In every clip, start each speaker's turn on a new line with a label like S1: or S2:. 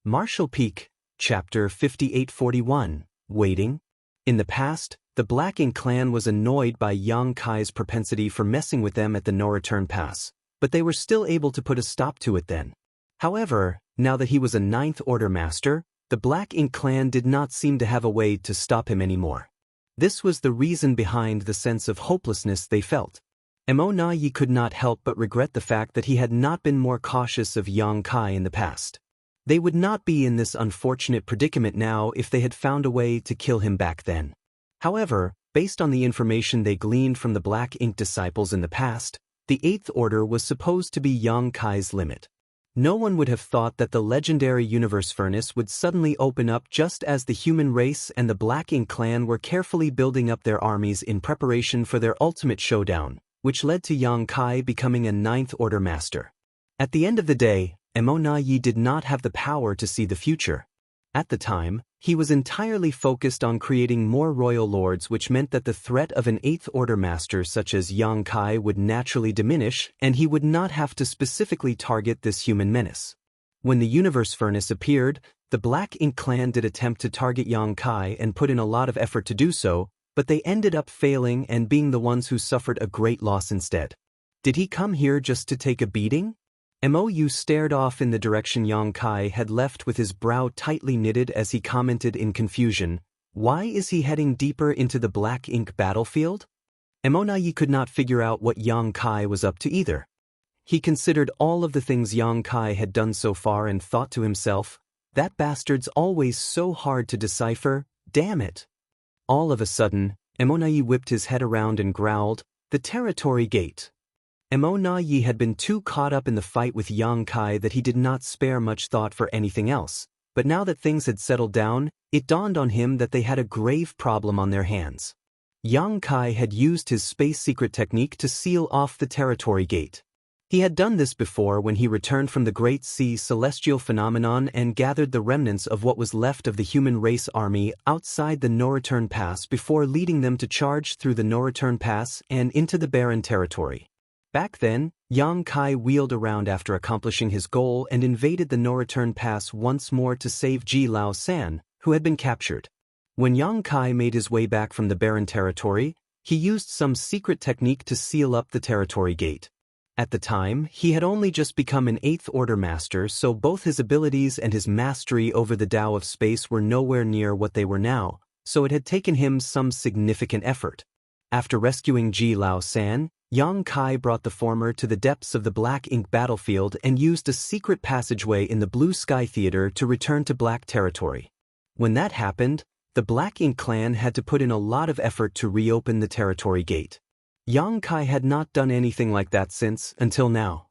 S1: Martial Peak, Chapter 5841, Waiting. In the past, the Black Ink clan was annoyed by Yang Kai's propensity for messing with them at the no-return pass, but they were still able to put a stop to it then. However, now that he was a Ninth Order Master, the Black Ink clan did not seem to have a way to stop him anymore. This was the reason behind the sense of hopelessness they felt. Yi could not help but regret the fact that he had not been more cautious of Yang Kai in the past. They would not be in this unfortunate predicament now if they had found a way to kill him back then. However, based on the information they gleaned from the Black Ink disciples in the past, the Eighth Order was supposed to be Yang Kai's limit. No one would have thought that the legendary universe furnace would suddenly open up just as the human race and the Black Ink clan were carefully building up their armies in preparation for their ultimate showdown, which led to Yang Kai becoming a Ninth Order Master. At the end of the day, Yi did not have the power to see the future. At the time, he was entirely focused on creating more royal lords, which meant that the threat of an Eighth Order Master such as Yang Kai would naturally diminish, and he would not have to specifically target this human menace. When the universe furnace appeared, the Black Ink clan did attempt to target Yang Kai and put in a lot of effort to do so, but they ended up failing and being the ones who suffered a great loss instead. Did he come here just to take a beating? Mou stared off in the direction Yang Kai had left with his brow tightly knitted as he commented in confusion, "Why is he heading deeper into the Black Ink battlefield?" Yi could not figure out what Yang Kai was up to either. He considered all of the things Yang Kai had done so far and thought to himself, "That bastard's always so hard to decipher, damn it." All of a sudden, Yi whipped his head around and growled, "The territory gate." Yi had been too caught up in the fight with Yang Kai that he did not spare much thought for anything else, but now that things had settled down, it dawned on him that they had a grave problem on their hands. Yang Kai had used his space secret technique to seal off the territory gate. He had done this before when he returned from the Great Sea celestial phenomenon and gathered the remnants of what was left of the human race army outside the no-return pass before leading them to charge through the no-return pass and into the barren territory. Back then, Yang Kai wheeled around after accomplishing his goal and invaded the no-return pass once more to save Ji Lao San, who had been captured. When Yang Kai made his way back from the barren territory, he used some secret technique to seal up the territory gate. At the time, he had only just become an Eighth Order Master, so both his abilities and his mastery over the Tao of space were nowhere near what they were now, so it had taken him some significant effort. After rescuing Ji Lao San, Yang Kai brought the former to the depths of the Black Ink battlefield and used a secret passageway in the Blue Sky Theater to return to Black territory. When that happened, the Black Ink clan had to put in a lot of effort to reopen the territory gate. Yang Kai had not done anything like that since, until now.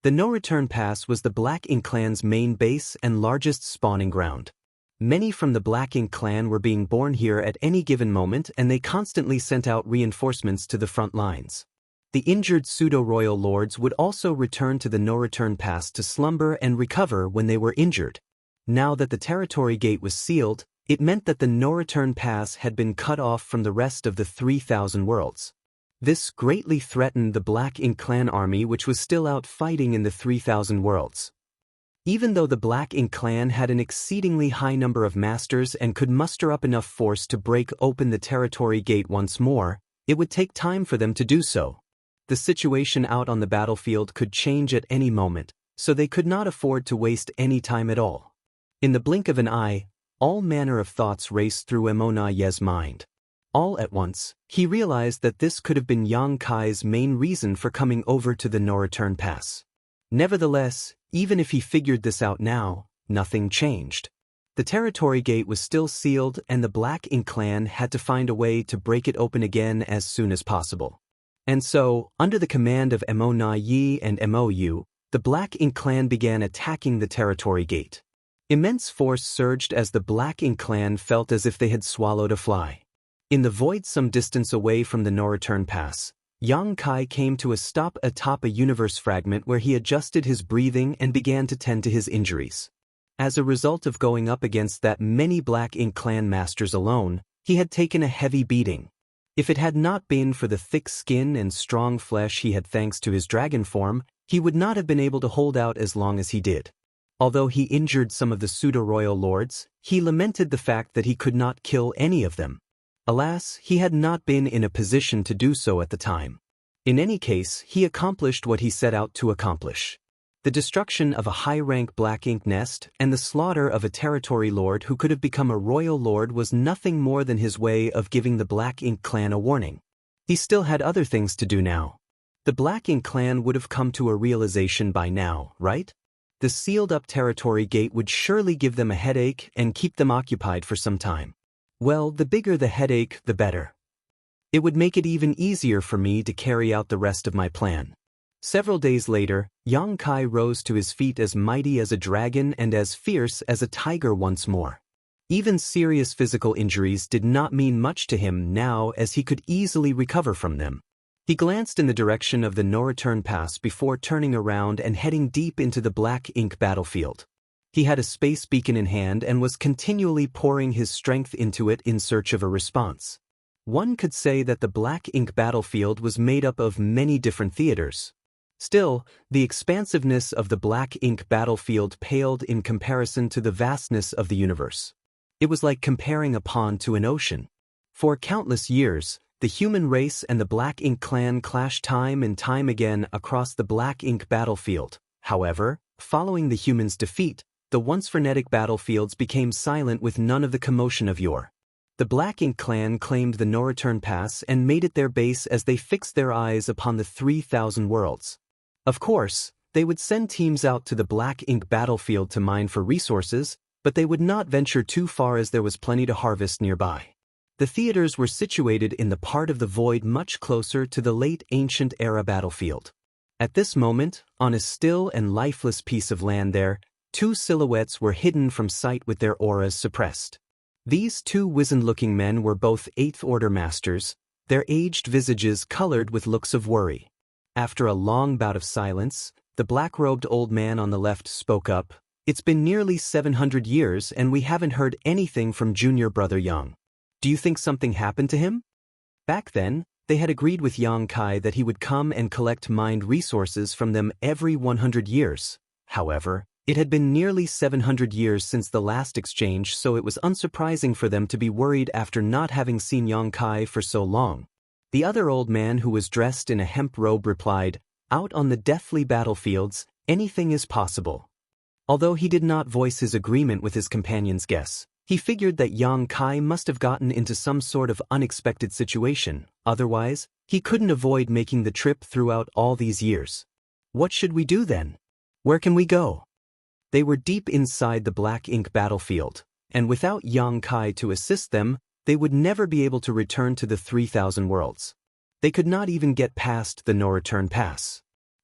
S1: The no-return pass was the Black Ink clan's main base and largest spawning ground. Many from the Black Ink clan were being born here at any given moment, and they constantly sent out reinforcements to the front lines. The injured pseudo-royal lords would also return to the no-return pass to slumber and recover when they were injured. Now that the territory gate was sealed, it meant that the no-return pass had been cut off from the rest of the 3,000 worlds. This greatly threatened the Black Ink clan army, which was still out fighting in the 3,000 worlds. Even though the Black Ink clan had an exceedingly high number of masters and could muster up enough force to break open the territory gate once more, it would take time for them to do so. The situation out on the battlefield could change at any moment, so they could not afford to waste any time at all. In the blink of an eye, all manner of thoughts raced through Yi's mind. All at once, he realized that this could have been Yang Kai's main reason for coming over to the no-return pass. Nevertheless, even if he figured this out now, nothing changed. The territory gate was still sealed and the Black Ink clan had to find a way to break it open again as soon as possible. And so, under the command of Yi and Mou, the Black Ink clan began attacking the territory gate. Immense force surged as the Black Ink clan felt as if they had swallowed a fly. In the void some distance away from the no-return pass, Yang Kai came to a stop atop a universe fragment where he adjusted his breathing and began to tend to his injuries. As a result of going up against that many Black Ink clan masters alone, he had taken a heavy beating. If it had not been for the thick skin and strong flesh he had thanks to his dragon form, he would not have been able to hold out as long as he did. Although he injured some of the pseudo-royal lords, he lamented the fact that he could not kill any of them. Alas, he had not been in a position to do so at the time. In any case, he accomplished what he set out to accomplish. The destruction of a high-rank black ink nest and the slaughter of a territory lord who could have become a royal lord was nothing more than his way of giving the Black Ink clan a warning. He still had other things to do now. The Black Ink clan would have come to a realization by now, right? The sealed-up territory gate would surely give them a headache and keep them occupied for some time. Well, the bigger the headache, the better. It would make it even easier for me to carry out the rest of my plan. Several days later, Yang Kai rose to his feet as mighty as a dragon and as fierce as a tiger once more. Even serious physical injuries did not mean much to him now, as he could easily recover from them. He glanced in the direction of the no-return pass before turning around and heading deep into the Black Ink battlefield. He had a space beacon in hand and was continually pouring his strength into it in search of a response. One could say that the Black Ink battlefield was made up of many different theaters. Still, the expansiveness of the Black Ink battlefield paled in comparison to the vastness of the universe. It was like comparing a pond to an ocean. For countless years, the human race and the Black Ink clan clashed time and time again across the Black Ink battlefield. However, following the humans' defeat, the once frenetic battlefields became silent with none of the commotion of yore. The Black Ink clan claimed the no-return pass and made it their base as they fixed their eyes upon the 3,000 worlds. Of course, they would send teams out to the Black Ink battlefield to mine for resources, but they would not venture too far as there was plenty to harvest nearby. The theaters were situated in the part of the void much closer to the late ancient era battlefield. At this moment, on a still and lifeless piece of land there, two silhouettes were hidden from sight with their auras suppressed. These two wizened-looking men were both Eighth Order masters, their aged visages colored with looks of worry. After a long bout of silence, the black-robed old man on the left spoke up. "It's been nearly 700 years and we haven't heard anything from junior brother Yang. Do you think something happened to him?" Back then, they had agreed with Yang Kai that he would come and collect mined resources from them every 100 years. However, it had been nearly 700 years since the last exchange, so it was unsurprising for them to be worried after not having seen Yang Kai for so long. The other old man, who was dressed in a hemp robe, replied, "Out on the deathly battlefields, anything is possible." Although he did not voice his agreement with his companion's guess, he figured that Yang Kai must have gotten into some sort of unexpected situation, otherwise, he couldn't avoid making the trip throughout all these years. What should we do then? Where can we go? They were deep inside the Black Ink battlefield, and without Yang Kai to assist them, they would never be able to return to the 3,000 worlds. They could not even get past the no-return pass.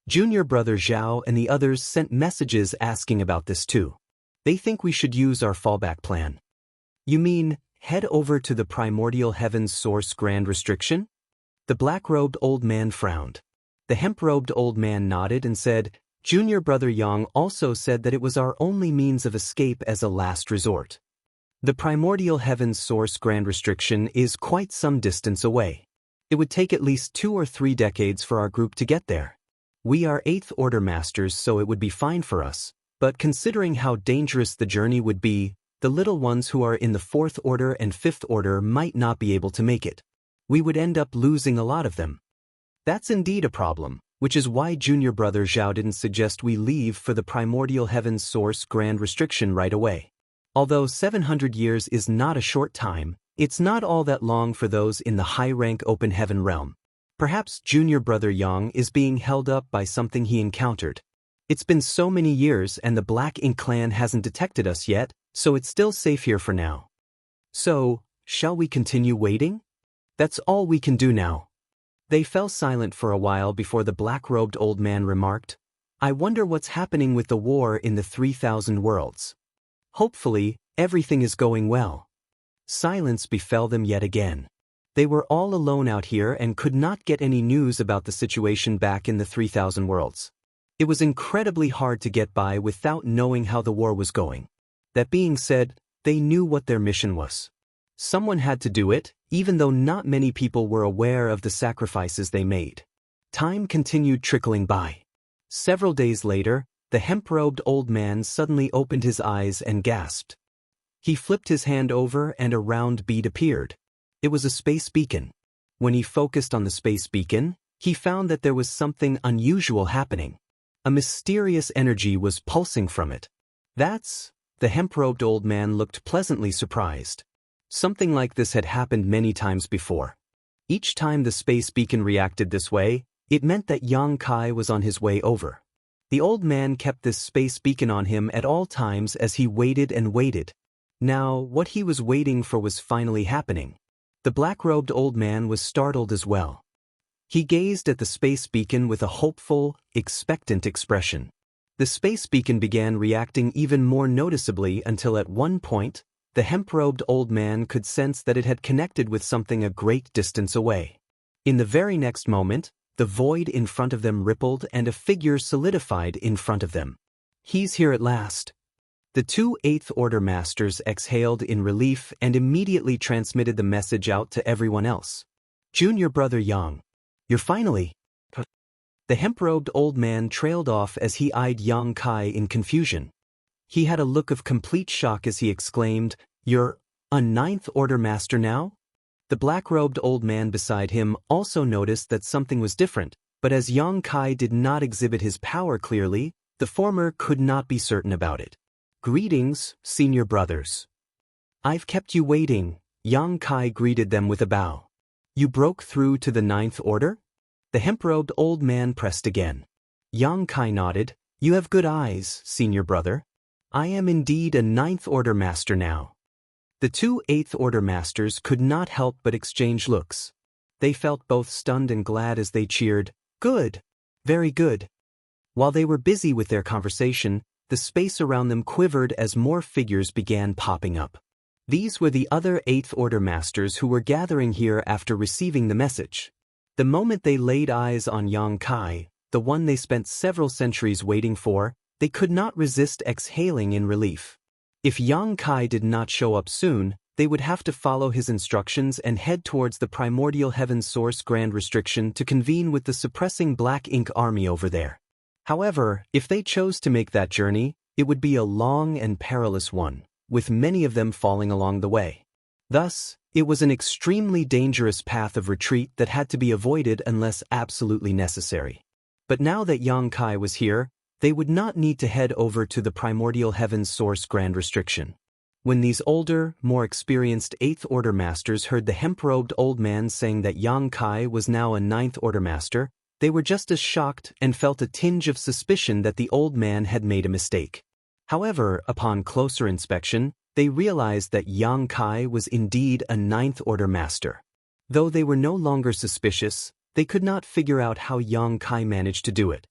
S1: Junior brother Zhao and the others sent messages asking about this too. They think we should use our fallback plan. You mean, head over to the primordial heaven's source grand restriction? The black-robed old man frowned. The hemp-robed old man nodded and said, "Junior brother Yang also said that it was our only means of escape as a last resort. The primordial heaven's source grand restriction is quite some distance away. It would take at least 2 or 3 decades for our group to get there. We are 8th Order masters, so it would be fine for us, but considering how dangerous the journey would be, the little ones who are in the 4th Order and 5th Order might not be able to make it. We would end up losing a lot of them." That's indeed a problem, which is why junior brother Zhao didn't suggest we leave for the primordial heaven's source grand restriction right away. Although 700 years is not a short time, it's not all that long for those in the high-rank open heaven realm. Perhaps junior brother Yang is being held up by something he encountered. It's been so many years and the Black Ink clan hasn't detected us yet, so it's still safe here for now. So, shall we continue waiting? That's all we can do now. They fell silent for a while before the black-robed old man remarked, "I wonder what's happening with the war in the 3,000 worlds. Hopefully, everything is going well." Silence befell them yet again. They were all alone out here and could not get any news about the situation back in the 3,000 worlds. It was incredibly hard to get by without knowing how the war was going. That being said, they knew what their mission was. Someone had to do it, even though not many people were aware of the sacrifices they made. Time continued trickling by. Several days later, the hemp-robed old man suddenly opened his eyes and gasped. He flipped his hand over and a round bead appeared. It was a space beacon. When he focused on the space beacon, he found that there was something unusual happening. A mysterious energy was pulsing from it. The hemp-robed old man looked pleasantly surprised. Something like this had happened many times before. Each time the space beacon reacted this way, it meant that Yang Kai was on his way over. The old man kept this space beacon on him at all times as he waited and waited. Now, what he was waiting for was finally happening. The black-robed old man was startled as well. He gazed at the space beacon with a hopeful, expectant expression. The space beacon began reacting even more noticeably until at one point, the hemp-robed old man could sense that it had connected with something a great distance away. In the very next moment, the void in front of them rippled and a figure solidified in front of them. "He's here at last." The two Eighth Order Masters exhaled in relief and immediately transmitted the message out to everyone else. "Junior brother Yang, you're finally..." The hemp-robed old man trailed off as he eyed Yang Kai in confusion. He had a look of complete shock as he exclaimed, "You're a Ninth Order Master now?" The black-robed old man beside him also noticed that something was different, but as Yang Kai did not exhibit his power clearly, the former could not be certain about it. "Greetings, senior brothers. I've kept you waiting," Yang Kai greeted them with a bow. "You broke through to the Ninth Order?" The hemp-robed old man pressed again. Yang Kai nodded. "You have good eyes, senior brother. I am indeed a Ninth Order Master now." The two Eighth Order Masters could not help but exchange looks. They felt both stunned and glad as they cheered, "Good! Very good!" While they were busy with their conversation, the space around them quivered as more figures began popping up. These were the other Eighth Order Masters who were gathering here after receiving the message. The moment they laid eyes on Yang Kai, the one they spent several centuries waiting for, they could not resist exhaling in relief. If Yang Kai did not show up soon, they would have to follow his instructions and head towards the primordial heaven source Grand Restriction to convene with the suppressing Black Ink army over there. However, if they chose to make that journey, it would be a long and perilous one, with many of them falling along the way. Thus, it was an extremely dangerous path of retreat that had to be avoided unless absolutely necessary. But now that Yang Kai was here, they would not need to head over to the primordial heavens source Grand Restriction. When these older, more experienced Eighth Order Masters heard the hemp-robed old man saying that Yang Kai was now a Ninth Order Master, they were just as shocked and felt a tinge of suspicion that the old man had made a mistake. However, upon closer inspection, they realized that Yang Kai was indeed a Ninth Order Master. Though they were no longer suspicious, they could not figure out how Yang Kai managed to do it.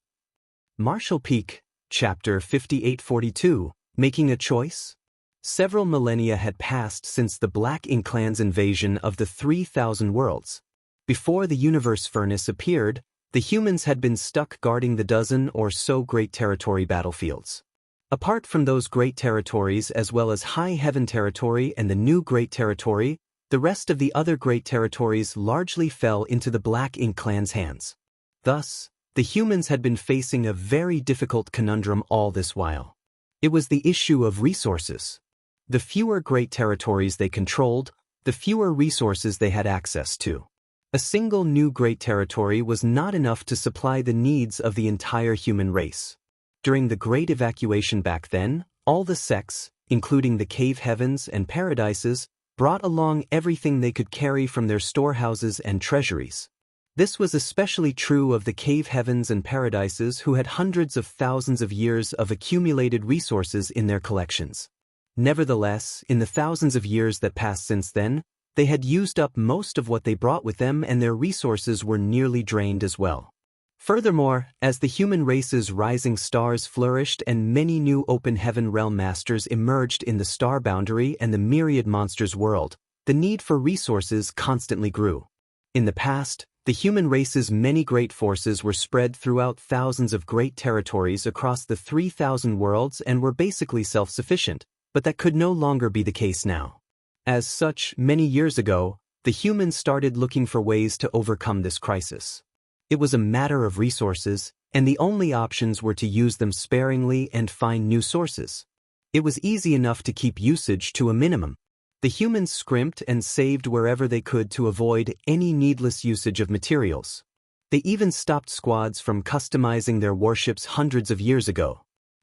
S1: Martial Peak, Chapter 5842, Making a Choice? Several millennia had passed since the Black Ink clan's invasion of the 3,000 worlds. Before the universe furnace appeared, the humans had been stuck guarding the dozen or so Great Territory battlefields. Apart from those Great Territories as well as High Heaven Territory and the New Great Territory, the rest of the other Great Territories largely fell into the Black Ink clan's hands. Thus, the humans had been facing a very difficult conundrum all this while. It was the issue of resources. The fewer Great Territories they controlled, the fewer resources they had access to. A single new Great Territory was not enough to supply the needs of the entire human race. During the Great Evacuation back then, all the sects, including the Cave Heavens and Paradises, brought along everything they could carry from their storehouses and treasuries. This was especially true of the Cave Heavens and Paradises, who had hundreds of thousands of years of accumulated resources in their collections. Nevertheless, in the thousands of years that passed since then, they had used up most of what they brought with them and their resources were nearly drained as well. Furthermore, as the human race's rising stars flourished and many new open heaven realm masters emerged in the star boundary and the Myriad monsters world, the need for resources constantly grew. In the past, the human race's many great forces were spread throughout thousands of great territories across the 3,000 worlds and were basically self-sufficient, but that could no longer be the case now. As such, many years ago, the humans started looking for ways to overcome this crisis. It was a matter of resources, and the only options were to use them sparingly and find new sources. It was easy enough to keep usage to a minimum. The humans scrimped and saved wherever they could to avoid any needless usage of materials. They even stopped squads from customizing their warships hundreds of years ago.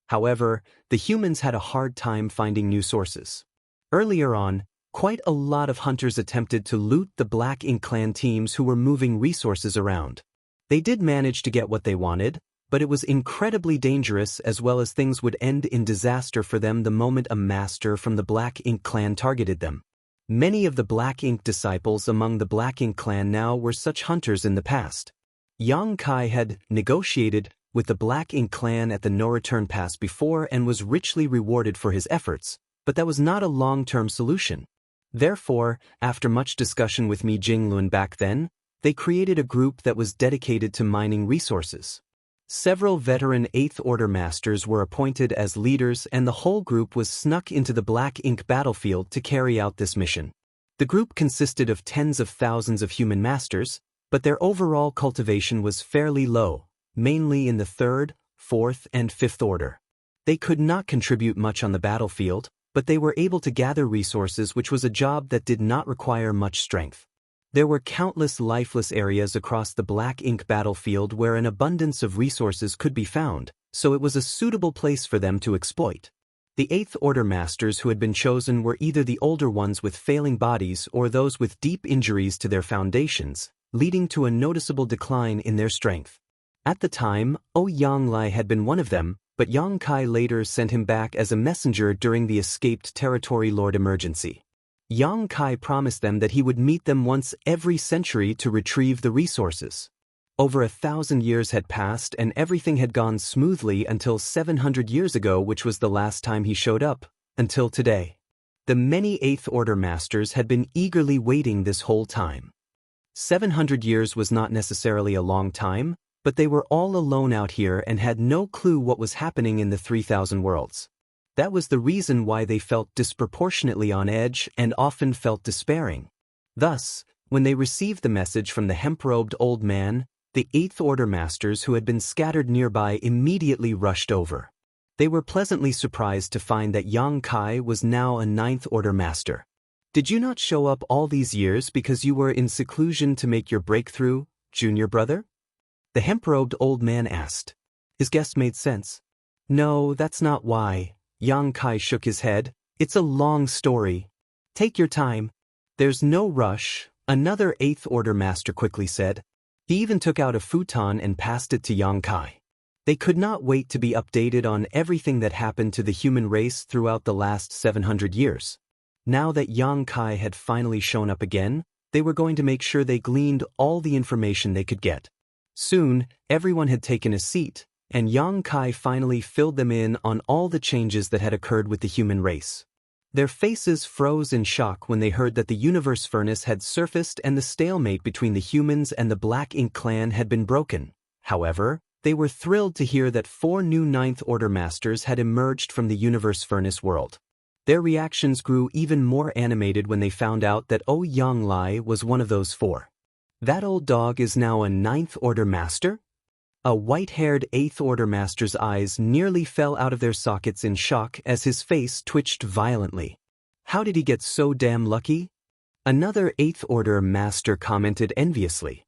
S1: However, the humans had a hard time finding new sources. Earlier on, quite a lot of hunters attempted to loot the Black Ink Clan teams who were moving resources around. They did manage to get what they wanted, but it was incredibly dangerous, as well as things would end in disaster for them the moment a master from the Black Ink Clan targeted them. Many of the Black Ink disciples among the Black Ink Clan now were such hunters in the past. Yang Kai had negotiated with the Black Ink Clan at the No Return Pass before and was richly rewarded for his efforts, but that was not a long-term solution. Therefore, after much discussion with Mi Jinglun back then, they created a group that was dedicated to mining resources. Several veteran 8th Order Masters were appointed as leaders, and the whole group was snuck into the Black Ink battlefield to carry out this mission. The group consisted of tens of thousands of human masters, but their overall cultivation was fairly low, mainly in the 3rd, 4th, and 5th Order. They could not contribute much on the battlefield, but they were able to gather resources, which was a job that did not require much strength. There were countless lifeless areas across the Black Ink battlefield where an abundance of resources could be found, so it was a suitable place for them to exploit. The 8th Order Masters who had been chosen were either the older ones with failing bodies or those with deep injuries to their foundations, leading to a noticeable decline in their strength. At the time, Yang Lai had been one of them, but Yang Kai later sent him back as a messenger during the escaped territory lord emergency. Yang Kai promised them that he would meet them once every century to retrieve the resources. Over 1,000 years had passed and everything had gone smoothly until 700 years ago, which was the last time he showed up, until today. The many 8th Order Masters had been eagerly waiting this whole time. 700 years was not necessarily a long time, but they were all alone out here and had no clue what was happening in the 3,000 worlds. That was the reason why they felt disproportionately on edge and often felt despairing. Thus, when they received the message from the hemp-robed old man, the 8th Order Masters who had been scattered nearby immediately rushed over. They were pleasantly surprised to find that Yang Kai was now a 9th Order Master. "Did you not show up all these years because you were in seclusion to make your breakthrough, junior brother?" The hemp-robed old man asked. His guest made sense. "No, that's not why." Yang Kai shook his head. "It's a long story. Take your time. There's no rush," another 8th Order Master quickly said. He even took out a futon and passed it to Yang Kai. They could not wait to be updated on everything that happened to the human race throughout the last 700 years. Now that Yang Kai had finally shown up again, they were going to make sure they gleaned all the information they could get. Soon, everyone had taken a seat, and Yang Kai finally filled them in on all the changes that had occurred with the human race. Their faces froze in shock when they heard that the universe furnace had surfaced and the stalemate between the humans and the Black Ink Clan had been broken. However, they were thrilled to hear that 4 new 9th Order Masters had emerged from the universe furnace world. Their reactions grew even more animated when they found out that Yang Lai was one of those 4. "That old dog is now a 9th Order Master?" A white-haired 8th Order Master's eyes nearly fell out of their sockets in shock as his face twitched violently. "How did he get so damn lucky?" Another 8th Order Master commented enviously.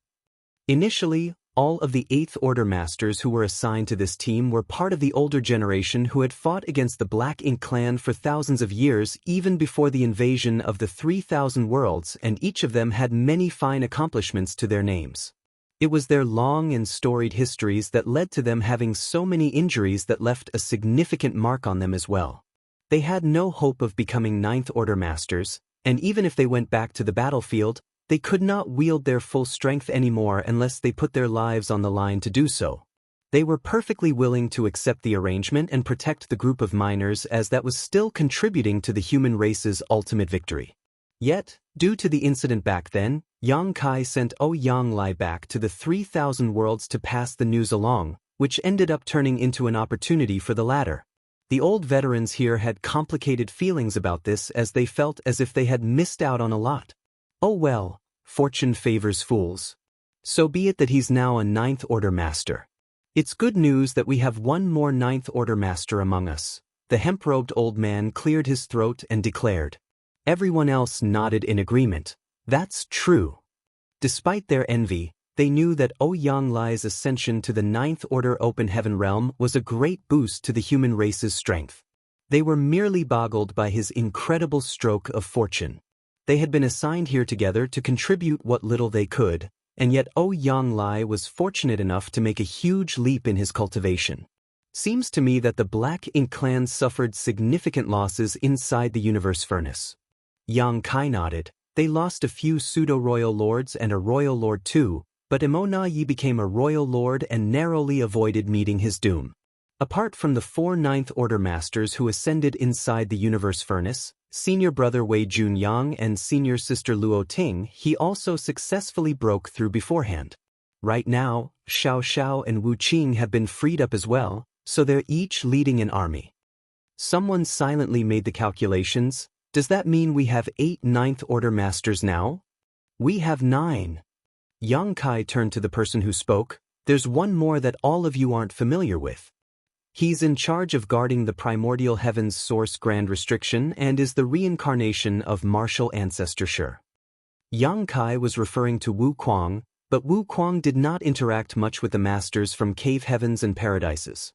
S1: Initially, all of the 8th Order Masters who were assigned to this team were part of the older generation who had fought against the Black Ink Clan for thousands of years, even before the invasion of the 3,000 worlds, and each of them had many fine accomplishments to their names. It was their long and storied histories that led to them having so many injuries that left a significant mark on them as well. They had no hope of becoming 9th Order Masters, and even if they went back to the battlefield, they could not wield their full strength anymore unless they put their lives on the line to do so. They were perfectly willing to accept the arrangement and protect the group of miners, as that was still contributing to the human race's ultimate victory. Yet, due to the incident back then, Yang Kai sent Yang Lai back to the 3,000 worlds to pass the news along, which ended up turning into an opportunity for the latter. The old veterans here had complicated feelings about this, as they felt as if they had missed out on a lot. Oh well, fortune favors fools. So be it that he's now a 9th Order Master. It's good news that we have one more Ninth Order master among us. The hemp-robed old man cleared his throat and declared. Everyone else nodded in agreement. That's true. Despite their envy, they knew that Ouyang Lai's ascension to the Ninth Order Open Heaven realm was a great boost to the human race's strength. They were merely boggled by his incredible stroke of fortune. They had been assigned here together to contribute what little they could, and yet Ouyang Lai was fortunate enough to make a huge leap in his cultivation. Seems to me that the Black Ink clan suffered significant losses inside the universe furnace. Yang Kai nodded. They lost a few pseudo-royal lords and a royal lord too, but Imona Yi became a royal lord and narrowly avoided meeting his doom. Apart from the 4 Ninth Order masters who ascended inside the universe furnace, senior brother Wei Junyang and senior sister Luo Ting, he also successfully broke through beforehand. Right now, Xiao Xiao and Wu Qing have been freed up as well, so they're each leading an army. Someone silently made the calculations. Does that mean we have 8 Ninth Order masters now? We have 9. Yang Kai turned to the person who spoke. There's one more that all of you aren't familiar with. He's in charge of guarding the primordial heaven's source grand restriction and is the reincarnation of martial ancestor Shi. Yang Kai was referring to Wu Kuang, but Wu Kuang did not interact much with the masters from cave heavens and paradises.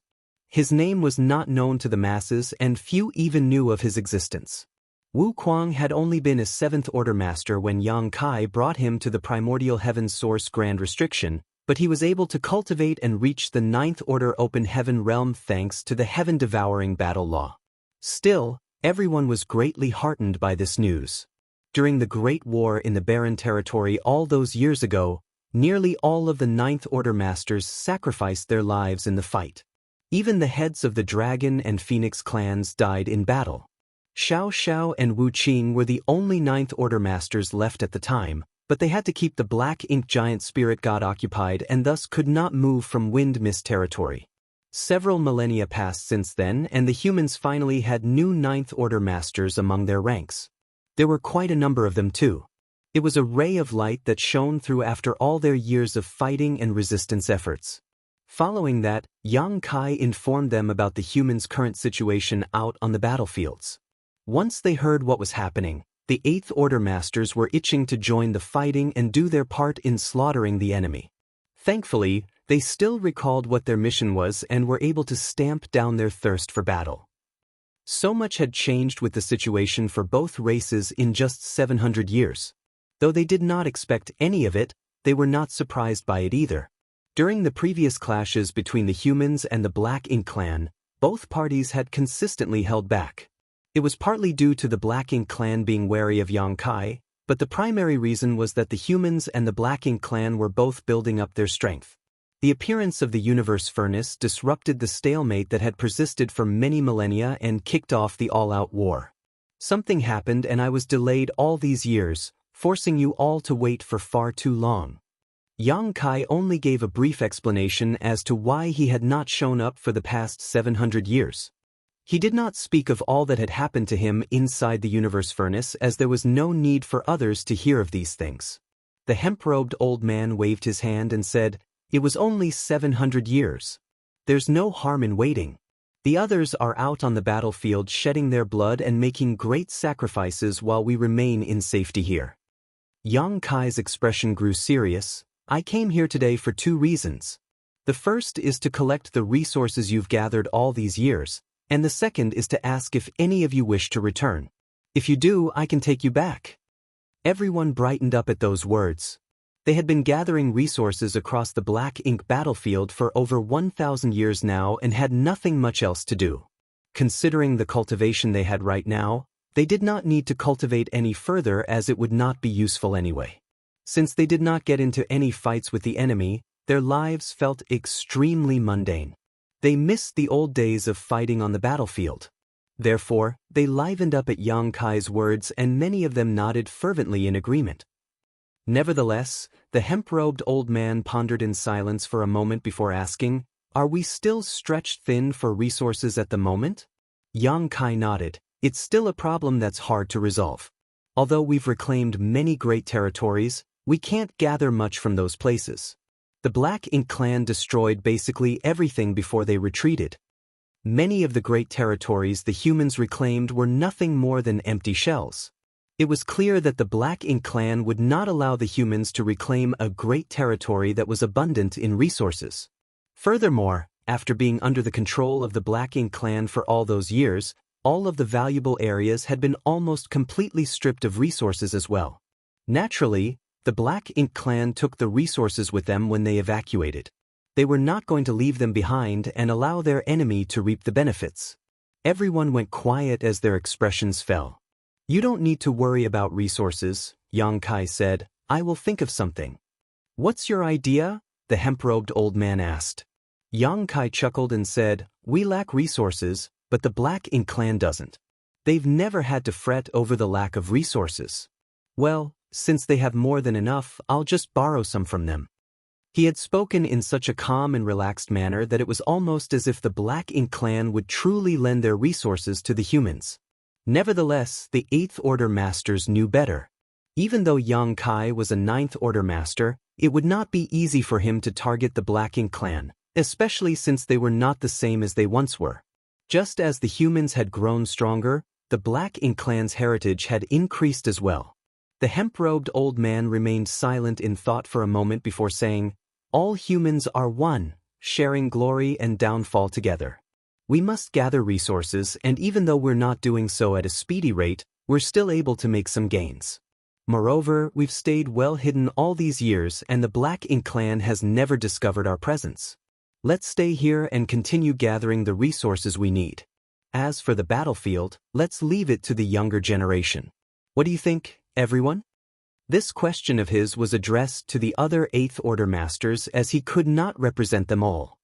S1: His name was not known to the masses and few even knew of his existence. Wu Kuang had only been a 7th Order master when Yang Kai brought him to the primordial heaven's source grand restriction, but he was able to cultivate and reach the Ninth Order Open Heaven realm thanks to the heaven-devouring battle law. Still, everyone was greatly heartened by this news. During the Great War in the Barren Territory all those years ago, nearly all of the Ninth Order masters sacrificed their lives in the fight. Even the heads of the Dragon and Phoenix clans died in battle. Xiao Xiao and Wu Qing were the only Ninth Order masters left at the time, but they had to keep the Black Ink giant spirit god occupied and thus could not move from Wind Mist territory. Several millennia passed since then and the humans finally had new Ninth Order masters among their ranks. There were quite a number of them too. It was a ray of light that shone through after all their years of fighting and resistance efforts. Following that, Yang Kai informed them about the humans' current situation out on the battlefields. Once they heard what was happening, the 8th Order masters were itching to join the fighting and do their part in slaughtering the enemy. Thankfully, they still recalled what their mission was and were able to stamp down their thirst for battle. So much had changed with the situation for both races in just 700 years. Though they did not expect any of it, they were not surprised by it either. During the previous clashes between the humans and the Black Ink clan, both parties had consistently held back. It was partly due to the Black Ink clan being wary of Yang Kai, but the primary reason was that the humans and the Black Ink clan were both building up their strength. The appearance of the universe furnace disrupted the stalemate that had persisted for many millennia and kicked off the all-out war. Something happened and I was delayed all these years, forcing you all to wait for far too long. Yang Kai only gave a brief explanation as to why he had not shown up for the past 700 years. He did not speak of all that had happened to him inside the universe furnace as there was no need for others to hear of these things. The hemp-robed old man waved his hand and said, "It was only 700 years. There's no harm in waiting. The others are out on the battlefield shedding their blood and making great sacrifices while we remain in safety here." Yang Kai's expression grew serious. "I came here today for 2 reasons. The first is to collect the resources you've gathered all these years, and the second is to ask if any of you wish to return. If you do, I can take you back." Everyone brightened up at those words. They had been gathering resources across the Black Ink battlefield for over 1,000 years now and had nothing much else to do. Considering the cultivation they had right now, they did not need to cultivate any further as it would not be useful anyway. Since they did not get into any fights with the enemy, their lives felt extremely mundane. They missed the old days of fighting on the battlefield. Therefore, they livened up at Yang Kai's words and many of them nodded fervently in agreement. Nevertheless, the hemp-robed old man pondered in silence for a moment before asking, "Are we still stretched thin for resources at the moment?" Yang Kai nodded. "It's still a problem that's hard to resolve. Although we've reclaimed many great territories, we can't gather much from those places. The Black Ink clan destroyed basically everything before they retreated. Many of the great territories the humans reclaimed were nothing more than empty shells. It was clear that the Black Ink clan would not allow the humans to reclaim a great territory that was abundant in resources. Furthermore, after being under the control of the Black Ink clan for all those years, all of the valuable areas had been almost completely stripped of resources as well. Naturally, the Black Ink clan took the resources with them when they evacuated. They were not going to leave them behind and allow their enemy to reap the benefits. Everyone went quiet as their expressions fell. "You don't need to worry about resources," Yang Kai said. "I will think of something." "What's your idea?" the hemp-robed old man asked. Yang Kai chuckled and said, "We lack resources, but the Black Ink clan doesn't. They've never had to fret over the lack of resources. Well, since they have more than enough, I'll just borrow some from them." He had spoken in such a calm and relaxed manner that it was almost as if the Black Ink clan would truly lend their resources to the humans. Nevertheless, the 8th Order Masters knew better. Even though Yang Kai was a 9th Order Master, it would not be easy for him to target the Black Ink clan, especially since they were not the same as they once were. Just as the humans had grown stronger, the Black Ink clan's heritage had increased as well. The hemp-robed old man remained silent in thought for a moment before saying, "All humans are one, sharing glory and downfall together. We must gather resources, and even though we're not doing so at a speedy rate, we're still able to make some gains. Moreover, we've stayed well hidden all these years and the Black Ink clan has never discovered our presence. Let's stay here and continue gathering the resources we need. As for the battlefield, let's leave it to the younger generation. What do you think, everyone?" This question of his was addressed to the other 8th Order Masters as he could not represent them all.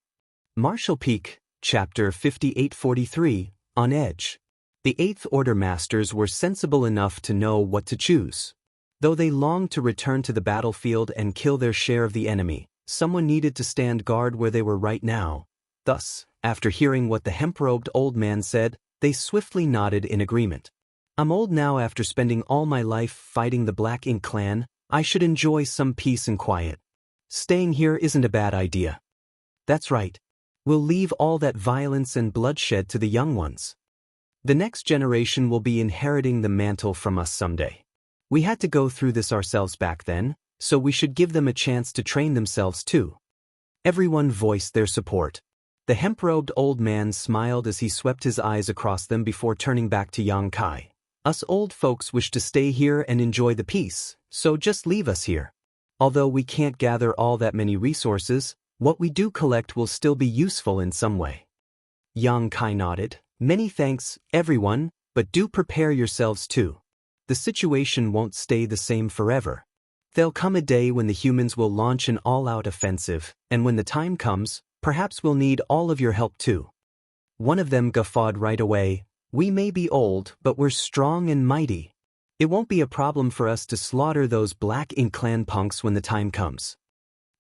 S1: Marshall Peak, Chapter 5843, On Edge. The 8th Order Masters were sensible enough to know what to choose. Though they longed to return to the battlefield and kill their share of the enemy, someone needed to stand guard where they were right now. Thus, after hearing what the hemp-robed old man said, they swiftly nodded in agreement. "I'm old now after spending all my life fighting the Black Ink clan. I should enjoy some peace and quiet. Staying here isn't a bad idea." "That's right. We'll leave all that violence and bloodshed to the young ones. The next generation will be inheriting the mantle from us someday. We had to go through this ourselves back then, so we should give them a chance to train themselves too." Everyone voiced their support. The hemp-robed old man smiled as he swept his eyes across them before turning back to Yang Kai. "Us old folks wish to stay here and enjoy the peace, so just leave us here. Although we can't gather all that many resources, what we do collect will still be useful in some way." Yang Kai nodded. "Many thanks, everyone, but do prepare yourselves too. The situation won't stay the same forever. There'll come a day when the humans will launch an all-out offensive, and when the time comes, perhaps we'll need all of your help too." One of them guffawed right away. "We may be old, but we're strong and mighty. It won't be a problem for us to slaughter those Black Ink clan punks when the time comes."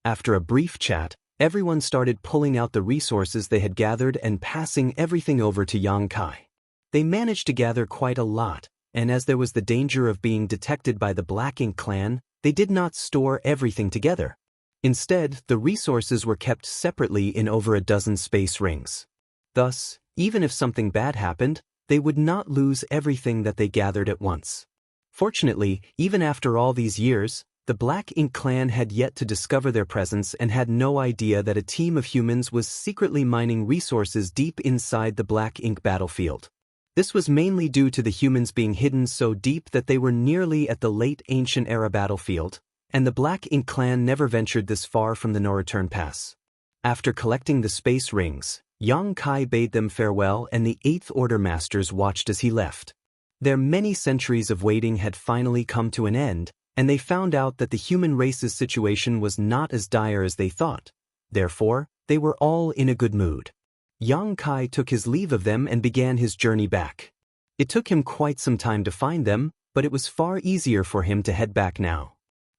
S1: After a brief chat, everyone started pulling out the resources they had gathered and passing everything over to Yang Kai. They managed to gather quite a lot, and as there was the danger of being detected by the Black Ink clan, they did not store everything together. Instead, the resources were kept separately in over a dozen space rings. Thus, even if something bad happened, they would not lose everything that they gathered at once. Fortunately, even after all these years, the Black Ink clan had yet to discover their presence and had no idea that a team of humans was secretly mining resources deep inside the Black Ink battlefield. This was mainly due to the humans being hidden so deep that they were nearly at the late Ancient Era battlefield, and the Black Ink clan never ventured this far from the no-return pass. After collecting the space rings, Yang Kai bade them farewell and the 8th Order Masters watched as he left. Their many centuries of waiting had finally come to an end, and they found out that the human race's situation was not as dire as they thought. Therefore, they were all in a good mood. Yang Kai took his leave of them and began his journey back. It took him quite some time to find them, but it was far easier for him to head back now.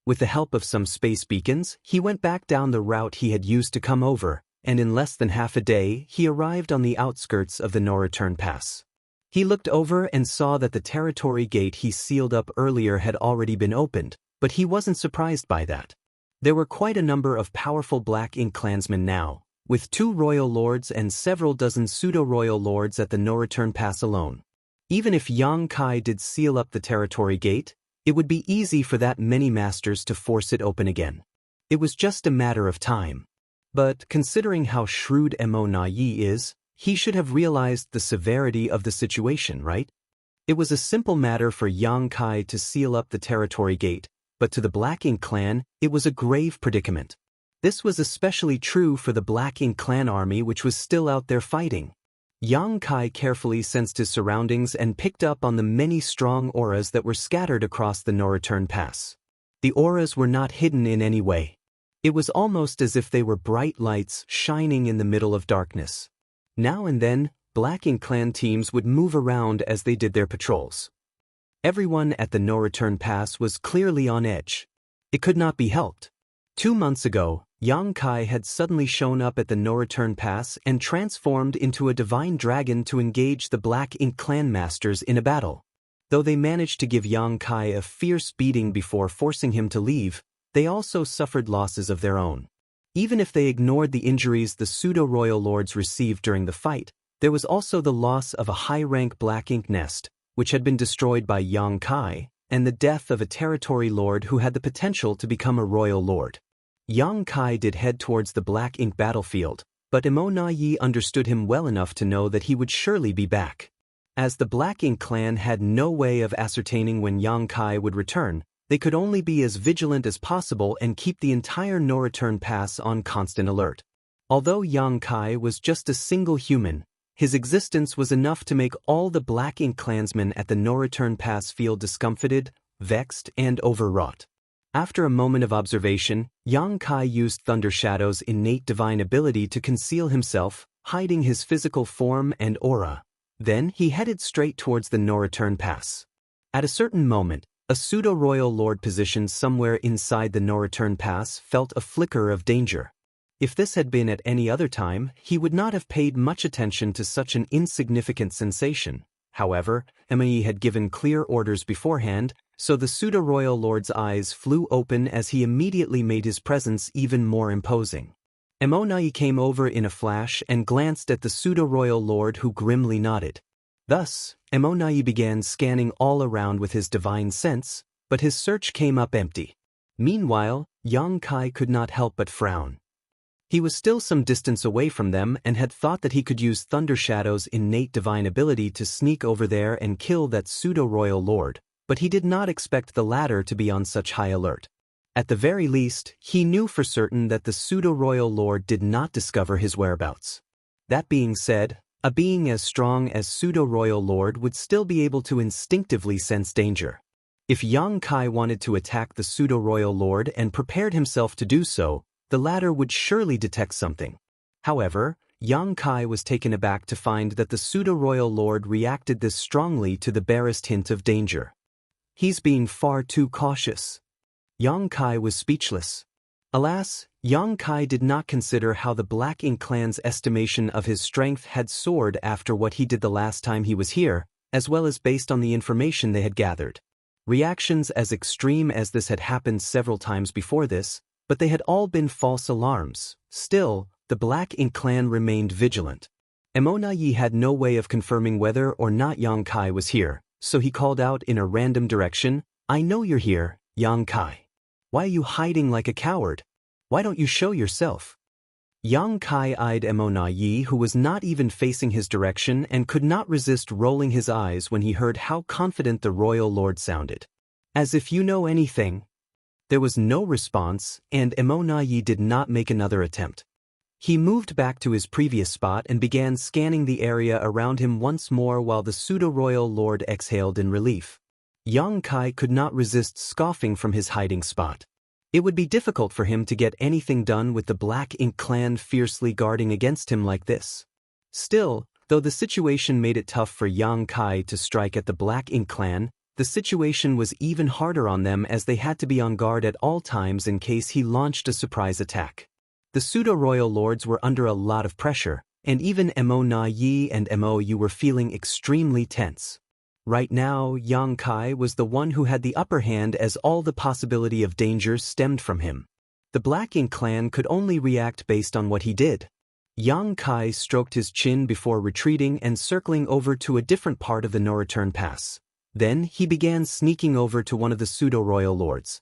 S1: With the help of some space beacons, he went back down the route he had used to come over, and in less than half a day, he arrived on the outskirts of the no-return pass. He looked over and saw that the territory gate he sealed up earlier had already been opened, but he wasn't surprised by that. There were quite a number of powerful Black Ink clansmen now, with 2 royal lords and several dozen pseudo-royal lords at the no-return pass alone. Even if Yang Kai did seal up the territory gate, it would be easy for that many masters to force it open again. It was just a matter of time. But considering how shrewd Mo Yi is, he should have realized the severity of the situation, right? It was a simple matter for Yang Kai to seal up the territory gate, but to the Black Ink clan, it was a grave predicament. This was especially true for the Black Ink clan army, which was still out there fighting. Yang Kai carefully sensed his surroundings and picked up on the many strong auras that were scattered across the no-return pass. The auras were not hidden in any way. It was almost as if they were bright lights shining in the middle of darkness. Now and then, Black Ink clan teams would move around as they did their patrols. Everyone at the no-return pass was clearly on edge. It could not be helped. 2 months ago, Yang Kai had suddenly shown up at the no-return pass and transformed into a divine dragon to engage the Black Ink clan masters in a battle. Though they managed to give Yang Kai a fierce beating before forcing him to leave, they also suffered losses of their own. Even if they ignored the injuries the pseudo-royal lords received during the fight, there was also the loss of a high-rank Black Ink nest, which had been destroyed by Yang Kai, and the death of a territory lord who had the potential to become a royal lord. Yang Kai did head towards the Black Ink battlefield, but Mo Yi understood him well enough to know that he would surely be back. As the Black Ink clan had no way of ascertaining when Yang Kai would return, they could only be as vigilant as possible and keep the entire no-return pass on constant alert. Although Yang Kai was just a single human, his existence was enough to make all the Black Ink clansmen at the no-return pass feel discomfited, vexed, and overwrought. After a moment of observation, Yang Kai used Thunder Shadow's innate divine ability to conceal himself, hiding his physical form and aura. Then he headed straight towards the no-return pass. At a certain moment, a pseudo-royal lord positioned somewhere inside the no-return pass felt a flicker of danger. If this had been at any other time, he would not have paid much attention to such an insignificant sensation. However, Emei had given clear orders beforehand, so the pseudo-royal lord's eyes flew open as he immediately made his presence even more imposing. Emonai came over in a flash and glanced at the pseudo-royal lord, who grimly nodded. Thus, Emonai began scanning all around with his divine sense, but his search came up empty. Meanwhile, Yang Kai could not help but frown. He was still some distance away from them and had thought that he could use Thunder Shadow's innate divine ability to sneak over there and kill that pseudo-royal lord, but he did not expect the latter to be on such high alert. At the very least, he knew for certain that the pseudo-royal lord did not discover his whereabouts. That being said, a being as strong as pseudo-royal lord would still be able to instinctively sense danger. If Yang Kai wanted to attack the pseudo-royal lord and prepared himself to do so, the latter would surely detect something. However, Yang Kai was taken aback to find that the pseudo-royal lord reacted this strongly to the barest hint of danger. He's being far too cautious. Yang Kai was speechless. Alas, Yang Kai did not consider how the Black Ink clan's estimation of his strength had soared after what he did the last time he was here, as well as based on the information they had gathered. Reactions as extreme as this had happened several times before this, but they had all been false alarms. Still, the Black Ink clan remained vigilant. Emonai had no way of confirming whether or not Yang Kai was here, so he called out in a random direction, "I know you're here, Yang Kai. Why are you hiding like a coward? Why don't you show yourself?" Yang Kai eyed Emonai, who was not even facing his direction, and could not resist rolling his eyes when he heard how confident the royal lord sounded. "As if you know anything." There was no response, and Emonai did not make another attempt. He moved back to his previous spot and began scanning the area around him once more while the pseudo-royal lord exhaled in relief. Yang Kai could not resist scoffing from his hiding spot. It would be difficult for him to get anything done with the Black Ink clan fiercely guarding against him like this. Still, though the situation made it tough for Yang Kai to strike at the Black Ink clan, the situation was even harder on them as they had to be on guard at all times in case he launched a surprise attack. The pseudo-royal lords were under a lot of pressure, and even Emonai and Mou were feeling extremely tense. Right now, Yang Kai was the one who had the upper hand as all the possibility of dangers stemmed from him. The Black Ink clan could only react based on what he did. Yang Kai stroked his chin before retreating and circling over to a different part of the no-return pass. Then he began sneaking over to one of the pseudo-royal lords.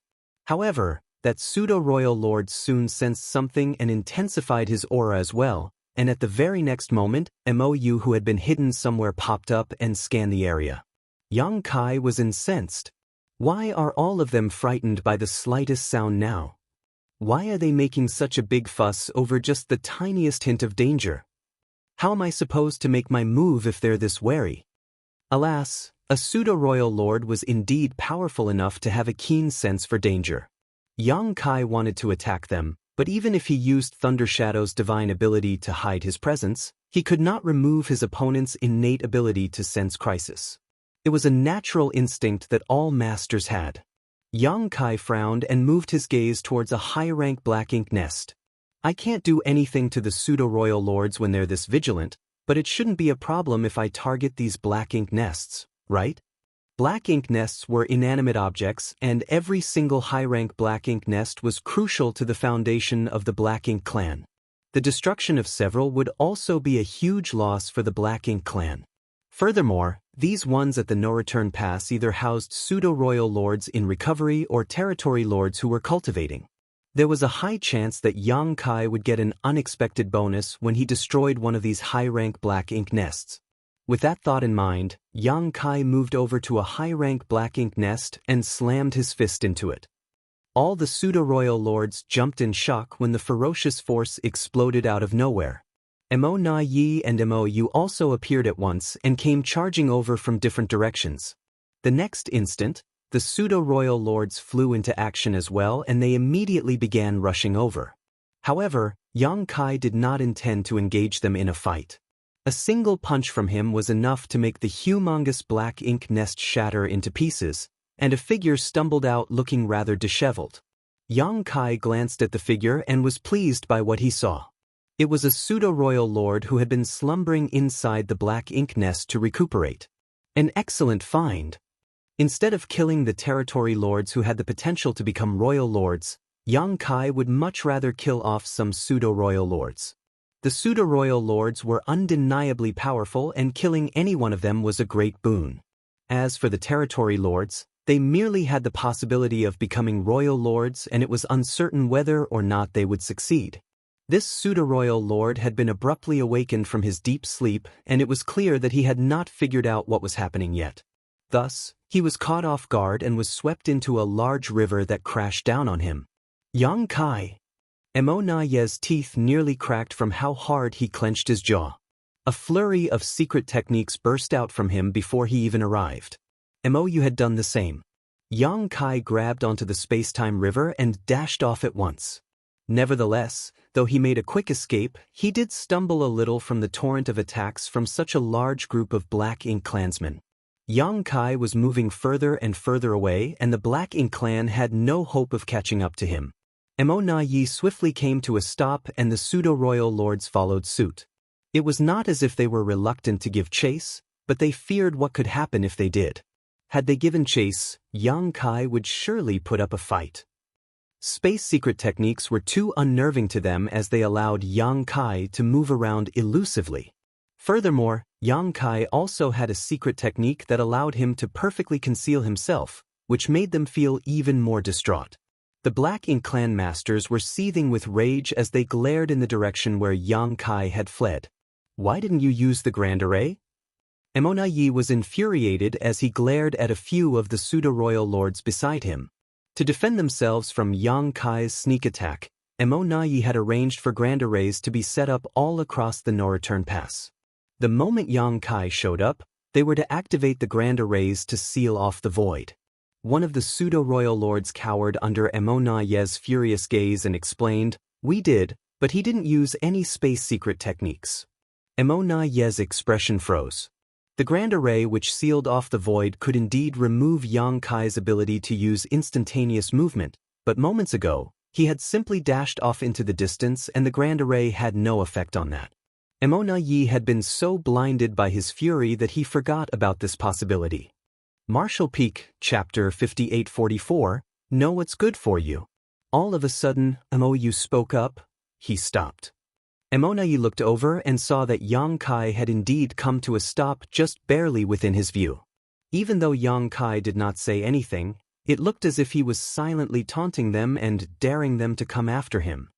S1: However, that pseudo-royal lord soon sensed something and intensified his aura as well, and at the very next moment, Mou who had been hidden somewhere popped up and scanned the area. Yang Kai was incensed. Why are all of them frightened by the slightest sound now? Why are they making such a big fuss over just the tiniest hint of danger? How am I supposed to make my move if they're this wary? Alas, a pseudo-royal lord was indeed powerful enough to have a keen sense for danger. Yang Kai wanted to attack them, but even if he used Thunder Shadow's divine ability to hide his presence, he could not remove his opponent's innate ability to sense crisis. It was a natural instinct that all masters had. Yang Kai frowned and moved his gaze towards a high-rank Black Ink nest. I can't do anything to the pseudo-royal lords when they're this vigilant, but it shouldn't be a problem if I target these Black Ink nests, right? Black Ink nests were inanimate objects, and every single high-rank Black Ink nest was crucial to the foundation of the Black Ink clan. The destruction of several would also be a huge loss for the Black Ink clan. Furthermore, these ones at the no-return pass either housed pseudo-royal lords in recovery or territory lords who were cultivating. There was a high chance that Yang Kai would get an unexpected bonus when he destroyed one of these high-rank Black Ink nests. With that thought in mind, Yang Kai moved over to a high-rank Black Ink nest and slammed his fist into it. All the pseudo-royal lords jumped in shock when the ferocious force exploded out of nowhere. Mo Na Yi and Mou also appeared at once and came charging over from different directions. The next instant, the pseudo-royal lords flew into action as well, and they immediately began rushing over. However, Yang Kai did not intend to engage them in a fight. A single punch from him was enough to make the humongous Black Ink nest shatter into pieces, and a figure stumbled out looking rather disheveled. Yang Kai glanced at the figure and was pleased by what he saw. It was a pseudo-royal lord who had been slumbering inside the Black Ink nest to recuperate. An excellent find. Instead of killing the territory lords who had the potential to become royal lords, Yang Kai would much rather kill off some pseudo-royal lords. The pseudo-royal lords were undeniably powerful, and killing any one of them was a great boon. As for the territory lords, they merely had the possibility of becoming royal lords, and it was uncertain whether or not they would succeed. This pseudo-royal lord had been abruptly awakened from his deep sleep, and it was clear that he had not figured out what was happening yet. Thus, he was caught off guard and was swept into a large river that crashed down on him. Yang Kai. Mo Na Ye's teeth nearly cracked from how hard he clenched his jaw. A flurry of secret techniques burst out from him before he even arrived. Mou had done the same. Yang Kai grabbed onto the space-time river and dashed off at once. Nevertheless, though he made a quick escape, he did stumble a little from the torrent of attacks from such a large group of Black Ink clansmen. Yang Kai was moving further and further away, and the Black Ink clan had no hope of catching up to him. Mo Na Yi swiftly came to a stop, and the pseudo-royal lords followed suit. It was not as if they were reluctant to give chase, but they feared what could happen if they did. Had they given chase, Yang Kai would surely put up a fight. Space secret techniques were too unnerving to them, as they allowed Yang Kai to move around elusively. Furthermore, Yang Kai also had a secret technique that allowed him to perfectly conceal himself, which made them feel even more distraught. The Black Ink clan masters were seething with rage as they glared in the direction where Yang Kai had fled. Why didn't you use the Grand Array? Mo Na Yi was infuriated as he glared at a few of the pseudo-royal lords beside him. To defend themselves from Yang Kai's sneak attack, Mo Na Yi had arranged for Grand Arrays to be set up all across the no-return pass. The moment Yang Kai showed up, they were to activate the Grand Arrays to seal off the void. One of the pseudo-royal lords cowered under Mo Na Ye's furious gaze and explained, "We did, but he didn't use any space secret techniques." Mo Na Ye's expression froze. The Grand Array which sealed off the void could indeed remove Yang Kai's ability to use instantaneous movement, but moments ago, he had simply dashed off into the distance, and the Grand Array had no effect on that. Mo Na Yi had been so blinded by his fury that he forgot about this possibility. Martial Peak, Chapter 5844, Know What's Good for You. All of a sudden, Mo spoke up. He stopped. Mo looked over and saw that Yang Kai had indeed come to a stop just barely within his view. Even though Yang Kai did not say anything, it looked as if he was silently taunting them and daring them to come after him.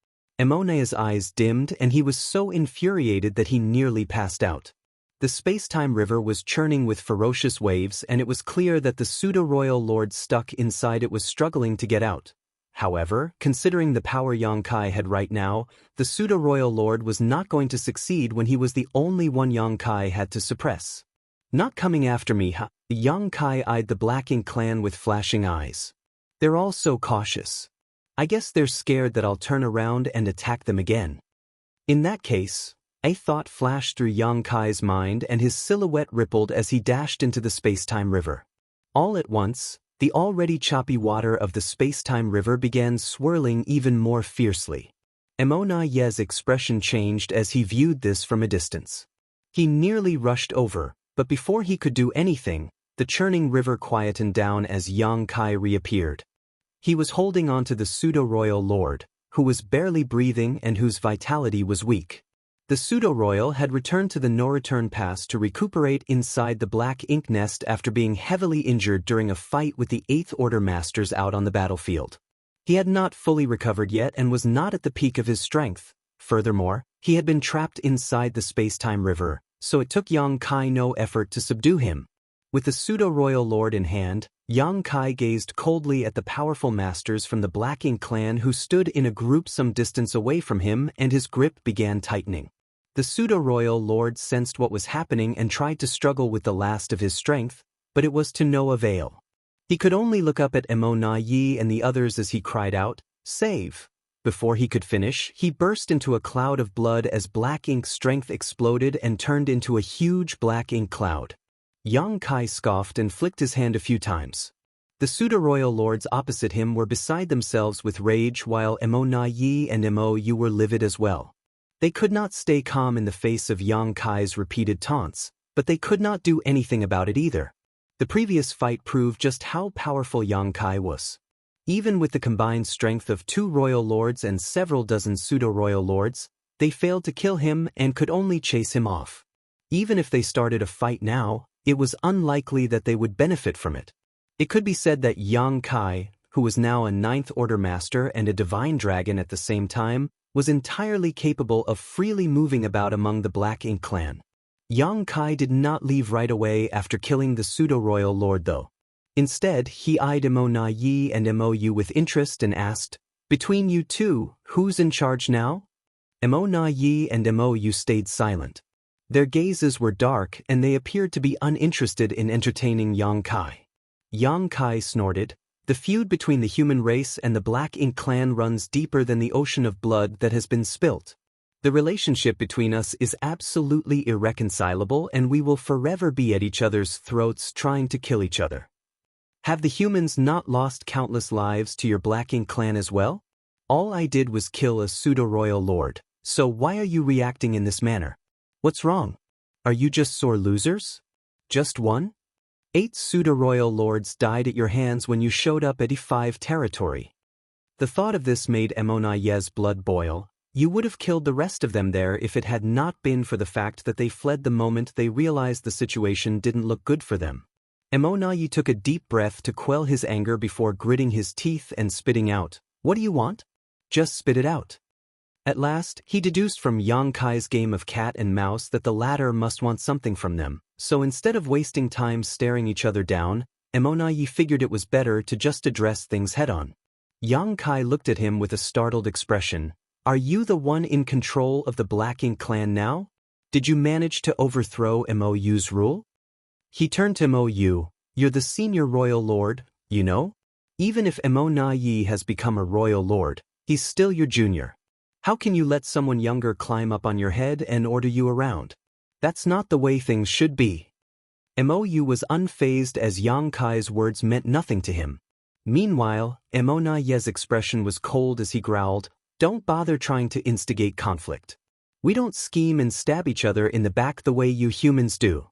S1: Mo's eyes dimmed and he was so infuriated that he nearly passed out. The space-time river was churning with ferocious waves and it was clear that the pseudo-royal lord stuck inside it was struggling to get out. However, considering the power Yang Kai had right now, the pseudo-royal lord was not going to succeed when he was the only one Yang Kai had to suppress. Not coming after me, huh? Yang Kai eyed the Black Ink clan with flashing eyes. They're all so cautious. I guess they're scared that I'll turn around and attack them again. In that case, a thought flashed through Yang Kai's mind and his silhouette rippled as he dashed into the space-time river. All at once, the already choppy water of the space-time river began swirling even more fiercely. Mo's expression changed as he viewed this from a distance. He nearly rushed over, but before he could do anything, the churning river quietened down as Yang Kai reappeared. He was holding onto the pseudo-royal lord, who was barely breathing and whose vitality was weak. The pseudo-royal had returned to the no-return pass to recuperate inside the Black Ink nest after being heavily injured during a fight with the 8th Order Masters out on the battlefield. He had not fully recovered yet and was not at the peak of his strength. Furthermore, he had been trapped inside the space-time river, so it took Yang Kai no effort to subdue him. With the pseudo-royal lord in hand, Yang Kai gazed coldly at the powerful masters from the Black Ink clan who stood in a group some distance away from him, and his grip began tightening. The pseudo-royal lord sensed what was happening and tried to struggle with the last of his strength, but it was to no avail. He could only look up at Mo and the others as he cried out, "Save!" Before he could finish, he burst into a cloud of blood as Black Ink's strength exploded and turned into a huge Black Ink cloud. Yang Kai scoffed and flicked his hand a few times. The pseudo-royal lords opposite him were beside themselves with rage while Mo and Mo were livid as well. They could not stay calm in the face of Yang Kai's repeated taunts, but they could not do anything about it either. The previous fight proved just how powerful Yang Kai was. Even with the combined strength of 2 royal lords and several dozen pseudo-royal lords, they failed to kill him and could only chase him off. Even if they started a fight now, it was unlikely that they would benefit from it. It could be said that Yang Kai, who was now a 9th Order Master and a Divine Dragon at the same time, was entirely capable of freely moving about among the Black Ink clan. Yang Kai did not leave right away after killing the pseudo-royal lord though. Instead, he eyed Mo and Mo with interest and asked, "Between you two, who's in charge now?" Mo and Mo stayed silent. Their gazes were dark and they appeared to be uninterested in entertaining Yang Kai. Yang Kai snorted, "The feud between the human race and the Black Ink clan runs deeper than the ocean of blood that has been spilt. The relationship between us is absolutely irreconcilable and we will forever be at each other's throats trying to kill each other. Have the humans not lost countless lives to your Black Ink clan as well? All I did was kill a pseudo-royal lord, so why are you reacting in this manner? What's wrong? Are you just sore losers? Just one? 8 pseudo-royal lords died at your hands when you showed up at E5 territory. The thought of this made Mo's blood boil. You would have killed the rest of them there if it had not been for the fact that they fled the moment they realized the situation didn't look good for them. Mo took a deep breath to quell his anger before gritting his teeth and spitting out, "What do you want? Just spit it out." At last, he deduced from Yang Kai's game of cat and mouse that the latter must want something from them, so instead of wasting time staring each other down, Mo figured it was better to just address things head-on. Yang Kai looked at him with a startled expression. "Are you the one in control of the Black Ink clan now? Did you manage to overthrow Mo's rule?" He turned to Mo. "You're the senior royal lord, you know? Even if Mo has become a royal lord, he's still your junior. How can you let someone younger climb up on your head and order you around? That's not the way things should be." Mo was unfazed as Yang Kai's words meant nothing to him. Meanwhile, Mo's expression was cold as he growled, "Don't bother trying to instigate conflict. We don't scheme and stab each other in the back the way you humans do."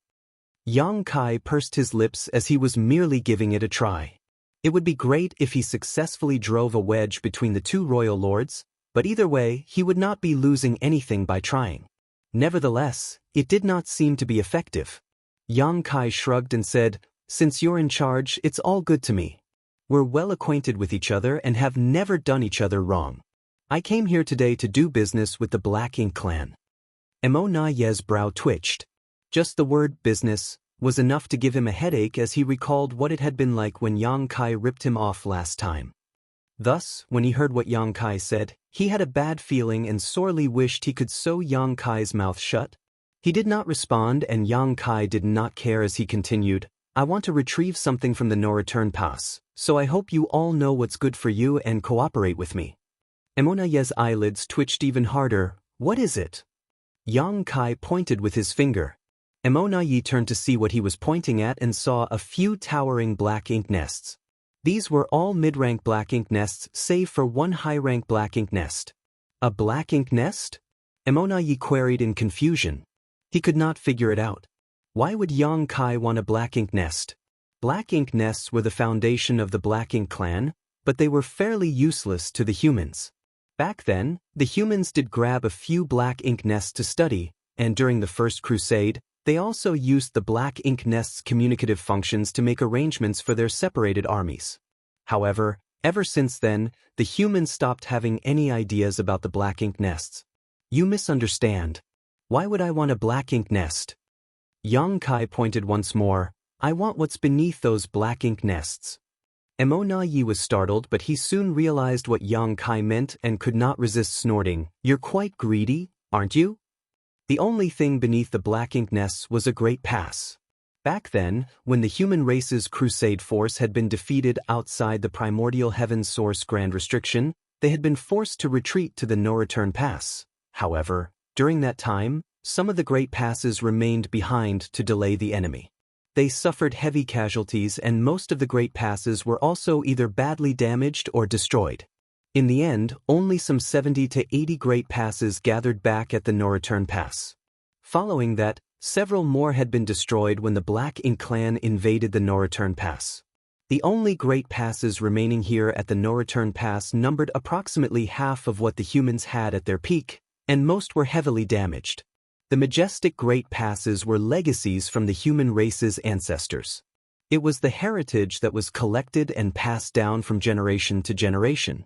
S1: Yang Kai pursed his lips as he was merely giving it a try. It would be great if he successfully drove a wedge between the two royal lords, but either way, he would not be losing anything by trying. Nevertheless, it did not seem to be effective. Yang Kai shrugged and said, "Since you're in charge, it's all good to me. We're well acquainted with each other and have never done each other wrong. I came here today to do business with the Black Ink clan." Emonaye's brow twitched. Just the word business was enough to give him a headache as he recalled what it had been like when Yang Kai ripped him off last time. Thus, when he heard what Yang Kai said, he had a bad feeling and sorely wished he could sew Yang Kai's mouth shut. He did not respond and Yang Kai did not care as he continued, "I want to retrieve something from the no-return pass, so I hope you all know what's good for you and cooperate with me." Emonaye's eyelids twitched even harder. "What is it?" Yang Kai pointed with his finger. Emonaye turned to see what he was pointing at and saw a few towering black ink nests. These were all mid-rank black ink nests save for one high-rank black ink nest. A black ink nest? Emonaye queried in confusion. He could not figure it out. Why would Yang Kai want a black ink nest? Black ink nests were the foundation of the Black Ink clan, but they were fairly useless to the humans. Back then, the humans did grab a few black ink nests to study, and during the First Crusade, they also used the black ink nest's communicative functions to make arrangements for their separated armies. However, ever since then, the humans stopped having any ideas about the black ink nests. "You misunderstand. Why would I want a black ink nest?" Yang Kai pointed once more. "I want what's beneath those black ink nests." Emonaye was startled, but he soon realized what Yang Kai meant and could not resist snorting. "You're quite greedy, aren't you?" The only thing beneath the black ink nests was a great pass. Back then, when the human race's crusade force had been defeated outside the primordial heaven source grand restriction, they had been forced to retreat to the no-return pass. However, during that time, some of the great passes remained behind to delay the enemy. They suffered heavy casualties and most of the great passes were also either badly damaged or destroyed. In the end, only some 70 to 80 great passes gathered back at the no-return pass. Following that, several more had been destroyed when the Black Ink clan invaded the no-return pass. The only great passes remaining here at the no-return pass numbered approximately half of what the humans had at their peak, and most were heavily damaged. The majestic great passes were legacies from the human race's ancestors. It was the heritage that was collected and passed down from generation to generation.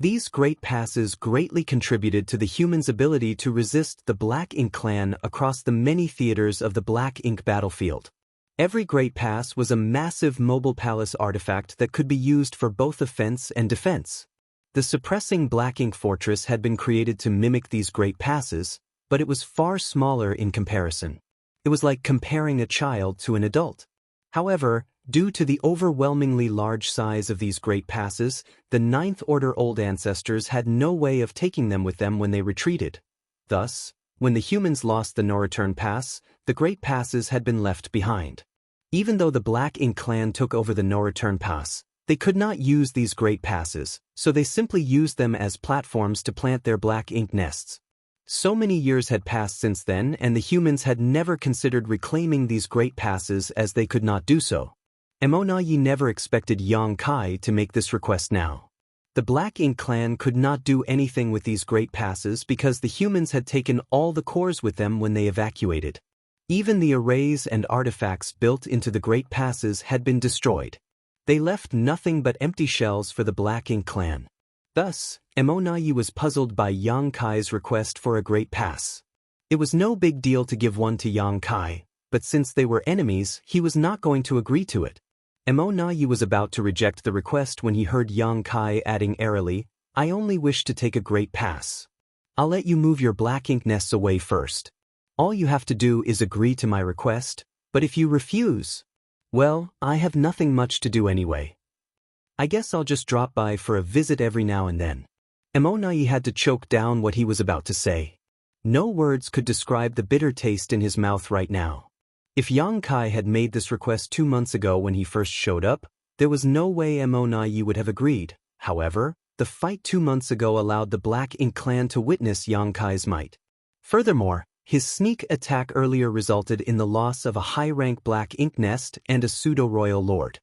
S1: These great passes greatly contributed to the humans' ability to resist the Black Ink clan across the many theaters of the Black Ink battlefield. Every great pass was a massive mobile palace artifact that could be used for both offense and defense. The suppressing Black Ink fortress had been created to mimic these great passes, but it was far smaller in comparison. It was like comparing a child to an adult. However, due to the overwhelmingly large size of these great passes, the Ninth Order Old Ancestors had no way of taking them with them when they retreated. Thus, when the humans lost the no-return pass, the great passes had been left behind. Even though the Black Ink clan took over the no-return pass, they could not use these great passes, so they simply used them as platforms to plant their black ink nests. So many years had passed since then and the humans had never considered reclaiming these great passes as they could not do so. Emonaye never expected Yang Kai to make this request now. The Black Ink clan could not do anything with these great passes because the humans had taken all the cores with them when they evacuated. Even the arrays and artifacts built into the great passes had been destroyed. They left nothing but empty shells for the Black Ink clan. Thus, Emonaye was puzzled by Yang Kai's request for a great pass. It was no big deal to give one to Yang Kai, but since they were enemies, he was not going to agree to it. Emonaye was about to reject the request when he heard Yang Kai adding airily, "I only wish to take a great pass. I'll let you move your black ink nests away first. All you have to do is agree to my request, but if you refuse, well, I have nothing much to do anyway. I guess I'll just drop by for a visit every now and then." Emonaye had to choke down what he was about to say. No words could describe the bitter taste in his mouth right now. If Yang Kai had made this request 2 months ago when he first showed up, there was no way Emonaye would have agreed. However, the fight 2 months ago allowed the Black Ink clan to witness Yang Kai's might. Furthermore, his sneak attack earlier resulted in the loss of a high-rank Black Ink nest and a pseudo-royal lord.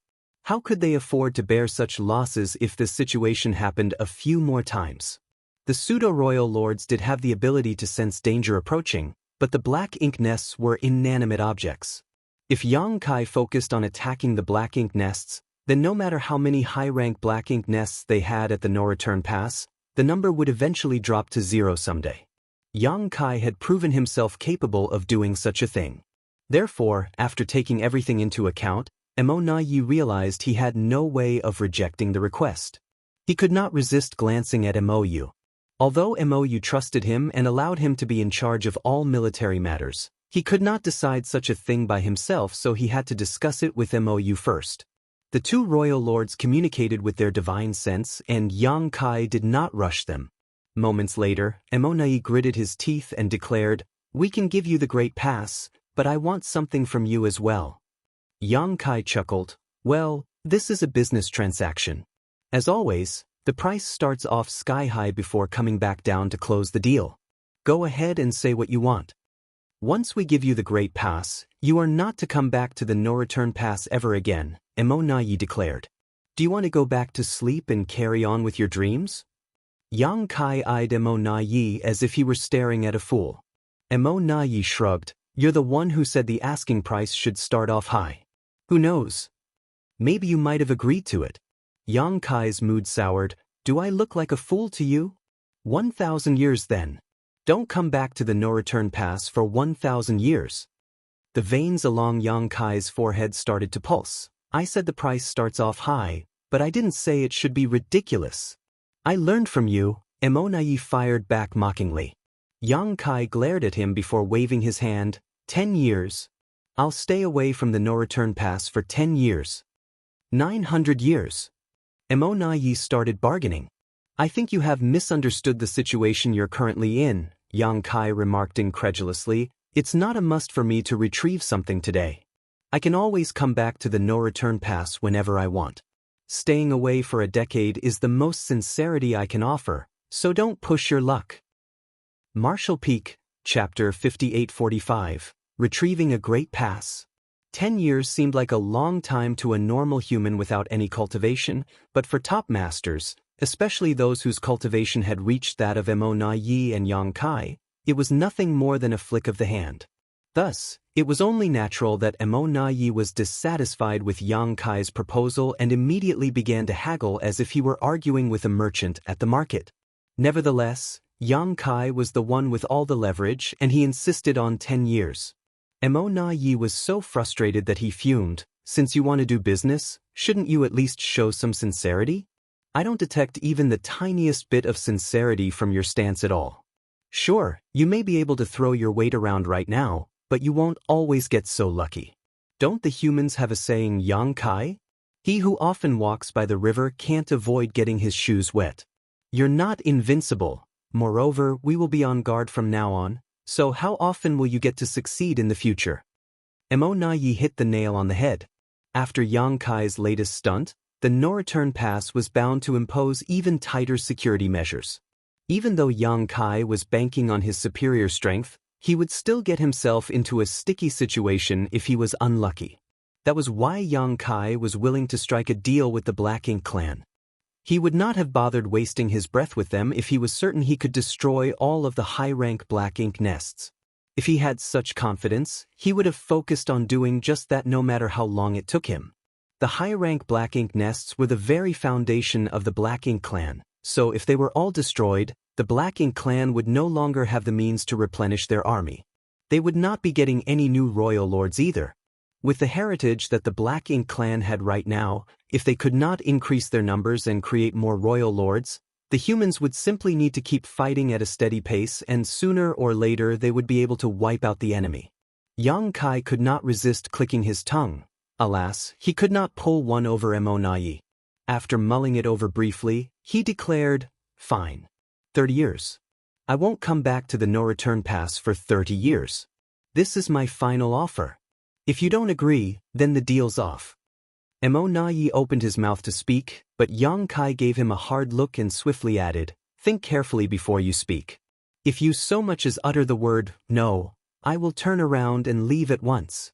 S1: How could they afford to bear such losses if this situation happened a few more times? The pseudo-royal lords did have the ability to sense danger approaching, but the black ink nests were inanimate objects. If Yang Kai focused on attacking the black ink nests, then no matter how many high-rank black ink nests they had at the no-return pass, the number would eventually drop to 0 someday. Yang Kai had proven himself capable of doing such a thing. Therefore, after taking everything into account, Mo Yi realized he had no way of rejecting the request. He could not resist glancing at Mou. Although Mou trusted him and allowed him to be in charge of all military matters, he could not decide such a thing by himself, so he had to discuss it with Mou first. The two royal lords communicated with their divine sense, and Yang Kai did not rush them. Moments later, Mo Yi gritted his teeth and declared, "We can give you the Great Pass, but I want something from you as well." Yang Kai chuckled, "Well, this is a business transaction. As always, the price starts off sky-high before coming back down to close the deal. Go ahead and say what you want. Once we give you the Great Pass, you are not to come back to the no-return pass ever again," Mo Yi declared. "Do you want to go back to sleep and carry on with your dreams?" Yang Kai eyed Mo Yi as if he were staring at a fool. Mo Yi shrugged, "You're the one who said the asking price should start off high. Who knows? Maybe you might have agreed to it." Yang Kai's mood soured. "Do I look like a fool to you? 1,000 years then. Don't come back to the no-return pass for 1,000 years. The veins along Yang Kai's forehead started to pulse. "I said the price starts off high, but I didn't say it should be ridiculous. I learned from you," Mo Yi fired back mockingly. Yang Kai glared at him before waving his hand. 10 years? I'll stay away from the no-return pass for 10 years. 900 years. Mo Yi started bargaining. "I think you have misunderstood the situation you're currently in," Yang Kai remarked incredulously. "It's not a must for me to retrieve something today. I can always come back to the no-return pass whenever I want. Staying away for a decade is the most sincerity I can offer, so don't push your luck." Martial Peak, Chapter 5845, Retrieving a Great Pass. 10 years seemed like a long time to a normal human without any cultivation, but for top masters, especially those whose cultivation had reached that of Mo Yi and Yang Kai, it was nothing more than a flick of the hand. Thus, it was only natural that Mo Yi was dissatisfied with Yang Kai's proposal and immediately began to haggle as if he were arguing with a merchant at the market. Nevertheless, Yang Kai was the one with all the leverage, and he insisted on 10 years. Mo Yi was so frustrated that he fumed. "Since you want to do business, shouldn't you at least show some sincerity? I don't detect even the tiniest bit of sincerity from your stance at all. Sure, you may be able to throw your weight around right now, but you won't always get so lucky. Don't the humans have a saying, Yang Kai? He who often walks by the river can't avoid getting his shoes wet. You're not invincible. Moreover, we will be on guard from now on, so how often will you get to succeed in the future?" Mo Yi hit the nail on the head. After Yang Kai's latest stunt, the no-return pass was bound to impose even tighter security measures. Even though Yang Kai was banking on his superior strength, he would still get himself into a sticky situation if he was unlucky. That was why Yang Kai was willing to strike a deal with the Black Ink clan. He would not have bothered wasting his breath with them if he was certain he could destroy all of the high-rank black ink nests. If he had such confidence, he would have focused on doing just that no matter how long it took him. The high-rank black ink nests were the very foundation of the Black Ink clan, so if they were all destroyed, the Black Ink clan would no longer have the means to replenish their army. They would not be getting any new royal lords either. With the heritage that the Black Ink clan had right now, if they could not increase their numbers and create more royal lords, the humans would simply need to keep fighting at a steady pace, and sooner or later they would be able to wipe out the enemy. Yang Kai could not resist clicking his tongue. Alas, he could not pull one over Mo Yi. After mulling it over briefly, he declared, "Fine. 30 years. I won't come back to the no-return pass for 30 years. This is my final offer. If you don't agree, then the deal's off." Mo Yi opened his mouth to speak, but Yang Kai gave him a hard look and swiftly added, "Think carefully before you speak. If you so much as utter the word, no, I will turn around and leave at once."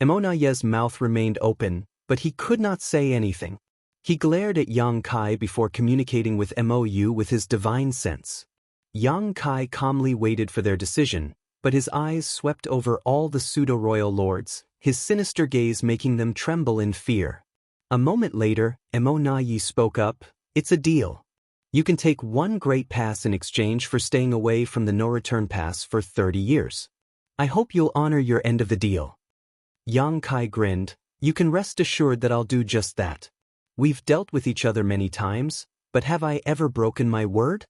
S1: Mo Yi's mouth remained open, but he could not say anything. He glared at Yang Kai before communicating with Mou with his divine sense. Yang Kai calmly waited for their decision, but his eyes swept over all the pseudo-royal lords, his sinister gaze making them tremble in fear. A moment later, Mou spoke up, "It's a deal. You can take one great pass in exchange for staying away from the no-return pass for 30 years. I hope you'll honor your end of the deal." Yang Kai grinned, "You can rest assured that I'll do just that. We've dealt with each other many times, but have I ever broken my word?"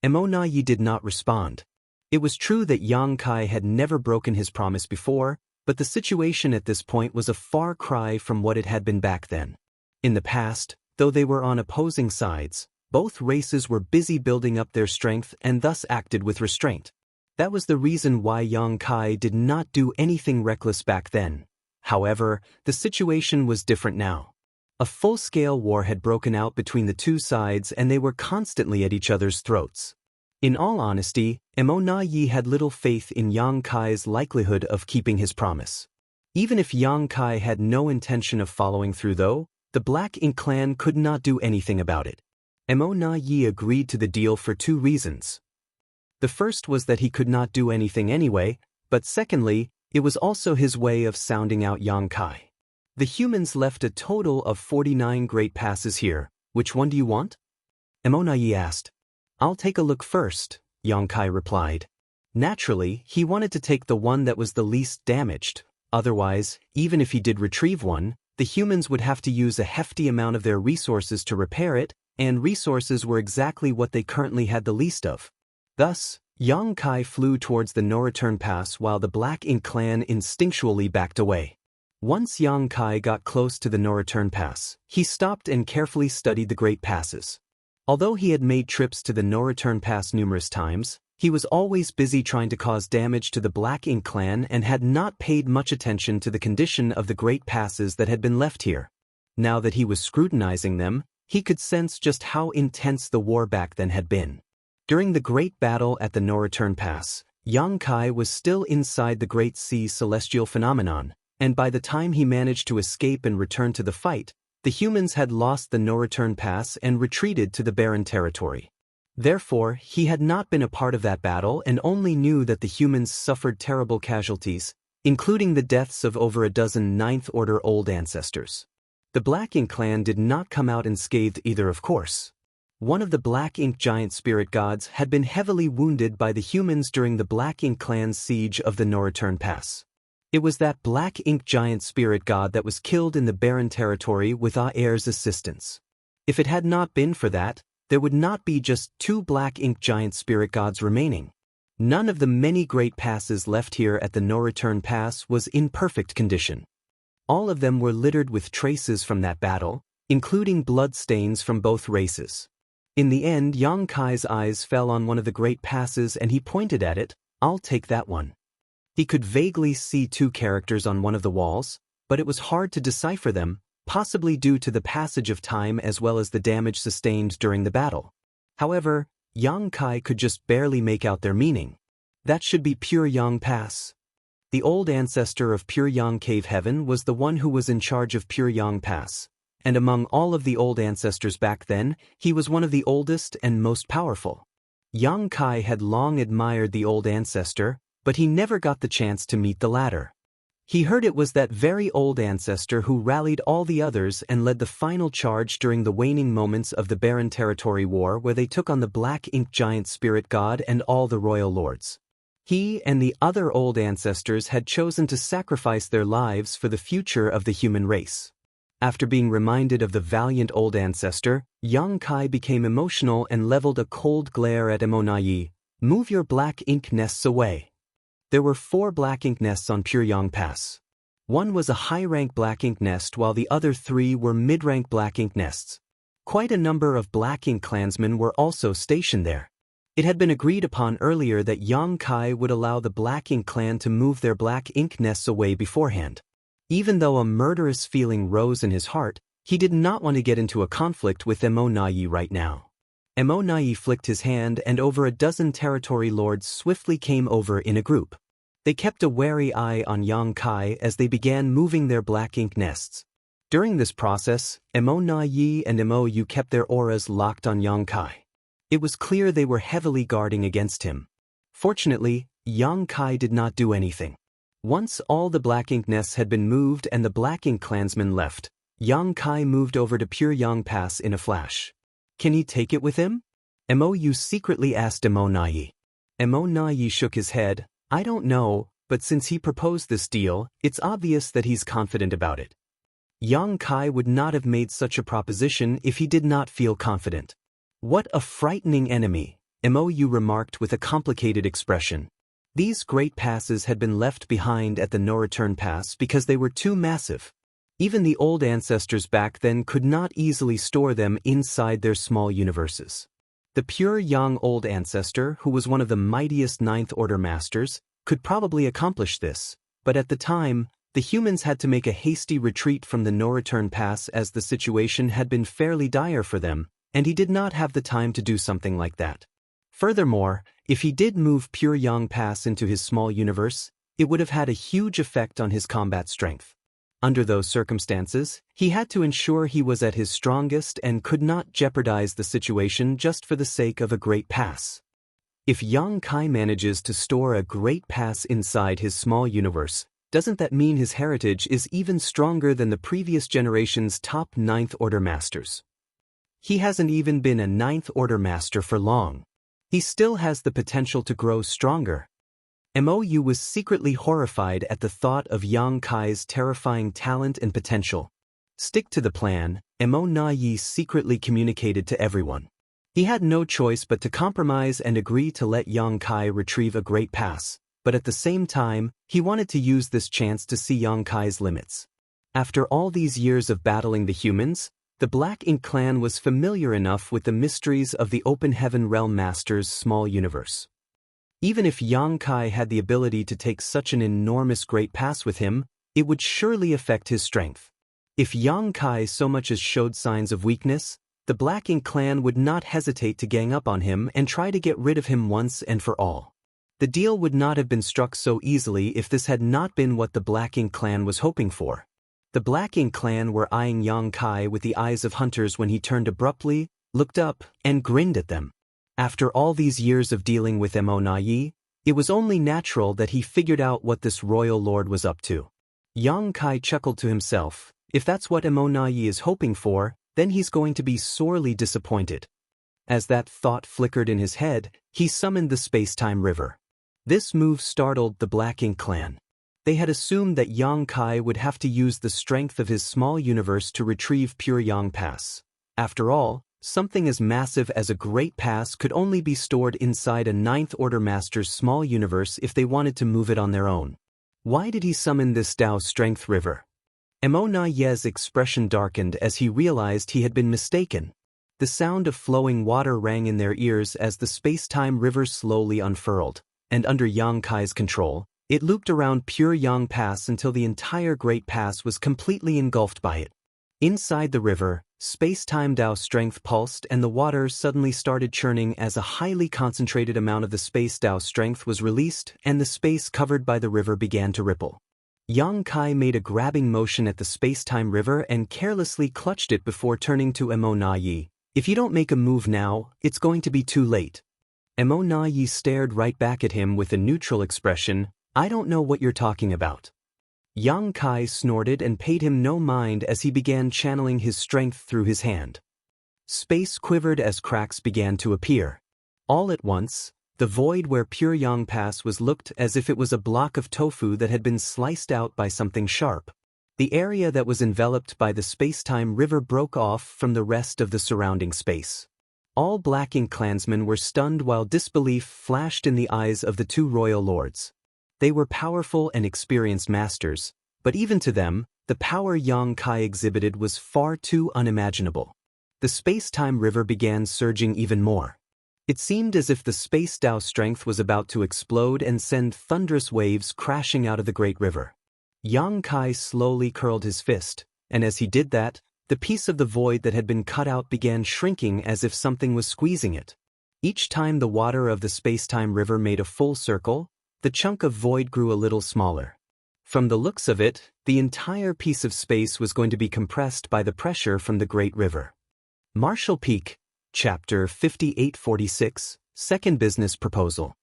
S1: Mou did not respond. It was true that Yang Kai had never broken his promise before, but the situation at this point was a far cry from what it had been back then. In the past, though they were on opposing sides, both races were busy building up their strength and thus acted with restraint. That was the reason why Yang Kai did not do anything reckless back then. However, the situation was different now. A full-scale war had broken out between the two sides and they were constantly at each other's throats. In all honesty, Mou had little faith in Yang Kai's likelihood of keeping his promise. Even if Yang Kai had no intention of following through though, the Black Ink clan could not do anything about it. Mou agreed to the deal for two reasons. The first was that he could not do anything anyway, but secondly, it was also his way of sounding out Yang Kai. The humans left a total of 49 great passes here. Which one do you want? Mou asked. "I'll take a look first," Yang Kai replied. Naturally, he wanted to take the one that was the least damaged. Otherwise, even if he did retrieve one, the humans would have to use a hefty amount of their resources to repair it, and resources were exactly what they currently had the least of. Thus, Yang Kai flew towards the no-return pass while the Black Ink clan instinctually backed away. Once Yang Kai got close to the no-return pass, he stopped and carefully studied the great passes. Although he had made trips to the no-return pass numerous times, he was always busy trying to cause damage to the Black Ink clan and had not paid much attention to the condition of the great passes that had been left here. Now that he was scrutinizing them, he could sense just how intense the war back then had been. During the great battle at the no-return pass, Yang Kai was still inside the Great Sea celestial phenomenon, and by the time he managed to escape and return to the fight, the humans had lost the no-return pass and retreated to the barren territory. Therefore, he had not been a part of that battle and only knew that the humans suffered terrible casualties, including the deaths of over a dozen Ninth-Order Old Ancestors. The Black Ink clan did not come out unscathed either, of course. One of the Black Ink giant spirit gods had been heavily wounded by the humans during the Black Ink clan's siege of the no-return pass. It was that Black Ink giant spirit god that was killed in the barren territory with Air's assistance. If it had not been for that, there would not be just two Black Ink giant spirit gods remaining. None of the many great passes left here at the no-return pass was in perfect condition. All of them were littered with traces from that battle, including blood stains from both races. In the end, Yang Kai's eyes fell on one of the great passes and he pointed at it. "I'll take that one." He could vaguely see two characters on one of the walls, but it was hard to decipher them, possibly due to the passage of time as well as the damage sustained during the battle. However, Yang Kai could just barely make out their meaning. That should be Pure Yang Pass. The old ancestor of Pure Yang Cave Heaven was the one who was in charge of Pure Yang Pass, and among all of the old ancestors back then, he was one of the oldest and most powerful. Yang Kai had long admired the old ancestor, but he never got the chance to meet the latter. He heard it was that very old ancestor who rallied all the others and led the final charge during the waning moments of the Barren Territory War where they took on the Black Ink giant spirit god and all the royal lords. He and the other old ancestors had chosen to sacrifice their lives for the future of the human race. After being reminded of the valiant old ancestor, Yang Kai became emotional and leveled a cold glare at Mou. "Move your black ink nests away." There were 4 black ink nests on Pure Yang Pass. One was a high-rank black ink nest while the other 3 were mid-rank black ink nests. Quite a number of Black Ink clansmen were also stationed there. It had been agreed upon earlier that Yang Kai would allow the Black Ink clan to move their black ink nests away beforehand. Even though a murderous feeling rose in his heart, he did not want to get into a conflict with Mou right now. Mou flicked his hand and over a dozen territory lords swiftly came over in a group. They kept a wary eye on Yang Kai as they began moving their black ink nests. During this process, Mo Na Yi and Mo Yu kept their auras locked on Yang Kai. It was clear they were heavily guarding against him. Fortunately, Yang Kai did not do anything. Once all the Black Ink nests had been moved and the Black Ink clansmen left, Yang Kai moved over to Pure Yang Pass in a flash. Can he take it with him? Mo Yu secretly asked Mo Na Yi. Mo Na Yi shook his head. I don't know, but since he proposed this deal, it's obvious that he's confident about it. Yang Kai would not have made such a proposition if he did not feel confident. What a frightening enemy, Mo Yu remarked with a complicated expression. These great passes had been left behind at the no-return pass because they were too massive. Even the old ancestors back then could not easily store them inside their small universes. The pure young old ancestor, who was one of the mightiest Ninth Order masters, could probably accomplish this, but at the time, the humans had to make a hasty retreat from the no-return pass as the situation had been fairly dire for them, and he did not have the time to do something like that. Furthermore, if he did move Pure Yang Pass into his small universe, it would have had a huge effect on his combat strength. Under those circumstances, he had to ensure he was at his strongest and could not jeopardize the situation just for the sake of a great pass. If Yang Kai manages to store a great pass inside his small universe, doesn't that mean his heritage is even stronger than the previous generation's top Ninth Order masters? He hasn't even been a Ninth Order master for long. He still has the potential to grow stronger. Mo Yu was secretly horrified at the thought of Yang Kai's terrifying talent and potential. Stick to the plan, Mo Na Yi secretly communicated to everyone. He had no choice but to compromise and agree to let Yang Kai retrieve a great pass, but at the same time, he wanted to use this chance to see Yang Kai's limits. After all these years of battling the humans, the Black Ink clan was familiar enough with the mysteries of the Open Heaven Realm Master's small universe. Even if Yang Kai had the ability to take such an enormous great pass with him, it would surely affect his strength. If Yang Kai so much as showed signs of weakness, the Black Ink clan would not hesitate to gang up on him and try to get rid of him once and for all. The deal would not have been struck so easily if this had not been what the Black Ink clan was hoping for. The Black Ink clan were eyeing Yang Kai with the eyes of hunters when he turned abruptly, looked up, and grinned at them. After all these years of dealing with Mo Na Yi, it was only natural that he figured out what this royal lord was up to. Yang Kai chuckled to himself. If that's what Mo Na Yi is hoping for, then he's going to be sorely disappointed. As that thought flickered in his head, he summoned the space-time river. This move startled the Black Ink clan. They had assumed that Yang Kai would have to use the strength of his small universe to retrieve Pure Yang Pass. After all, something as massive as a great pass could only be stored inside a Ninth Order master's small universe if they wanted to move it on their own. Why did he summon this Tao Strength River? Mo Na Yi's expression darkened as he realized he had been mistaken. The sound of flowing water rang in their ears as the space-time river slowly unfurled, and under Yang Kai's control, it looped around Pure Yang Pass until the entire Great Pass was completely engulfed by it. Inside the river, space-time Tao strength pulsed and the water suddenly started churning as a highly concentrated amount of the space Tao strength was released and the space covered by the river began to ripple. Yang Kai made a grabbing motion at the space-time river and carelessly clutched it before turning to Mo Na Yi. If you don't make a move now, it's going to be too late. Mo Na Yi stared right back at him with a neutral expression. I don't know what you're talking about. Yang Kai snorted and paid him no mind as he began channeling his strength through his hand. Space quivered as cracks began to appear. All at once, the void where Pure Yang Pass was looked as if it was a block of tofu that had been sliced out by something sharp. The area that was enveloped by the space-time river broke off from the rest of the surrounding space. All Black Ink clansmen were stunned while disbelief flashed in the eyes of the two royal lords. They were powerful and experienced masters, but even to them, the power Yang Kai exhibited was far too unimaginable. The space-time river began surging even more. It seemed as if the space Tao strength was about to explode and send thunderous waves crashing out of the great river. Yang Kai slowly curled his fist, and as he did that, the piece of the void that had been cut out began shrinking as if something was squeezing it. Each time the water of the space-time river made a full circle, the chunk of void grew a little smaller. From the looks of it, the entire piece of space was going to be compressed by the pressure from the Great River. Marshall Peak, Chapter 5846, Second Business Proposal.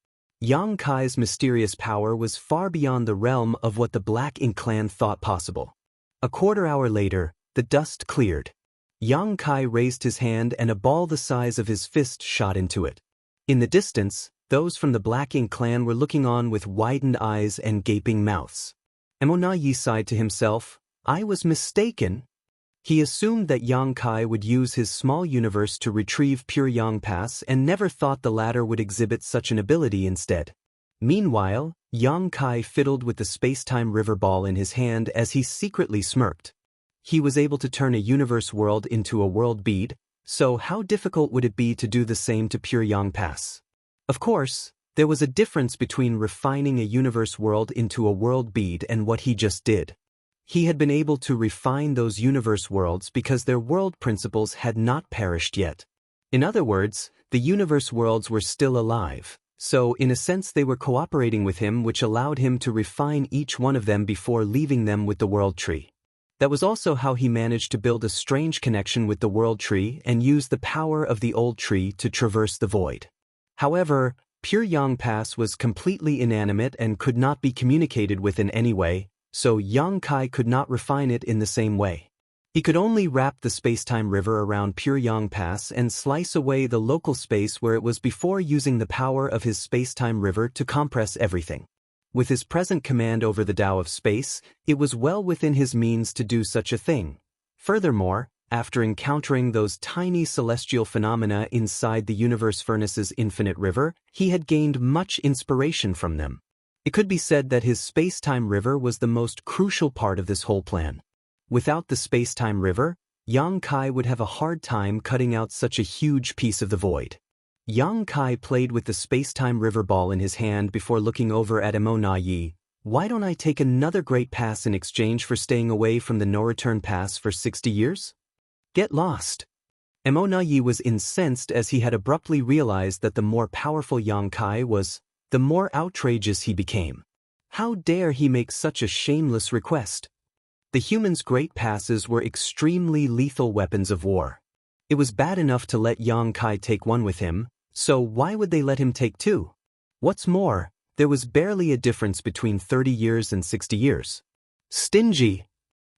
S1: Yang Kai's mysterious power was far beyond the realm of what the Black Ink clan thought possible. A quarter-hour later, the dust cleared. Yang Kai raised his hand and a ball the size of his fist shot into it. In the distance, those from the Black Ink clan were looking on with widened eyes and gaping mouths. Emonayi sighed to himself, I was mistaken. He assumed that Yang Kai would use his small universe to retrieve pure Yang Pass and never thought the latter would exhibit such an ability instead. Meanwhile, Yang Kai fiddled with the space-time river ball in his hand as he secretly smirked. He was able to turn a universe world into a world bead, so how difficult would it be to do the same to pure Yang Pass? Of course, there was a difference between refining a universe world into a world bead and what he just did. He had been able to refine those universe worlds because their world principles had not perished yet. In other words, the universe worlds were still alive, so in a sense they were cooperating with him, which allowed him to refine each one of them before leaving them with the world tree. That was also how he managed to build a strange connection with the world tree and use the power of the old tree to traverse the void. However, pure Yang Pass was completely inanimate and could not be communicated with in any way, so Yang Kai could not refine it in the same way. He could only wrap the space-time river around pure Yang Pass and slice away the local space where it was before using the power of his space-time river to compress everything. With his present command over the Tao of space, it was well within his means to do such a thing. Furthermore, after encountering those tiny celestial phenomena inside the universe furnace's infinite river, he had gained much inspiration from them. It could be said that his space-time river was the most crucial part of this whole plan. Without the space-time river, Yang Kai would have a hard time cutting out such a huge piece of the void. Yang Kai played with the space-time river ball in his hand before looking over at Emonayi. Why don't I take another great pass in exchange for staying away from the no-return pass for 60 years? Get lost. Emonayi was incensed as he had abruptly realized that the more powerful Yang Kai was, the more outrageous he became. How dare he make such a shameless request? The human's great passes were extremely lethal weapons of war. It was bad enough to let Yang Kai take one with him, so why would they let him take two? What's more, there was barely a difference between 30 years and 60 years. Stingy!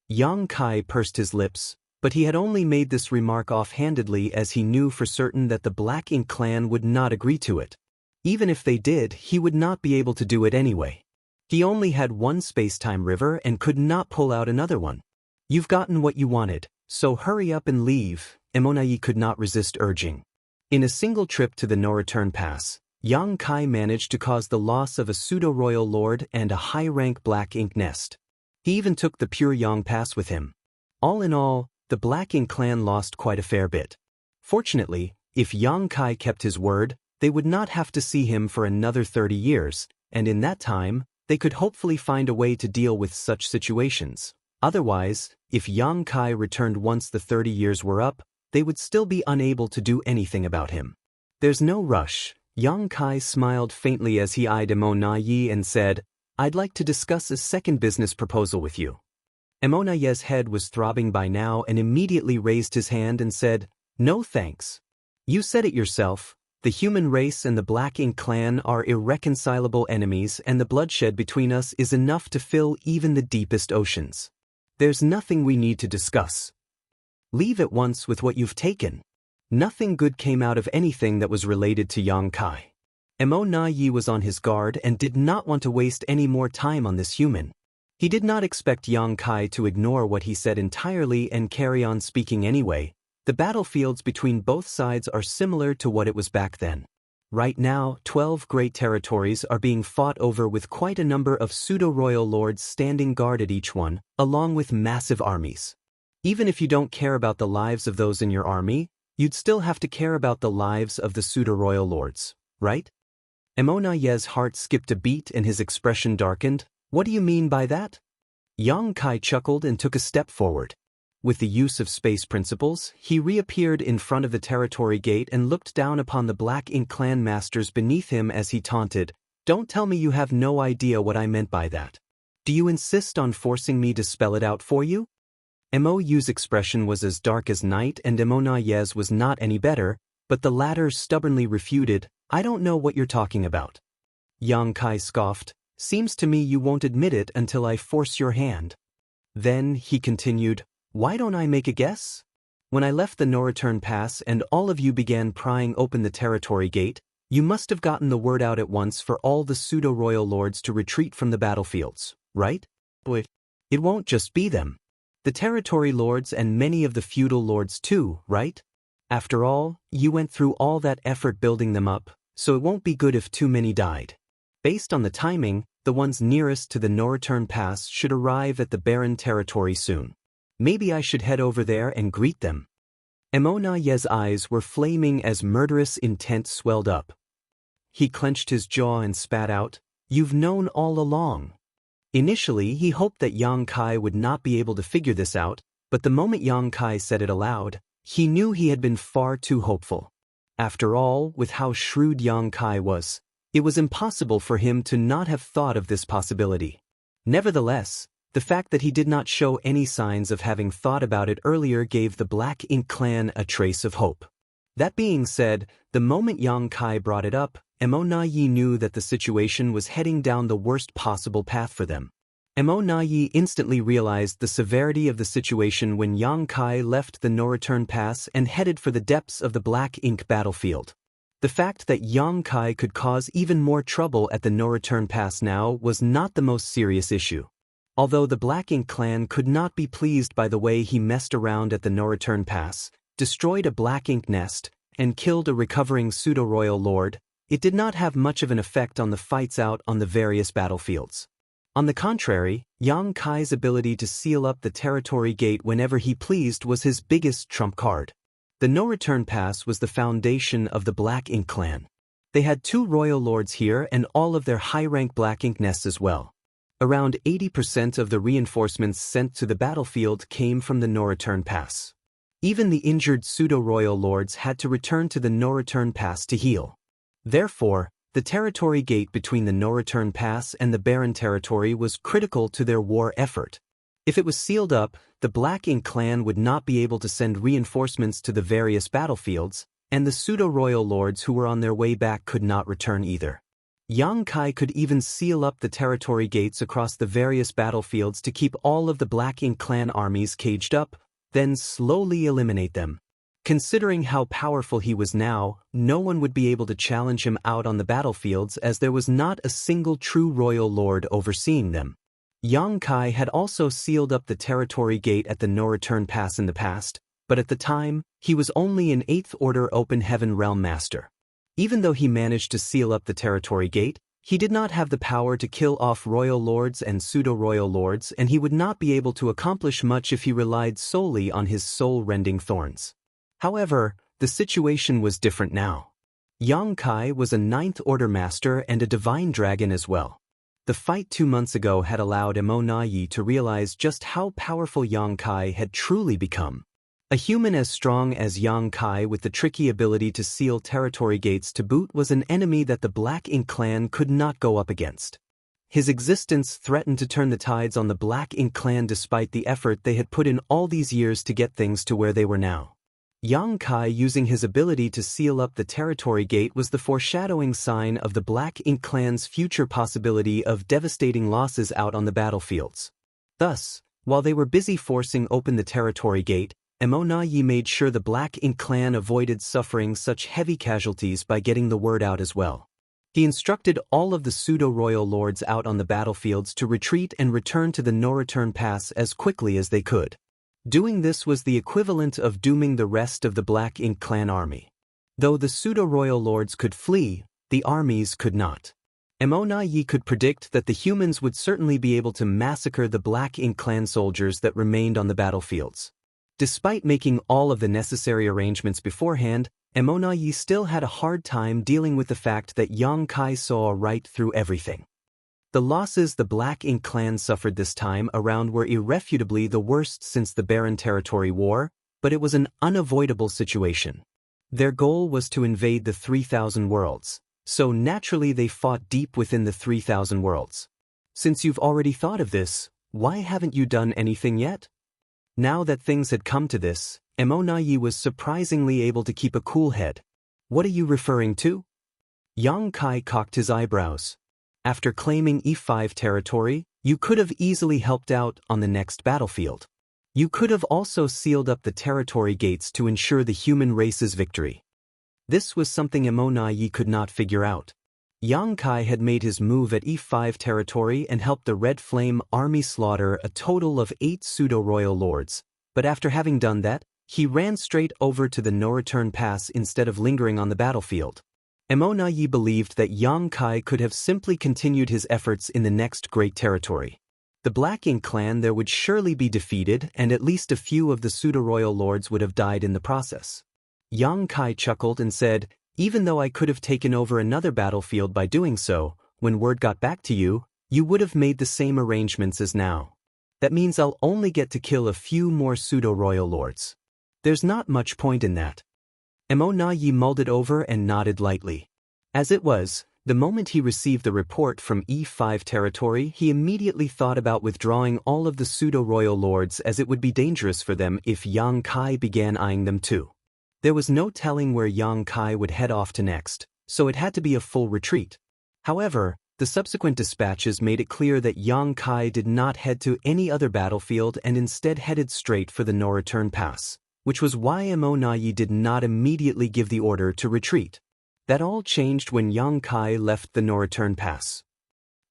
S1: Yang Kai pursed his lips, but he had only made this remark offhandedly as he knew for certain that the Black Ink clan would not agree to it. Even if they did, he would not be able to do it anyway. He only had one space-time river and could not pull out another one. You've gotten what you wanted, so hurry up and leave, Emonayi could not resist urging. In a single trip to the no-return pass, Yang Kai managed to cause the loss of a pseudo-royal lord and a high-rank Black Ink nest. He even took the pure Yang Pass with him. All in all, the Black Ink clan lost quite a fair bit. Fortunately, if Yang Kai kept his word, they would not have to see him for another 30 years, and in that time, they could hopefully find a way to deal with such situations. Otherwise, if Yang Kai returned once the 30 years were up, they would still be unable to do anything about him. There's no rush. Yang Kai smiled faintly as he eyed Emonayi and said, I'd like to discuss a second business proposal with you. Emonayi's head was throbbing by now and immediately raised his hand and said, No thanks. You said it yourself, the human race and the Black Ink clan are irreconcilable enemies and the bloodshed between us is enough to fill even the deepest oceans. There's nothing we need to discuss. Leave at once with what you've taken. Nothing good came out of anything that was related to Yang Kai. Emonayi was on his guard and did not want to waste any more time on this human. He did not expect Yang Kai to ignore what he said entirely and carry on speaking anyway. The battlefields between both sides are similar to what it was back then. Right now, 12 great territories are being fought over with quite a number of pseudo-royal lords standing guard at each one, along with massive armies. Even if you don't care about the lives of those in your army, you'd still have to care about the lives of the pseudo-royal lords, right? Emonayi's heart skipped a beat and his expression darkened. What do you mean by that? Yang Kai chuckled and took a step forward. With the use of space principles, he reappeared in front of the territory gate and looked down upon the Black Ink clan masters beneath him as he taunted, Don't tell me you have no idea what I meant by that. Do you insist on forcing me to spell it out for you? Mo's expression was as dark as night and Mona's was not any better, but the latter stubbornly refuted, I don't know what you're talking about. Yang Kai scoffed, seems to me you won't admit it until I force your hand. Then, he continued, why don't I make a guess? When I left the no-return pass and all of you began prying open the territory gate, you must have gotten the word out at once for all the pseudo-royal lords to retreat from the battlefields, right? It won't just be them. The territory lords and many of the feudal lords too, right? After all, you went through all that effort building them up, so it won't be good if too many died. Based on the timing, the ones nearest to the no-return pass should arrive at the barren territory soon. Maybe I should head over there and greet them. Mona's eyes were flaming as murderous intent swelled up. He clenched his jaw and spat out, you've known all along. Initially, he hoped that Yang Kai would not be able to figure this out, but the moment Yang Kai said it aloud, he knew he had been far too hopeful. After all, with how shrewd Yang Kai was, it was impossible for him to not have thought of this possibility. Nevertheless, the fact that he did not show any signs of having thought about it earlier gave the Black Ink clan a trace of hope. That being said, the moment Yang Kai brought it up, Mona knew that the situation was heading down the worst possible path for them. Mona instantly realized the severity of the situation when Yang Kai left the no-return pass and headed for the depths of the Black Ink battlefield. The fact that Yang Kai could cause even more trouble at the no-return pass now was not the most serious issue. Although the Black Ink clan could not be pleased by the way he messed around at the no-return pass, destroyed a Black Ink nest, and killed a recovering pseudo-royal lord, it did not have much of an effect on the fights out on the various battlefields. On the contrary, Yang Kai's ability to seal up the territory gate whenever he pleased was his biggest trump card. The no-return pass was the foundation of the Black Ink clan. They had 2 royal lords here and all of their high-rank Black Ink nests as well. Around 80% of the reinforcements sent to the battlefield came from the no-return pass. Even the injured pseudo-royal lords had to return to the no-return pass to heal. Therefore, the territory gate between the no-return pass and the barren territory was critical to their war effort. If it was sealed up, the Black Ink clan would not be able to send reinforcements to the various battlefields, and the pseudo-royal lords who were on their way back could not return either. Yang Kai could even seal up the territory gates across the various battlefields to keep all of the Black Ink clan armies caged up, then slowly eliminate them. Considering how powerful he was now, no one would be able to challenge him out on the battlefields as there was not a single true royal lord overseeing them. Yang Kai had also sealed up the territory gate at the no-return pass in the past, but at the time, he was only an 8th Order Open Heaven Realm Master. Even though he managed to seal up the territory gate, he did not have the power to kill off royal lords and pseudo-royal lords, and he would not be able to accomplish much if he relied solely on his soul-rending thorns. However, the situation was different now. Yang Kai was a 9th Order Master and a Divine Dragon as well. The fight 2 months ago had allowed Mona to realize just how powerful Yang Kai had truly become. A human as strong as Yang Kai with the tricky ability to seal territory gates to boot was an enemy that the Black Ink clan could not go up against. His existence threatened to turn the tides on the Black Ink clan despite the effort they had put in all these years to get things to where they were now. Yang Kai using his ability to seal up the territory gate was the foreshadowing sign of the Black Ink clan's future possibility of devastating losses out on the battlefields. Thus, while they were busy forcing open the territory gate, Mona made sure the Black Ink clan avoided suffering such heavy casualties by getting the word out as well. He instructed all of the pseudo-royal lords out on the battlefields to retreat and return to the no-return pass as quickly as they could. Doing this was the equivalent of dooming the rest of the Black Ink clan army. Though the pseudo-royal lords could flee, the armies could not. Mona could predict that the humans would certainly be able to massacre the Black Ink clan soldiers that remained on the battlefields. Despite making all of the necessary arrangements beforehand, Mona still had a hard time dealing with the fact that Yang Kai saw right through everything. The losses the Black Ink clan suffered this time around were irrefutably the worst since the Barren Territory War, but it was an unavoidable situation. Their goal was to invade the 3,000 worlds, so naturally they fought deep within the 3,000 worlds. Since you've already thought of this, why haven't you done anything yet? Now that things had come to this, Emonayi was surprisingly able to keep a cool head. What are you referring to? Yang Kai cocked his eyebrows. After claiming E5 territory, you could have easily helped out on the next battlefield. You could have also sealed up the territory gates to ensure the human race's victory. This was something Emonayi could not figure out. Yang Kai had made his move at E5 territory and helped the Red Flame army slaughter a total of 8 pseudo-royal lords, but after having done that, he ran straight over to the no-return pass instead of lingering on the battlefield. Emonayi believed that Yang Kai could have simply continued his efforts in the next great territory. The Black Ink clan there would surely be defeated, and at least a few of the pseudo-royal lords would have died in the process. Yang Kai chuckled and said, "Even though I could have taken over another battlefield by doing so, when word got back to you, you would have made the same arrangements as now. That means I'll only get to kill a few more pseudo-royal lords. There's not much point in that." Emonayi mulled it over and nodded lightly. As it was, the moment he received the report from E5 territory, he immediately thought about withdrawing all of the pseudo-royal lords, as it would be dangerous for them if Yang Kai began eyeing them too. There was no telling where Yang Kai would head off to next, so it had to be a full retreat. However, the subsequent dispatches made it clear that Yang Kai did not head to any other battlefield and instead headed straight for the no-return pass, which was why Emonayi did not immediately give the order to retreat. That all changed when Yang Kai left the no-return pass.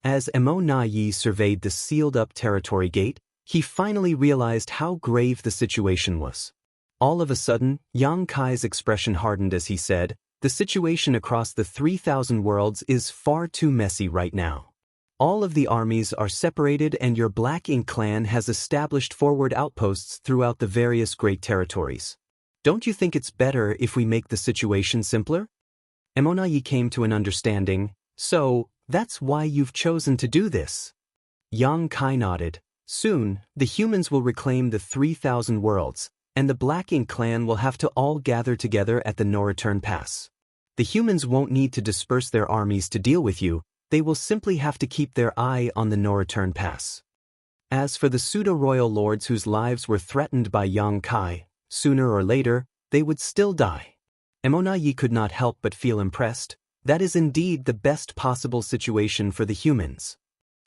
S1: As Emonayi surveyed the sealed-up territory gate, he finally realized how grave the situation was. All of a sudden, Yang Kai's expression hardened as he said, "The situation across the 3,000 worlds is far too messy right now. All of the armies are separated and your Black Ink clan has established forward outposts throughout the various great territories. Don't you think it's better if we make the situation simpler?" Emonayi came to an understanding. "So, that's why you've chosen to do this?" Yang Kai nodded. "Soon, the humans will reclaim the 3,000 worlds, and the Black Ink clan will have to all gather together at the no-return pass. The humans won't need to disperse their armies to deal with you, they will simply have to keep their eye on the no-return pass. As for the pseudo-royal lords whose lives were threatened by Yang Kai, sooner or later, they would still die." Emonayi could not help but feel impressed. That is indeed the best possible situation for the humans.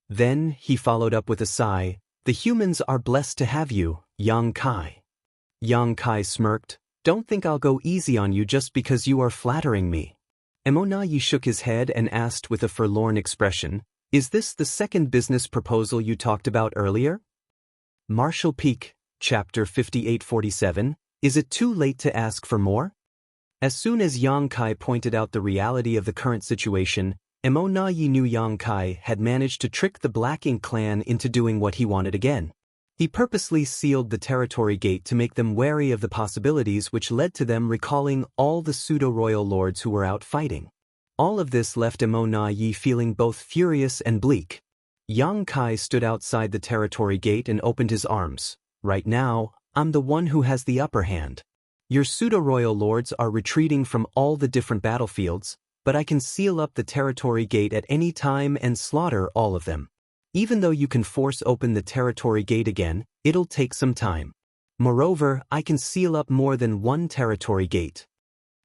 S1: Then, he followed up with a sigh, "The humans are blessed to have you, Yang Kai." Yang Kai smirked, "Don't think I'll go easy on you just because you are flattering me." Emonayi shook his head and asked with a forlorn expression, "Is this the second business proposal you talked about earlier?" Martial Peak, Chapter 5847, Is it too late to ask for more? As soon as Yang Kai pointed out the reality of the current situation, Emonayi knew Yang Kai had managed to trick the Black Ink clan into doing what he wanted again. He purposely sealed the territory gate to make them wary of the possibilities, which led to them recalling all the pseudo-royal lords who were out fighting. All of this left Emonayi feeling both furious and bleak. Yang Kai stood outside the territory gate and opened his arms. "Right now, I'm the one who has the upper hand. Your pseudo-royal lords are retreating from all the different battlefields, but I can seal up the territory gate at any time and slaughter all of them. Even though you can force open the territory gate again, it'll take some time. Moreover, I can seal up more than one territory gate."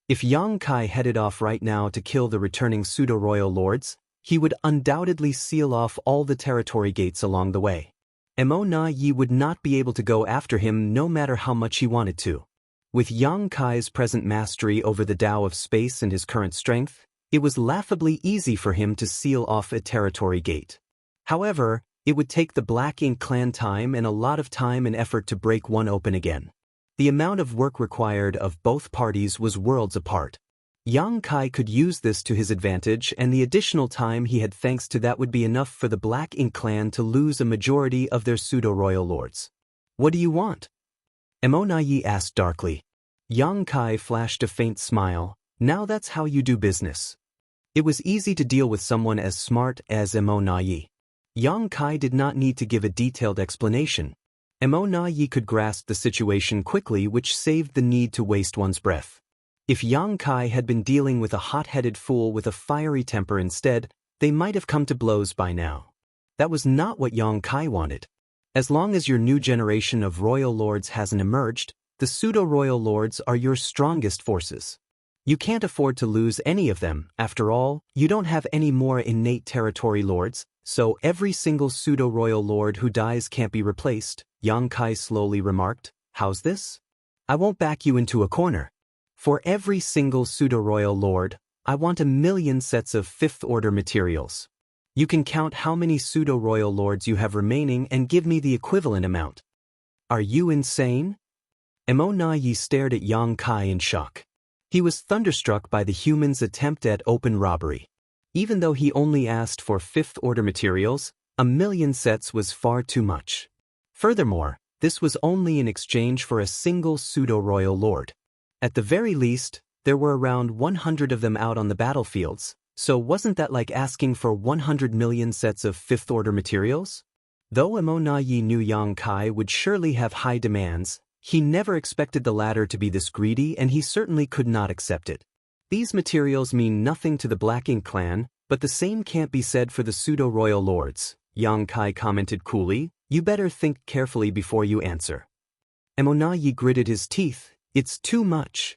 S1: If Yang Kai headed off right now to kill the returning pseudo-royal lords, he would undoubtedly seal off all the territory gates along the way. Emonayi would not be able to go after him no matter how much he wanted to. With Yang Kai's present mastery over the Tao of space and his current strength, it was laughably easy for him to seal off a territory gate. However, it would take the Black Ink clan time and a lot of time and effort to break one open again. The amount of work required of both parties was worlds apart. Yang Kai could use this to his advantage, and the additional time he had thanks to that would be enough for the Black Ink clan to lose a majority of their pseudo-royal lords. "What do you want?" Emonayi asked darkly. Yang Kai flashed a faint smile. "Now that's how you do business." It was easy to deal with someone as smart as Emonayi. Yang Kai did not need to give a detailed explanation. Emonayi could grasp the situation quickly, which saved the need to waste one's breath. If Yang Kai had been dealing with a hot-headed fool with a fiery temper instead, they might have come to blows by now. That was not what Yang Kai wanted. As long as your new generation of royal lords hasn't emerged, the pseudo-royal lords are your strongest forces. You can't afford to lose any of them. After all, you don't have any more innate territory lords, so every single pseudo-royal lord who dies can't be replaced, Yang Kai slowly remarked. How's this? I won't back you into a corner. For every single pseudo-royal lord, I want 1,000,000 sets of fifth-order materials. You can count how many pseudo-royal lords you have remaining and give me the equivalent amount. Are you insane? Yi stared at Yang Kai in shock. He was thunderstruck by the human's attempt at open robbery. Even though he only asked for fifth-order materials, 1,000,000 sets was far too much. Furthermore, this was only in exchange for a single pseudo-royal lord. At the very least, there were around 100 of them out on the battlefields, so wasn't that like asking for 100,000,000 sets of fifth-order materials? Though Yi knew Yang Kai would surely have high demands, he never expected the latter to be this greedy, and he certainly could not accept it. These materials mean nothing to the Black Ink clan, but the same can't be said for the pseudo-royal lords, Yang Kai commented coolly. You better think carefully before you answer. Yi gritted his teeth. It's too much.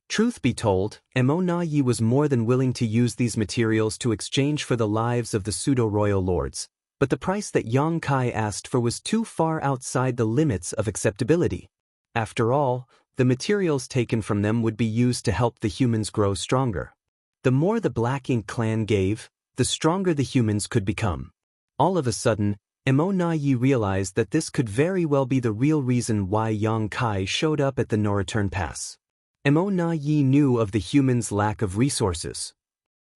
S1: Truth be told, Yi was more than willing to use these materials to exchange for the lives of the pseudo-royal lords, but the price that Yang Kai asked for was too far outside the limits of acceptability. After all, the materials taken from them would be used to help the humans grow stronger. The more the Black Ink clan gave, the stronger the humans could become. All of a sudden, Yi realized that this could very well be the real reason why Yang Kai showed up at the No Return Pass. Yi knew of the humans' lack of resources.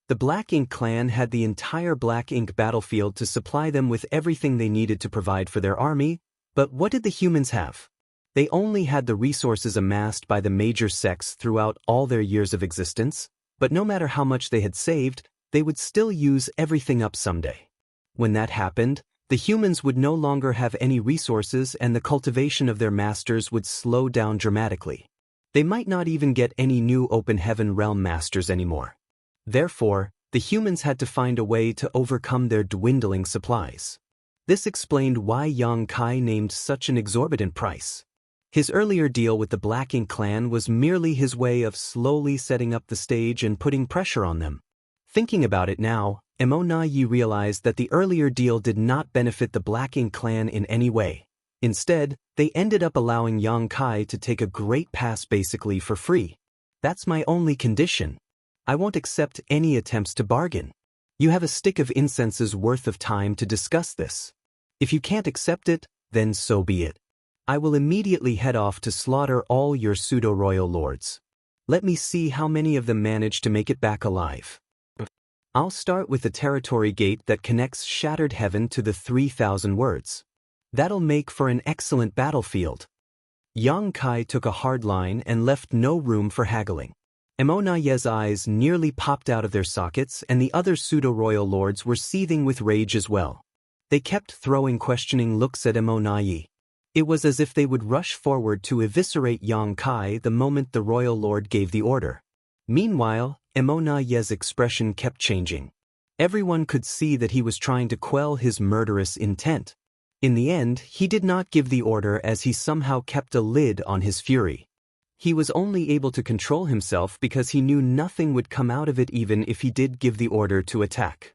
S1: The Black Ink clan had the entire Black Ink battlefield to supply them with everything they needed to provide for their army, but what did the humans have? They only had the resources amassed by the major sects throughout all their years of existence, but no matter how much they had saved, they would still use everything up someday. When that happened, the humans would no longer have any resources and the cultivation of their masters would slow down dramatically. They might not even get any new Open Heaven Realm masters anymore. Therefore, the humans had to find a way to overcome their dwindling supplies. This explained why Yang Kai named such an exorbitant price. His earlier deal with the Black Ink clan was merely his way of slowly setting up the stage and putting pressure on them. Thinking about it now, Yi realized that the earlier deal did not benefit the Black Ink clan in any way. Instead, they ended up allowing Yang Kai to take a great pass basically for free. That's my only condition. I won't accept any attempts to bargain. You have a stick of incense's worth of time to discuss this. If you can't accept it, then so be it. I will immediately head off to slaughter all your pseudo-royal lords. Let me see how many of them manage to make it back alive. I'll start with the territory gate that connects Shattered Heaven to the 3,000 words. That'll make for an excellent battlefield. Yang Kai took a hard line and left no room for haggling. Yi's eyes nearly popped out of their sockets and the other pseudo-royal lords were seething with rage as well. They kept throwing questioning looks at Yi. It was as if they would rush forward to eviscerate Yang Kai the moment the royal lord gave the order. Meanwhile, Yi's expression kept changing. Everyone could see that he was trying to quell his murderous intent. In the end, he did not give the order as he somehow kept a lid on his fury. He was only able to control himself because he knew nothing would come out of it even if he did give the order to attack.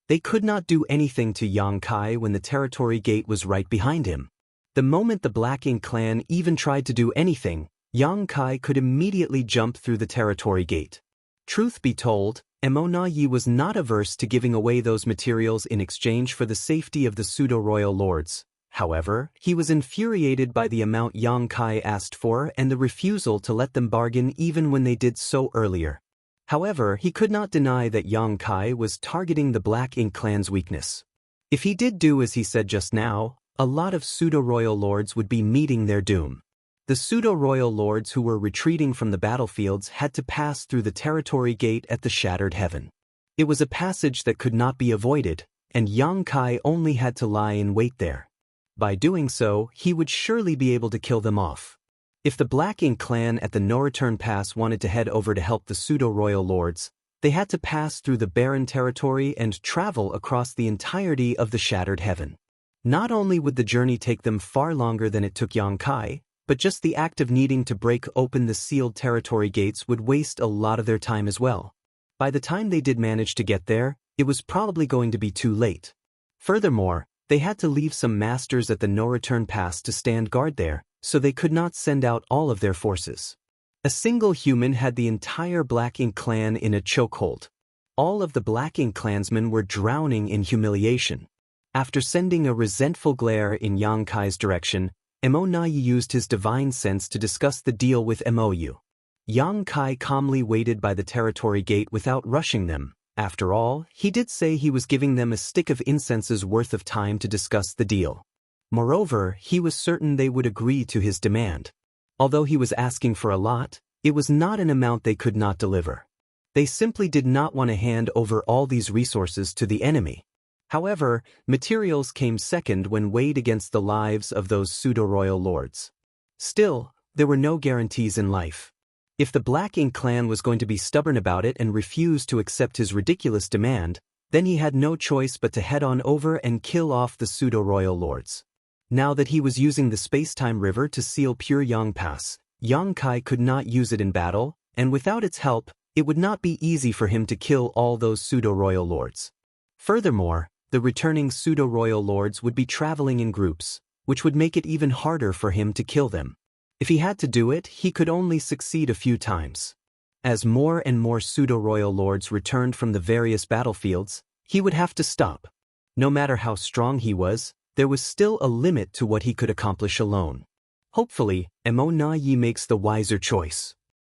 S1: They could not do anything to Yang Kai when the territory gate was right behind him. The moment the Black Ink clan even tried to do anything, Yang Kai could immediately jump through the territory gate. Truth be told, Yi was not averse to giving away those materials in exchange for the safety of the pseudo-royal lords. However, he was infuriated by the amount Yang Kai asked for and the refusal to let them bargain even when they did so earlier. However, he could not deny that Yang Kai was targeting the Black Ink clan's weakness. If he did do as he said just now, a lot of pseudo-royal lords would be meeting their doom. The pseudo-royal lords who were retreating from the battlefields had to pass through the territory gate at the Shattered Heaven. It was a passage that could not be avoided, and Yang Kai only had to lie in wait there. By doing so, he would surely be able to kill them off. If the Black Ink clan at the No Return Pass wanted to head over to help the pseudo-royal lords, They had to pass through the barren territory and travel across the entirety of the shattered heaven. Not only would the journey take them far longer than it took Yang Kai, but just the act of needing to break open the sealed territory gates would waste a lot of their time as well. By the time they did manage to get there, it was probably going to be too late. Furthermore, they had to leave some masters at the no-return pass to stand guard there, so they could not send out all of their forces. A single human had the entire Black Ink clan in a chokehold. All of the Black Ink clansmen were drowning in humiliation. After sending a resentful glare in Yang Kai's direction, Mo used his divine sense to discuss the deal with Mou. Yang Kai calmly waited by the territory gate without rushing them. After all, he did say he was giving them a stick of incense's worth of time to discuss the deal. Moreover, he was certain they would agree to his demand. Although he was asking for a lot, it was not an amount they could not deliver. They simply did not want to hand over all these resources to the enemy. However, materials came second when weighed against the lives of those pseudo-royal lords. Still, there were no guarantees in life. If the Black Ink clan was going to be stubborn about it and refuse to accept his ridiculous demand, then he had no choice but to head on over and kill off the pseudo-royal lords. Now that he was using the space-time river to seal Pure Yang Pass, Yang Kai could not use it in battle, and without its help, it would not be easy for him to kill all those pseudo-royal lords. Furthermore, the returning pseudo-royal lords would be traveling in groups, which would make it even harder for him to kill them. If he had to do it, he could only succeed a few times. As more and more pseudo-royal lords returned from the various battlefields, he would have to stop. No matter how strong he was, there was still a limit to what he could accomplish alone. Hopefully, Mo makes the wiser choice.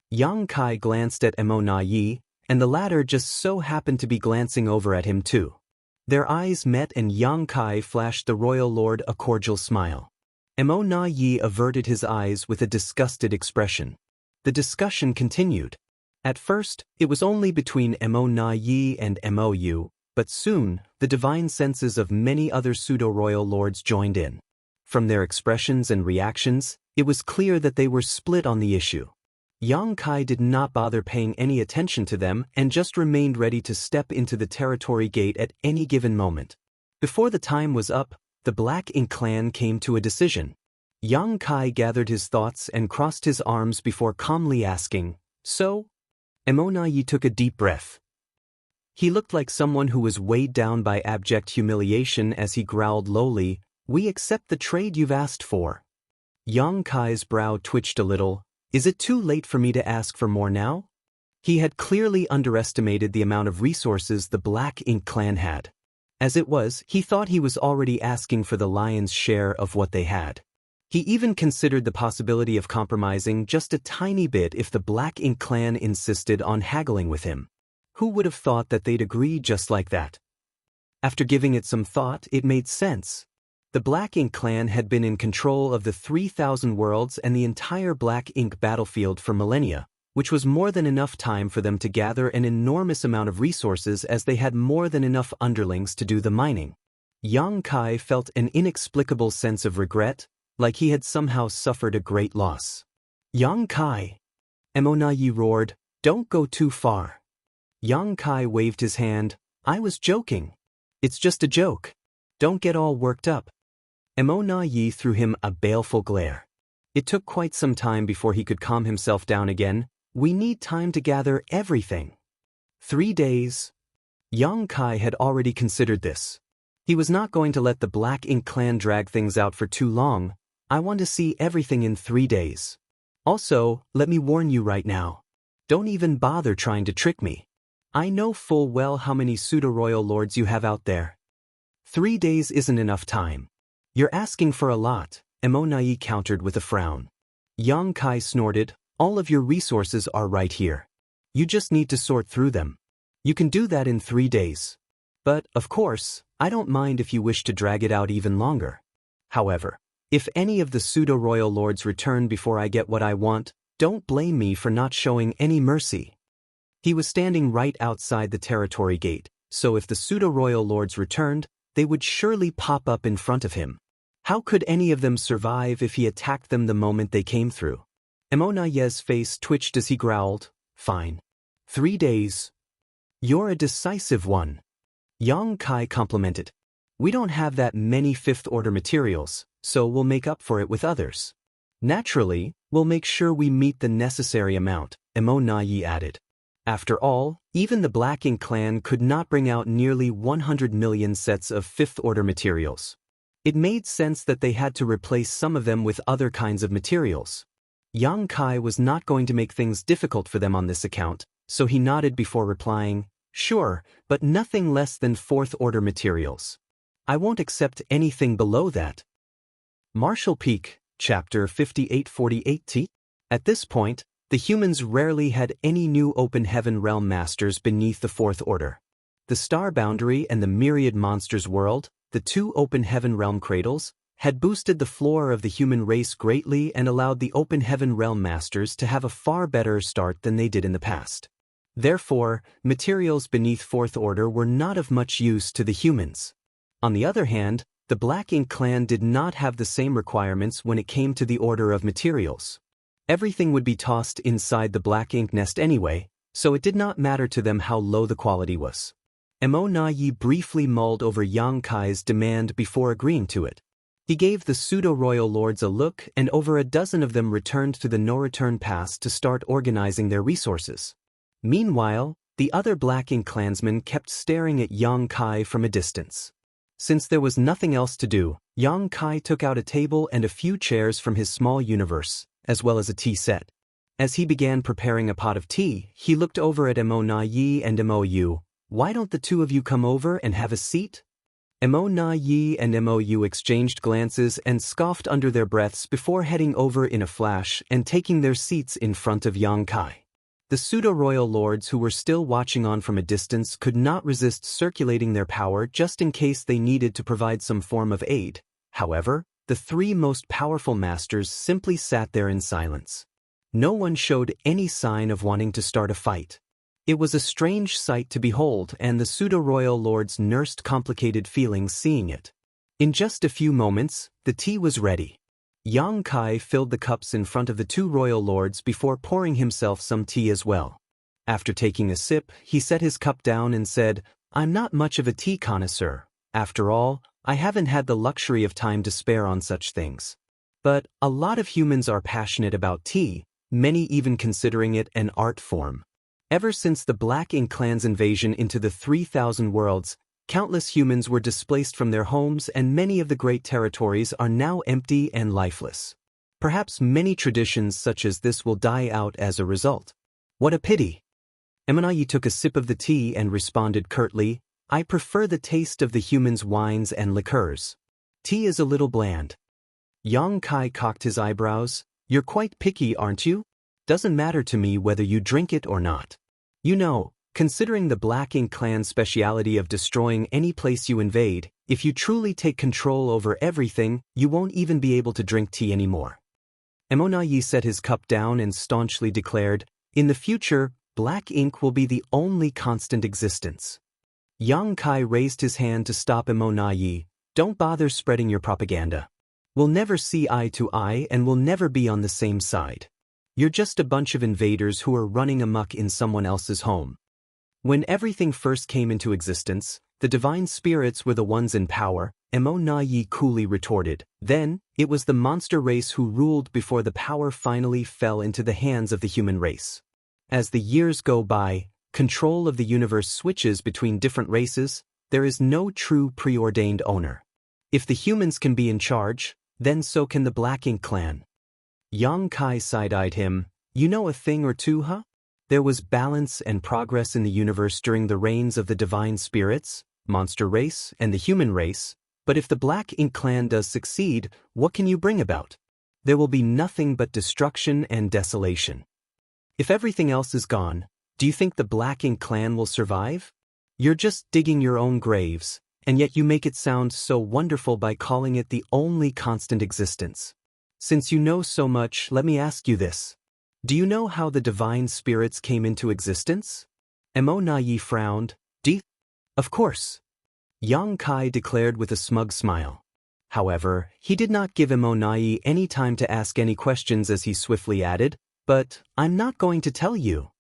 S1: Yang Kai glanced at Mo, and the latter just so happened to be glancing over at him too. Their eyes met and Yang Kai flashed the royal lord a cordial smile. Mo averted his eyes with a disgusted expression. The discussion continued. At first, it was only between Mo and Mou, but soon, the divine senses of many other pseudo-royal lords joined in. From their expressions and reactions, it was clear that they were split on the issue. Yang Kai did not bother paying any attention to them and just remained ready to step into the territory gate at any given moment. Before the time was up, the Black Ink clan came to a decision. Yang Kai gathered his thoughts and crossed his arms before calmly asking, "So?" Mo took a deep breath. He looked like someone who was weighed down by abject humiliation as he growled lowly, "We accept the trade you've asked for." Yang Kai's brow twitched a little. Is it too late for me to ask for more now? He had clearly underestimated the amount of resources the Black Ink clan had. As it was, he thought he was already asking for the lion's share of what they had. He even considered the possibility of compromising just a tiny bit if the Black Ink clan insisted on haggling with him. Who would have thought that they'd agree just like that? After giving it some thought, it made sense. The Black Ink clan had been in control of the 3,000 worlds and the entire Black Ink battlefield for millennia, which was more than enough time for them to gather an enormous amount of resources as they had more than enough underlings to do the mining. Yang Kai felt an inexplicable sense of regret, like he had somehow suffered a great loss. "Yang Kai!" Mo roared, "Don't go too far." Yang Kai waved his hand, "I was joking. It's just a joke. Don't get all worked up." Mo threw him a baleful glare. It took quite some time before he could calm himself down again. "We need time to gather everything." 3 days. Yang Kai had already considered this. He was not going to let the Black Ink clan drag things out for too long. "I want to see everything in 3 days. Also, let me warn you right now. Don't even bother trying to trick me. I know full well how many pseudo-royal lords you have out there. 3 days isn't enough time. You're asking for a lot," Mo countered with a frown. Yang Kai snorted, "All of your resources are right here. You just need to sort through them. You can do that in 3 days. But, of course, I don't mind if you wish to drag it out even longer. However, if any of the pseudo-royal lords return before I get what I want, don't blame me for not showing any mercy." He was standing right outside the territory gate, so if the pseudo-royal lords returned, they would surely pop up in front of him. How could any of them survive if he attacked them the moment they came through? Mo face twitched as he growled, "Fine. 3 days. You're a decisive one. Yang Kai complimented. We don't have that many fifth-order materials, so we'll make up for it with others. Naturally, we'll make sure we meet the necessary amount, Yi added. After all, even the Black Ink clan could not bring out nearly 100 million sets of fifth-order materials. It made sense that they had to replace some of them with other kinds of materials. Yang Kai was not going to make things difficult for them on this account, so he nodded before replying, "Sure, but nothing less than fourth-order materials. I won't accept anything below that." Martial Peak, Chapter 5848T. At this point, the humans rarely had any new Open Heaven Realm Masters beneath the Fourth Order. The Star Boundary and the Myriad Monsters World, the two Open Heaven Realm Cradles, had boosted the floor of the human race greatly and allowed the Open Heaven Realm Masters to have a far better start than they did in the past. Therefore, materials beneath Fourth Order were not of much use to the humans. On the other hand, the Black Ink clan did not have the same requirements when it came to the order of materials. Everything would be tossed inside the Black Ink nest anyway, so it did not matter to them how low the quality was. Yi briefly mulled over Yang Kai's demand before agreeing to it. He gave the pseudo-royal lords a look, and over a dozen of them returned to the no-return pass to start organizing their resources. Meanwhile, the other Black Ink clansmen kept staring at Yang Kai from a distance. Since there was nothing else to do, Yang Kai took out a table and a few chairs from his small universe, as well as a tea set. As he began preparing a pot of tea, he looked over at Yi and Mo. "Why don't the two of you come over and have a seat?" Yi and Mo exchanged glances and scoffed under their breaths before heading over in a flash and taking their seats in front of Yang Kai. The pseudo-royal lords who were still watching on from a distance could not resist circulating their power just in case they needed to provide some form of aid. However, the three most powerful masters simply sat there in silence. No one showed any sign of wanting to start a fight. It was a strange sight to behold, and the pseudo-royal lords nursed complicated feelings seeing it. In just a few moments, the tea was ready. Yang Kai filled the cups in front of the two royal lords before pouring himself some tea as well. After taking a sip, he set his cup down and said, "I'm not much of a tea connoisseur. After all, I haven't had the luxury of time to spare on such things. But a lot of humans are passionate about tea, many even considering it an art form. Ever since the Black Ink clan's invasion into the 3,000 worlds, countless humans were displaced from their homes and many of the great territories are now empty and lifeless. Perhaps many traditions such as this will die out as a result. What a pity." Yi took a sip of the tea and responded curtly, "I prefer the taste of the humans' wines and liqueurs. Tea is a little bland." Yang Kai cocked his eyebrows. "You're quite picky, aren't you? Doesn't matter to me whether you drink it or not. You know, considering the Black Ink clan's speciality of destroying any place you invade, if you truly take control over everything, you won't even be able to drink tea anymore." Yi set his cup down and staunchly declared, "In the future, Black Ink will be the only constant existence." Yang Kai raised his hand to stop Yi. "Don't bother spreading your propaganda. We'll never see eye to eye and we'll never be on the same side. You're just a bunch of invaders who are running amok in someone else's home." When everything first came into existence, the divine spirits were the ones in power, Yi coolly retorted. Then, it was the monster race who ruled before the power finally fell into the hands of the human race. As the years go by, control of the universe switches between different races. There is no true preordained owner. If the humans can be in charge, then so can the Black Ink clan. Yang Kai side-eyed him. "You know a thing or two, huh? There was balance and progress in the universe during the reigns of the divine spirits, monster race, and the human race, but if the Black Ink clan does succeed, what can you bring about? There will be nothing but destruction and desolation. If everything else is gone, do you think the Black Ink clan will survive? You're just digging your own graves, and yet you make it sound so wonderful by calling it the only constant existence. Since you know so much, let me ask you this. Do you know how the divine spirits came into existence?" Yi frowned. Of course," Yang Kai declared with a smug smile. However, he did not give Yi any time to ask any questions as he swiftly added, "But I'm not going to tell you."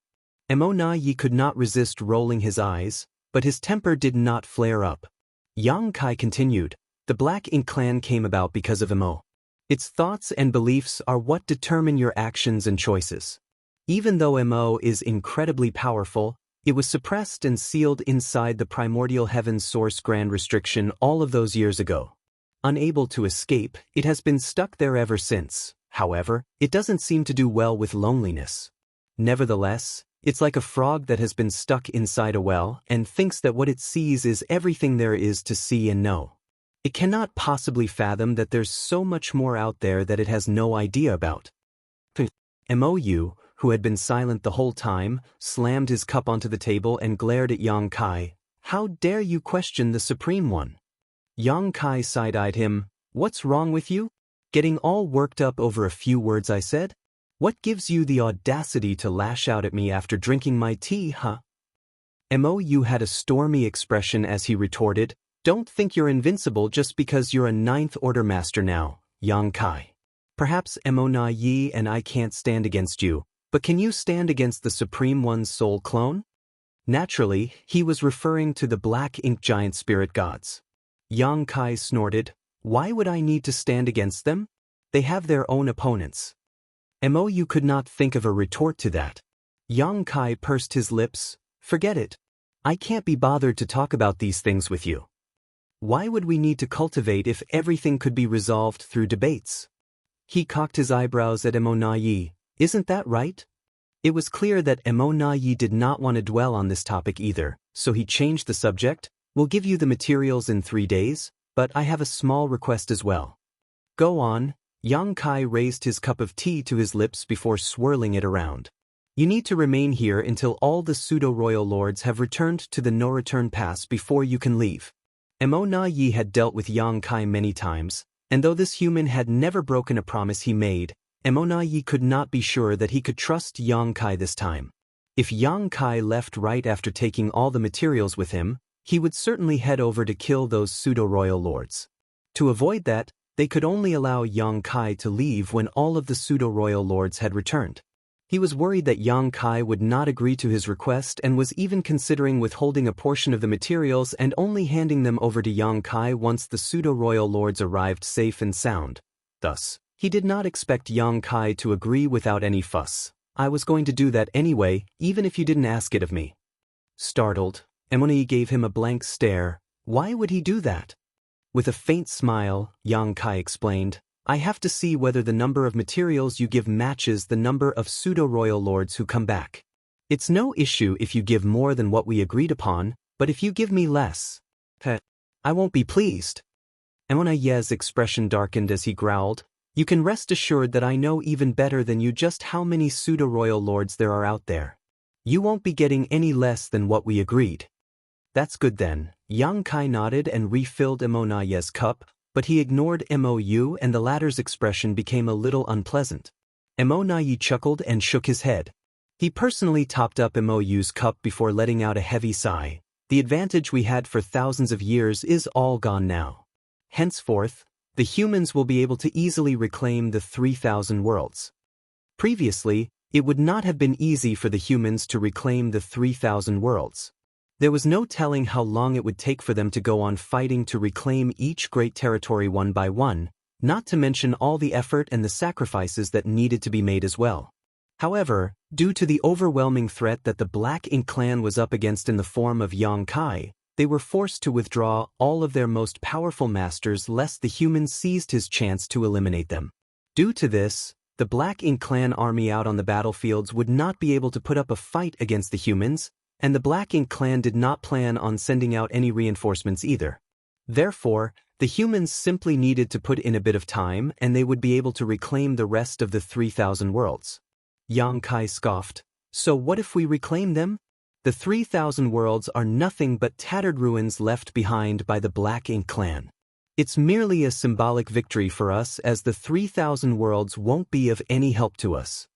S1: Mo Yi could not resist rolling his eyes, but his temper did not flare up. Yang Kai continued, the Black Ink clan came about because of Mo. Its thoughts and beliefs are what determine your actions and choices. Even though Mo is incredibly powerful, it was suppressed and sealed inside the primordial heaven's source grand restriction all of those years ago. Unable to escape, it has been stuck there ever since. However, it doesn't seem to do well with loneliness. Nevertheless, it's like a frog that has been stuck inside a well and thinks that what it sees is everything there is to see and know. It cannot possibly fathom that there's so much more out there that it has no idea about. Mou, who had been silent the whole time, slammed his cup onto the table and glared at Yang Kai. How dare you question the Supreme One? Yang Kai side-eyed him. What's wrong with you? Getting all worked up over a few words I said? What gives you the audacity to lash out at me after drinking my tea, huh? Mou had a stormy expression as he retorted, don't think you're invincible just because you're a ninth order master now, Yang Kai. Perhaps Mo Yi and I can't stand against you, but can you stand against the Supreme One's soul clone? Naturally, he was referring to the Black Ink giant spirit gods. Yang Kai snorted, why would I need to stand against them? They have their own opponents. Mou could not think of a retort to that. Yang Kai pursed his lips, forget it. I can't be bothered to talk about these things with you. Why would we need to cultivate if everything could be resolved through debates? He cocked his eyebrows at Mo Yi, isn't that right? It was clear that Mo Yi did not want to dwell on this topic either, so he changed the subject. We'll give you the materials in 3 days, but I have a small request as well. Go on. Yang Kai raised his cup of tea to his lips before swirling it around. You need to remain here until all the pseudo-royal lords have returned to the no-return pass before you can leave. Mo Yi had dealt with Yang Kai many times, and though this human had never broken a promise he made, Mo Yi could not be sure that he could trust Yang Kai this time. If Yang Kai left right after taking all the materials with him, he would certainly head over to kill those pseudo-royal lords. To avoid that, they could only allow Yang Kai to leave when all of the pseudo-royal lords had returned. He was worried that Yang Kai would not agree to his request and was even considering withholding a portion of the materials and only handing them over to Yang Kai once the pseudo-royal lords arrived safe and sound. Thus, he did not expect Yang Kai to agree without any fuss. I was going to do that anyway, even if you didn't ask it of me. Startled, Mo Yi gave him a blank stare. Why would he do that? With a faint smile, Yang Kai explained, I have to see whether the number of materials you give matches the number of pseudo-royal lords who come back. It's no issue if you give more than what we agreed upon, but if you give me less, I won't be pleased. Mo Yi's expression darkened as he growled, you can rest assured that I know even better than you just how many pseudo-royal lords there are out there. You won't be getting any less than what we agreed. That's good then. Yang Kai nodded and refilled Mo Yi's cup, but he ignored Mou and the latter's expression became a little unpleasant. Mo Yi chuckled and shook his head. He personally topped up Mou's cup before letting out a heavy sigh. The advantage we had for thousands of years is all gone now. Henceforth, the humans will be able to easily reclaim the 3,000 worlds. Previously, it would not have been easy for the humans to reclaim the 3,000 worlds. There was no telling how long it would take for them to go on fighting to reclaim each great territory one by one, not to mention all the effort and the sacrifices that needed to be made as well. However, due to the overwhelming threat that the Black Ink clan was up against in the form of Yang Kai, they were forced to withdraw all of their most powerful masters lest the humans seized his chance to eliminate them. Due to this, the Black Ink clan army out on the battlefields would not be able to put up a fight against the humans, and the Black Ink clan did not plan on sending out any reinforcements either. Therefore, the humans simply needed to put in a bit of time and they would be able to reclaim the rest of the 3,000 worlds. Yang Kai scoffed, so what if we reclaim them? The 3,000 worlds are nothing but tattered ruins left behind by the Black Ink clan. It's merely a symbolic victory for us as the 3,000 worlds won't be of any help to us.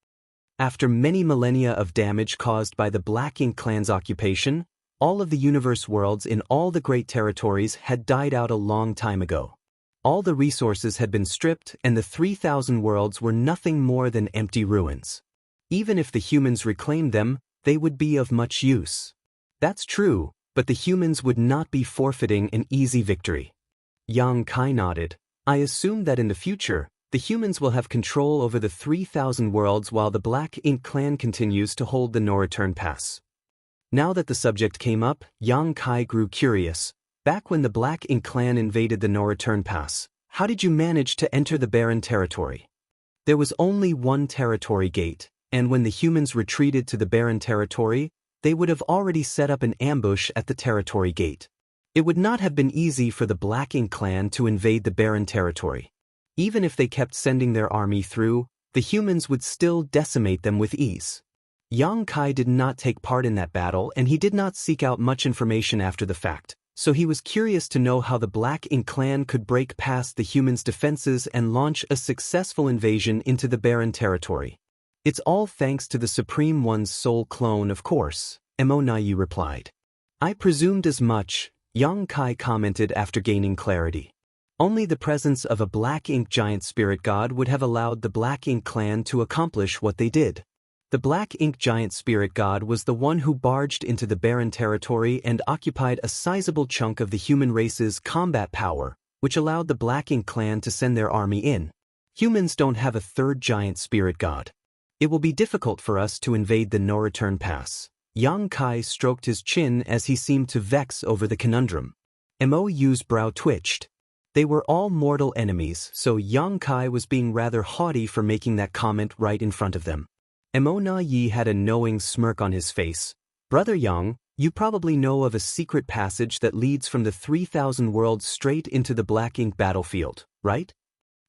S1: After many millennia of damage caused by the Black Ink clan's occupation, all of the universe worlds in all the great territories had died out a long time ago. All the resources had been stripped and the 3,000 worlds were nothing more than empty ruins. Even if the humans reclaimed them, they would be of much use. That's true, but the humans would not be forfeiting an easy victory. Yang Kai nodded. I assume that in the future, the humans will have control over the 3,000 worlds while the Black Ink clan continues to hold the no-return pass. Now that the subject came up, Yang Kai grew curious. Back when the Black Ink clan invaded the no-return pass, how did you manage to enter the barren territory? There was only one territory gate, and when the humans retreated to the barren territory, they would have already set up an ambush at the territory gate. It would not have been easy for the Black Ink clan to invade the barren territory. Even if they kept sending their army through, the humans would still decimate them with ease. Yang Kai did not take part in that battle and he did not seek out much information after the fact, so he was curious to know how the Black Ink clan could break past the humans' defenses and launch a successful invasion into the barren territory. It's all thanks to the Supreme One's soul clone, of course, Emonayi replied. I presumed as much, Yang Kai commented after gaining clarity. Only the presence of a Black Ink giant spirit god would have allowed the Black Ink clan to accomplish what they did. The Black Ink giant spirit god was the one who barged into the barren territory and occupied a sizable chunk of the human race's combat power, which allowed the Black Ink clan to send their army in. Humans don't have a third giant spirit god. It will be difficult for us to invade the no-return pass. Yang Kai stroked his chin as he seemed to vex over the conundrum. Mo's brow twitched. They were all mortal enemies, so Yang Kai was being rather haughty for making that comment right in front of them. Emonayi had a knowing smirk on his face. Brother Yang, you probably know of a secret passage that leads from the 3,000 worlds straight into the Black Ink battlefield, right?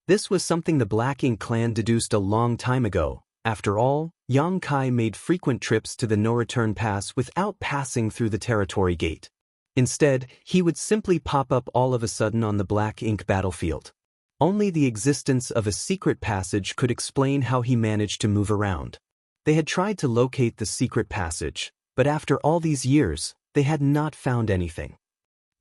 S1: This was something the Black Ink clan deduced a long time ago. After all, Yang Kai made frequent trips to the no-return pass without passing through the territory gate. Instead, he would simply pop up all of a sudden on the Black Ink battlefield. Only the existence of a secret passage could explain how he managed to move around. They had tried to locate the secret passage, but after all these years, they had not found anything.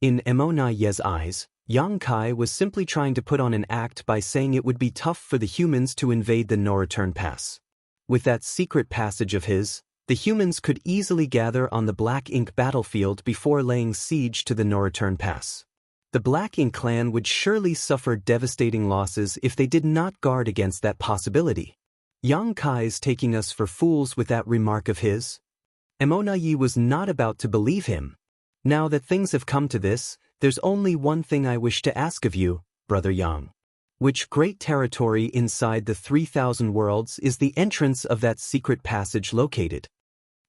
S1: In Emonaye's eyes, Yang Kai was simply trying to put on an act by saying it would be tough for the humans to invade the no-return pass. With that secret passage of his, the humans could easily gather on the Black Ink battlefield before laying siege to the no-return pass. The Black Ink clan would surely suffer devastating losses if they did not guard against that possibility. Yang Kai's taking us for fools with that remark of his? Emonayi was not about to believe him. Now that things have come to this, there's only one thing I wish to ask of you, Brother Yang. Which great territory inside the 3,000 worlds is the entrance of that secret passage located?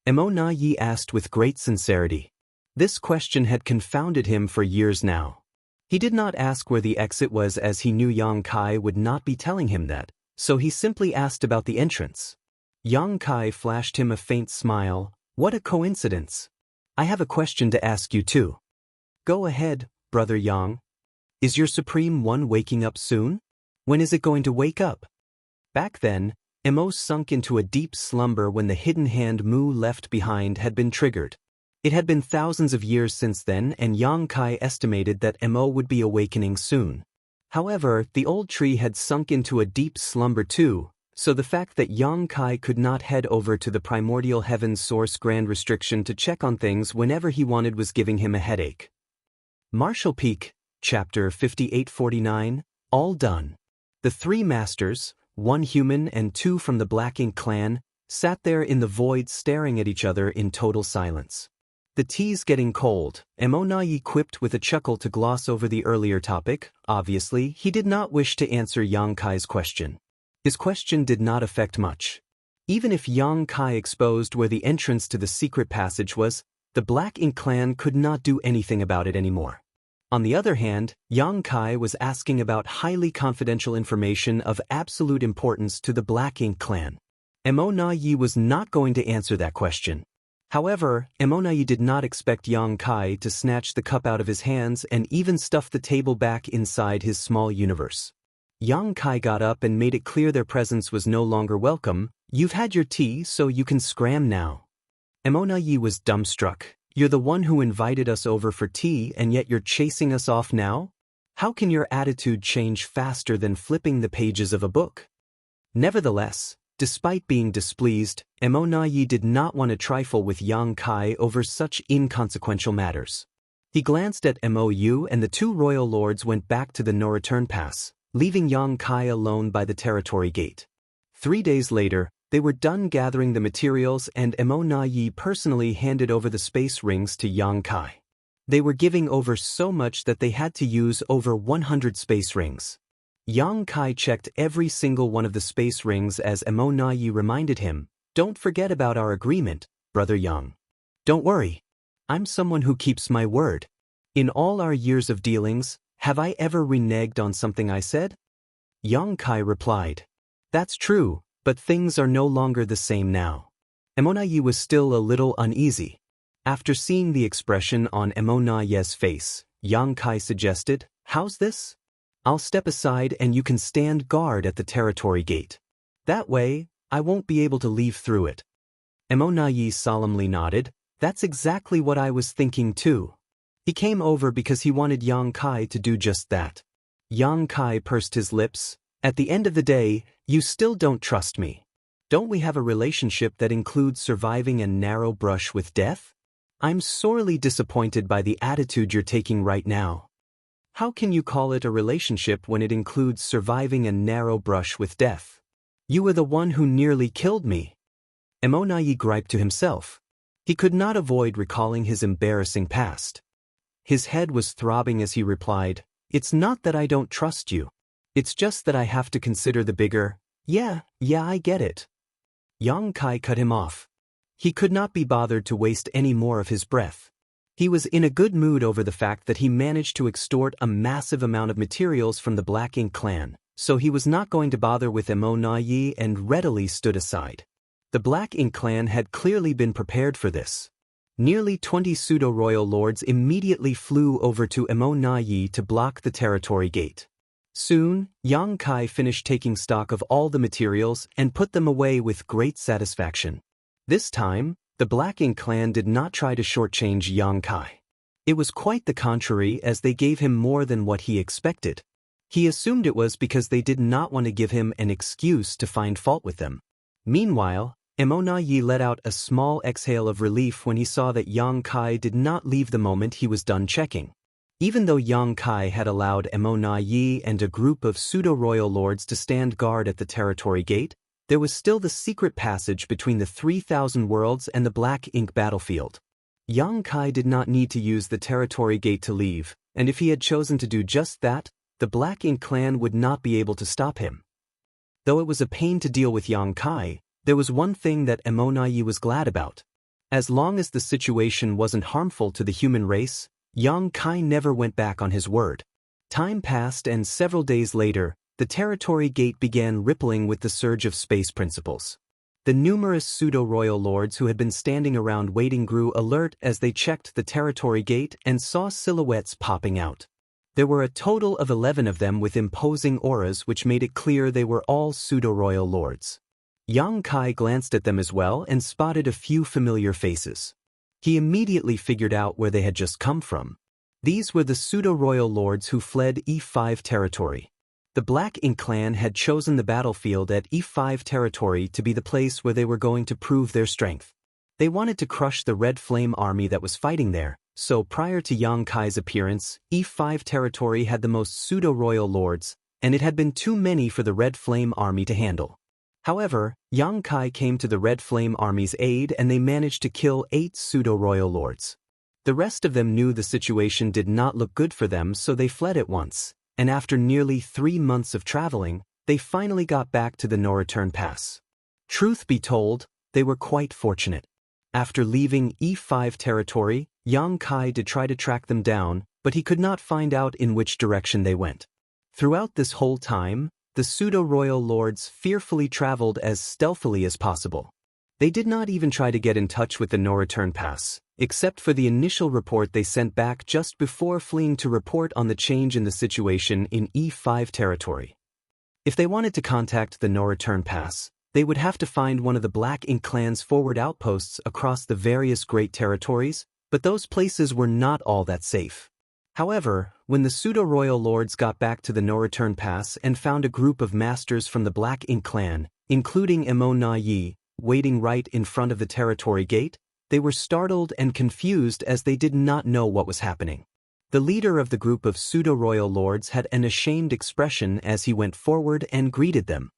S1: Emonayi asked with great sincerity. This question had confounded him for years now. He did not ask where the exit was as he knew Yang Kai would not be telling him that, so he simply asked about the entrance. Yang Kai flashed him a faint smile. What a coincidence. I have a question to ask you too. Go ahead, Brother Yang. Is your Supreme One waking up soon? When is it going to wake up? Back then, Mo sunk into a deep slumber when the hidden hand Mu left behind had been triggered. It had been thousands of years since then and Yang Kai estimated that Mo would be awakening soon. However, the old tree had sunk into a deep slumber too, so the fact that Yang Kai could not head over to the primordial heaven's source grand restriction to check on things whenever he wanted was giving him a headache. Martial Peak, Chapter 5849, all done. The three masters, one human and two from the Black Ink clan, sat there in the void staring at each other in total silence. The tea's getting cold, Emonayi quipped with a chuckle to gloss over the earlier topic. Obviously, he did not wish to answer Yang Kai's question. His question did not affect much. Even if Yang Kai exposed where the entrance to the secret passage was, the Black Ink clan could not do anything about it anymore. On the other hand, Yang Kai was asking about highly confidential information of absolute importance to the Black Ink clan. Emonayi was not going to answer that question. However, Emonayi did not expect Yang Kai to snatch the cup out of his hands and even stuff the table back inside his small universe. Yang Kai got up and made it clear their presence was no longer welcome. You've had your tea, so you can scram now. Emonayi was dumbstruck. You're the one who invited us over for tea and yet you're chasing us off now? How can your attitude change faster than flipping the pages of a book? Nevertheless, Despite being displeased, Emonayi did not want to trifle with Yang Kai over such inconsequential matters. He glanced at Mou and the two royal lords went back to the no-return pass, leaving Yang Kai alone by the territory gate. 3 days later, they were done gathering the materials and Emonayi personally handed over the space rings to Yang Kai. They were giving over so much that they had to use over 100 space rings. Yang Kai checked every single one of the space rings as Emonayi reminded him, "Don't forget about our agreement, Brother Yang. Don't worry. I'm someone who keeps my word. In all our years of dealings, have I ever reneged on something I said?" Yang Kai replied, "That's true, but things are no longer the same now." Emonayi was still a little uneasy. After seeing the expression on Emonayi's face, Yang Kai suggested, "How's this? I'll step aside and you can stand guard at the territory gate. That way, I won't be able to leave through it." Emonayi solemnly nodded, "That's exactly what I was thinking too." He came over because he wanted Yang Kai to do just that. Yang Kai pursed his lips, "At the end of the day, you still don't trust me. Don't we have a relationship that includes surviving a narrow brush with death? I'm sorely disappointed by the attitude you're taking right now. How can you call it a relationship when it includes surviving a narrow brush with death? You were the one who nearly killed me." Emonayi griped to himself. He could not avoid recalling his embarrassing past. His head was throbbing as he replied, "It's not that I don't trust you. It's just that I have to consider the bigger, yeah, I get it." Yang Kai cut him off. He could not be bothered to waste any more of his breath. He was in a good mood over the fact that he managed to extort a massive amount of materials from the Black Ink clan, so he was not going to bother with Emonayi and readily stood aside. The Black Ink clan had clearly been prepared for this. Nearly 20 pseudo-royal lords immediately flew over to Emonayi to block the territory gate. Soon, Yang Kai finished taking stock of all the materials and put them away with great satisfaction. This time, the Black Ink clan did not try to shortchange Yang Kai. It was quite the contrary, as they gave him more than what he expected. He assumed it was because they did not want to give him an excuse to find fault with them. Meanwhile, Emonayi let out a small exhale of relief when he saw that Yang Kai did not leave the moment he was done checking. Even though Yang Kai had allowed Emonayi and a group of pseudo-royal lords to stand guard at the territory gate, there was still the secret passage between the 3,000 worlds and the Black Ink battlefield. Yang Kai did not need to use the territory gate to leave, and if he had chosen to do just that, the Black Ink clan would not be able to stop him. Though it was a pain to deal with Yang Kai, there was one thing that Emonayi was glad about. As long as the situation wasn't harmful to the human race, Yang Kai never went back on his word. Time passed and several days later, the territory gate began rippling with the surge of space principles. The numerous pseudo-royal lords who had been standing around waiting grew alert as they checked the territory gate and saw silhouettes popping out. There were a total of 11 of them with imposing auras which made it clear they were all pseudo-royal lords. Yang Kai glanced at them as well and spotted a few familiar faces. He immediately figured out where they had just come from. These were the pseudo-royal lords who fled E5 territory. The Black Ink clan had chosen the battlefield at E5 territory to be the place where they were going to prove their strength. They wanted to crush the Red Flame army that was fighting there, so prior to Yang Kai's appearance, E5 territory had the most pseudo-royal lords, and it had been too many for the Red Flame army to handle. However, Yang Kai came to the Red Flame army's aid and they managed to kill 8 pseudo-royal lords. The rest of them knew the situation did not look good for them, so they fled at once. And after nearly 3 months of traveling, they finally got back to the no-return pass. Truth be told, they were quite fortunate. After leaving E5 territory, Yang Kai did try to track them down, but he could not find out in which direction they went. Throughout this whole time, the pseudo-royal lords fearfully traveled as stealthily as possible. They did not even try to get in touch with the no-return pass, except for the initial report they sent back just before fleeing to report on the change in the situation in E5 territory. If they wanted to contact the no-return pass, they would have to find one of the Black Ink clan's forward outposts across the various great territories, but those places were not all that safe. However, when the pseudo-royal lords got back to the no-return pass and found a group of masters from the Black Ink clan, including Emo Na Yi, waiting right in front of the territory gate. They were startled and confused as they did not know what was happening. The leader of the group of pseudo-royal lords had an ashamed expression as he went forward and greeted them.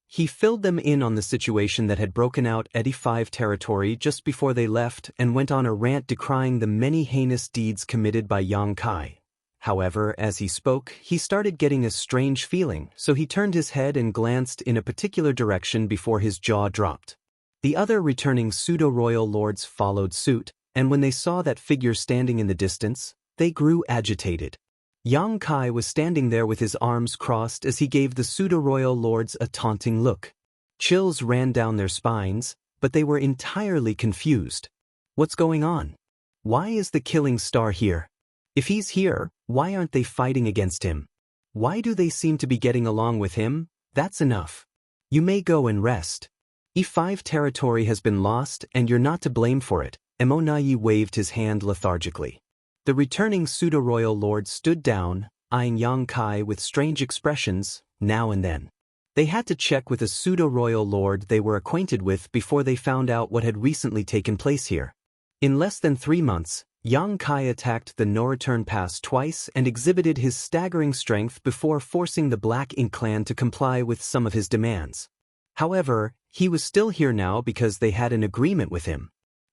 S1: He filled them in on the situation that had broken out at E5 territory just before they left and went on a rant decrying the many heinous deeds committed by Yang Kai. However, as he spoke, he started getting a strange feeling, so he turned his head and glanced in a particular direction before his jaw dropped. The other returning pseudo-royal lords followed suit, and when they saw that figure standing in the distance, they grew agitated. Yang Kai was standing there with his arms crossed as he gave the pseudo-royal lords a taunting look. Chills ran down their spines, but they were entirely confused. What's going on? Why is the killing star here? If he's here, why aren't they fighting against him? Why do they seem to be getting along with him? That's enough. You may go and rest. E5 territory has been lost and you're not to blame for it. Emo Na Yi waved his hand lethargically. The returning pseudo-royal lord stood down, eyeing Yang Kai with strange expressions, now and then. They had to check with a pseudo-royal lord they were acquainted with before they found out what had recently taken place here. In less than 3 months, Yang Kai attacked the no-return pass twice and exhibited his staggering strength before forcing the Black Ink clan to comply with some of his demands. However, he was still here now because they had an agreement with him.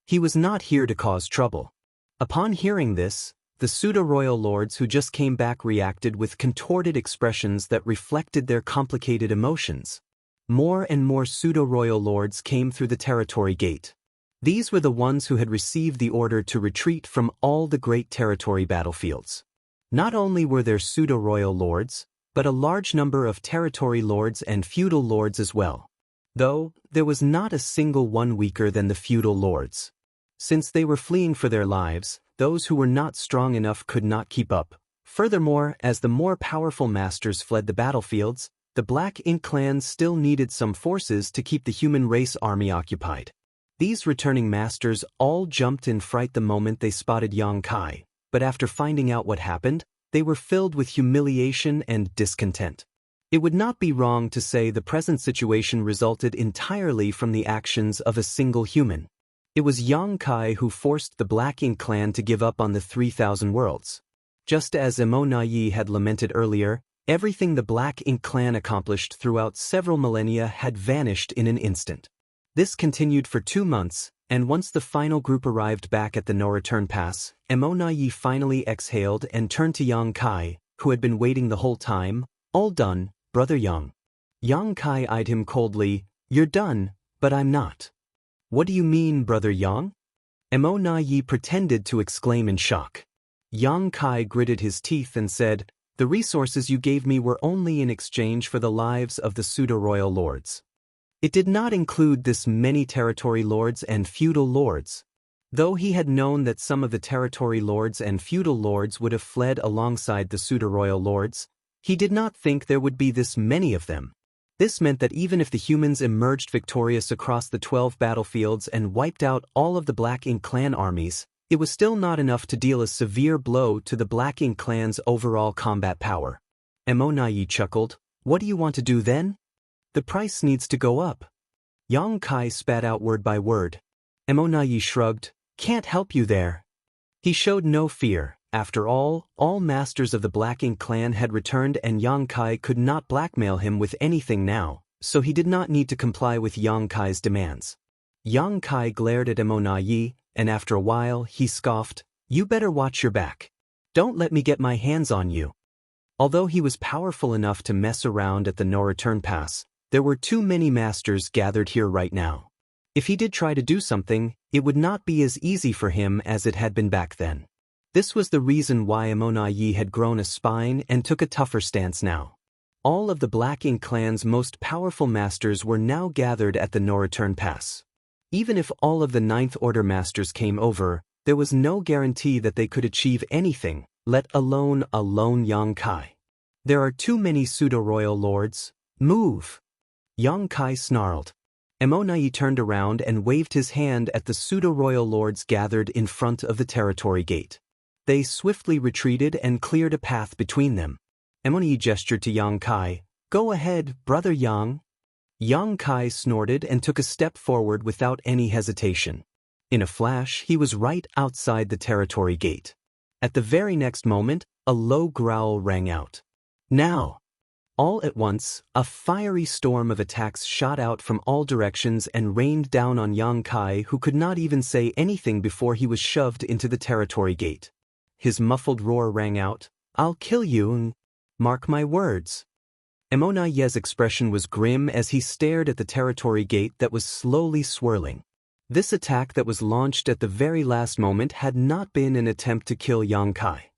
S1: He was not here to cause trouble. Upon hearing this, the pseudo-royal lords who just came back reacted with contorted expressions that reflected their complicated emotions. More and more pseudo-royal lords came through the territory gate. These were the ones who had received the order to retreat from all the great territory battlefields. Not only were there pseudo-royal lords, but a large number of territory lords and feudal lords as well. Though, there was not a single one weaker than the feudal lords. Since they were fleeing for their lives, those who were not strong enough could not keep up. Furthermore, as the more powerful masters fled the battlefields, the Black Ink clans still needed some forces to keep the human race army occupied. These returning masters all jumped in fright the moment they spotted Yang Kai, but after finding out what happened, they were filled with humiliation and discontent. It would not be wrong to say the present situation resulted entirely from the actions of a single human. It was Yang Kai who forced the Black Ink clan to give up on the 3,000 worlds. Just as Emo Na Yi had lamented earlier, everything the Black Ink clan accomplished throughout several millennia had vanished in an instant. This continued for 2 months, and once the final group arrived back at the no-return pass, Emo Na Yi finally exhaled and turned to Yang Kai, who had been waiting the whole time. All done, Brother Yang. Yang Kai eyed him coldly. You're done, but I'm not. What do you mean, Brother Yang? Emo Na Yi pretended to exclaim in shock. Yang Kai gritted his teeth and said, the resources you gave me were only in exchange for the lives of the pseudo-royal lords. It did not include this many territory lords and feudal lords. Though he had known that some of the territory lords and feudal lords would have fled alongside the pseudo-royal lords, he did not think there would be this many of them. This meant that even if the humans emerged victorious across the 12 battlefields and wiped out all of the Black Ink clan armies, it was still not enough to deal a severe blow to the Black Ink clan's overall combat power. Emo Na Yi chuckled. What do you want to do then? The price needs to go up. Yang Kai spat out word by word. Emo Na Yi shrugged. Can't help you there. He showed no fear. After all masters of the Black Ink clan had returned and Yang Kai could not blackmail him with anything now, so he did not need to comply with Yang Kai's demands. Yang Kai glared at Emo Na Yi, and after a while he scoffed, you better watch your back. Don't let me get my hands on you. Although he was powerful enough to mess around at the no-return pass, there were too many masters gathered here right now. If he did try to do something, it would not be as easy for him as it had been back then. This was the reason why Emo Na Yi had grown a spine and took a tougher stance now. All of the Black Ink clan's most powerful masters were now gathered at the no-return pass. Even if all of the 9th Order masters came over, there was no guarantee that they could achieve anything, let alone a lone Yang Kai. There are too many pseudo-royal lords. Move! Yang Kai snarled. Emo Na Yi turned around and waved his hand at the pseudo-royal lords gathered in front of the territory gate. They swiftly retreated and cleared a path between them. Emo Na Yi gestured to Yang Kai. Go ahead, Brother Yang. Yang Kai snorted and took a step forward without any hesitation. In a flash, he was right outside the territory gate. At the very next moment, a low growl rang out. Now! All at once, a fiery storm of attacks shot out from all directions and rained down on Yang Kai, who could not even say anything before he was shoved into the territory gate. His muffled roar rang out, "I'll kill you, mark my words." Emonaye's expression was grim as he stared at the territory gate that was slowly swirling. This attack that was launched at the very last moment had not been an attempt to kill Yang Kai.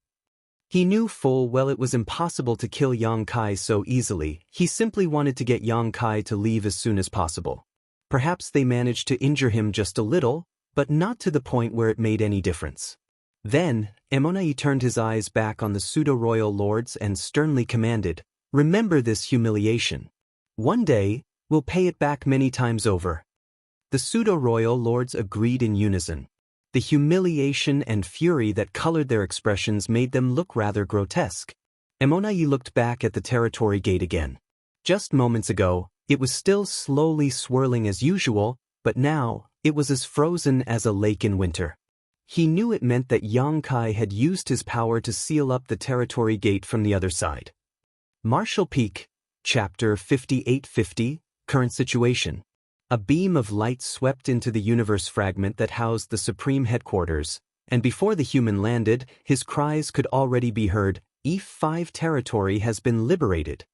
S1: He knew full well it was impossible to kill Yang Kai so easily. He simply wanted to get Yang Kai to leave as soon as possible. Perhaps they managed to injure him just a little, but not to the point where it made any difference. Then, Emonaye turned his eyes back on the pseudo-royal lords and sternly commanded, "Remember this humiliation. One day, we'll pay it back many times over." The pseudo-royal lords agreed in unison. The humiliation and fury that colored their expressions made them look rather grotesque. Emonaye looked back at the territory gate again. Just moments ago, it was still slowly swirling as usual, but now, it was as frozen as a lake in winter. He knew it meant that Yang Kai had used his power to seal up the territory gate from the other side. Martial Peak, Chapter 5850, Current Situation. A beam of light swept into the universe fragment that housed the Supreme Headquarters, and before the human landed, his cries could already be heard, "E5 territory has been liberated."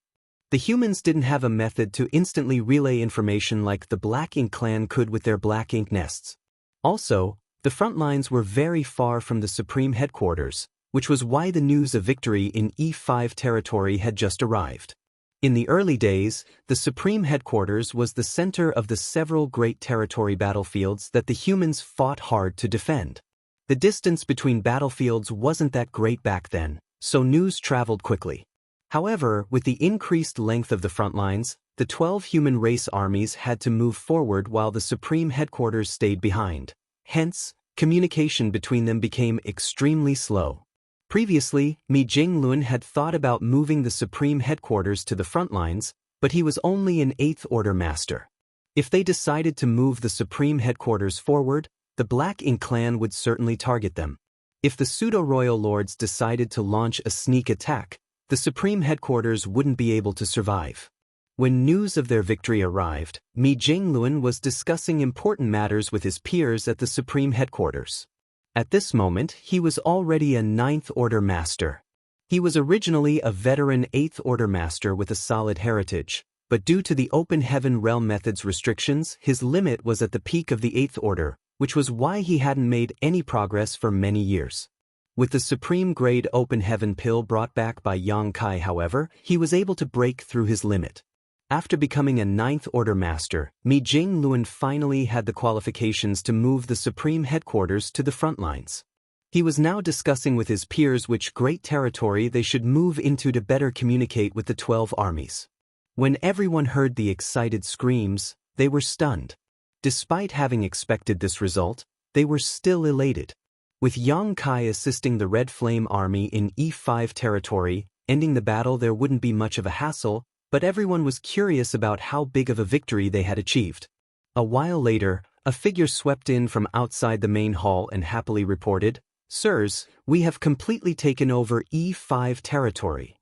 S1: The humans didn't have a method to instantly relay information like the Black Ink clan could with their black ink nests. Also, the front lines were very far from the Supreme Headquarters, which was why the news of victory in E5 territory had just arrived. In the early days, the Supreme Headquarters was the center of the several great territory battlefields that the humans fought hard to defend. The distance between battlefields wasn't that great back then, so news traveled quickly. However, with the increased length of the front lines, the 12 human race armies had to move forward while the Supreme Headquarters stayed behind. Hence, communication between them became extremely slow. Previously, Mi Jinglun had thought about moving the Supreme Headquarters to the front lines, but he was only an 8th Order Master. If they decided to move the Supreme Headquarters forward, the Black Ink clan would certainly target them. If the pseudo-royal lords decided to launch a sneak attack, the Supreme Headquarters wouldn't be able to survive. When news of their victory arrived, Mi Jinglun was discussing important matters with his peers at the Supreme Headquarters. At this moment, he was already a 9th Order Master. He was originally a veteran 8th Order Master with a solid heritage, but due to the Open Heaven Realm Method's restrictions, his limit was at the peak of the 8th Order, which was why he hadn't made any progress for many years. With the Supreme Grade Open Heaven pill brought back by Yang Kai, however, he was able to break through his limit. After becoming a 9th Order Master, Mi Jinglun finally had the qualifications to move the Supreme Headquarters to the front lines. He was now discussing with his peers which great territory they should move into to better communicate with the 12 armies. When everyone heard the excited screams, they were stunned. Despite having expected this result, they were still elated. With Yang Kai assisting the Red Flame Army in E5 territory, ending the battle there wouldn't be much of a hassle, but everyone was curious about how big of a victory they had achieved. A while later, a figure swept in from outside the main hall and happily reported, "Sirs, we have completely taken over E5 territory."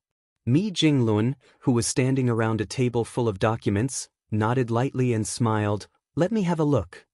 S1: Mi Jinglun, who was standing around a table full of documents, nodded lightly and smiled, "Let me have a look."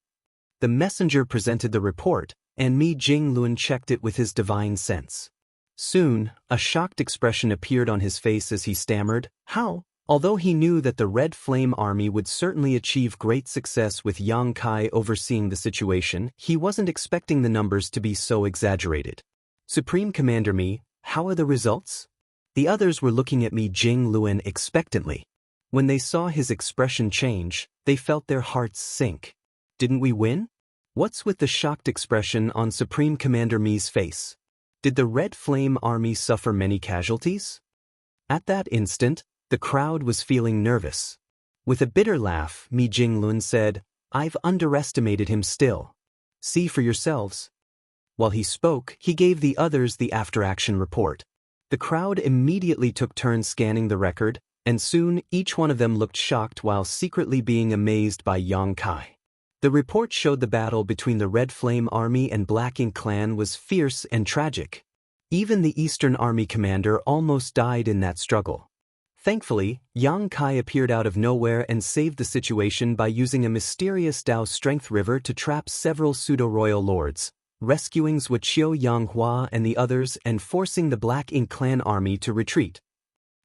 S1: The messenger presented the report, and Mi Jinglun checked it with his divine sense. Soon, a shocked expression appeared on his face as he stammered, "How?" Although he knew that the Red Flame Army would certainly achieve great success with Yang Kai overseeing the situation, he wasn't expecting the numbers to be so exaggerated. "Supreme Commander Mi, how are the results?" The others were looking at Mi Jinglun expectantly. When they saw his expression change, they felt their hearts sink. "Didn't we win?" What's with the shocked expression on Supreme Commander Mi's face? Did the Red Flame Army suffer many casualties? At that instant, the crowd was feeling nervous. With a bitter laugh, Mi Jinglun said, "I've underestimated him still. See for yourselves." While he spoke, he gave the others the after-action report. The crowd immediately took turns scanning the record, And soon, each one of them looked shocked while secretly being amazed by Yang Kai. The report showed the battle between the Red Flame Army and Black Ink Clan was fierce and tragic. Even the Eastern Army commander almost died in that struggle. Thankfully, Yang Kai appeared out of nowhere and saved the situation by using a mysterious Dao Strength River to trap several pseudo-royal lords, rescuing Wuxia Yanghua and the others and forcing the Black Ink Clan army to retreat.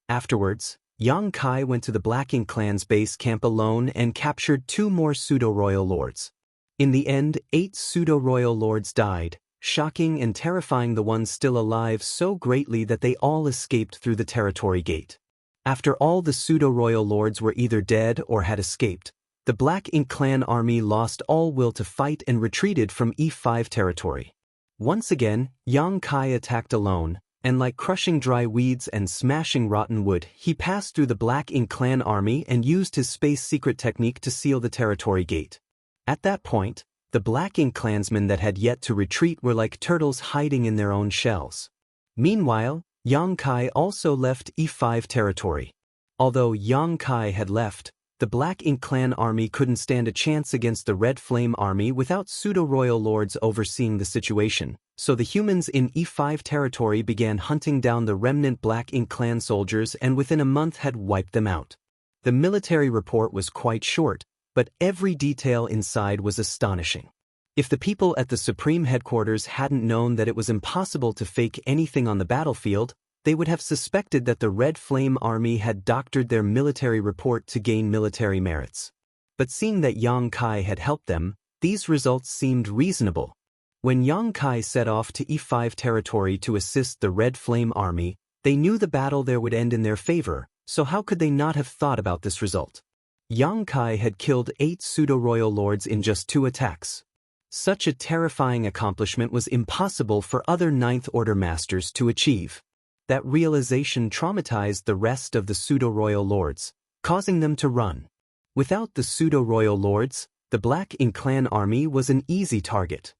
S1: Afterwards, Yang Kai went to the Black Ink Clan's base camp alone and captured 2 more pseudo-royal lords. In the end, 8 pseudo-royal lords died, shocking and terrifying the ones still alive so greatly that they all escaped through the territory gate. After all the pseudo-royal lords were either dead or had escaped, the Black Ink Clan army lost all will to fight and retreated from E5 territory. Once again, Yang Kai attacked alone, and like crushing dry weeds and smashing rotten wood, he passed through the Black Ink Clan army and used his space secret technique to seal the territory gate. At that point, the Black Ink Clansmen that had yet to retreat were like turtles hiding in their own shells. Meanwhile, Yang Kai also left E5 territory. Although Yang Kai had left, the Black Ink Clan army couldn't stand a chance against the Red Flame army without pseudo-royal lords overseeing the situation, so the humans in E5 territory began hunting down the remnant Black Ink Clan soldiers and within a month had wiped them out. The military report was quite short, but every detail inside was astonishing. If the people at the Supreme Headquarters hadn't known that it was impossible to fake anything on the battlefield, they would have suspected that the Red Flame Army had doctored their military report to gain military merits. But seeing that Yang Kai had helped them, these results seemed reasonable. When Yang Kai set off to E5 territory to assist the Red Flame Army, they knew the battle there would end in their favor, so how could they not have thought about this result? Yang Kai had killed 8 pseudo-royal lords in just 2 attacks. Such a terrifying accomplishment was impossible for other Ninth Order masters to achieve. That realization traumatized the rest of the pseudo-royal lords, causing them to run. Without the pseudo-royal lords, the Black Ink Clan army was an easy target.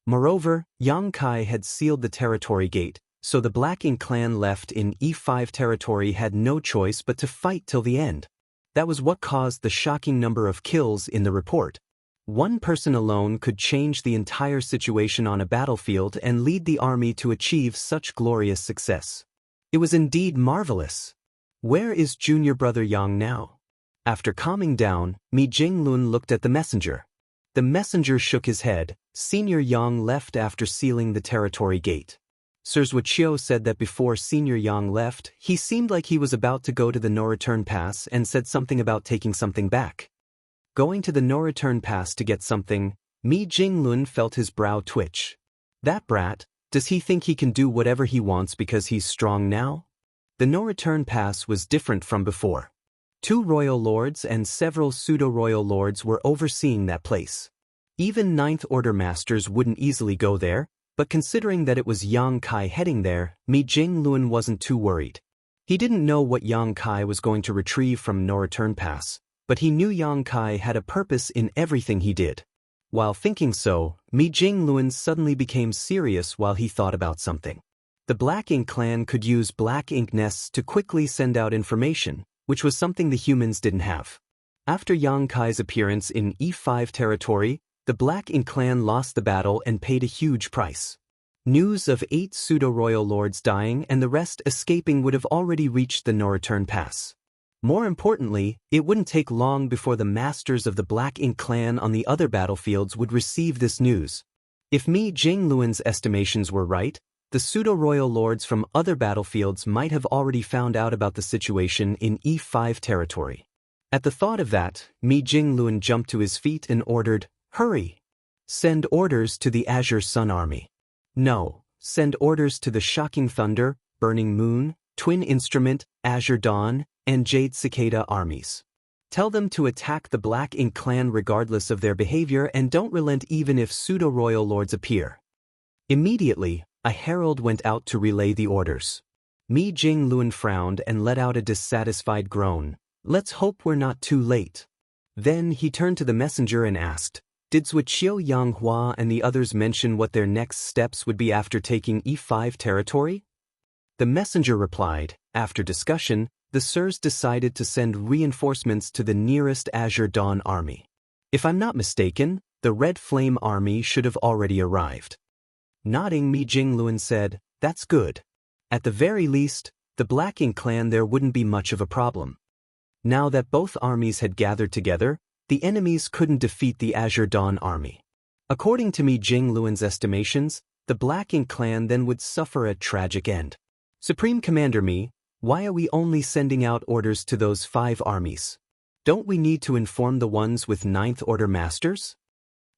S1: Moreover, Yang Kai had sealed the territory gate, so the Black Ink Clan left in E5 territory had no choice but to fight till the end. That was what caused the shocking number of kills in the report. One person alone could change the entire situation on a battlefield and lead the army to achieve such glorious success. It was indeed marvelous. Where is junior brother Yang now? After calming down, Mi Jinglun looked at the messenger. The messenger shook his head. Senior Yang left after sealing the territory gate. Sir Wuxia said that before Senior Yang left, he seemed like he was about to go to the no-return pass and said something about taking something back. Going to the no-return pass to get something, Mi Jinglun felt his brow twitch. That brat, does he think he can do whatever he wants because he's strong now? The no-return pass was different from before. 2 royal lords and several pseudo-royal lords were overseeing that place. Even Ninth Order masters wouldn't easily go there, but considering that it was Yang Kai heading there, Mi Jinglun wasn't too worried. He didn't know what Yang Kai was going to retrieve from no-return pass, but he knew Yang Kai had a purpose in everything he did. While thinking so, Mi Jinglun suddenly became serious while he thought about something. The Black Ink Clan could use black ink nests to quickly send out information, which was something the humans didn't have. After Yang Kai's appearance in E5 territory, the Black Ink Clan lost the battle and paid a huge price. News of 8 pseudo-royal lords dying and the rest escaping would have already reached the no-return pass. More importantly, it wouldn't take long before the masters of the Black Ink Clan on the other battlefields would receive this news. If Mi Jinglun's estimations were right, the pseudo-royal lords from other battlefields might have already found out about the situation in E5 territory. At the thought of that, Mi Jinglun jumped to his feet and ordered, "Hurry! Send orders to the Azure Sun Army. No, send orders to the Shocking Thunder, Burning Moon, Twin Instrument, Azure Dawn, and Jade Cicada armies. Tell them to attack the Black Ink Clan regardless of their behavior and don't relent even if pseudo-royal lords appear." Immediately, a herald went out to relay the orders. Mi Jinglun frowned and let out a dissatisfied groan. "Let's hope we're not too late." Then he turned to the messenger and asked, "Did Wuxia Yanghua and the others mention what their next steps would be after taking E5 territory?" The messenger replied, "After discussion, the Sirs decided to send reinforcements to the nearest Azure Dawn army. If I'm not mistaken, the Red Flame army should have already arrived. Nodding, Mi Jingluan said, "That's good. At the very least, the Black Ink clan there wouldn't be much of a problem." Now that both armies had gathered together, the enemies couldn't defeat the Azure Dawn army. According to Mi Jingluan's estimations, the Black Ink clan then would suffer a tragic end. "Supreme Commander Mi, why are we only sending out orders to those 5 armies? Don't we need to inform the ones with 9th Order Masters?"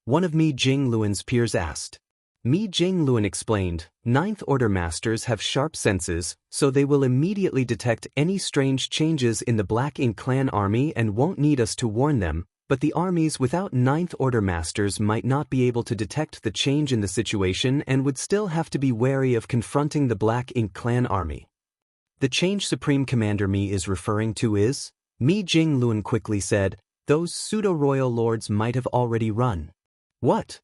S1: one of Mi Jingluan's peers asked. Mi Jingluan explained, "9th Order Masters have sharp senses, so they will immediately detect any strange changes in the Black Ink clan army and won't need us to warn them, but the armies without 9th Order Masters might not be able to detect the change in the situation and would still have to be wary of confronting the Black Ink clan army." "The change Supreme Commander Mi is referring to is," Mi Jingluan quickly said, "those pseudo-royal lords might have already run." "What?"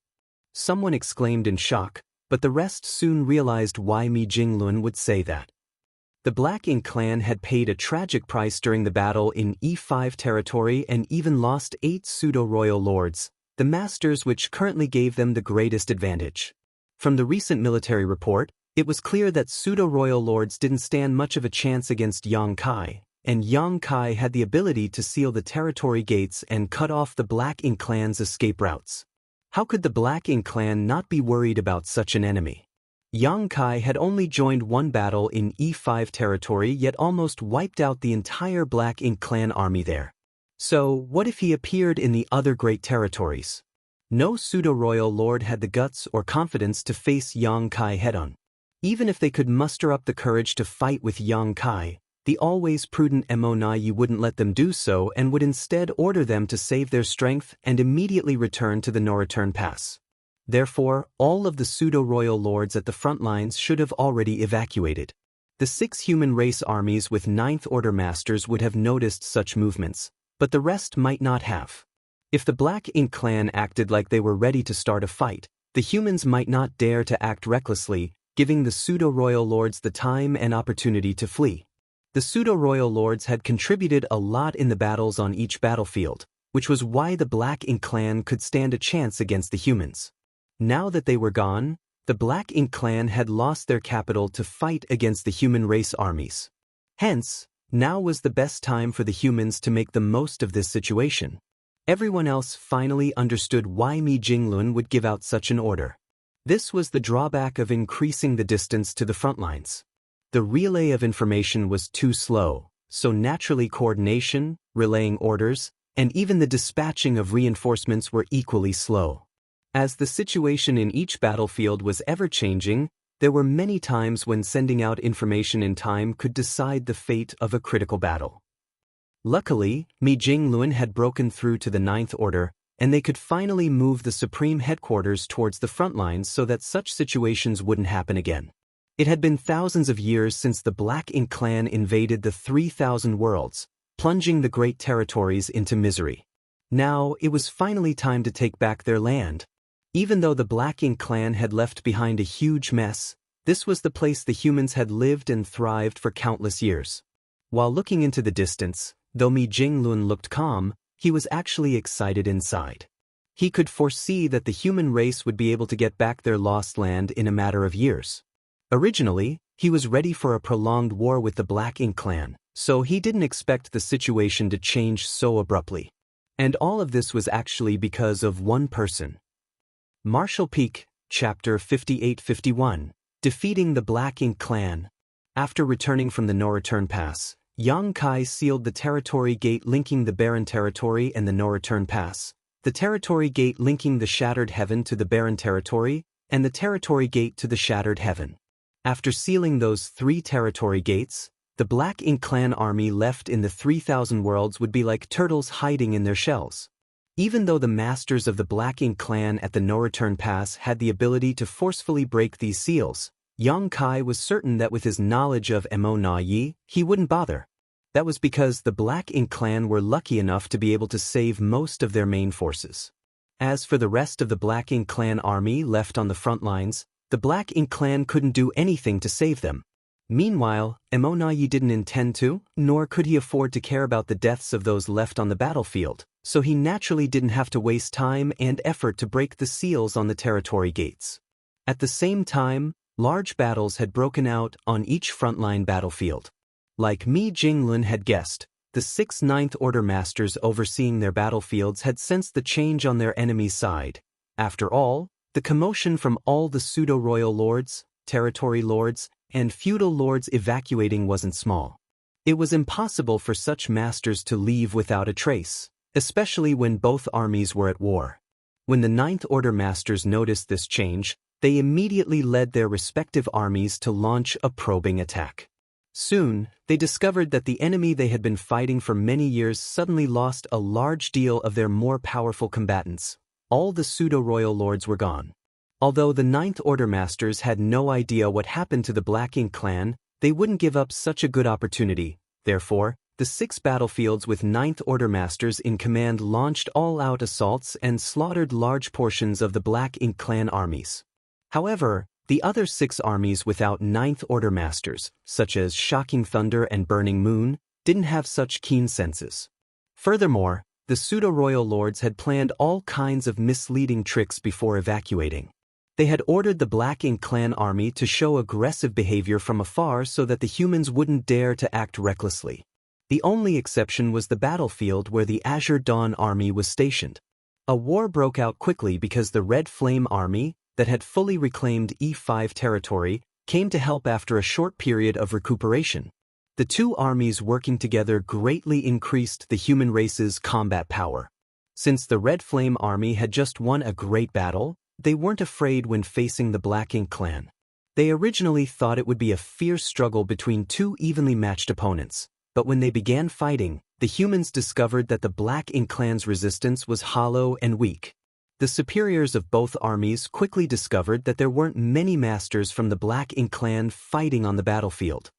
S1: someone exclaimed in shock, but the rest soon realized why Mi Jingluan would say that. The Black Ink clan had paid a tragic price during the battle in E5 territory and even lost 8 pseudo-royal lords, the masters which currently gave them the greatest advantage. From the recent military report, it was clear that pseudo-royal lords didn't stand much of a chance against Yang Kai, and Yang Kai had the ability to seal the territory gates and cut off the Black Ink clan's escape routes. How could the Black Ink clan not be worried about such an enemy? Yang Kai had only joined one battle in E5 territory yet almost wiped out the entire Black Ink clan army there. So, what if he appeared in the other great territories? No pseudo-royal lord had the guts or confidence to face Yang Kai head-on. Even if they could muster up the courage to fight with Yang Kai, the always prudent Monai wouldn't let them do so and would instead order them to save their strength and immediately return to the no-return pass. Therefore, all of the pseudo-royal lords at the front lines should have already evacuated. The 6 human race armies with 9th Order Masters would have noticed such movements, but the rest might not have. If the Black Ink clan acted like they were ready to start a fight, the humans might not dare to act recklessly, giving the pseudo-royal lords the time and opportunity to flee. The pseudo-royal lords had contributed a lot in the battles on each battlefield, which was why the Black Ink clan could stand a chance against the humans. Now that they were gone, the Black Ink clan had lost their capital to fight against the human race armies. Hence, now was the best time for the humans to make the most of this situation. Everyone else finally understood why Mi Jingluan would give out such an order. This was the drawback of increasing the distance to the front lines. The relay of information was too slow, so naturally coordination, relaying orders, and even the dispatching of reinforcements were equally slow. As the situation in each battlefield was ever-changing, there were many times when sending out information in time could decide the fate of a critical battle. Luckily, Mi Jingluan had broken through to the 9th Order, and they could finally move the Supreme Headquarters towards the front lines so that such situations wouldn't happen again. It had been thousands of years since the Black Ink clan invaded the 3,000 worlds, plunging the great territories into misery. Now, it was finally time to take back their land. Even though the Black Ink clan had left behind a huge mess, this was the place the humans had lived and thrived for countless years. While looking into the distance, though Mi Jingluan looked calm, he was actually excited inside. He could foresee that the human race would be able to get back their lost land in a matter of years. Originally, he was ready for a prolonged war with the Black Ink clan, so he didn't expect the situation to change so abruptly. And all of this was actually because of one person. Marshall Peak, Chapter 5851, Defeating the Black Ink clan. After returning from the no-return pass, Yang Kai sealed the territory gate linking the Barren Territory and the no-return pass, the territory gate linking the Shattered Heaven to the Barren Territory, and the territory gate to the Shattered Heaven. After sealing those 3 territory gates, the Black Ink clan army left in the 3,000 worlds would be like turtles hiding in their shells. Even though the masters of the Black Ink clan at the no-return pass had the ability to forcefully break these seals, Yang Kai was certain that with his knowledge of Mo Na Yi, he wouldn't bother. That was because the Black Ink clan were lucky enough to be able to save most of their main forces. As for the rest of the Black Ink clan army left on the front lines, the Black Ink clan couldn't do anything to save them. Meanwhile, Emonayi didn't intend to, nor could he afford to care about the deaths of those left on the battlefield, so he naturally didn't have to waste time and effort to break the seals on the territory gates. At the same time, large battles had broken out on each frontline battlefield. Like Mi Jinglun had guessed, the 6 Ninth Order Masters overseeing their battlefields had sensed the change on their enemy's side. After all, the commotion from all the pseudo-royal lords, territory lords, and feudal lords evacuating wasn't small. It was impossible for such masters to leave without a trace, especially when both armies were at war. When the Ninth Order Masters noticed this change, they immediately led their respective armies to launch a probing attack. Soon, they discovered that the enemy they had been fighting for many years suddenly lost a large deal of their more powerful combatants. All the pseudo-royal lords were gone. Although the Ninth Order Masters had no idea what happened to the Black Ink clan, they wouldn't give up such a good opportunity. Therefore, the 6 battlefields with Ninth Order Masters in command launched all-out assaults and slaughtered large portions of the Black Ink clan armies. However, the other 6 armies without Ninth Order Masters, such as Shocking Thunder and Burning Moon, didn't have such keen senses. Furthermore, the pseudo-royal lords had planned all kinds of misleading tricks before evacuating. They had ordered the Black Ink clan army to show aggressive behavior from afar so that the humans wouldn't dare to act recklessly. The only exception was the battlefield where the Azure Dawn army was stationed. A war broke out quickly because the Red Flame army, that had fully reclaimed E5 territory, came to help after a short period of recuperation. The 2 armies working together greatly increased the human race's combat power. Since the Red Flame army had just won a great battle, they weren't afraid when facing the Black Ink clan. They originally thought it would be a fierce struggle between 2 evenly matched opponents, but when they began fighting, the humans discovered that the Black Ink clan's resistance was hollow and weak. The superiors of both armies quickly discovered that there weren't many masters from the Black Ink clan fighting on the battlefield.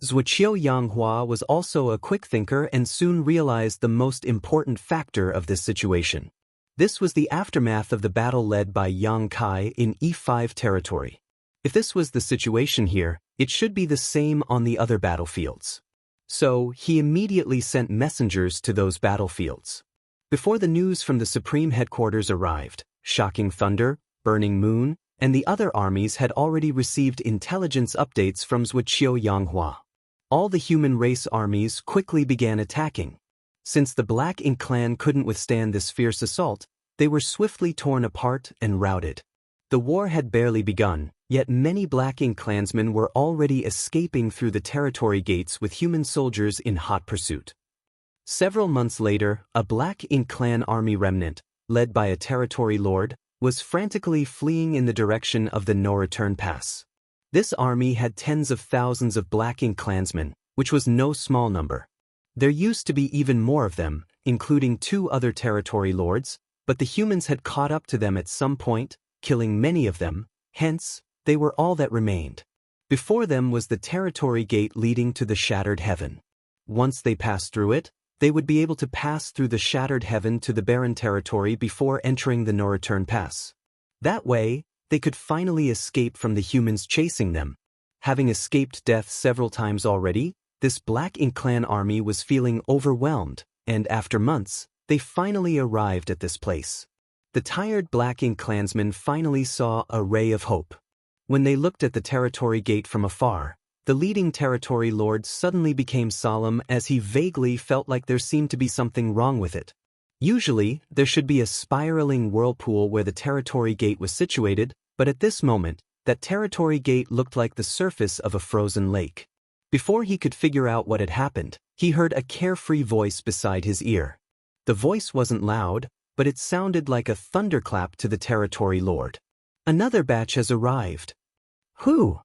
S1: Jianghu was also a quick thinker and soon realized the most important factor of this situation. This was the aftermath of the battle led by Yang Kai in E5 territory. If this was the situation here, it should be the same on the other battlefields. So, he immediately sent messengers to those battlefields. Before the news from the Supreme Headquarters arrived, Shocking Thunder, Burning Moon, and the other armies had already received intelligence updates from Jianghu. All the human race armies quickly began attacking. Since the Black Ink clan couldn't withstand this fierce assault, they were swiftly torn apart and routed. The war had barely begun, yet many Black Ink clansmen were already escaping through the territory gates with human soldiers in hot pursuit. Several months later, a Black Ink clan army remnant, led by a territory lord, was frantically fleeing in the direction of the no-return pass. This army had tens of thousands of Black Ink clansmen, which was no small number. There used to be even more of them, including 2 other territory lords, but the humans had caught up to them at some point, killing many of them, hence, they were all that remained. Before them was the territory gate leading to the Shattered Heaven. Once they passed through it, they would be able to pass through the Shattered Heaven to the barren territory before entering the no-return pass. That way, they could finally escape from the humans chasing them. Having escaped death several times already, this Black Ink clan army was feeling overwhelmed, and after months, they finally arrived at this place. The tired Black Ink clansmen finally saw a ray of hope. When they looked at the territory gate from afar, the leading territory lord suddenly became solemn as he vaguely felt like there seemed to be something wrong with it. Usually, there should be a spiraling whirlpool where the territory gate was situated, but at this moment, that territory gate looked like the surface of a frozen lake. Before he could figure out what had happened, he heard a carefree voice beside his ear. The voice wasn't loud, but it sounded like a thunderclap to the territory lord. "Another batch has arrived." "Who?"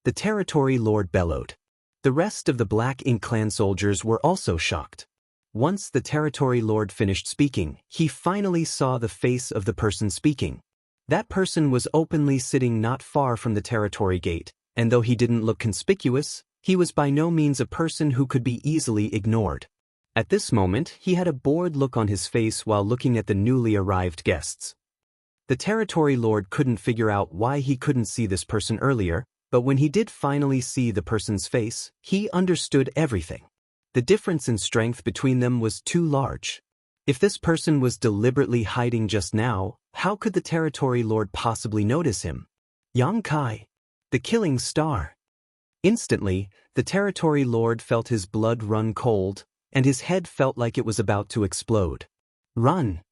S1: the territory lord bellowed. The rest of the Black Ink clan soldiers were also shocked. Once the territory lord finished speaking, he finally saw the face of the person speaking. That person was openly sitting not far from the territory gate, and though he didn't look conspicuous, he was by no means a person who could be easily ignored. At this moment, he had a bored look on his face while looking at the newly arrived guests. The territory lord couldn't figure out why he couldn't see this person earlier, But when he did finally see the person's face, he understood everything. The difference in strength between them was too large. If this person was deliberately hiding just now, how could the territory lord possibly notice him? Yang Kai, the killing star. Instantly, the territory lord felt his blood run cold, and his head felt like it was about to explode. Run!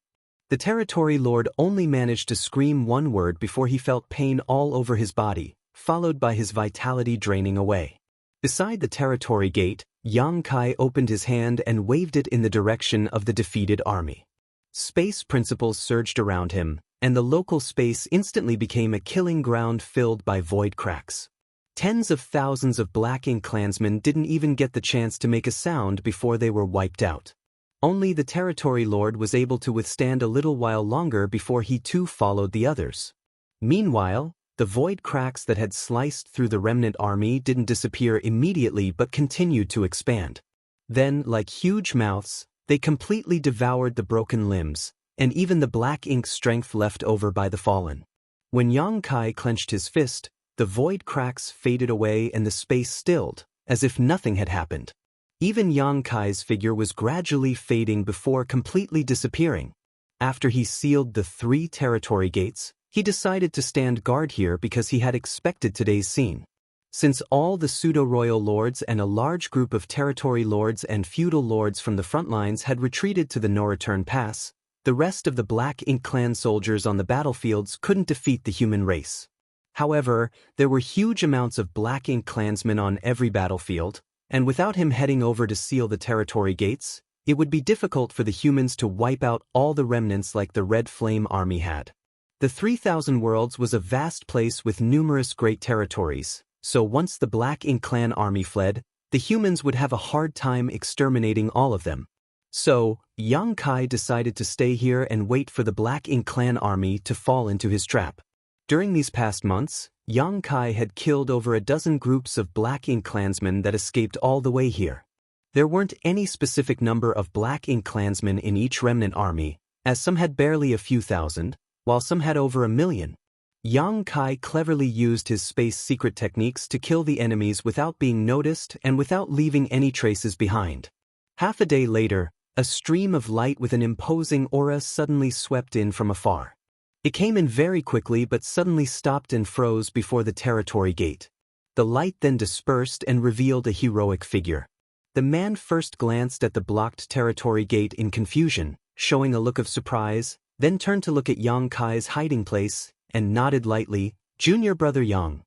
S1: The territory lord only managed to scream one word before he felt pain all over his body, followed by his vitality draining away. Beside the territory gate, Yang Kai opened his hand and waved it in the direction of the defeated army. Space principles surged around him, and the local space instantly became a killing ground filled by void cracks. Tens of thousands of Black Ink clansmen didn't even get the chance to make a sound before they were wiped out. Only the territory lord was able to withstand a little while longer before he too followed the others. Meanwhile, the void cracks that had sliced through the remnant army didn't disappear immediately but continued to expand. Then, like huge mouths, they completely devoured the broken limbs, and even the Black Ink strength left over by the fallen. When Yang Kai clenched his fist, the void cracks faded away and the space stilled, as if nothing had happened. Even Yang Kai's figure was gradually fading before completely disappearing. After he sealed the 3 territory gates, he decided to stand guard here because he had expected today's scene. Since all the pseudo-royal lords and a large group of territory lords and feudal lords from the front lines had retreated to the no-return pass, the rest of the Black Ink clan soldiers on the battlefields couldn't defeat the human race. However, there were huge amounts of Black Ink clansmen on every battlefield, and without him heading over to seal the territory gates, it would be difficult for the humans to wipe out all the remnants like the Red Flame army had. The 3,000 Worlds was a vast place with numerous great territories, so once the Black Ink clan army fled, the humans would have a hard time exterminating all of them. So, Yang Kai decided to stay here and wait for the Black Ink clan army to fall into his trap. During these past months, Yang Kai had killed over a dozen groups of Black Ink clansmen that escaped all the way here. There weren't any specific number of Black Ink clansmen in each remnant army, as some had barely a few thousand, while some had over 1 million. Yang Kai cleverly used his space secret techniques to kill the enemies without being noticed and without leaving any traces behind. Half a day later, a stream of light with an imposing aura suddenly swept in from afar. It came in very quickly but suddenly stopped and froze before the territory gate. The light then dispersed and revealed a heroic figure. The man first glanced at the blocked territory gate in confusion, showing a look of surprise, then turned to look at Yang Kai's hiding place, and nodded lightly, "Junior brother Yang."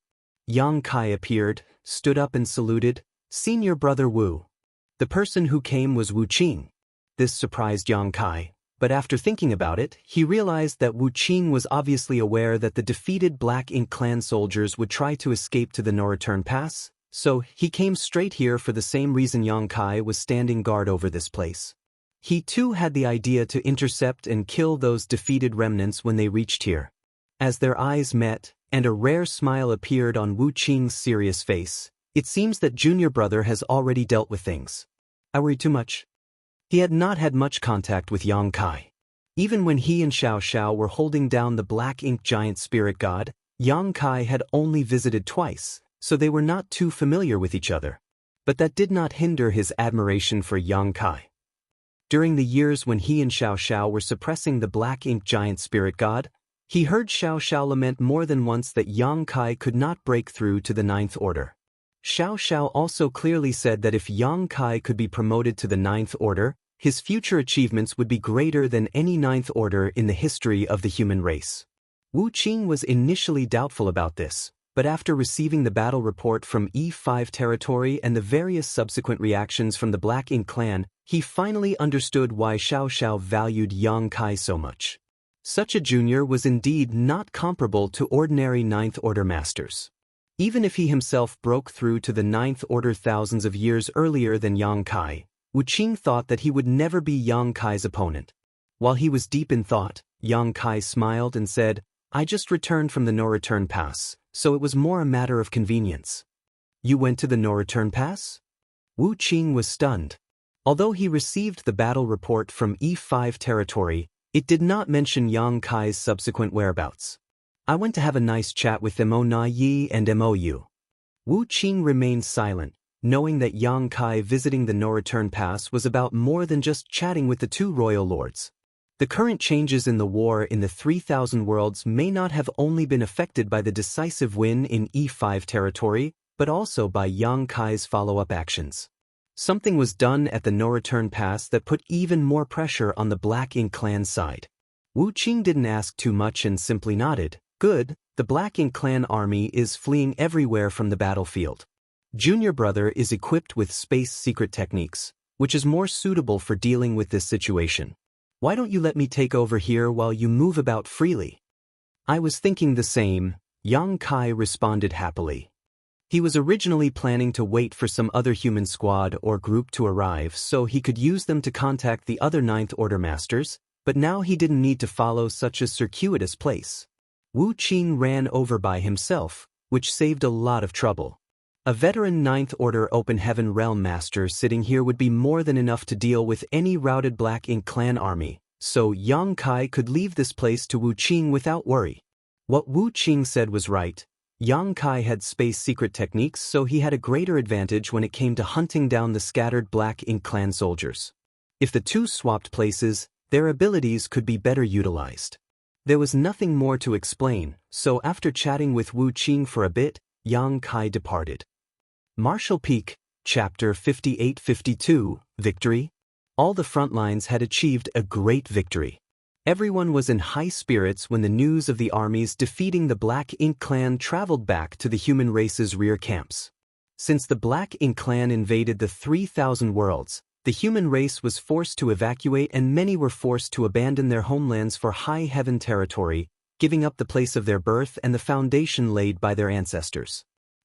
S1: Yang Kai appeared, stood up and saluted, "Senior brother Wu." The person who came was Wu Qing. This surprised Yang Kai, but after thinking about it, he realized that Wu Qing was obviously aware that the defeated Black Ink clan soldiers would try to escape to the no-return pass, so he came straight here for the same reason Yang Kai was standing guard over this place. He too had the idea to intercept and kill those defeated remnants when they reached here. As their eyes met, and a rare smile appeared on Wu Qing's serious face, it seems that junior brother has already dealt with things. I worry too much. He had not had much contact with Yang Kai. Even when he and Xiao Xiao were holding down the Black Ink giant spirit god, Yang Kai had only visited twice, so they were not too familiar with each other. But that did not hinder his admiration for Yang Kai. During the years when he and Xiao Xiao were suppressing the Black Ink giant spirit god, he heard Xiao Xiao lament more than once that Yang Kai could not break through to the 9th Order. Xiao Xiao also clearly said that if Yang Kai could be promoted to the 9th Order, his future achievements would be greater than any 9th Order in the history of the human race. Wu Qing was initially doubtful about this, but after receiving the battle report from E5 territory and the various subsequent reactions from the Black Ink clan, he finally understood why Xiao Xiao valued Yang Kai so much. Such a junior was indeed not comparable to ordinary 9th Order masters. Even if he himself broke through to the 9th Order thousands of years earlier than Yang Kai, Wu Qing thought that he would never be Yang Kai's opponent. While he was deep in thought, Yang Kai smiled and said, "I just returned from the no-return pass, so it was more a matter of convenience." "You went to the no-return pass?" Wu Qing was stunned. Although he received the battle report from E5 territory, it did not mention Yang Kai's subsequent whereabouts. "I went to have a nice chat with Mo Na Yi and Mou. Wu Qing remained silent, knowing that Yang Kai visiting the no-return pass was about more than just chatting with the two royal lords. The current changes in the war in the 3,000 worlds may not have only been affected by the decisive win in E5 territory, but also by Yang Kai's follow-up actions. Something was done at the no-return pass that put even more pressure on the Black Ink clan side. Wu Qing didn't ask too much and simply nodded. Good, the Black Ink clan army is fleeing everywhere from the battlefield. Junior brother is equipped with space secret techniques, which is more suitable for dealing with this situation. Why don't you let me take over here while you move about freely? I was thinking the same, Yang Kai responded happily. He was originally planning to wait for some other human squad or group to arrive so he could use them to contact the other Ninth Order Masters, but now he didn't need to follow such a circuitous place. Wu Qing ran over by himself, which saved a lot of trouble. A veteran Ninth Order Open Heaven Realm Master sitting here would be more than enough to deal with any routed Black Ink clan army, so Yang Kai could leave this place to Wu Qing without worry. What Wu Qing said was right. Yang Kai had space secret techniques, so he had a greater advantage when it came to hunting down the scattered Black Ink clan soldiers. If the two swapped places, their abilities could be better utilized. There was nothing more to explain, so after chatting with Wu Qing for a bit, Yang Kai departed. Martial Peak, Chapter 58-52, Victory. All the front lines had achieved a great victory. Everyone was in high spirits when the news of the armies defeating the Black Ink clan traveled back to the human race's rear camps. Since the Black Ink clan invaded the 3,000 worlds, the human race was forced to evacuate and many were forced to abandon their homelands for high heaven territory, giving up the place of their birth and the foundation laid by their ancestors.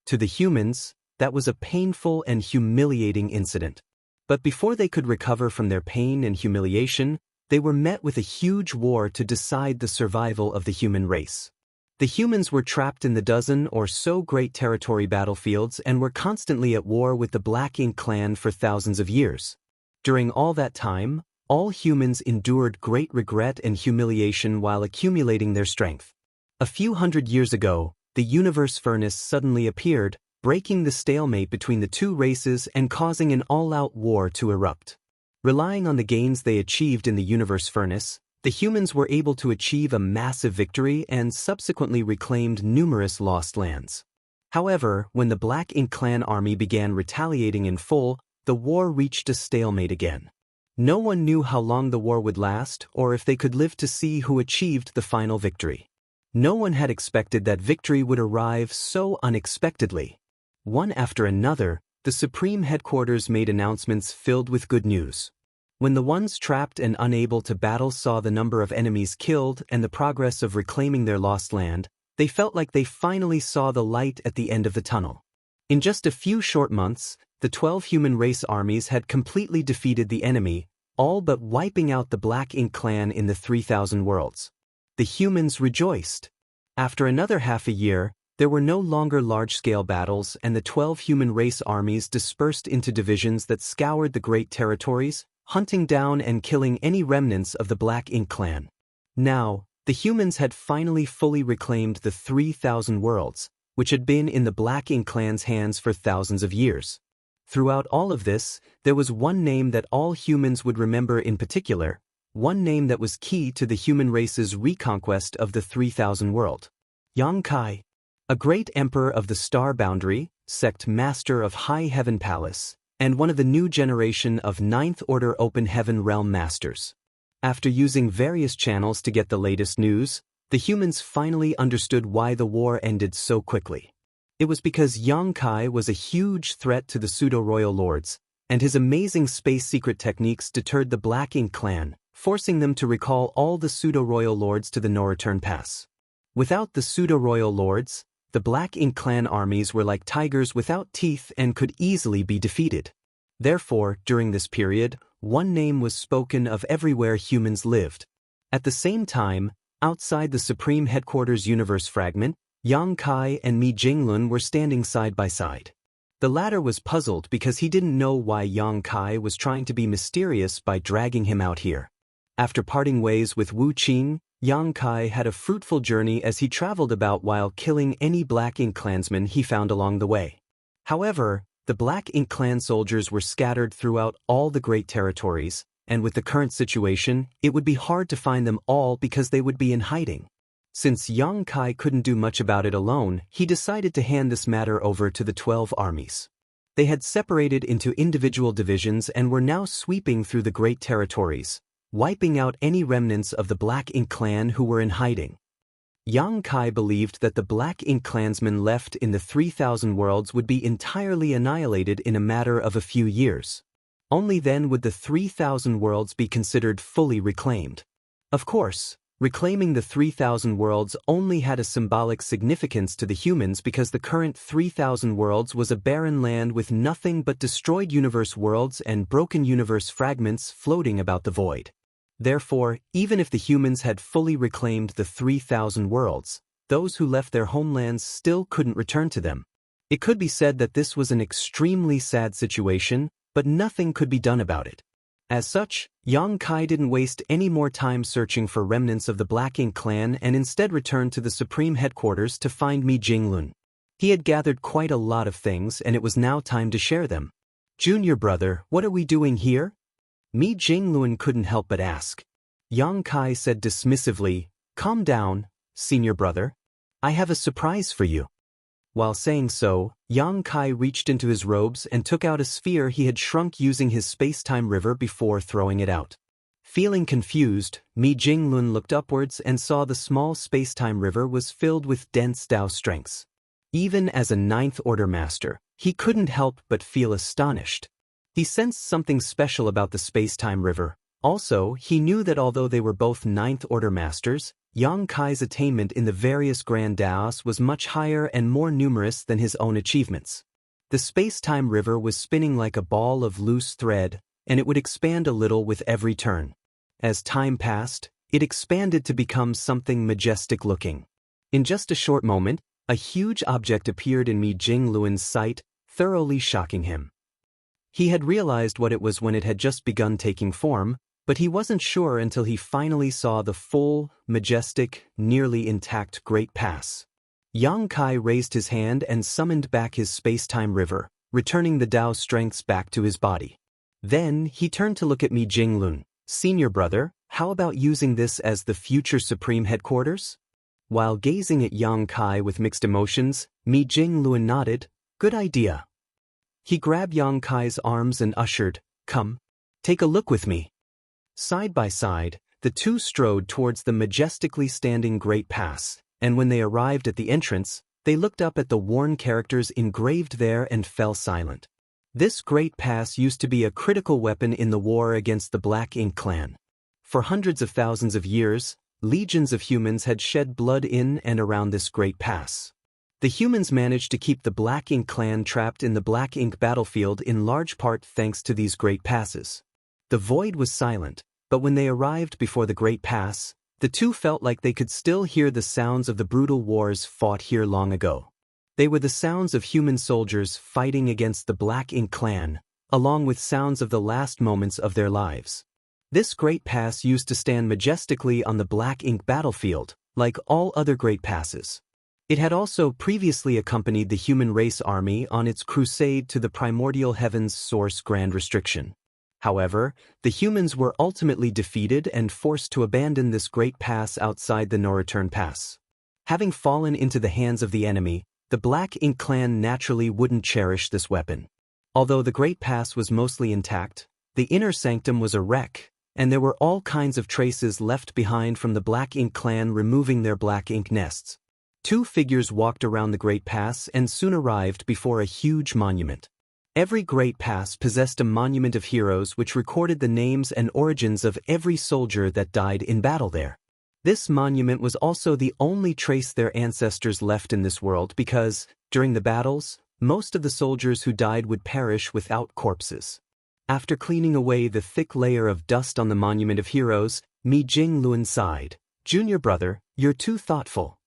S1: To the humans, that was a painful and humiliating incident. But before they could recover from their pain and humiliation, they were met with a huge war to decide the survival of the human race. The humans were trapped in the dozen or so great territory battlefields and were constantly at war with the Black Ink clan for thousands of years. During all that time, all humans endured great regret and humiliation while accumulating their strength. A few hundred years ago, the universe furnace suddenly appeared, breaking the stalemate between the two races and causing an all-out war to erupt. Relying on the gains they achieved in the universe furnace, the humans were able to achieve a massive victory and subsequently reclaimed numerous lost lands. However, when the Black Ink clan army began retaliating in full, the war reached a stalemate again. No one knew how long the war would last or if they could live to see who achieved the final victory. No one had expected that victory would arrive so unexpectedly. One after another, the Supreme Headquarters made announcements filled with good news. When the ones trapped and unable to battle saw the number of enemies killed and the progress of reclaiming their lost land, they felt like they finally saw the light at the end of the tunnel. In just a few short months, the 12 human race armies had completely defeated the enemy, all but wiping out the Black Ink clan in the 3,000 worlds. The humans rejoiced. After another half a year, there were no longer large-scale battles and the 12 human race armies dispersed into divisions that scoured the great territories, hunting down and killing any remnants of the Black Ink clan. Now, the humans had finally fully reclaimed the 3,000 worlds, which had been in the Black Ink clan's hands for thousands of years. Throughout all of this, there was one name that all humans would remember in particular, one name that was key to the human race's reconquest of the 3,000 world. Yang Kai. A great emperor of the Star Boundary, sect master of High Heaven Palace, and one of the new generation of Ninth Order Open Heaven Realm Masters. After using various channels to get the latest news, the humans finally understood why the war ended so quickly. It was because Yang Kai was a huge threat to the pseudo-royal lords, and his amazing space secret techniques deterred the Black Ink clan, forcing them to recall all the pseudo-royal lords to the no-return pass. Without the pseudo-royal lords, the Black Ink clan armies were like tigers without teeth and could easily be defeated. Therefore, during this period, one name was spoken of everywhere humans lived. At the same time, outside the Supreme Headquarters universe fragment, Yang Kai and Mi Jinglun were standing side by side. The latter was puzzled because he didn't know why Yang Kai was trying to be mysterious by dragging him out here. After parting ways with Wu Qing, Yang Kai had a fruitful journey as he traveled about while killing any Black Ink clansmen he found along the way. However, the Black Ink clan soldiers were scattered throughout all the great territories, and with the current situation, it would be hard to find them all because they would be in hiding. Since Yang Kai couldn't do much about it alone, he decided to hand this matter over to the 12 armies. They had separated into individual divisions and were now sweeping through the great territories, wiping out any remnants of the Black Ink clan who were in hiding. Yang Kai believed that the Black Ink clansmen left in the 3,000 worlds would be entirely annihilated in a matter of a few years. Only then would the 3,000 worlds be considered fully reclaimed. Of course, reclaiming the 3,000 worlds only had a symbolic significance to the humans because the current 3,000 worlds was a barren land with nothing but destroyed universe worlds and broken universe fragments floating about the void. Therefore, even if the humans had fully reclaimed the 3,000 worlds, those who left their homelands still couldn't return to them. It could be said that this was an extremely sad situation, but nothing could be done about it. As such, Yang Kai didn't waste any more time searching for remnants of the Black Ink clan and instead returned to the supreme headquarters to find Mi Jinglun. He had gathered quite a lot of things and it was now time to share them. "Junior brother, what are we doing here?" Mi Jinglun couldn't help but ask. Yang Kai said dismissively, "Calm down, senior brother. I have a surprise for you." While saying so, Yang Kai reached into his robes and took out a sphere he had shrunk using his space-time river before throwing it out. Feeling confused, Mi Jinglun looked upwards and saw the small space-time river was filled with dense Tao strengths. Even as a Ninth Order master, he couldn't help but feel astonished. He sensed something special about the space-time river. Also, he knew that although they were both Ninth Order masters, Yang Kai's attainment in the various Grand Daos was much higher and more numerous than his own achievements. The space-time river was spinning like a ball of loose thread, and it would expand a little with every turn. As time passed, it expanded to become something majestic-looking. In just a short moment, a huge object appeared in Mi Jinglun's sight, thoroughly shocking him. He had realized what it was when it had just begun taking form, but he wasn't sure until he finally saw the full, majestic, nearly intact Great Pass. Yang Kai raised his hand and summoned back his space-time river, returning the Tao strengths back to his body. Then, he turned to look at Mi Jinglun. "Senior brother, how about using this as the future supreme headquarters?" While gazing at Yang Kai with mixed emotions, Mi Jinglun nodded, "Good idea." He grabbed Yang Kai's arms and ushered, "Come, take a look with me." Side by side, the two strode towards the majestically standing Great Pass, and when they arrived at the entrance, they looked up at the worn characters engraved there and fell silent. This Great Pass used to be a critical weapon in the war against the Black Ink clan. For hundreds of thousands of years, legions of humans had shed blood in and around this Great Pass. The humans managed to keep the Black Ink clan trapped in the Black Ink battlefield in large part thanks to these Great Passes. The void was silent, but when they arrived before the Great Pass, the two felt like they could still hear the sounds of the brutal wars fought here long ago. They were the sounds of human soldiers fighting against the Black Ink clan, along with sounds of the last moments of their lives. This Great Pass used to stand majestically on the Black Ink battlefield, like all other Great Passes. It had also previously accompanied the human race army on its crusade to the primordial heavens source Grand Restriction. However, the humans were ultimately defeated and forced to abandon this Great Pass outside the No-Return Pass. Having fallen into the hands of the enemy, the Black Ink clan naturally wouldn't cherish this weapon. Although the Great Pass was mostly intact, the inner sanctum was a wreck, and there were all kinds of traces left behind from the Black Ink clan removing their Black Ink nests. Two figures walked around the Great Pass and soon arrived before a huge monument. Every Great Pass possessed a monument of heroes which recorded the names and origins of every soldier that died in battle there. This monument was also the only trace their ancestors left in this world because, during the battles, most of the soldiers who died would perish without corpses. After cleaning away the thick layer of dust on the monument of heroes, Mi Jinglun sighed, "Junior brother, you're too thoughtful."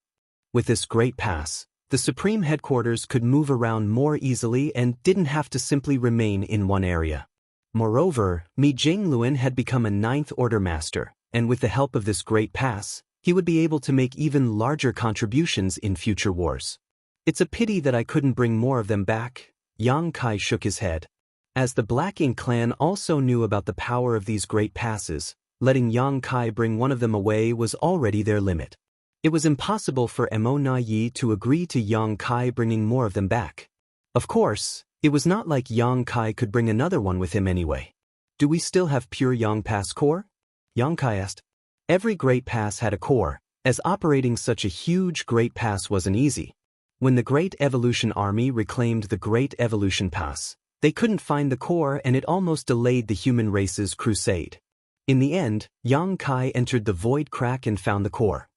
S1: With this Great Pass, the Supreme Headquarters could move around more easily and didn't have to simply remain in one area. Moreover, Mi Jinglun had become a Ninth Order Master, and with the help of this Great Pass, he would be able to make even larger contributions in future wars. "It's a pity that I couldn't bring more of them back," Yang Kai shook his head. As the Black Ink clan also knew about the power of these great passes, letting Yang Kai bring one of them away was already their limit. It was impossible for Mo Na Yi to agree to Yang Kai bringing more of them back. Of course, it was not like Yang Kai could bring another one with him anyway. Do we still have pure Yang Pass core? Yang Kai asked. Every Great Pass had a core, as operating such a huge Great Pass wasn't easy. When the Great Evolution Army reclaimed the Great Evolution Pass, they couldn't find the core and it almost delayed the human race's crusade. In the end, Yang Kai entered the Void Crack and found the core.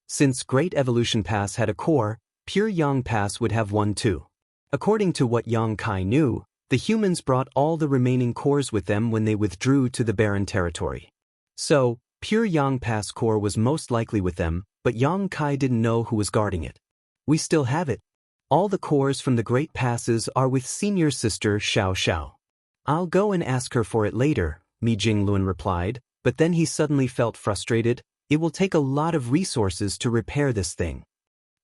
S1: Since Great Evolution Pass had a core, pure Yang Pass would have one too. According to what Yang Kai knew, the humans brought all the remaining cores with them when they withdrew to the barren territory. So, pure Yang Pass core was most likely with them, but Yang Kai didn't know who was guarding it. We still have it. All the cores from the Great Passes are with senior sister Xiao Xiao. I'll go and ask her for it later, Mi Jinglun replied, but then he suddenly felt frustrated. It will take a lot of resources to repair this thing.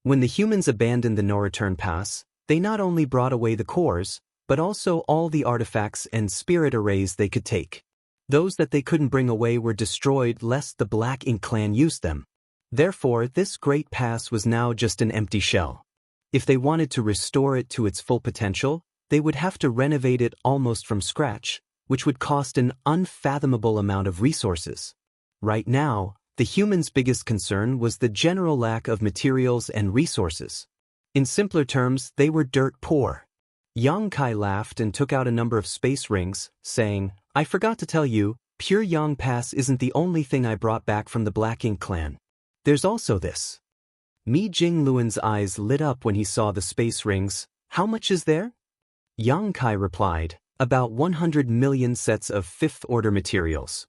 S1: When the humans abandoned the no-return pass, they not only brought away the cores, but also all the artifacts and spirit arrays they could take. Those that they couldn't bring away were destroyed lest the Black Ink clan used them. Therefore, this Great Pass was now just an empty shell. If they wanted to restore it to its full potential, they would have to renovate it almost from scratch, which would cost an unfathomable amount of resources. Right now, the humans' biggest concern was the general lack of materials and resources. In simpler terms, they were dirt poor. Yang Kai laughed and took out a number of space rings, saying, I forgot to tell you, pure Yang Pass isn't the only thing I brought back from the Black Ink clan. There's also this. Mi Jingluan's eyes lit up when he saw the space rings. How much is there? Yang Kai replied, about 100 million sets of fifth-order materials.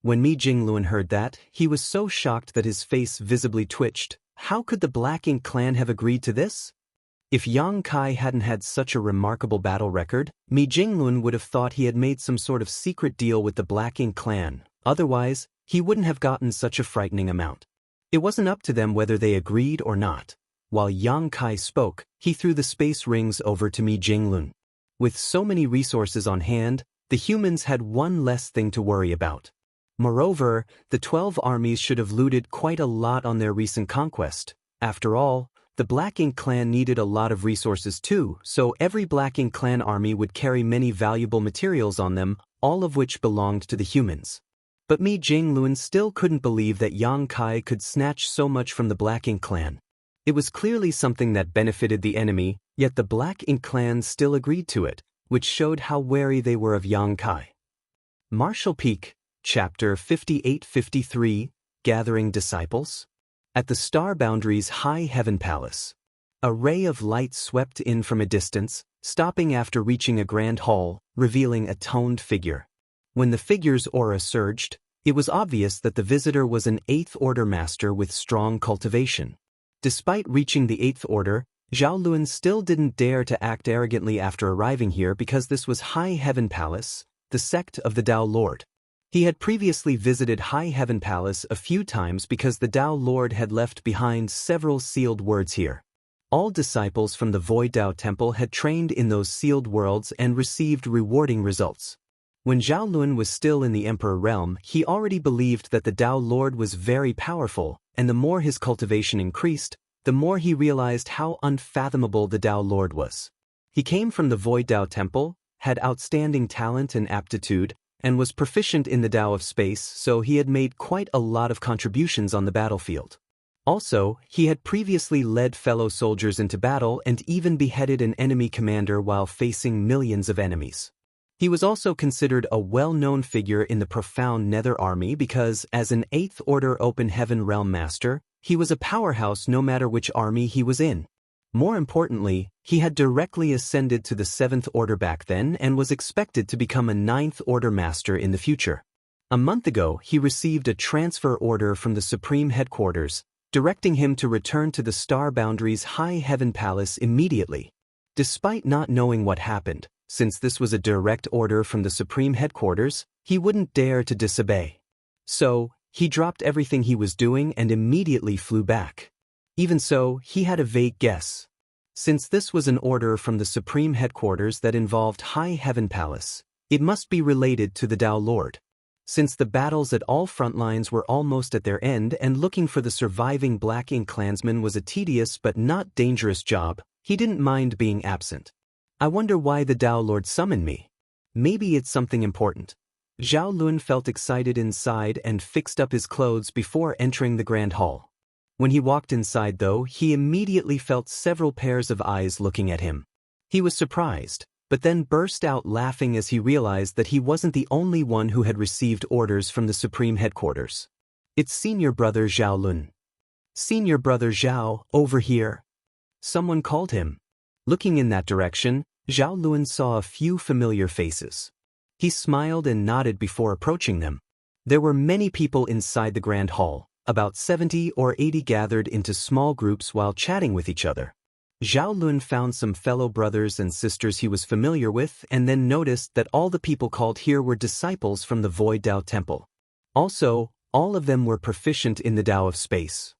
S1: When Mi Jingluan heard that, he was so shocked that his face visibly twitched. How could the Black Ink clan have agreed to this? If Yang Kai hadn't had such a remarkable battle record, Mi Jinglun would have thought he had made some sort of secret deal with the Black Ink clan. Otherwise, he wouldn't have gotten such a frightening amount. It wasn't up to them whether they agreed or not. While Yang Kai spoke, he threw the space rings over to Mi Jinglun. With so many resources on hand, the humans had one less thing to worry about. Moreover, the 12 armies should have looted quite a lot on their recent conquest. After all, the Black Ink clan needed a lot of resources too, so every Black Ink clan army would carry many valuable materials on them, all of which belonged to the humans. But Mi Jinglun still couldn't believe that Yang Kai could snatch so much from the Black Ink clan. It was clearly something that benefited the enemy, yet the Black Ink clan still agreed to it, which showed how wary they were of Yang Kai. Martial Peak, Chapter 58-53, Gathering Disciples. At the Star Boundary's High Heaven Palace. A ray of light swept in from a distance, stopping after reaching a grand hall, revealing a toned figure. When the figure's aura surged, it was obvious that the visitor was an 8th Order master with strong cultivation. Despite reaching the 8th Order, Zhao Luan still didn't dare to act arrogantly after arriving here because this was High Heaven Palace, the sect of the Tao Lord. He had previously visited High Heaven Palace a few times because the Tao Lord had left behind several sealed words here. All disciples from the Void Tao Temple had trained in those sealed worlds and received rewarding results. When Zhao Luan was still in the Emperor realm, he already believed that the Tao Lord was very powerful, and the more his cultivation increased, the more he realized how unfathomable the Tao Lord was. He came from the Void Tao Temple, had outstanding talent and aptitude, and was proficient in the Tao of space, so he had made quite a lot of contributions on the battlefield. Also, he had previously led fellow soldiers into battle and even beheaded an enemy commander while facing millions of enemies. He was also considered a well-known figure in the profound Nether Army because, as an 8th Order Open Heaven Realm Master, he was a powerhouse no matter which army he was in. More importantly, he had directly ascended to the 7th Order back then and was expected to become a 9th Order Master in the future. A month ago, he received a transfer order from the Supreme Headquarters, directing him to return to the Star Boundary's High Heaven Palace immediately. Despite not knowing what happened, since this was a direct order from the Supreme Headquarters, he wouldn't dare to disobey. So, he dropped everything he was doing and immediately flew back. Even so, he had a vague guess. Since this was an order from the Supreme Headquarters that involved High Heaven Palace, it must be related to the Tao Lord. Since the battles at all front lines were almost at their end and looking for the surviving Black Ink clansmen was a tedious but not dangerous job, he didn't mind being absent. I wonder why the Tao Lord summoned me. Maybe it's something important. Zhao Lun felt excited inside and fixed up his clothes before entering the Grand Hall. When he walked inside though, he immediately felt several pairs of eyes looking at him. He was surprised, but then burst out laughing as he realized that he wasn't the only one who had received orders from the Supreme Headquarters. It's Senior Brother Zhao Lun. Senior Brother Zhao, over here. Someone called him. Looking in that direction, Zhao Lun saw a few familiar faces. He smiled and nodded before approaching them. There were many people inside the Grand Hall, about 70 or 80 gathered into small groups while chatting with each other. Zhao Lun found some fellow brothers and sisters he was familiar with and then noticed that all the people called here were disciples from the Void Dao Temple. Also, all of them were proficient in the Tao of Space.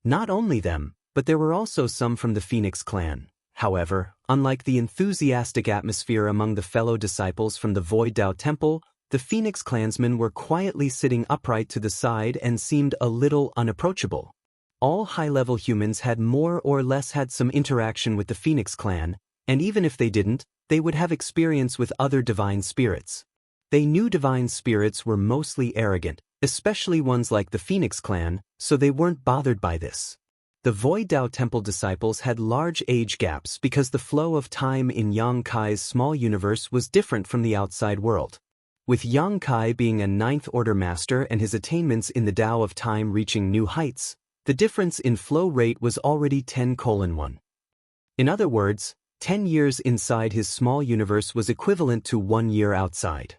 S1: Not only them, but there were also some from the Phoenix clan. However, unlike the enthusiastic atmosphere among the fellow disciples from the Void Dao Temple, the Phoenix clansmen were quietly sitting upright to the side and seemed a little unapproachable. All high-level humans had more or less had some interaction with the Phoenix clan, and even if they didn't, they would have experience with other divine spirits. They knew divine spirits were mostly arrogant, especially ones like the Phoenix clan, so they weren't bothered by this. The Void Dao Temple disciples had large age gaps because the flow of time in Yang Kai's small universe was different from the outside world. With Yang Kai being a 9th order master and his attainments in the Tao of Time reaching new heights, the difference in flow rate was already 10:1. In other words, 10 years inside his small universe was equivalent to 1 year outside.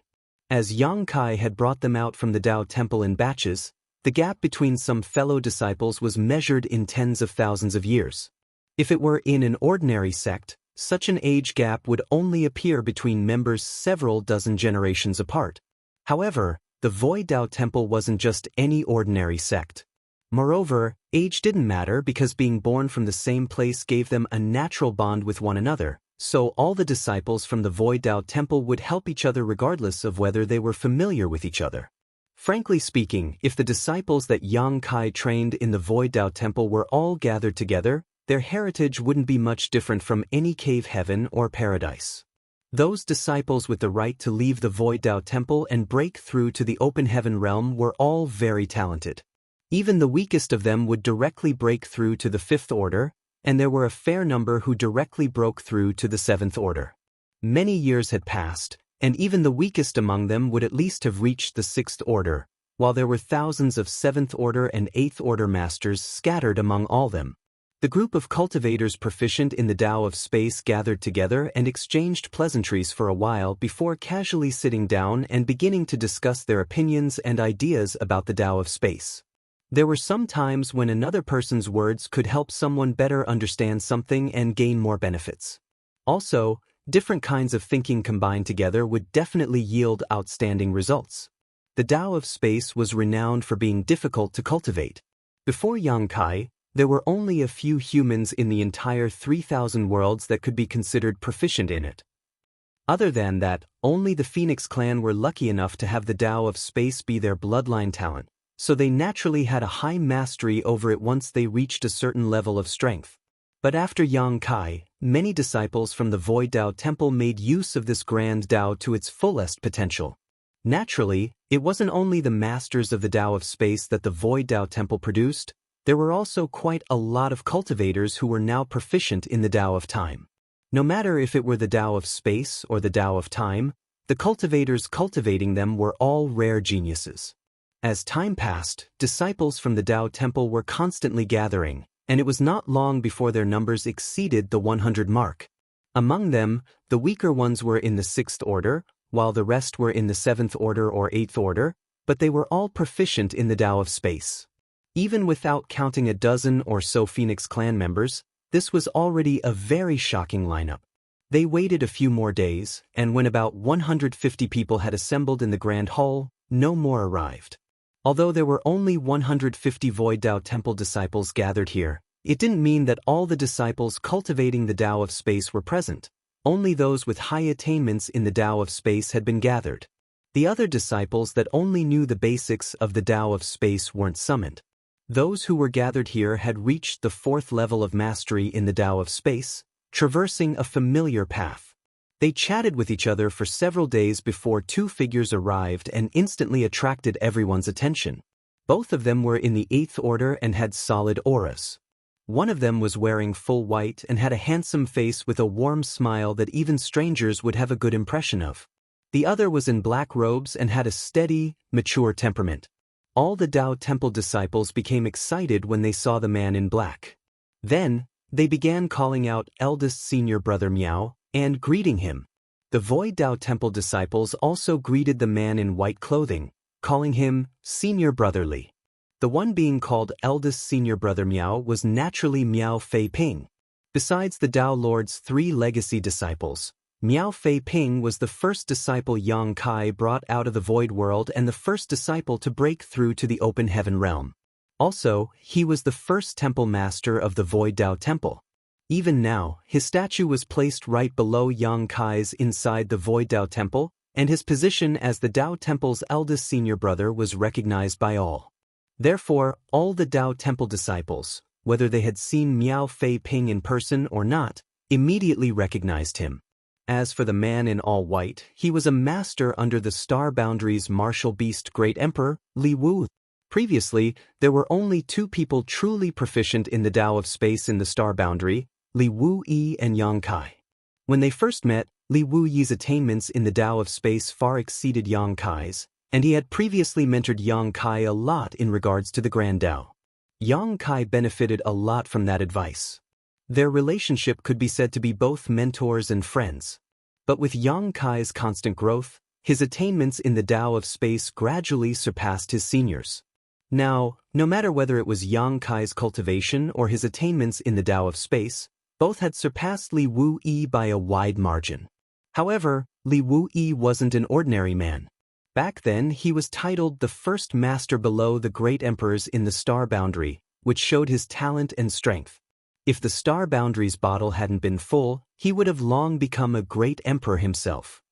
S1: As Yang Kai had brought them out from the Tao Temple in batches, the gap between some fellow disciples was measured in tens of thousands of years. If it were in an ordinary sect, such an age gap would only appear between members several dozen generations apart. However, the Void Dao Temple wasn't just any ordinary sect. Moreover, age didn't matter because being born from the same place gave them a natural bond with one another, so all the disciples from the Void Dao Temple would help each other regardless of whether they were familiar with each other. Frankly speaking, if the disciples that Yang Kai trained in the Void Dao Temple were all gathered together, their heritage wouldn't be much different from any cave heaven or paradise. Those disciples with the right to leave the Void Dao Temple and break through to the open heaven realm were all very talented. Even the weakest of them would directly break through to the 5th order, and there were a fair number who directly broke through to the 7th order. Many years had passed, and even the weakest among them would at least have reached the 6th order, while there were thousands of 7th order and 8th order masters scattered among all them. The group of cultivators proficient in the Tao of Space gathered together and exchanged pleasantries for a while before casually sitting down and beginning to discuss their opinions and ideas about the Tao of Space. There were some times when another person's words could help someone better understand something and gain more benefits. Also, different kinds of thinking combined together would definitely yield outstanding results. The Tao of Space was renowned for being difficult to cultivate. Before Yang Kai, there were only a few humans in the entire 3,000 worlds that could be considered proficient in it. Other than that, only the Phoenix clan were lucky enough to have the Tao of Space be their bloodline talent, so they naturally had a high mastery over it once they reached a certain level of strength. But after Yang Kai, many disciples from the Void Dao Temple made use of this grand Tao to its fullest potential. Naturally, it wasn't only the masters of the Tao of Space that the Void Dao Temple produced, there were also quite a lot of cultivators who were now proficient in the Tao of Time. No matter if it were the Tao of Space or the Tao of Time, the cultivators cultivating them were all rare geniuses. As time passed, disciples from the Tao Temple were constantly gathering, and it was not long before their numbers exceeded the 100 mark. Among them, the weaker ones were in the 6th order, while the rest were in the 7th order or 8th order, but they were all proficient in the Tao of Space. Even without counting a dozen or so Phoenix clan members, this was already a very shocking lineup. They waited a few more days, and when about 150 people had assembled in the Grand Hall, no more arrived. Although there were only 150 Void Dao Temple disciples gathered here, It didn't mean that all the disciples cultivating the Tao of Space were present. Only those with high attainments in the Tao of Space had been gathered. The other disciples that only knew the basics of the Tao of Space weren't summoned. Those who were gathered here had reached the 4th level of mastery in the Tao of Space, traversing a familiar path. They chatted with each other for several days before 2 figures arrived and instantly attracted everyone's attention. Both of them were in the 8th order and had solid auras. One of them was wearing full white and had a handsome face with a warm smile that even strangers would have a good impression of. The other was in black robes and had a steady, mature temperament. All the Tao Temple disciples became excited when they saw the man in black. Then, they began calling out eldest senior brother Miao and greeting him. The Void Tao Temple disciples also greeted the man in white clothing, calling him senior brother Li. The one being called eldest senior brother Miao was naturally Miao Fei Ping. Besides the Tao Lord's 3 legacy disciples, Miao Fei Ping was the first disciple Yang Kai brought out of the void world and the first disciple to break through to the open heaven realm. Also, he was the first temple master of the Void Tao Temple. Even now, his statue was placed right below Yang Kai's inside the Void Tao Temple, and his position as the Tao Temple's eldest senior brother was recognized by all. Therefore, all the Tao Temple disciples, whether they had seen Miao Fei Ping in person or not, immediately recognized him. As for the man in all white, he was a master under the Star Boundary's martial beast Great Emperor, Li Wu. Previously, there were only 2 people truly proficient in the Tao of Space in the Star Boundary, Li Wu Yi and Yang Kai. When they first met, Li Wu Yi's attainments in the Tao of Space far exceeded Yang Kai's, and he had previously mentored Yang Kai a lot in regards to the Grand Tao. Yang Kai benefited a lot from that advice. Their relationship could be said to be both mentors and friends. But with Yang Kai's constant growth, his attainments in the Tao of Space gradually surpassed his seniors. Now, no matter whether it was Yang Kai's cultivation or his attainments in the Tao of Space, both had surpassed Li Wu Yi by a wide margin. However, Li Wu Yi wasn't an ordinary man. Back then, he was titled the first master below the great emperors in the Star Boundary, which showed his talent and strength. If the Star Boundary's bottle hadn't been full, he would have long become a great emperor himself.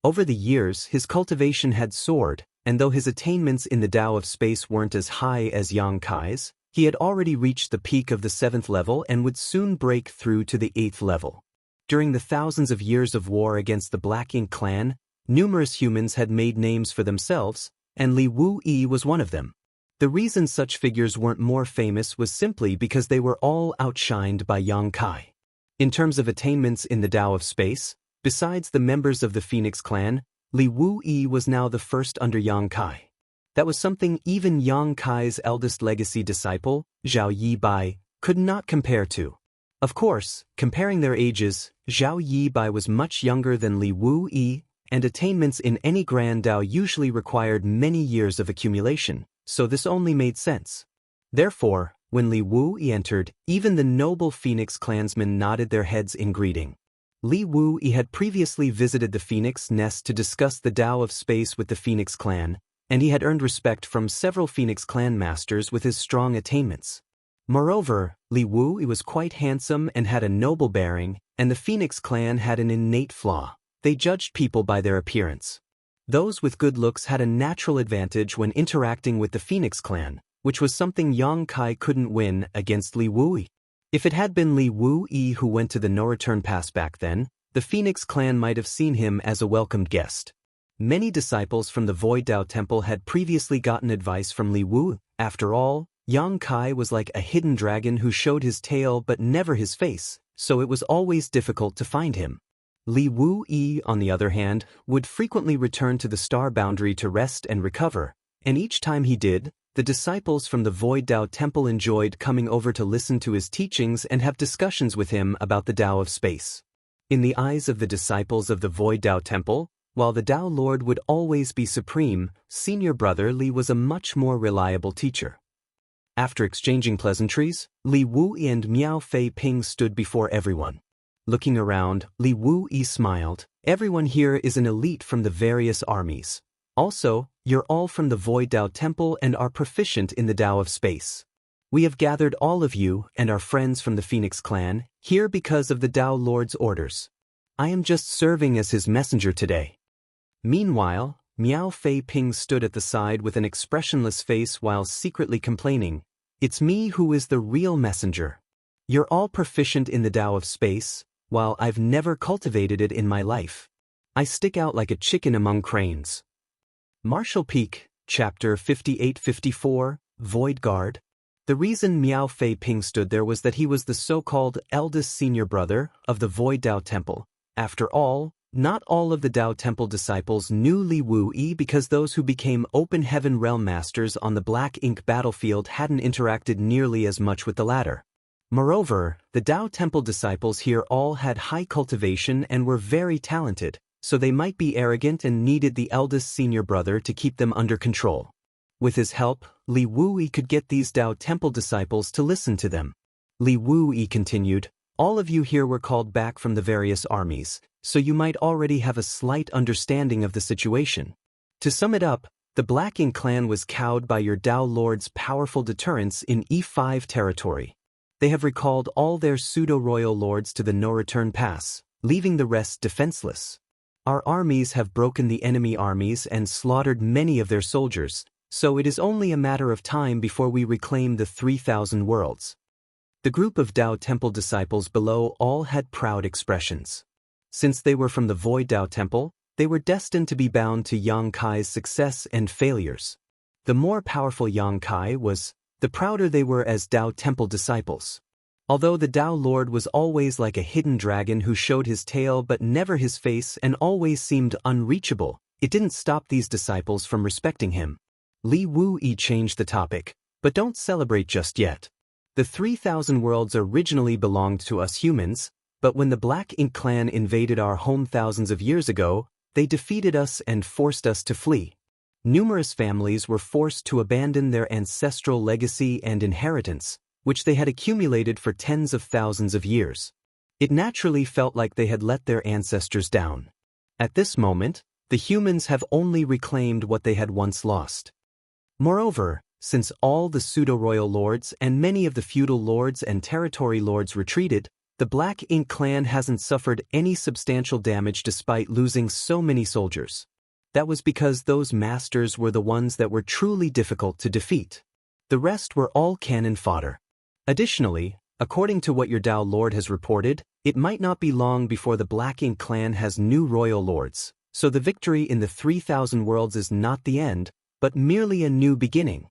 S1: Over the years, his cultivation had soared, and though his attainments in the Tao of Space weren't as high as Yang Kai's, he had already reached the peak of the 7th level and would soon break through to the 8th level. During the thousands of years of war against the Black Ink clan, numerous humans had made names for themselves, and Li Wu Yi was one of them. The reason such figures weren't more famous was simply because they were all outshined by Yang Kai. In terms of attainments in the Tao of Space, besides the members of the Phoenix clan, Li Wu Yi was now the first under Yang Kai. That was something even Yang Kai's eldest legacy disciple, Zhao Yi Bai, could not compare to. Of course, comparing their ages, Zhao Yi Bai was much younger than Li Wu Yi, and attainments in any Grand Tao usually required many years of accumulation, so this only made sense. Therefore, when Li Wu Yi entered, even the noble Phoenix clansmen nodded their heads in greeting. Li Wu Yi had previously visited the Phoenix Nest to discuss the Tao of Space with the Phoenix clan, and he had earned respect from several Phoenix clan masters with his strong attainments. Moreover, Li Wu Yi was quite handsome and had a noble bearing, and the Phoenix clan had an innate flaw. They judged people by their appearance. Those with good looks had a natural advantage when interacting with the Phoenix clan, which was something Yang Kai couldn't win against Li Wu Yi. If it had been Li Wu Yi who went to the no-return pass back then, the Phoenix clan might have seen him as a welcomed guest. Many disciples from the Void Tao Temple had previously gotten advice from Li Wu Yi. After all, Yang Kai was like a hidden dragon who showed his tail but never his face, so it was always difficult to find him. Li Wu Yi, on the other hand, would frequently return to the Star Boundary to rest and recover, and each time he did, the disciples from the Void Tao Temple enjoyed coming over to listen to his teachings and have discussions with him about the Tao of Space. In the eyes of the disciples of the Void Tao Temple, while the Tao Lord would always be supreme, senior brother Li was a much more reliable teacher. After exchanging pleasantries, Li Wu Yi and Miao Fei Ping stood before everyone. Looking around, Li Wu Yi smiled. Everyone here is an elite from the various armies. Also, you're all from the Void Tao Temple and are proficient in the Tao of Space. We have gathered all of you and our friends from the Phoenix clan here because of the Tao Lord's orders. I am just serving as his messenger today." Meanwhile, Miao Fei Ping stood at the side with an expressionless face while secretly complaining, "It's me who is the real messenger. You're all proficient in the Tao of space, while I've never cultivated it in my life. I stick out like a chicken among cranes." Martial Peak, Chapter 58-54, Void Guard. The reason Miao Fei Ping stood there was that he was the so-called eldest senior brother of the Void Tao Temple. After all, not all of the Tao Temple disciples knew Li Wuyi because those who became Open Heaven Realm Masters on the Black Ink battlefield hadn't interacted nearly as much with the latter. Moreover, the Tao Temple disciples here all had high cultivation and were very talented, so they might be arrogant and needed the eldest senior brother to keep them under control. With his help, Li Wuyi could get these Tao Temple disciples to listen to them. Li Wuyi continued, "All of you here were called back from the various armies, so you might already have a slight understanding of the situation. To sum it up, the Black Ink clan was cowed by your Tao Lord's powerful deterrence in E5 territory. They have recalled all their pseudo-royal lords to the no-return pass, leaving the rest defenseless. Our armies have broken the enemy armies and slaughtered many of their soldiers, so it is only a matter of time before we reclaim the 3,000 worlds." The group of Tao Temple disciples below all had proud expressions. Since they were from the Void Tao Temple, they were destined to be bound to Yang Kai's success and failures. The more powerful Yang Kai was, the prouder they were as Tao Temple disciples. Although the Tao Lord was always like a hidden dragon who showed his tail but never his face and always seemed unreachable, it didn't stop these disciples from respecting him. Li Wuyi changed the topic, "But don't celebrate just yet. The 3,000 worlds originally belonged to us humans, but when the Black Ink clan invaded our home thousands of years ago, they defeated us and forced us to flee. Numerous families were forced to abandon their ancestral legacy and inheritance, which they had accumulated for tens of thousands of years. It naturally felt like they had let their ancestors down. At this moment, the humans have only reclaimed what they had once lost. Moreover, since all the pseudo-royal lords and many of the feudal lords and territory lords retreated, the Black Ink clan hasn't suffered any substantial damage despite losing so many soldiers. That was because those masters were the ones that were truly difficult to defeat. The rest were all cannon fodder. Additionally, according to what your Tao Lord has reported, it might not be long before the Black Ink clan has new royal lords, so the victory in the 3,000 worlds is not the end, but merely a new beginning."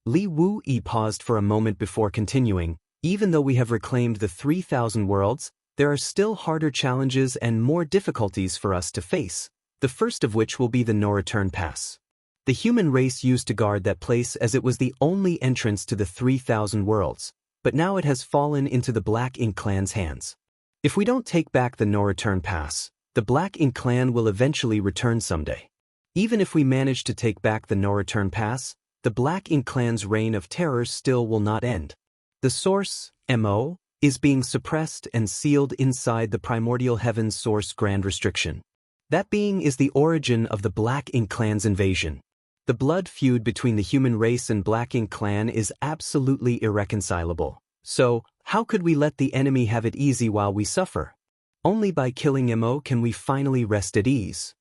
S1: Li Wuyi paused for a moment before continuing, "Even though we have reclaimed the 3,000 worlds, there are still harder challenges and more difficulties for us to face, the first of which will be the no-return pass. The human race used to guard that place as it was the only entrance to the 3,000 worlds, but now it has fallen into the Black Ink clan's hands. If we don't take back the no-return pass, the Black Ink clan will eventually return someday. Even if we manage to take back the no-return pass, the Black Ink clan's reign of terror still will not end. The source, MO, is being suppressed and sealed inside the primordial heaven's source grand restriction. That being is the origin of the Black Ink clan's invasion. The blood feud between the human race and Black Ink clan is absolutely irreconcilable. So, how could we let the enemy have it easy while we suffer? Only by killing MO can we finally rest at ease."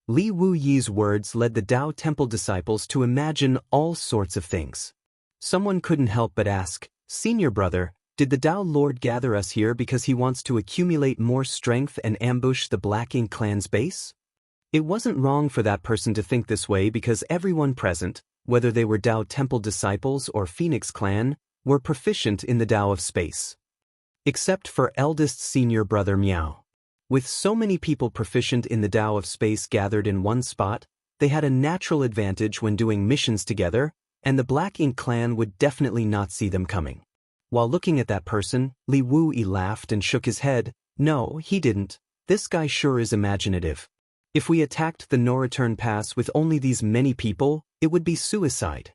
S1: Li Wuyi's words led the Tao Temple disciples to imagine all sorts of things. Someone couldn't help but ask, "Senior brother, did the Tao Lord gather us here because he wants to accumulate more strength and ambush the Black Ink clan's base?" It wasn't wrong for that person to think this way because everyone present, whether they were Tao Temple disciples or Phoenix clan, were proficient in the Tao of space. Except for eldest senior brother Miao. With so many people proficient in the Tao of space gathered in one spot, they had a natural advantage when doing missions together, and the Black Ink clan would definitely not see them coming. While looking at that person, Li Wuyi laughed and shook his head. "No, he didn't. This guy sure is imaginative. If we attacked the no-return pass with only these many people, it would be suicide."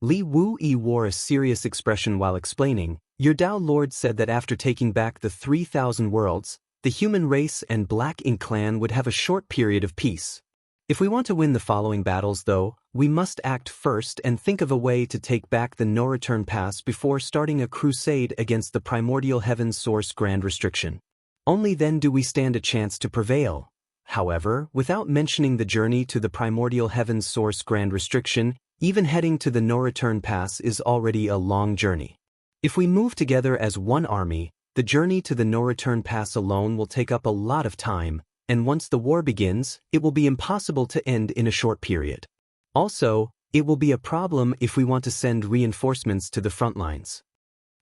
S1: Li Wuyi wore a serious expression while explaining, "Your Tao Lord said that after taking back the 3,000 worlds, the human race and Black Ink clan would have a short period of peace. If we want to win the following battles though, we must act first and think of a way to take back the no-return pass before starting a crusade against the primordial heaven's source grand restriction. Only then do we stand a chance to prevail. However, without mentioning the journey to the primordial heaven's source grand restriction, even heading to the no-return pass is already a long journey. If we move together as one army, the journey to the no-return pass alone will take up a lot of time, and once the war begins, it will be impossible to end in a short period. Also, it will be a problem if we want to send reinforcements to the front lines.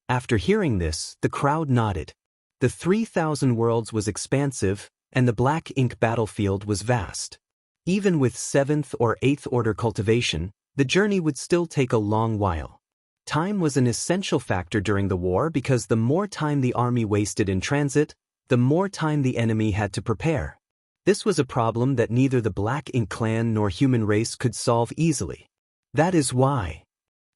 S1: After hearing this, the crowd nodded. The 3,000 worlds was expansive, and the black ink battlefield was vast. Even with 7th or 8th order cultivation, the journey would still take a long while. Time was an essential factor during the war because the more time the army wasted in transit, the more time the enemy had to prepare. This was a problem that neither the Black Ink clan nor human race could solve easily. That is why.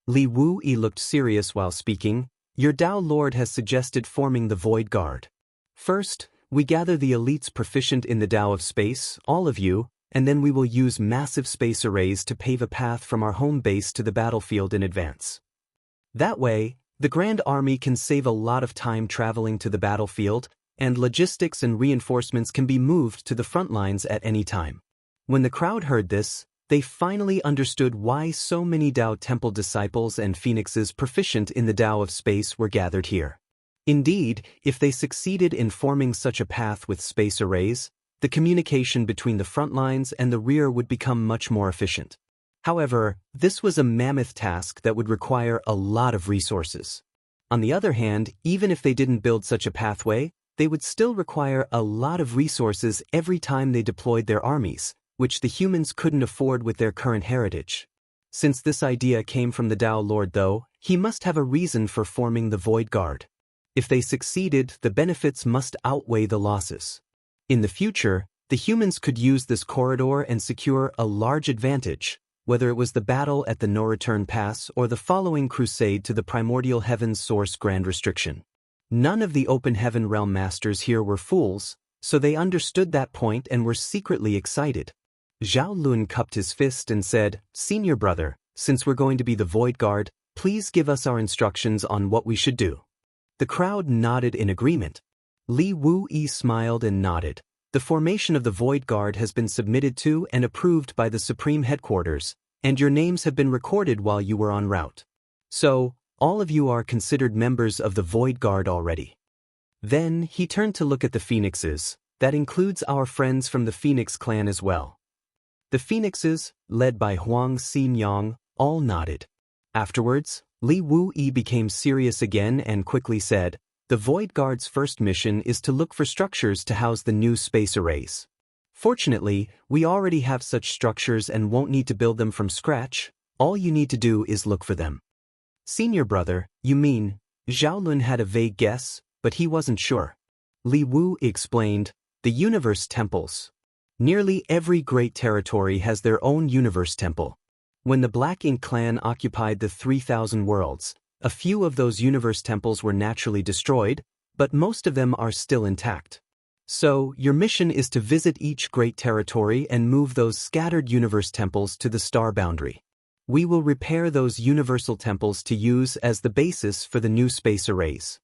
S1: Li Wuyi looked serious while speaking. Your Dao Lord has suggested forming the Void Guard. First, we gather the elites proficient in the Dao of space, all of you, and then we will use massive space arrays to pave a path from our home base to the battlefield in advance. That way, the Grand Army can save a lot of time traveling to the battlefield, and logistics and reinforcements can be moved to the front lines at any time. When the crowd heard this, they finally understood why so many Dao Temple disciples and phoenixes proficient in the Dao of space were gathered here. Indeed, if they succeeded in forming such a path with space arrays, the communication between the front lines and the rear would become much more efficient. However, this was a mammoth task that would require a lot of resources. On the other hand, even if they didn't build such a pathway, they would still require a lot of resources every time they deployed their armies, which the humans couldn't afford with their current heritage. Since this idea came from the Dao Lord though, he must have a reason for forming the Void Guard. If they succeeded, the benefits must outweigh the losses. In the future, the humans could use this corridor and secure a large advantage, whether it was the battle at the No-Return Pass or the following crusade to the primordial heaven's source grand restriction. None of the open heaven realm masters here were fools, so they understood that point and were secretly excited. Zhao Lun cupped his fist and said, "Senior brother, since we're going to be the Void Guard, please give us our instructions on what we should do." The crowd nodded in agreement. Li Wuyi smiled and nodded. The formation of the Void Guard has been submitted to and approved by the Supreme Headquarters, and your names have been recorded while you were en route. So, all of you are considered members of the Void Guard already. Then, he turned to look at the Phoenixes. That includes our friends from the Phoenix clan as well. The Phoenixes, led by Huang Xinyang, all nodded. Afterwards, Li Wuyi became serious again and quickly said, "The Void Guard's first mission is to look for structures to house the new space arrays. Fortunately, we already have such structures and won't need to build them from scratch. All you need to do is look for them." "Senior brother, you mean?" Zhao Lun had a vague guess, but he wasn't sure. Li Wu explained, "The universe temples. Nearly every great territory has their own universe temple. When the Black Ink clan occupied the 3,000 worlds, a few of those universe temples were naturally destroyed, but most of them are still intact. So, your mission is to visit each great territory and move those scattered universe temples to the star boundary. We will repair those universal temples to use as the basis for the new space arrays."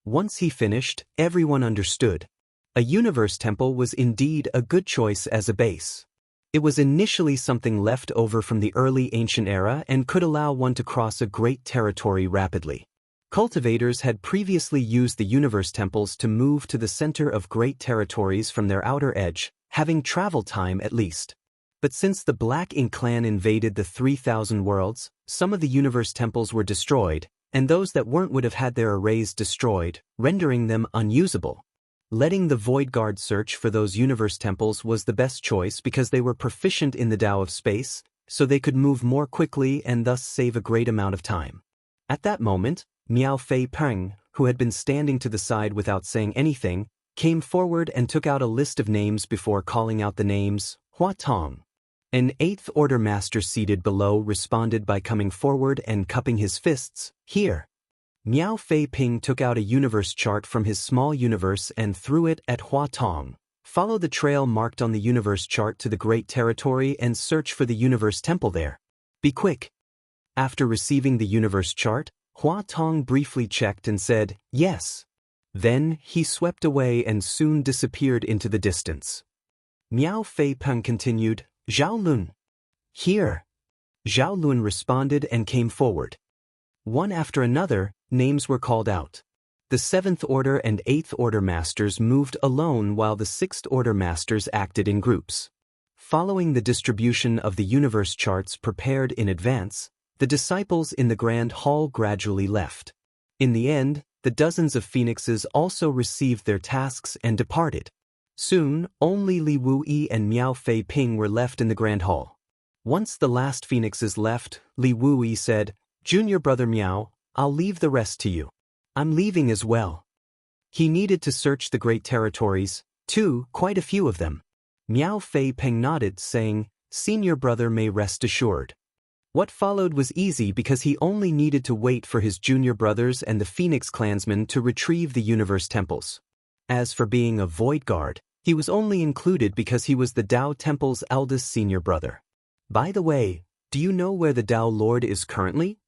S1: Once he finished, everyone understood. A universe temple was indeed a good choice as a base. It was initially something left over from the early ancient era and could allow one to cross a great territory rapidly. Cultivators had previously used the universe temples to move to the center of great territories from their outer edge, having travel time at least. But since the Black Ink clan invaded the 3,000 worlds, some of the universe temples were destroyed, and those that weren't would have had their arrays destroyed, rendering them unusable. Letting the Void Guard search for those universe temples was the best choice because they were proficient in the Dao of space, so they could move more quickly and thus save a great amount of time. At that moment, Miao Fei Peng, who had been standing to the side without saying anything, came forward and took out a list of names before calling out the names. Hua Tong. An 8th Order Master seated below responded by coming forward and cupping his fists. "Here." Miao Fei Ping took out a universe chart from his small universe and threw it at Hua Tong. Follow the trail marked on the universe chart to the Great Territory and search for the universe temple there. Be quick. After receiving the universe chart, Hua Tong briefly checked and said, yes. Then, he swept away and soon disappeared into the distance. Miao Fei Peng continued, Zhao Lun. Here. Zhao Lun responded and came forward. One after another, names were called out. The 7th Order and 8th Order Masters moved alone while the 6th Order Masters acted in groups. Following the distribution of the universe charts prepared in advance, the disciples in the Grand Hall gradually left. In the end, the dozens of phoenixes also received their tasks and departed. Soon, only Li Wuyi and Miao Fei Ping were left in the Grand Hall. Once the last phoenixes left, Li Wuyi said, Junior brother Miao, I'll leave the rest to you. I'm leaving as well. He needed to search the Great Territories, too, quite a few of them. Miao Fei Peng nodded, saying, Senior brother may rest assured. What followed was easy because he only needed to wait for his junior brothers and the Phoenix clansmen to retrieve the universe temples. As for being a Void Guard, he was only included because he was the Dao Temple's eldest senior brother. By the way, do you know where the Dao Lord is currently?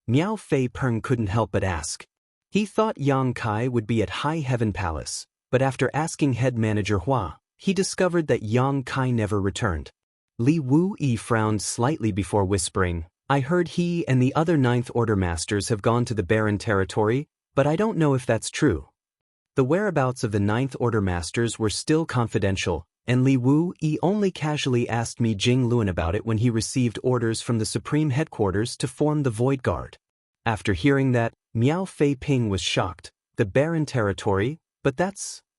S1: Miao Fei Peng couldn't help but ask. He thought Yang Kai would be at High Heaven Palace, but after asking head manager Hua, he discovered that Yang Kai never returned. Li Wuyi frowned slightly before whispering, I heard he and the other 9th Order Masters have gone to the Barren Territory, but I don't know if that's true. The whereabouts of the 9th Order Masters were still confidential, and Li Wuyi only casually asked Mi Jingluan about it when he received orders from the Supreme Headquarters to form the Void Guard. After hearing that, Miao Fei Ping was shocked. The Barren Territory, but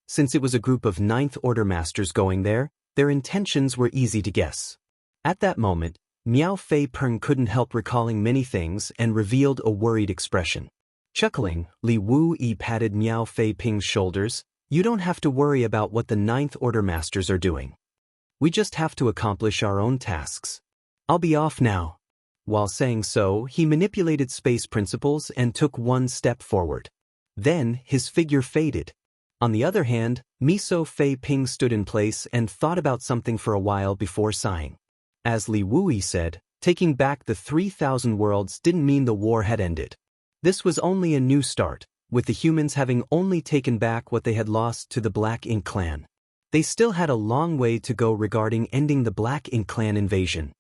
S1: since it was a group of 9th Order Masters going there, their intentions were easy to guess. At that moment, Miao Fei Peng couldn't help recalling many things and revealed a worried expression. Chuckling, Li Wuyi patted Miao Fei Ping's shoulders. You don't have to worry about what the 9th Order Masters are doing. We just have to accomplish our own tasks. I'll be off now. While saying so, he manipulated space principles and took one step forward. Then, his figure faded. On the other hand, Miso Fei Ping stood in place and thought about something for a while before sighing. As Li Wuyi said, taking back the 3,000 worlds didn't mean the war had ended. This was only a new start, with the humans having only taken back what they had lost to the Black Ink clan. They still had a long way to go regarding ending the Black Ink clan invasion.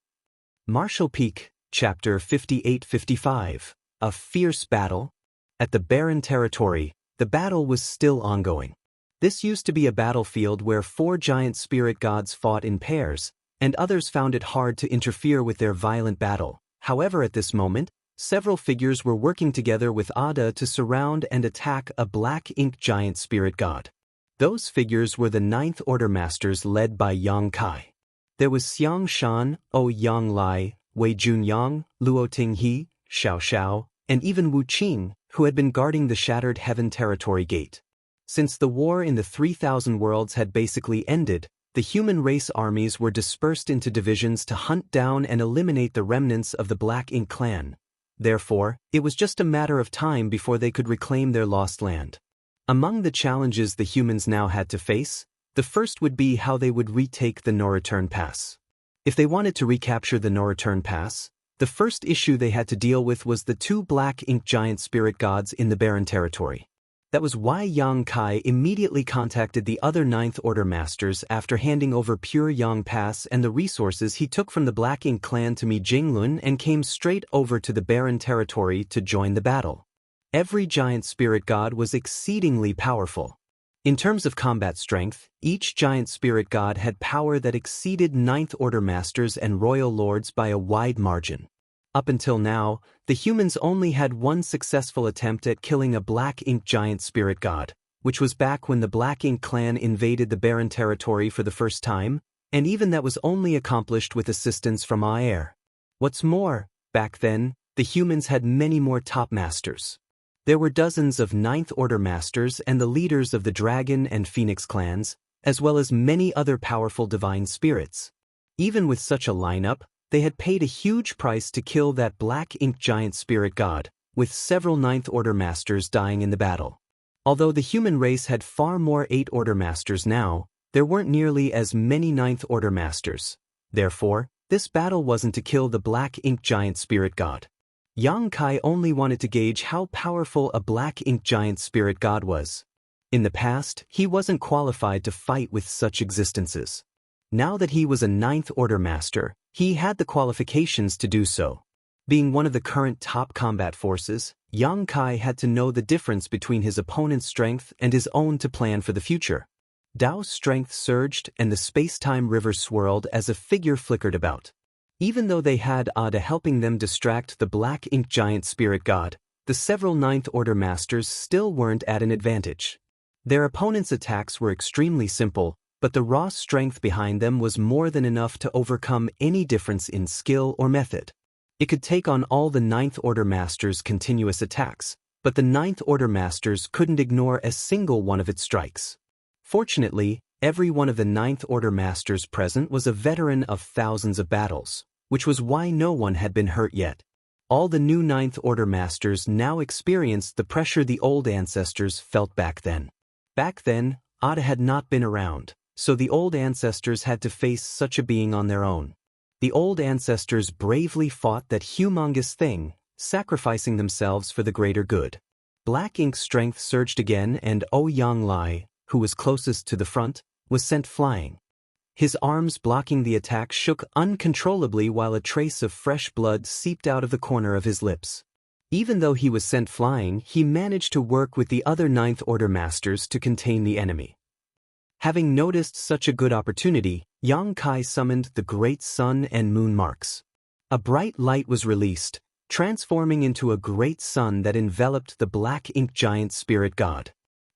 S1: Marshall Peak, Chapter 58-55, A Fierce Battle. At the Barren Territory, the battle was still ongoing. This used to be a battlefield where 4 giant spirit gods fought in pairs, and others found it hard to interfere with their violent battle. However, at this moment, several figures were working together with Ada to surround and attack a Black Ink giant spirit god. Those figures were the 9th Order Masters led by Yang Kai. There was Xiang Shan, O Yang Lai, Wei Junyang, Luo Tinghe, Xiao Xiao, and even Wu Qing, who had been guarding the Shattered Heaven Territory Gate. Since the war in the 3,000 worlds had basically ended, the human race armies were dispersed into divisions to hunt down and eliminate the remnants of the Black Ink clan. Therefore, it was just a matter of time before they could reclaim their lost land. Among the challenges the humans now had to face, the first would be how they would retake the no-return pass. If they wanted to recapture the no-return pass, the first issue they had to deal with was the 2 Black Ink giant spirit gods in the Barren Territory. That was why Yang Kai immediately contacted the other 9th Order Masters after handing over Pure Yang Pass and the resources he took from the Black Ink clan to Mi Jinglun and came straight over to the Barren Territory to join the battle. Every giant spirit god was exceedingly powerful. In terms of combat strength, each giant spirit god had power that exceeded 9th Order Masters and Royal Lords by a wide margin. Up until now, the humans only had one successful attempt at killing a Black Ink giant spirit god, which was back when the Black Ink clan invaded the Barren Territory for the first time, and even that was only accomplished with assistance from Aer. What's more, back then, the humans had many more top masters. There were dozens of 9th Order Masters and the leaders of the Dragon and Phoenix clans, as well as many other powerful divine spirits. Even with such a lineup, they had paid a huge price to kill that Black Ink giant spirit god, with several 9th Order Masters dying in the battle. Although the human race had far more 8th Order Masters now, there weren't nearly as many Ninth Order Masters. Therefore, this battle wasn't to kill the Black Ink Giant Spirit God. Yang Kai only wanted to gauge how powerful a Black Ink Giant Spirit God was. In the past, he wasn't qualified to fight with such existences. Now that he was a Ninth Order Master, he had the qualifications to do so. Being one of the current top combat forces, Yang Kai had to know the difference between his opponent's strength and his own to plan for the future. Dao's strength surged and the space-time river swirled as a figure flickered about. Even though they had Ada helping them distract the Black Ink Giant Spirit God, the several Ninth Order Masters still weren't at an advantage. Their opponent's attacks were extremely simple, but the raw strength behind them was more than enough to overcome any difference in skill or method. It could take on all the Ninth Order Masters' continuous attacks, but the Ninth Order Masters couldn't ignore a single one of its strikes. Fortunately, every one of the Ninth Order Masters present was a veteran of thousands of battles, which was why no one had been hurt yet. All the new Ninth Order Masters now experienced the pressure the old ancestors felt back then. Back then, Ada had not been around, so the old ancestors had to face such a being on their own. The old ancestors bravely fought that humongous thing, sacrificing themselves for the greater good. Black Ink's strength surged again and Ouyang Lai, who was closest to the front, was sent flying. His arms blocking the attack shook uncontrollably while a trace of fresh blood seeped out of the corner of his lips. Even though he was sent flying, he managed to work with the other Ninth Order Masters to contain the enemy. Having noticed such a good opportunity, Yang Kai summoned the Great Sun and Moon Marks. A bright light was released, transforming into a great sun that enveloped the Black Ink Giant Spirit God.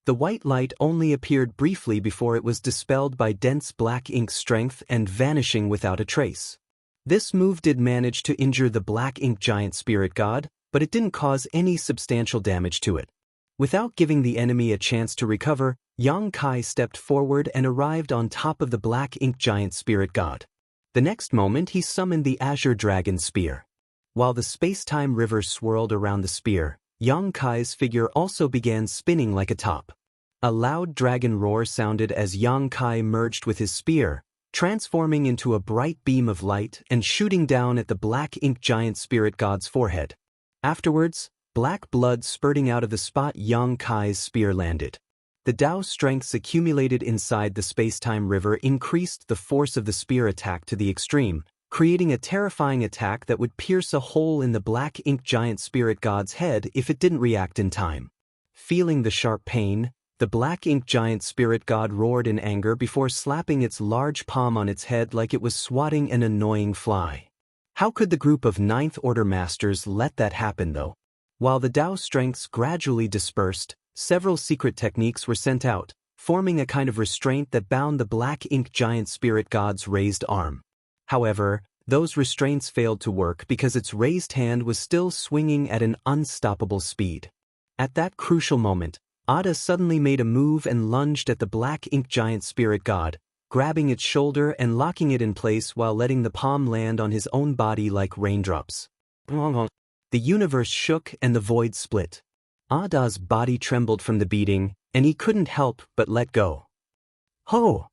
S1: The white light only appeared briefly before it was dispelled by dense black ink strength and vanishing without a trace. This move did manage to injure the Black Ink Giant Spirit God, but it didn't cause any substantial damage to it. Without giving the enemy a chance to recover, Yang Kai stepped forward and arrived on top of the Black Ink Giant Spirit God. The next moment he summoned the Azure Dragon Spear. While the space-time river swirled around the spear, Yang Kai's figure also began spinning like a top. A loud dragon roar sounded as Yang Kai merged with his spear, transforming into a bright beam of light and shooting down at the Black Ink Giant Spirit God's forehead. Afterwards, black blood spurting out of the spot Yang Kai's spear landed. The Dao strengths accumulated inside the space-time river increased the force of the spear attack to the extreme, creating a terrifying attack that would pierce a hole in the Black Ink Giant Spirit God's head if it didn't react in time. Feeling the sharp pain, the Black Ink Giant Spirit God roared in anger before slapping its large palm on its head like it was swatting an annoying fly. How could the group of Ninth Order Masters let that happen though? While the Dao strengths gradually dispersed, several secret techniques were sent out, forming a kind of restraint that bound the Black Ink Giant Spirit God's raised arm. However, those restraints failed to work because its raised hand was still swinging at an unstoppable speed. At that crucial moment, Ada suddenly made a move and lunged at the Black Ink Giant Spirit God, grabbing its shoulder and locking it in place while letting the palm land on his own body like raindrops. The universe shook and the void split. Ada's body trembled from the beating, and he couldn't help but let go. Ho!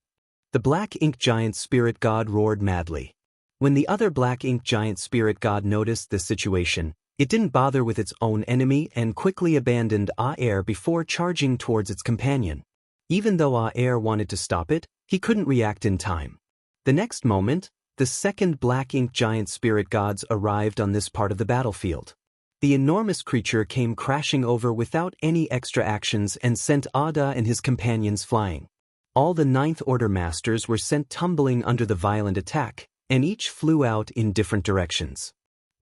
S1: The Black Ink Giant Spirit God roared madly. When the other Black Ink Giant Spirit God noticed the situation, it didn't bother with its own enemy and quickly abandoned Air before charging towards its companion. Even though Air wanted to stop it, he couldn't react in time. The next moment, the second Black Ink Giant Spirit Gods arrived on this part of the battlefield. The enormous creature came crashing over without any extra actions and sent Ada and his companions flying. All the Ninth Order Masters were sent tumbling under the violent attack, and each flew out in different directions.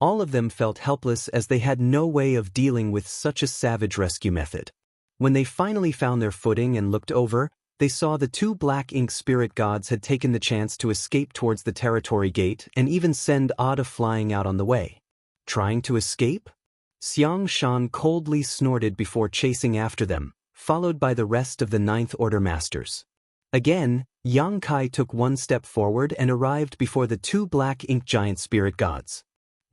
S1: All of them felt helpless as they had no way of dealing with such a savage rescue method. When they finally found their footing and looked over, they saw the two Black Ink Spirit Gods had taken the chance to escape towards the territory gate and even send Ada flying out on the way. Trying to escape? Xiang Shan coldly snorted before chasing after them, followed by the rest of the Ninth Order Masters. Again, Yang Kai took one step forward and arrived before the two Black Ink Giant Spirit Gods.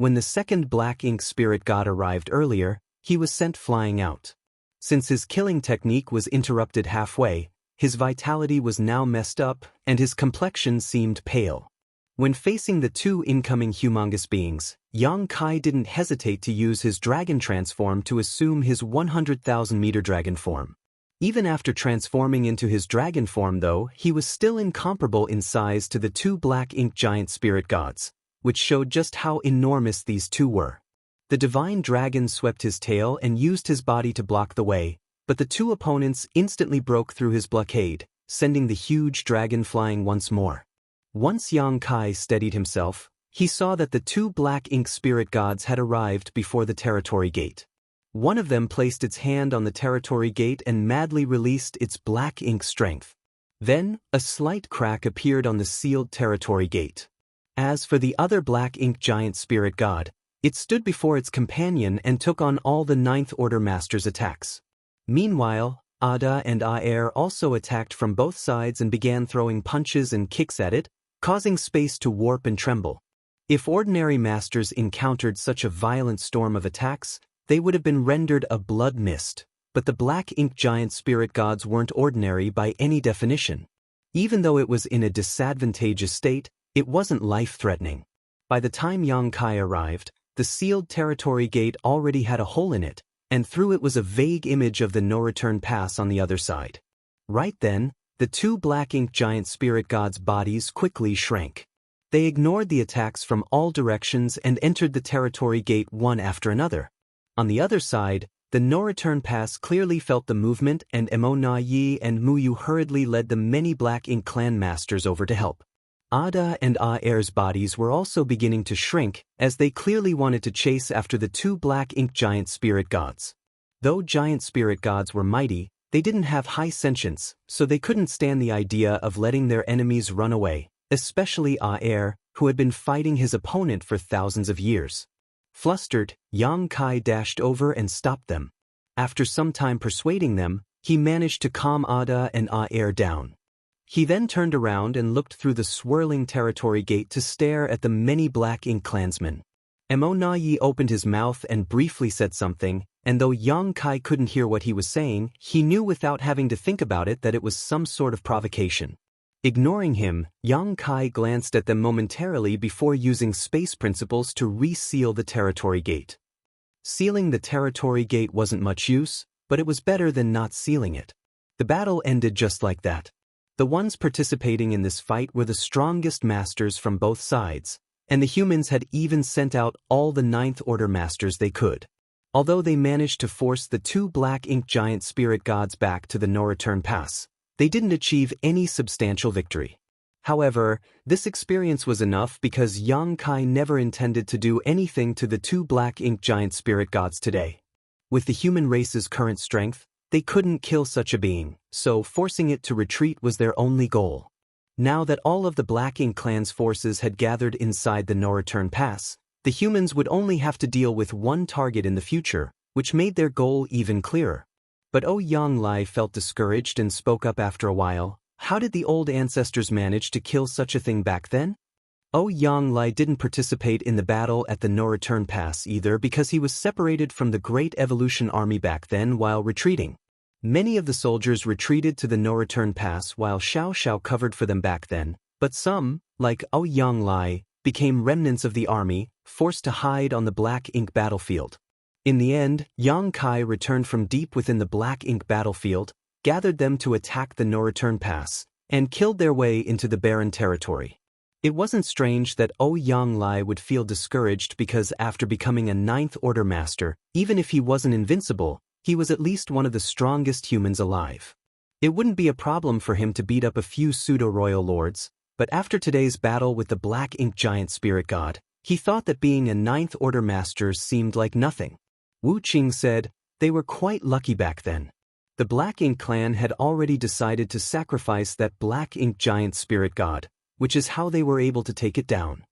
S1: When the second Black Ink Spirit God arrived earlier, he was sent flying out. Since his killing technique was interrupted halfway, His vitality was now messed up, and his complexion seemed pale. When facing the two incoming humongous beings, Yang Kai didn't hesitate to use his dragon transform to assume his 100,000-meter dragon form. Even after transforming into his dragon form though, he was still incomparable in size to the two black ink giant spirit gods, which showed just how enormous these two were. The divine dragon swept his tail and used his body to block the way, but the two opponents instantly broke through his blockade, sending the huge dragon flying once more. Once Yang Kai steadied himself, he saw that the two black ink spirit gods had arrived before the territory gate. One of them placed its hand on the territory gate and madly released its black ink strength. Then, a slight crack appeared on the sealed territory gate. As for the other black ink giant spirit god, it stood before its companion and took on all the Ninth Order Master's attacks. Meanwhile, Ada and Aer also attacked from both sides and began throwing punches and kicks at it, causing space to warp and tremble. If ordinary masters encountered such a violent storm of attacks, they would have been rendered a blood mist, but the black ink giant spirit gods weren't ordinary by any definition. Even though it was in a disadvantageous state, it wasn't life-threatening. By the time Yang Kai arrived, the sealed territory gate already had a hole in it, and through it was a vague image of the no-return pass on the other side. Right then, the two black ink giant spirit gods' bodies quickly shrank. They ignored the attacks from all directions and entered the territory gate one after another. On the other side, the no-return pass clearly felt the movement, and Yi and Muyu hurriedly led the many black ink clan masters over to help. Ada and Aer's bodies were also beginning to shrink, as they clearly wanted to chase after the two black ink giant spirit gods. Though giant spirit gods were mighty, they didn't have high sentience, so they couldn't stand the idea of letting their enemies run away, especially Aer, who had been fighting his opponent for thousands of years. Flustered, Yang Kai dashed over and stopped them. After some time persuading them, he managed to calm Ada and Aer down. He then turned around and looked through the swirling territory gate to stare at the many black ink clansmen. Yi opened his mouth and briefly said something, and though Yang Kai couldn't hear what he was saying, he knew without having to think about it that it was some sort of provocation. Ignoring him, Yang Kai glanced at them momentarily before using space principles to reseal the territory gate. Sealing the territory gate wasn't much use, but it was better than not sealing it. The battle ended just like that. The ones participating in this fight were the strongest masters from both sides, and the humans had even sent out all the Ninth Order Masters they could. Although they managed to force the two black ink giant spirit gods back to the no-return pass, they didn't achieve any substantial victory. However, this experience was enough because Yang Kai never intended to do anything to the two black ink giant spirit gods today. With the human race's current strength, they couldn't kill such a being, so forcing it to retreat was their only goal. Now that all of the Black Ink clan's forces had gathered inside the no-return pass, the humans would only have to deal with one target in the future, which made their goal even clearer. But Yang Lai felt discouraged and spoke up after a while. How did the old ancestors manage to kill such a thing back then? Yang Lai didn't participate in the battle at the no-return pass either because he was separated from the Great Evolution Army back then while retreating. Many of the soldiers retreated to the no-return pass while Xiao Xiao covered for them back then, but some, like Yang Lai, became remnants of the army, forced to hide on the Black Ink battlefield. In the end, Yang Kai returned from deep within the Black Ink battlefield, gathered them to attack the no-return pass, and killed their way into the barren territory. It wasn't strange that Yang Lai would feel discouraged because after becoming a Ninth Order Master, even if he wasn't invincible, he was at least one of the strongest humans alive. It wouldn't be a problem for him to beat up a few pseudo-royal lords, but after today's battle with the Black Ink giant spirit god, he thought that being a Ninth Order Master seemed like nothing. Wu Qing said, they were quite lucky back then. The Black Ink clan had already decided to sacrifice that Black Ink giant spirit god, which is how they were able to take it down.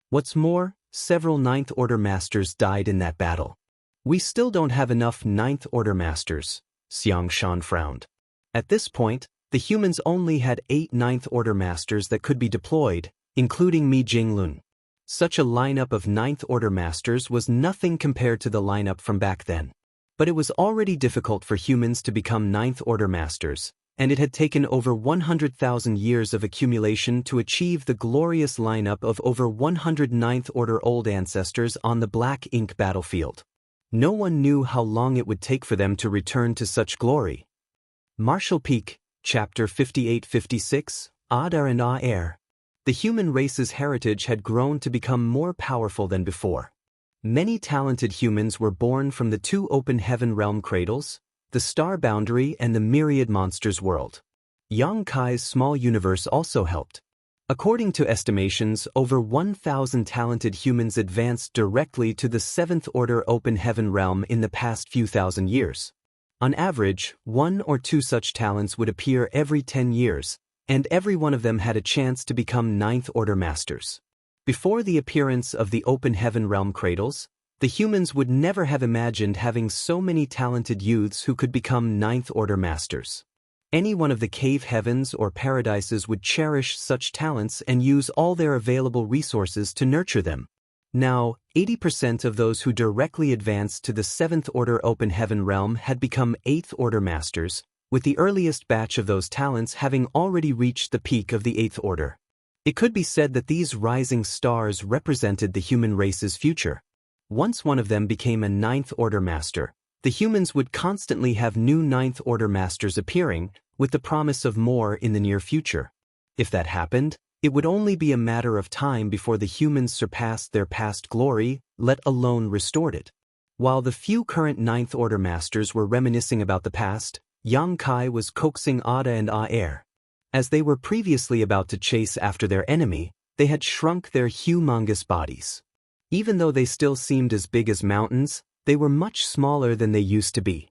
S1: What's more, several Ninth Order Masters died in that battle. We still don't have enough Ninth Order Masters, Xiang Shan frowned. At this point, the humans only had 8 Ninth Order Masters that could be deployed, including Mi Jinglun. Such a lineup of Ninth Order Masters was nothing compared to the lineup from back then. But it was already difficult for humans to become Ninth Order Masters, and it had taken over 100,000 years of accumulation to achieve the glorious lineup of over 100 Ninth Order old ancestors on the black ink battlefield. No one knew how long it would take for them to return to such glory. Martial Peak, Chapter 58-56, Ada and Aer. The human race's heritage had grown to become more powerful than before. Many talented humans were born from the two open heaven realm cradles, the star boundary and the Myriad monsters world. Yang Kai's small universe also helped. According to estimations, over 1,000 talented humans advanced directly to the 7th Order open heaven realm in the past few thousand years. On average, 1 or 2 such talents would appear every 10 years, and every one of them had a chance to become 9th Order masters. Before the appearance of the open heaven realm cradles, the humans would never have imagined having so many talented youths who could become 9th Order masters. Any one of the cave heavens or paradises would cherish such talents and use all their available resources to nurture them. Now, 80% of those who directly advanced to the 7th Order open heaven realm had become 8th Order masters, with the earliest batch of those talents having already reached the peak of the 8th Order. It could be said that these rising stars represented the human race's future. Once one of them became a 9th Order master, the humans would constantly have new 9th Order masters appearing, with the promise of more in the near future. If that happened, it would only be a matter of time before the humans surpassed their past glory, let alone restored it. While the few current 9th Order masters were reminiscing about the past, Yang Kai was coaxing Ada and Aer. As they were previously about to chase after their enemy, they had shrunk their humongous bodies. Even though they still seemed as big as mountains, they were much smaller than they used to be.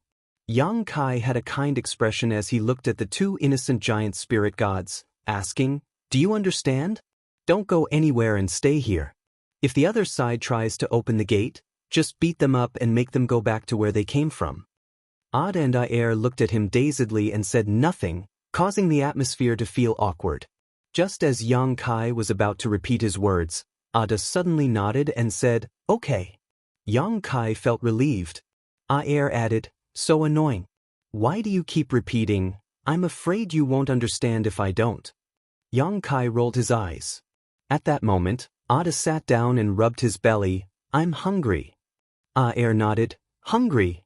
S1: Yang Kai had a kind expression as he looked at the two innocent giant spirit gods, asking, "Do you understand? Don't go anywhere and stay here. If the other side tries to open the gate, just beat them up and make them go back to where they came from." Ada and Aer looked at him dazedly and said nothing, causing the atmosphere to feel awkward. Just as Yang Kai was about to repeat his words, Ada suddenly nodded and said, "Okay." Yang Kai felt relieved. Aer added, "So annoying. Why do you keep repeating, 'I'm afraid you won't understand if I don't'?" Yang Kai rolled his eyes. At that moment, Ada sat down and rubbed his belly. "I'm hungry." Aer nodded, "Hungry?"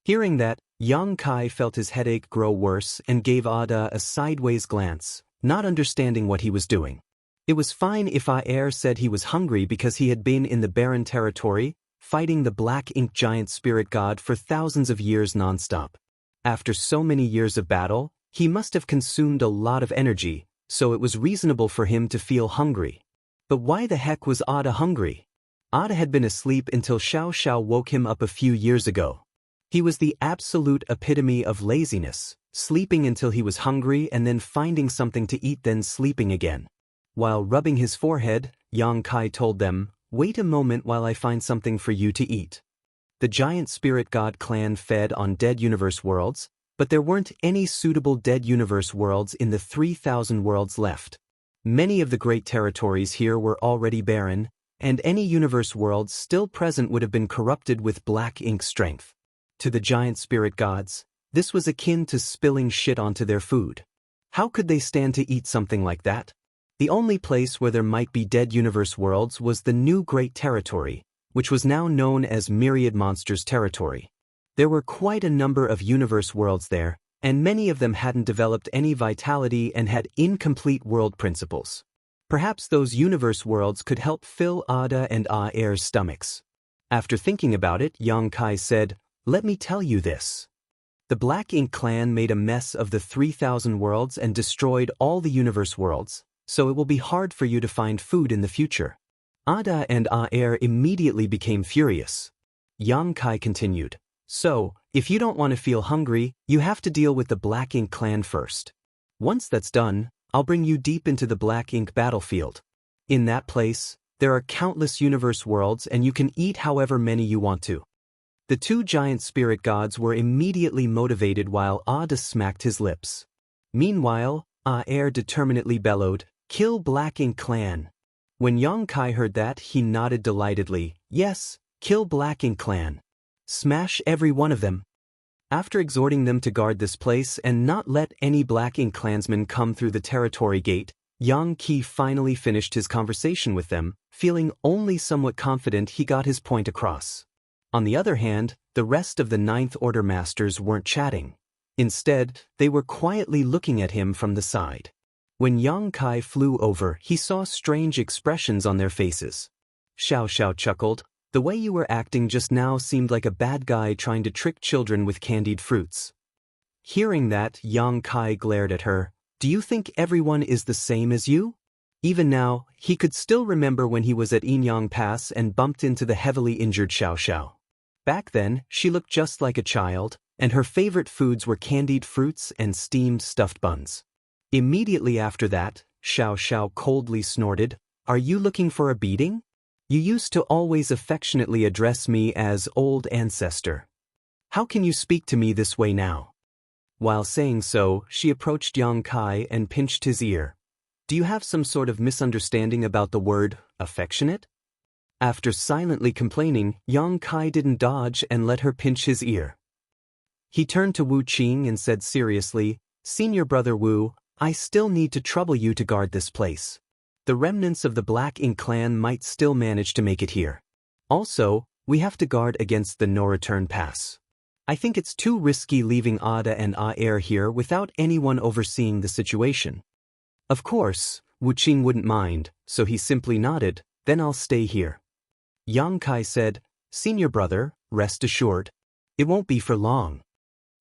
S1: Hearing that, Yang Kai felt his headache grow worse and gave Ada a sideways glance, not understanding what he was doing. It was fine if Aer said he was hungry because he had been in the barren territory, fighting the black ink giant spirit god for thousands of years non-stop. After so many years of battle, he must have consumed a lot of energy, so it was reasonable for him to feel hungry. But why the heck was Ada hungry? Ada had been asleep until Xiao Xiao woke him up a few years ago. He was the absolute epitome of laziness, sleeping until he was hungry and then finding something to eat then sleeping again. While rubbing his forehead, Yang Kai told them, "Wait a moment while I find something for you to eat." The giant spirit god clan fed on dead universe worlds, but there weren't any suitable dead universe worlds in the 3,000 worlds left. Many of the great territories here were already barren, and any universe worlds still present would have been corrupted with black ink strength. To the giant spirit gods, this was akin to spilling shit onto their food. How could they stand to eat something like that? The only place where there might be dead universe worlds was the new great territory, which was now known as Myriad Monsters Territory. There were quite a number of universe worlds there, and many of them hadn't developed any vitality and had incomplete world principles. Perhaps those universe worlds could help fill Ada and Aer's stomachs. After thinking about it, Yang Kai said, "Let me tell you this. The Black Ink clan made a mess of the 3,000 worlds and destroyed all the universe worlds, so it will be hard for you to find food in the future." Ada and Aer immediately became furious. Yang Kai continued, "So, if you don't want to feel hungry, you have to deal with the Black Ink clan first. Once that's done, I'll bring you deep into the Black Ink battlefield. In that place, there are countless universe worlds and you can eat however many you want to." The two giant spirit gods were immediately motivated while Ada smacked his lips. Meanwhile, Aer determinedly bellowed, "Kill Black Ink clan." When Yang Kai heard that, he nodded delightedly, "Yes, kill Black Ink clan. Smash every one of them." After exhorting them to guard this place and not let any Black Ink clansmen come through the territory gate, Yang Qi finally finished his conversation with them, feeling only somewhat confident he got his point across. On the other hand, the rest of the Ninth Order masters weren't chatting. Instead, they were quietly looking at him from the side. When Yang Kai flew over, he saw strange expressions on their faces. Xiao Xiao chuckled. The way you were acting just now seemed like a bad guy trying to trick children with candied fruits. Hearing that, Yang Kai glared at her. Do you think everyone is the same as you? Even now, he could still remember when he was at Yinyang Pass and bumped into the heavily injured Xiao Xiao. Back then, she looked just like a child, and her favorite foods were candied fruits and steamed stuffed buns. Immediately after that, Xiao Xiao coldly snorted, "Are you looking for a beating? You used to always affectionately address me as old ancestor. How can you speak to me this way now?" While saying so, she approached Yang Kai and pinched his ear. Do you have some sort of misunderstanding about the word affectionate? After silently complaining, Yang Kai didn't dodge and let her pinch his ear. He turned to Wu Qing and said seriously, "Senior brother Wu, I still need to trouble you to guard this place. The remnants of the Black Ink clan might still manage to make it here. Also, we have to guard against the no-return pass. I think it's too risky leaving Ada and Air here without anyone overseeing the situation." Of course, Wu Qing wouldn't mind, so he simply nodded, "Then I'll stay here." Yang Kai said, "Senior brother, rest assured. It won't be for long."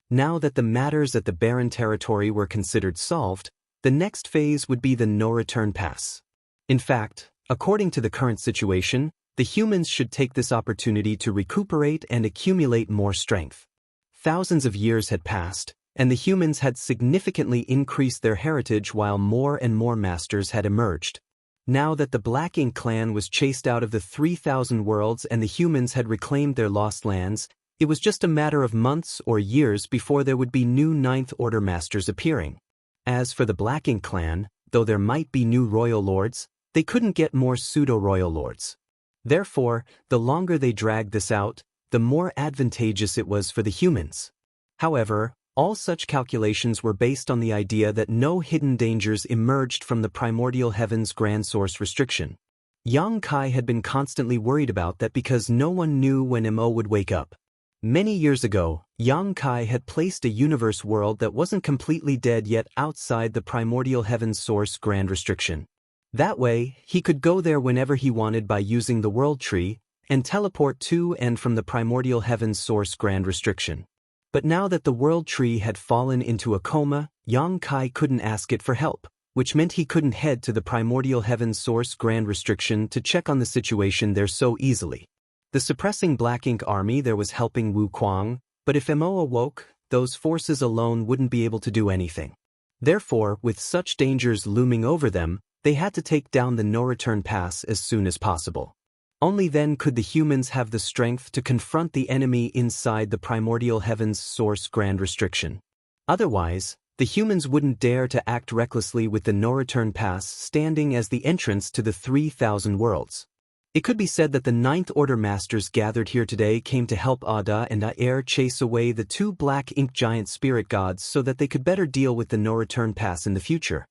S1: Now that the matters at the Barren territory were considered solved, the next phase would be the no-return pass. In fact, according to the current situation, the humans should take this opportunity to recuperate and accumulate more strength. Thousands of years had passed, and the humans had significantly increased their heritage while more and more masters had emerged. Now that the Black Ink clan was chased out of the 3,000 worlds and the humans had reclaimed their lost lands, it was just a matter of months or years before there would be new Ninth Order masters appearing. As for the Black Ink clan, though there might be new royal lords, they couldn't get more pseudo-royal lords. Therefore, the longer they dragged this out, the more advantageous it was for the humans. However, all such calculations were based on the idea that no hidden dangers emerged from the primordial heaven's grand source restriction. Yang Kai had been constantly worried about that because no one knew when Mo would wake up. Many years ago, Yang Kai had placed a universe world that wasn't completely dead yet outside the primordial heaven's source grand restriction. That way, he could go there whenever he wanted by using the world tree, and teleport to and from the primordial heaven's source grand restriction. But now that the world tree had fallen into a coma, Yang Kai couldn't ask it for help, which meant he couldn't head to the primordial heaven's source grand restriction to check on the situation there so easily. The suppressing Black Ink army there was helping Wu Kuang, but if Mo awoke, those forces alone wouldn't be able to do anything. Therefore, with such dangers looming over them, they had to take down the no-return pass as soon as possible. Only then could the humans have the strength to confront the enemy inside the primordial heaven's source grand restriction. Otherwise, the humans wouldn't dare to act recklessly with the no-return pass standing as the entrance to the 3,000 worlds. It could be said that the Ninth Order masters gathered here today came to help Ada and Air chase away the two Black Ink giant spirit gods so that they could better deal with the no-return pass in the future.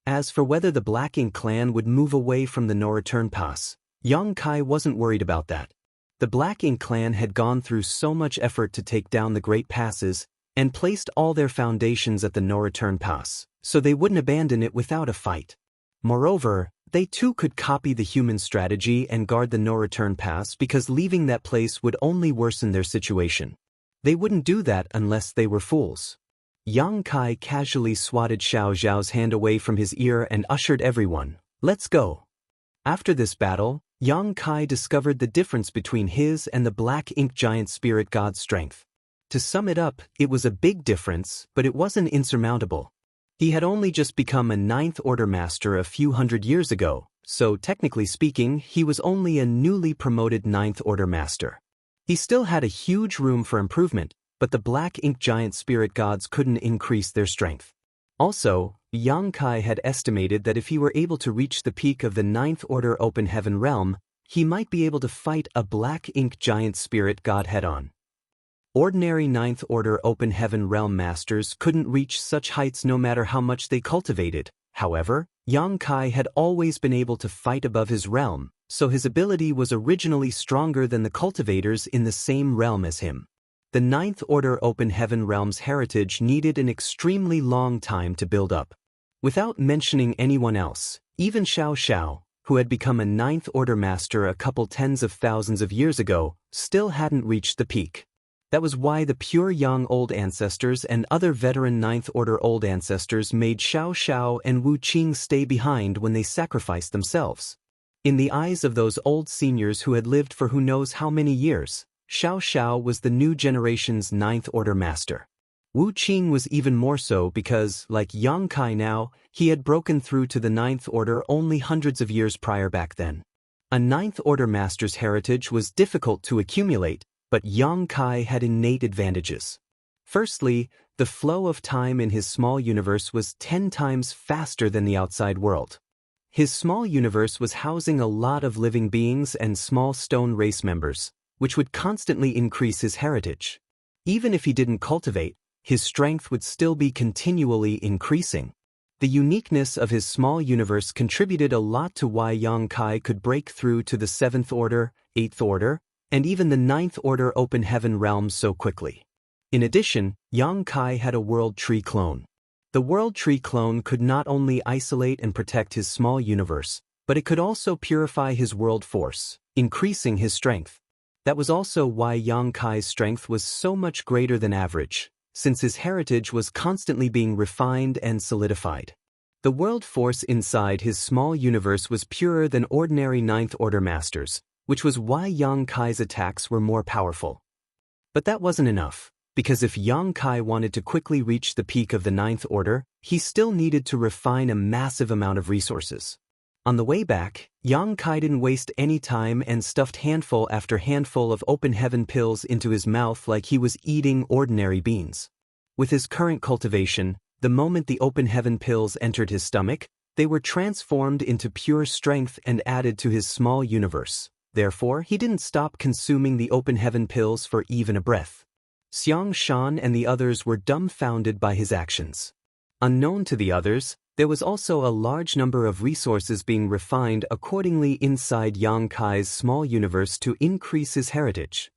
S1: As for whether the Black Ink clan would move away from the no-return pass, Yang Kai wasn't worried about that. The Black Ink clan had gone through so much effort to take down the Great Passes and placed all their foundations at the no-return pass, so they wouldn't abandon it without a fight. Moreover, they too could copy the human strategy and guard the no-return pass because leaving that place would only worsen their situation. They wouldn't do that unless they were fools. Yang Kai casually swatted Xiao Zhao's hand away from his ear and ushered everyone, "Let's go." After this battle, Yang Kai discovered the difference between his and the Black Ink giant spirit god's strength. To sum it up, it was a big difference, but it wasn't insurmountable. He had only just become a Ninth Order master a few hundred years ago, so technically speaking, he was only a newly promoted Ninth Order master. He still had a huge room for improvement, but the Black Ink giant spirit gods couldn't increase their strength. Also, Yang Kai had estimated that if he were able to reach the peak of the Ninth Order Open Heaven realm, he might be able to fight a Black Ink giant spirit god head-on. Ordinary Ninth Order Open Heaven Realm Masters couldn't reach such heights no matter how much they cultivated. However, Yang Kai had always been able to fight above his realm, so his ability was originally stronger than the cultivators in the same realm as him. The Ninth Order Open Heaven Realm's heritage needed an extremely long time to build up. Without mentioning anyone else, even Xiao Xiao, who had become a Ninth Order Master a couple tens of thousands of years ago, still hadn't reached the peak. That was why the pure young old ancestors and other veteran Ninth Order old ancestors made Xiao Xiao and Wu Qing stay behind when they sacrificed themselves. In the eyes of those old seniors who had lived for who knows how many years, Xiao Xiao was the new generation's Ninth Order Master. Wu Qing was even more so because, like Yang Kai now, he had broken through to the Ninth Order only hundreds of years prior back then. A Ninth Order Master's heritage was difficult to accumulate, but Yang Kai had innate advantages. Firstly, the flow of time in his small universe was 10 times faster than the outside world. His small universe was housing a lot of living beings and small stone race members, which would constantly increase his heritage. Even if he didn't cultivate, his strength would still be continually increasing. The uniqueness of his small universe contributed a lot to why Yang Kai could break through to the 7th Order, 8th Order, and even the 9th Order Open Heaven realms so quickly. In addition, Yang Kai had a World Tree clone. The World Tree clone could not only isolate and protect his small universe, but it could also purify his world force, increasing his strength. That was also why Yang Kai's strength was so much greater than average, since his heritage was constantly being refined and solidified. The world force inside his small universe was purer than ordinary Ninth Order Masters, which was why Yang Kai's attacks were more powerful. But that wasn't enough, because if Yang Kai wanted to quickly reach the peak of the Ninth Order, he still needed to refine a massive amount of resources. On the way back, Yang Kai didn't waste any time and stuffed handful after handful of open heaven pills into his mouth like he was eating ordinary beans. With his current cultivation, the moment the open heaven pills entered his stomach, they were transformed into pure strength and added to his small universe. Therefore, he didn't stop consuming the open heaven pills for even a breath. Xiang Shan and the others were dumbfounded by his actions. Unknown to the others, there was also a large number of resources being refined accordingly inside Yang Kai's small universe to increase his heritage.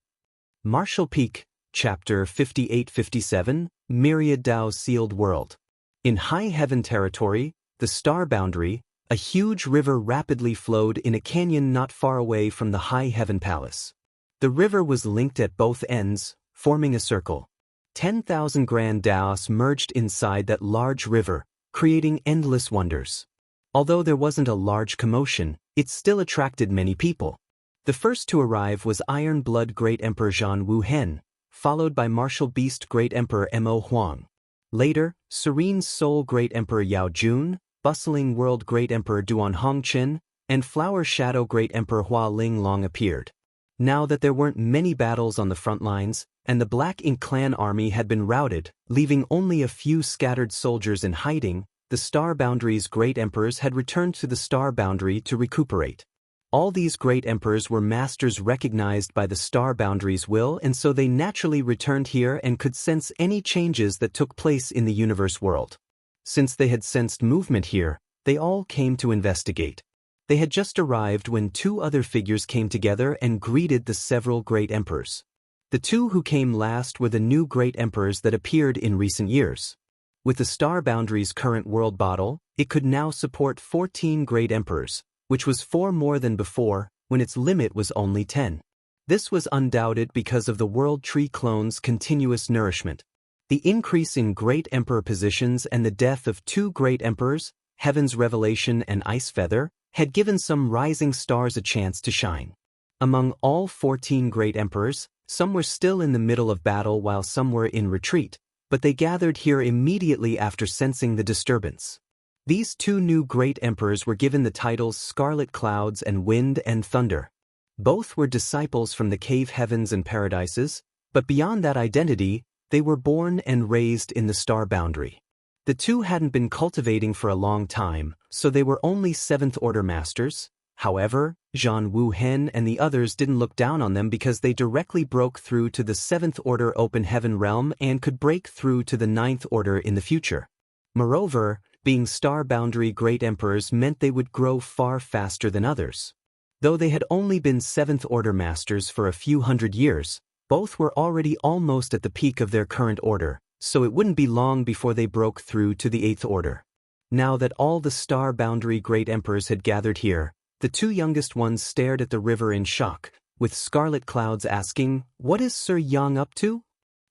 S1: Martial Peak, Chapter 58-57, Myriad Dao's Sealed World. In High Heaven territory, the Star Boundary, a huge river rapidly flowed in a canyon not far away from the High Heaven Palace. The river was linked at both ends, forming a circle. 10,000 Grand Daos merged inside that large river, creating endless wonders. Although there wasn't a large commotion, it still attracted many people. The first to arrive was Iron Blood Great Emperor Zhan Wuhen, followed by Martial Beast Great Emperor Mo Huang. Later, Serene Soul Great Emperor Yao Jun, Bustling World Great Emperor Duan Hongqin, and Flower Shadow Great Emperor Hua Linglong appeared. Now that there weren't many battles on the front lines, and the Black Ink clan army had been routed, leaving only a few scattered soldiers in hiding, the Star Boundary's great emperors had returned to the Star Boundary to recuperate. All these great emperors were masters recognized by the Star Boundary's will, and so they naturally returned here and could sense any changes that took place in the universe world. Since they had sensed movement here, they all came to investigate. They had just arrived when two other figures came together and greeted the several great emperors. The two who came last were the new great emperors that appeared in recent years. With the Star Boundary's current world bottle, it could now support 14 great emperors, which was 4 more than before, when its limit was only 10. This was undoubted because of the World Tree clone's continuous nourishment. The increase in great emperor positions and the death of 2 great emperors, Heaven's Revelation and Ice Feather, had given some rising stars a chance to shine. Among all 14 great emperors, some were still in the middle of battle while some were in retreat, but they gathered here immediately after sensing the disturbance. These 2 new great emperors were given the titles Scarlet Clouds and Wind and Thunder. Both were disciples from the cave heavens and paradises, but beyond that identity, they were born and raised in the Star Boundary. The 2 hadn't been cultivating for a long time, so they were only 7th Order Masters. However, Jianghu Hen and the others didn't look down on them because they directly broke through to the 7th Order Open Heaven realm and could break through to the 9th Order in the future. Moreover, being star boundary great emperors meant they would grow far faster than others. Though they had only been 7th Order masters for a few hundred years, both were already almost at the peak of their current order, so it wouldn't be long before they broke through to the 8th Order. Now that all the star boundary great emperors had gathered here, the two youngest ones stared at the river in shock, with scarlet clouds asking, "What is Sir Yang up to?"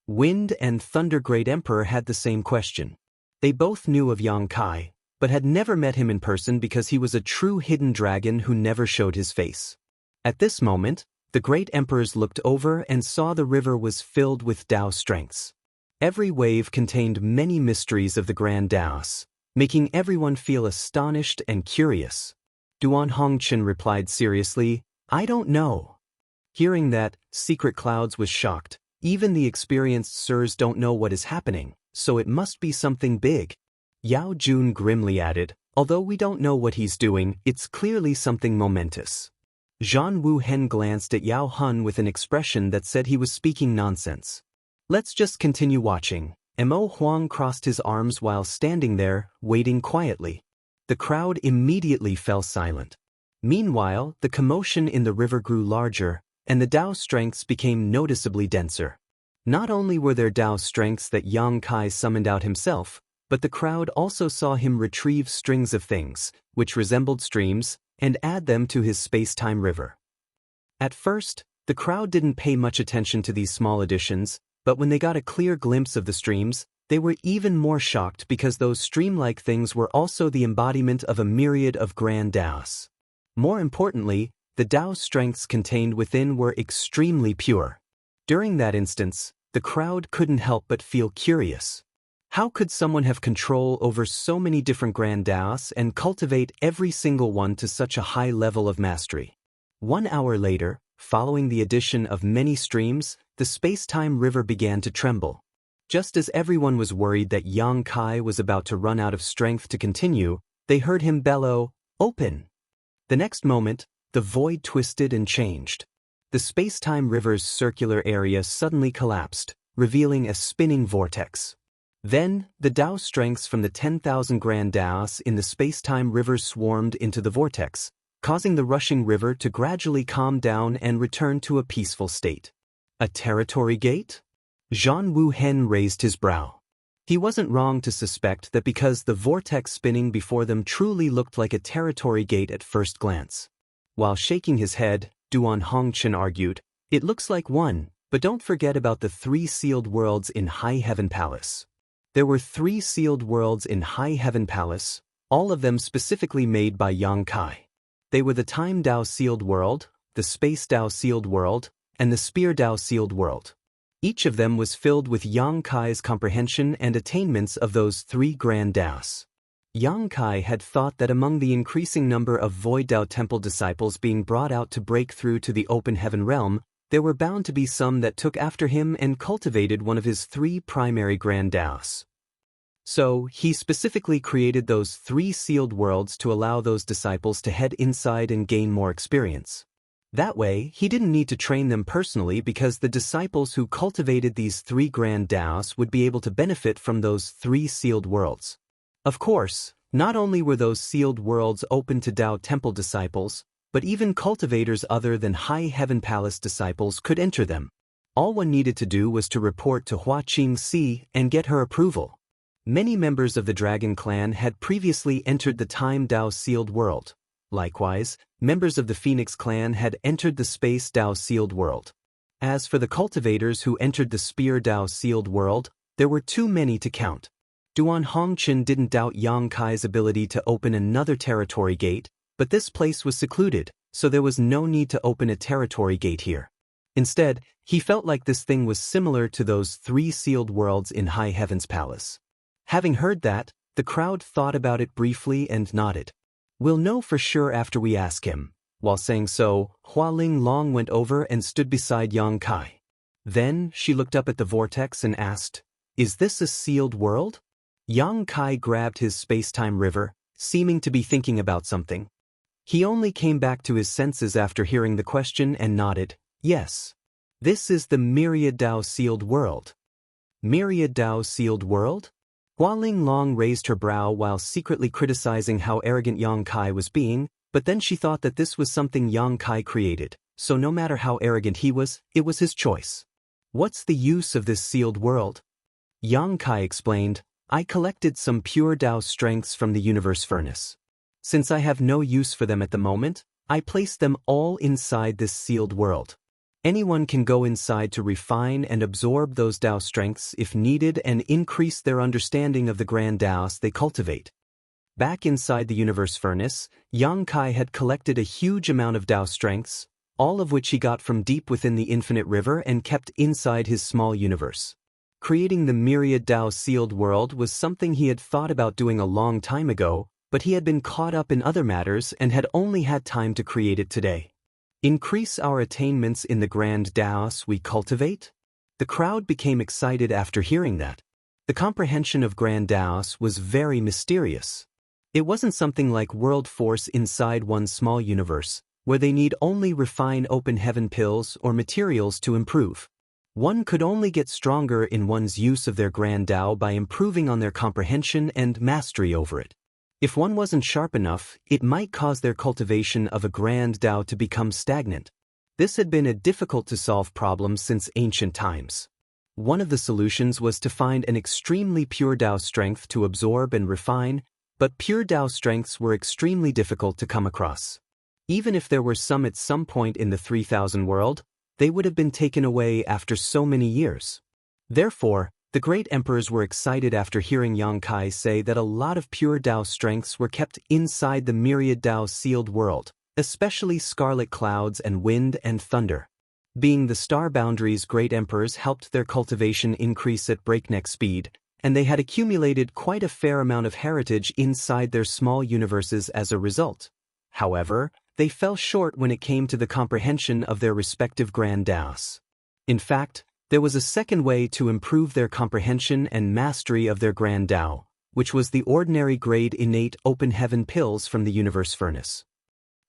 S1: Wind and Thunder Great Emperor had the same question. They both knew of Yang Kai, but had never met him in person because he was a true hidden dragon who never showed his face. At this moment, the great emperors looked over and saw the river was filled with Tao strengths. Every wave contained many mysteries of the Grand Taos, making everyone feel astonished and curious. Duan Hongchen replied seriously, "I don't know." Hearing that, Secret Clouds was shocked. Even the experienced sirs don't know what is happening, so it must be something big. Yao Jun grimly added, "Although we don't know what he's doing, it's clearly something momentous." Zhan Wu Hen glanced at Yao Hun with an expression that said he was speaking nonsense. "Let's just continue watching." Mo Huang crossed his arms while standing there, waiting quietly. The crowd immediately fell silent. Meanwhile, the commotion in the river grew larger, and the Tao strengths became noticeably denser. Not only were there Tao strengths that Yang Kai summoned out himself, but the crowd also saw him retrieve strings of things, which resembled streams, and add them to his space-time river. At first, the crowd didn't pay much attention to these small additions, but when they got a clear glimpse of the streams, they were even more shocked because those stream-like things were also the embodiment of a myriad of grand Taos. More importantly, the Tao strengths contained within were extremely pure. During that instance, the crowd couldn't help but feel curious. How could someone have control over so many different grand Taos and cultivate every single one to such a high level of mastery? 1 hour later, following the addition of many streams, the space-time river began to tremble. Just as everyone was worried that Yang Kai was about to run out of strength to continue, they heard him bellow, "Open!" The next moment, the void twisted and changed. The space-time river's circular area suddenly collapsed, revealing a spinning vortex. Then, the Tao strengths from the 10,000 grand Taos in the space-time river swarmed into the vortex, causing the rushing river to gradually calm down and return to a peaceful state. A territory gate? Zhan Wu Hen raised his brow. He wasn't wrong to suspect that because the vortex spinning before them truly looked like a territory gate at first glance. While shaking his head, Duan Hongchen argued, "It looks like one, but don't forget about the 3 sealed worlds in High Heaven Palace." There were 3 sealed worlds in High Heaven Palace, all of them specifically made by Yang Kai. They were the Time Tao sealed world, the Space Tao sealed world, and the Spear Tao sealed world. Each of them was filled with Yang Kai's comprehension and attainments of those 3 grand Taos. Yang Kai had thought that among the increasing number of Void Tao Temple disciples being brought out to break through to the Open Heaven realm, there were bound to be some that took after him and cultivated one of his 3 primary grand Taos. So, he specifically created those 3 sealed worlds to allow those disciples to head inside and gain more experience. That way, he didn't need to train them personally because the disciples who cultivated these 3 grand Taos would be able to benefit from those 3 sealed worlds. Of course, not only were those sealed worlds open to Tao Temple disciples, but even cultivators other than High Heaven Palace disciples could enter them. All one needed to do was to report to Hua Qingxi and get her approval. Many members of the Dragon Clan had previously entered the Time Tao sealed world. Likewise, members of the Phoenix Clan had entered the Space Tao sealed world. As for the cultivators who entered the Spear Tao sealed world, there were too many to count. Duan Hongchen didn't doubt Yang Kai's ability to open another territory gate, but this place was secluded, so there was no need to open a territory gate here. Instead, he felt like this thing was similar to those 3 sealed worlds in High Heaven's Palace. Having heard that, the crowd thought about it briefly and nodded. "We'll know for sure after we ask him." While saying so, Hua Ling Long went over and stood beside Yang Kai. Then, she looked up at the vortex and asked, "Is this a sealed world?" Yang Kai grabbed his space-time river, seeming to be thinking about something. He only came back to his senses after hearing the question and nodded, yes. This is the Myriad Dao sealed world. Myriad Dao sealed world? Hualing Long raised her brow while secretly criticizing how arrogant Yang Kai was being, but then she thought that this was something Yang Kai created, so no matter how arrogant he was, it was his choice. What's the use of this sealed world? Yang Kai explained, I collected some pure Dao strengths from the universe furnace. Since I have no use for them at the moment, I placed them all inside this sealed world. Anyone can go inside to refine and absorb those Dao strengths if needed and increase their understanding of the grand Daos they cultivate. Back inside the universe furnace, Yang Kai had collected a huge amount of Dao strengths, all of which he got from deep within the infinite river and kept inside his small universe. Creating the Myriad Dao sealed world was something he had thought about doing a long time ago, but he had been caught up in other matters and had only had time to create it today. Increase our attainments in the grand Daos we cultivate? The crowd became excited after hearing that. The comprehension of grand Daos was very mysterious. It wasn't something like world force inside one small universe, where they need only refine open heaven pills or materials to improve. One could only get stronger in one's use of their grand Dao by improving on their comprehension and mastery over it. If one wasn't sharp enough, it might cause their cultivation of a grand Dao to become stagnant. This had been a difficult-to-solve problem since ancient times. One of the solutions was to find an extremely pure Dao strength to absorb and refine, but pure Dao strengths were extremely difficult to come across. Even if there were some at some point in the 3000 world, they would have been taken away after so many years. Therefore, the great emperors were excited after hearing Yang Kai say that a lot of pure Dao strengths were kept inside the Myriad Dao sealed world, especially scarlet clouds and wind and thunder. Being the star boundaries, great emperors helped their cultivation increase at breakneck speed, and they had accumulated quite a fair amount of heritage inside their small universes as a result. However, they fell short when it came to the comprehension of their respective grand Daos. In fact, there was a second way to improve their comprehension and mastery of their grand Dao, which was the ordinary grade innate open heaven pills from the universe furnace.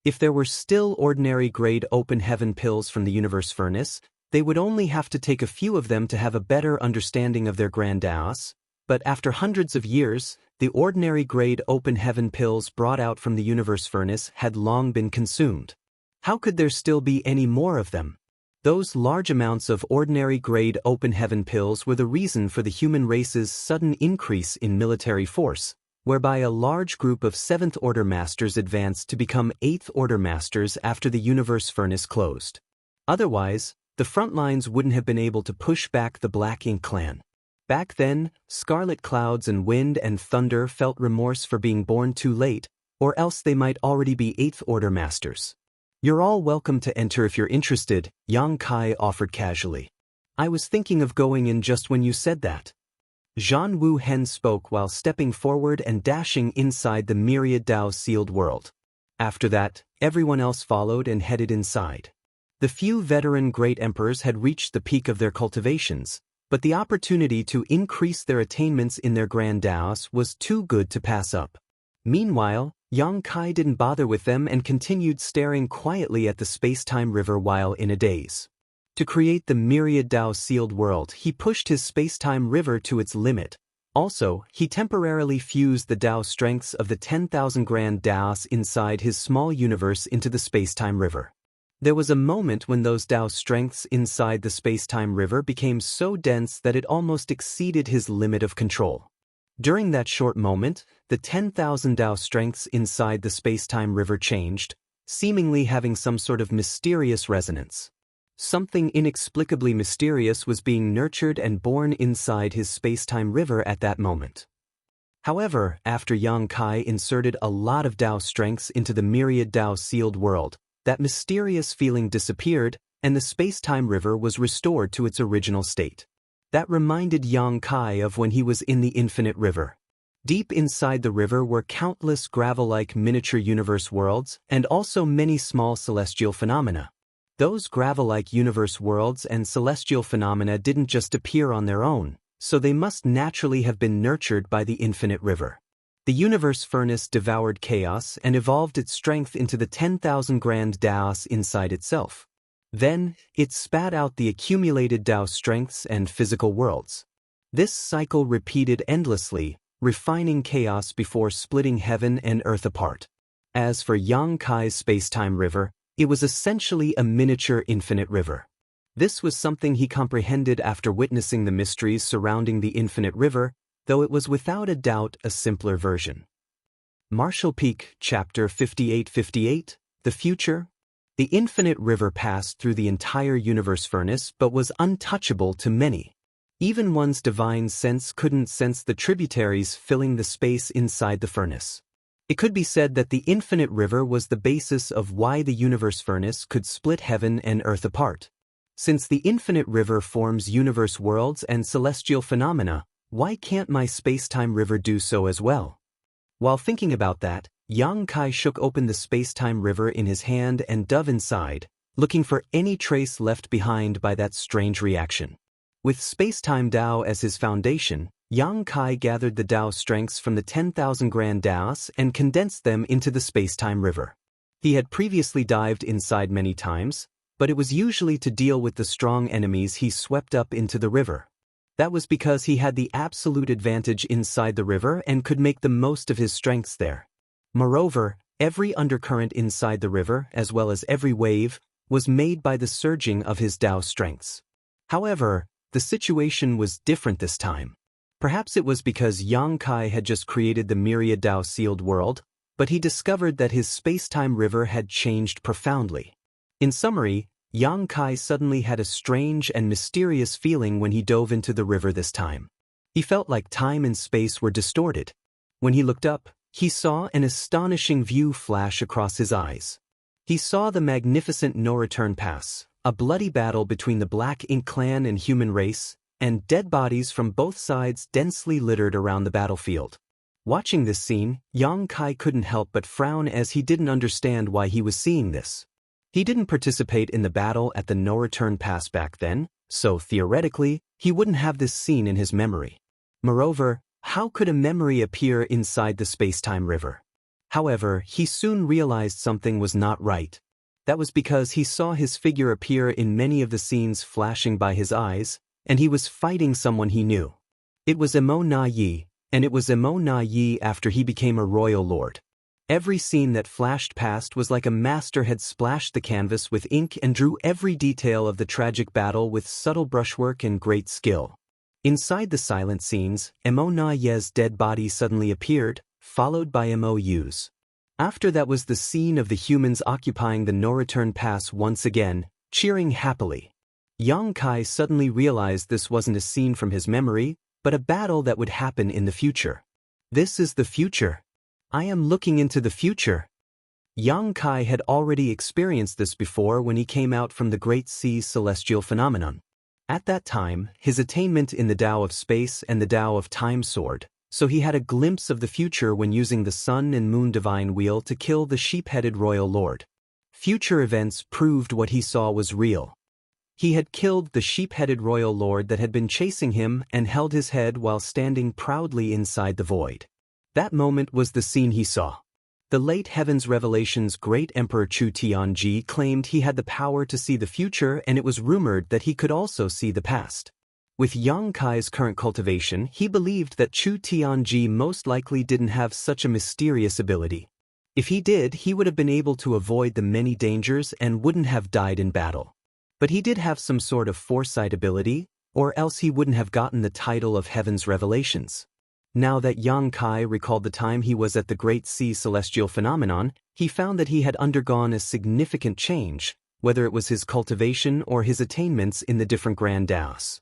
S1: If there were still ordinary grade open heaven pills from the universe furnace, they would only have to take a few of them to have a better understanding of their grand Daos, but after hundreds of years, the ordinary grade open heaven pills brought out from the universe furnace had long been consumed. How could there still be any more of them? Those large amounts of ordinary grade open heaven pills were the reason for the human race's sudden increase in military force, whereby a large group of 7th Order Masters advanced to become 8th Order Masters after the universe furnace closed. Otherwise, the front lines wouldn't have been able to push back the Black Ink clan. Back then, scarlet clouds and wind and thunder felt remorse for being born too late, or else they might already be 8th Order Masters. You're all welcome to enter if you're interested, Yang Kai offered casually. I was thinking of going in just when you said that. Jianghu Hen spoke while stepping forward and dashing inside the Myriad Dao sealed world. After that, everyone else followed and headed inside. The few veteran great emperors had reached the peak of their cultivations, but the opportunity to increase their attainments in their grand Daos was too good to pass up. Meanwhile, Yang Kai didn't bother with them and continued staring quietly at the space-time river while in a daze. To create the Myriad Dao sealed world, he pushed his space-time river to its limit. Also, he temporarily fused the Dao strengths of the 10,000 grand Daos inside his small universe into the space-time river. There was a moment when those Dao strengths inside the space-time river became so dense that it almost exceeded his limit of control. During that short moment, the 10,000 Dao strengths inside the space-time river changed, seemingly having some sort of mysterious resonance. Something inexplicably mysterious was being nurtured and born inside his space-time river at that moment. However, after Yang Kai inserted a lot of Dao strengths into the Myriad Dao sealed world, that mysterious feeling disappeared, and the space-time river was restored to its original state. That reminded Yang Kai of when he was in the infinite river. Deep inside the river were countless gravel-like miniature universe worlds and also many small celestial phenomena. Those gravel-like universe worlds and celestial phenomena didn't just appear on their own, so they must naturally have been nurtured by the infinite river. The universe furnace devoured chaos and evolved its strength into the 10,000 grand Daos inside itself. Then, it spat out the accumulated Dao strengths and physical worlds. This cycle repeated endlessly, refining chaos before splitting heaven and earth apart. As for Yang Kai's space-time river, it was essentially a miniature infinite river. This was something he comprehended after witnessing the mysteries surrounding the infinite river, though it was without a doubt a simpler version. Marshall Peak, Chapter 5858, The Future. The infinite river passed through the entire universe furnace but was untouchable to many. Even one's divine sense couldn't sense the tributaries filling the space inside the furnace. It could be said that the infinite river was the basis of why the universe furnace could split heaven and earth apart. Since the infinite river forms universe worlds and celestial phenomena, why can't my space-time river do so as well? While thinking about that, Yang Kai shook open the space-time river in his hand and dove inside, looking for any trace left behind by that strange reaction. With space-time Dao as his foundation, Yang Kai gathered the Dao strengths from the 10,000 grand Daos and condensed them into the space-time river. He had previously dived inside many times, but it was usually to deal with the strong enemies he swept up into the river. That was because he had the absolute advantage inside the river and could make the most of his strengths there. Moreover, every undercurrent inside the river, as well as every wave, was made by the surging of his Dao strengths. However, the situation was different this time. Perhaps it was because Yang Kai had just created the Myriad Dao-sealed world, but he discovered that his space-time river had changed profoundly. In summary, Yang Kai suddenly had a strange and mysterious feeling when he dove into the river this time. He felt like time and space were distorted. When he looked up, he saw an astonishing view flash across his eyes. He saw the magnificent no-return pass, a bloody battle between the Black Ink clan and human race, and dead bodies from both sides densely littered around the battlefield. Watching this scene, Yang Kai couldn't help but frown as he didn't understand why he was seeing this. He didn't participate in the battle at the no-return pass back then, so theoretically, he wouldn't have this scene in his memory. Moreover, how could a memory appear inside the space-time river? However, he soon realized something was not right. That was because he saw his figure appear in many of the scenes flashing by his eyes, and he was fighting someone he knew. It was Emo Na Yi, and it was Emo Na Yi after he became a royal lord. Every scene that flashed past was like a master had splashed the canvas with ink and drew every detail of the tragic battle with subtle brushwork and great skill. Inside the silent scenes, Emo Na Ye's dead body suddenly appeared, followed by Emo Yu's. After that was the scene of the humans occupying the no-return pass once again, cheering happily. Yang Kai suddenly realized this wasn't a scene from his memory, but a battle that would happen in the future. This is the future. I am looking into the future. Yang Kai had already experienced this before when he came out from the Great Sea celestial phenomenon. At that time, his attainment in the Tao of Space and the Tao of Time soared, so he had a glimpse of the future when using the Sun and Moon Divine Wheel to kill the sheep-headed Royal Lord. Future events proved what he saw was real. He had killed the sheep-headed Royal Lord that had been chasing him and held his head while standing proudly inside the void. That moment was the scene he saw. The late Heaven's Revelation's great Emperor Chu Tianji claimed he had the power to see the future, and it was rumored that he could also see the past. With Yang Kai's current cultivation, he believed that Chu Tianji most likely didn't have such a mysterious ability. If he did, he would have been able to avoid the many dangers and wouldn't have died in battle. But he did have some sort of foresight ability, or else he wouldn't have gotten the title of Heaven's Revelations. Now that Yang Kai recalled the time he was at the Great Sea celestial phenomenon, he found that he had undergone a significant change, whether it was his cultivation or his attainments in the different Grand Daos.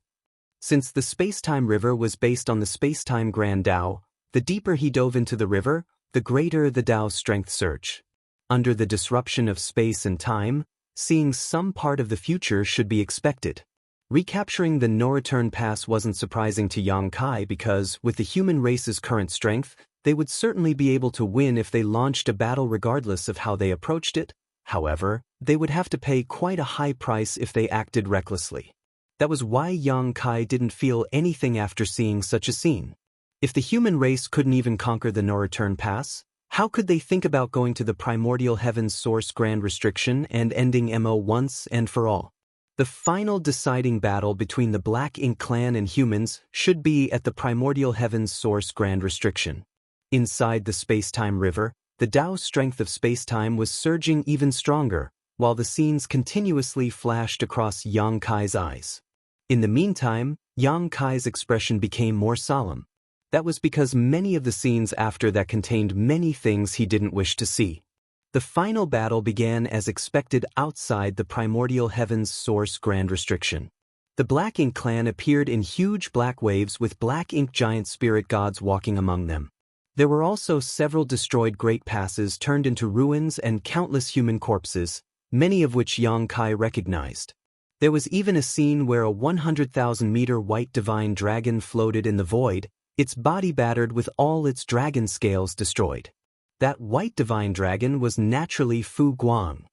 S1: Since the space-time river was based on the space-time Grand Dao, the deeper he dove into the river, the greater the Dao's strength surge. Under the disruption of space and time, seeing some part of the future should be expected. Recapturing the no-return pass wasn't surprising to Yang Kai because, with the human race's current strength, they would certainly be able to win if they launched a battle regardless of how they approached it. However, they would have to pay quite a high price if they acted recklessly. That was why Yang Kai didn't feel anything after seeing such a scene. If the human race couldn't even conquer the no-return pass, how could they think about going to the primordial heavens source grand restriction and ending MO once and for all? The final deciding battle between the Black Ink clan and humans should be at the primordial heavens source grand restriction. Inside the space-time river, the Tao strength of space-time was surging even stronger, while the scenes continuously flashed across Yang Kai's eyes. In the meantime, Yang Kai's expression became more solemn. That was because many of the scenes after that contained many things he didn't wish to see. The final battle began as expected outside the primordial heavens source grand restriction. The Black Ink clan appeared in huge black waves with Black Ink giant spirit gods walking among them. There were also several destroyed great passes turned into ruins and countless human corpses, many of which Yang Kai recognized. There was even a scene where a 100,000-meter white divine dragon floated in the void, its body battered with all its dragon scales destroyed. That white divine dragon was naturally Fu Guang.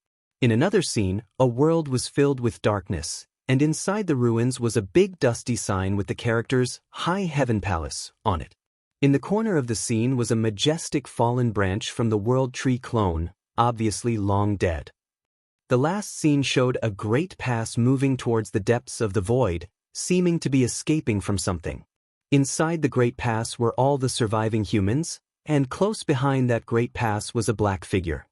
S1: In another scene, a world was filled with darkness, and inside the ruins was a big dusty sign with the characters High Heaven Palace on it. In the corner of the scene was a majestic fallen branch from the World Tree clone, obviously long dead. The last scene showed a great pass moving towards the depths of the void, seeming to be escaping from something. Inside the great pass were all the surviving humans, and close behind that great pass was a black figure.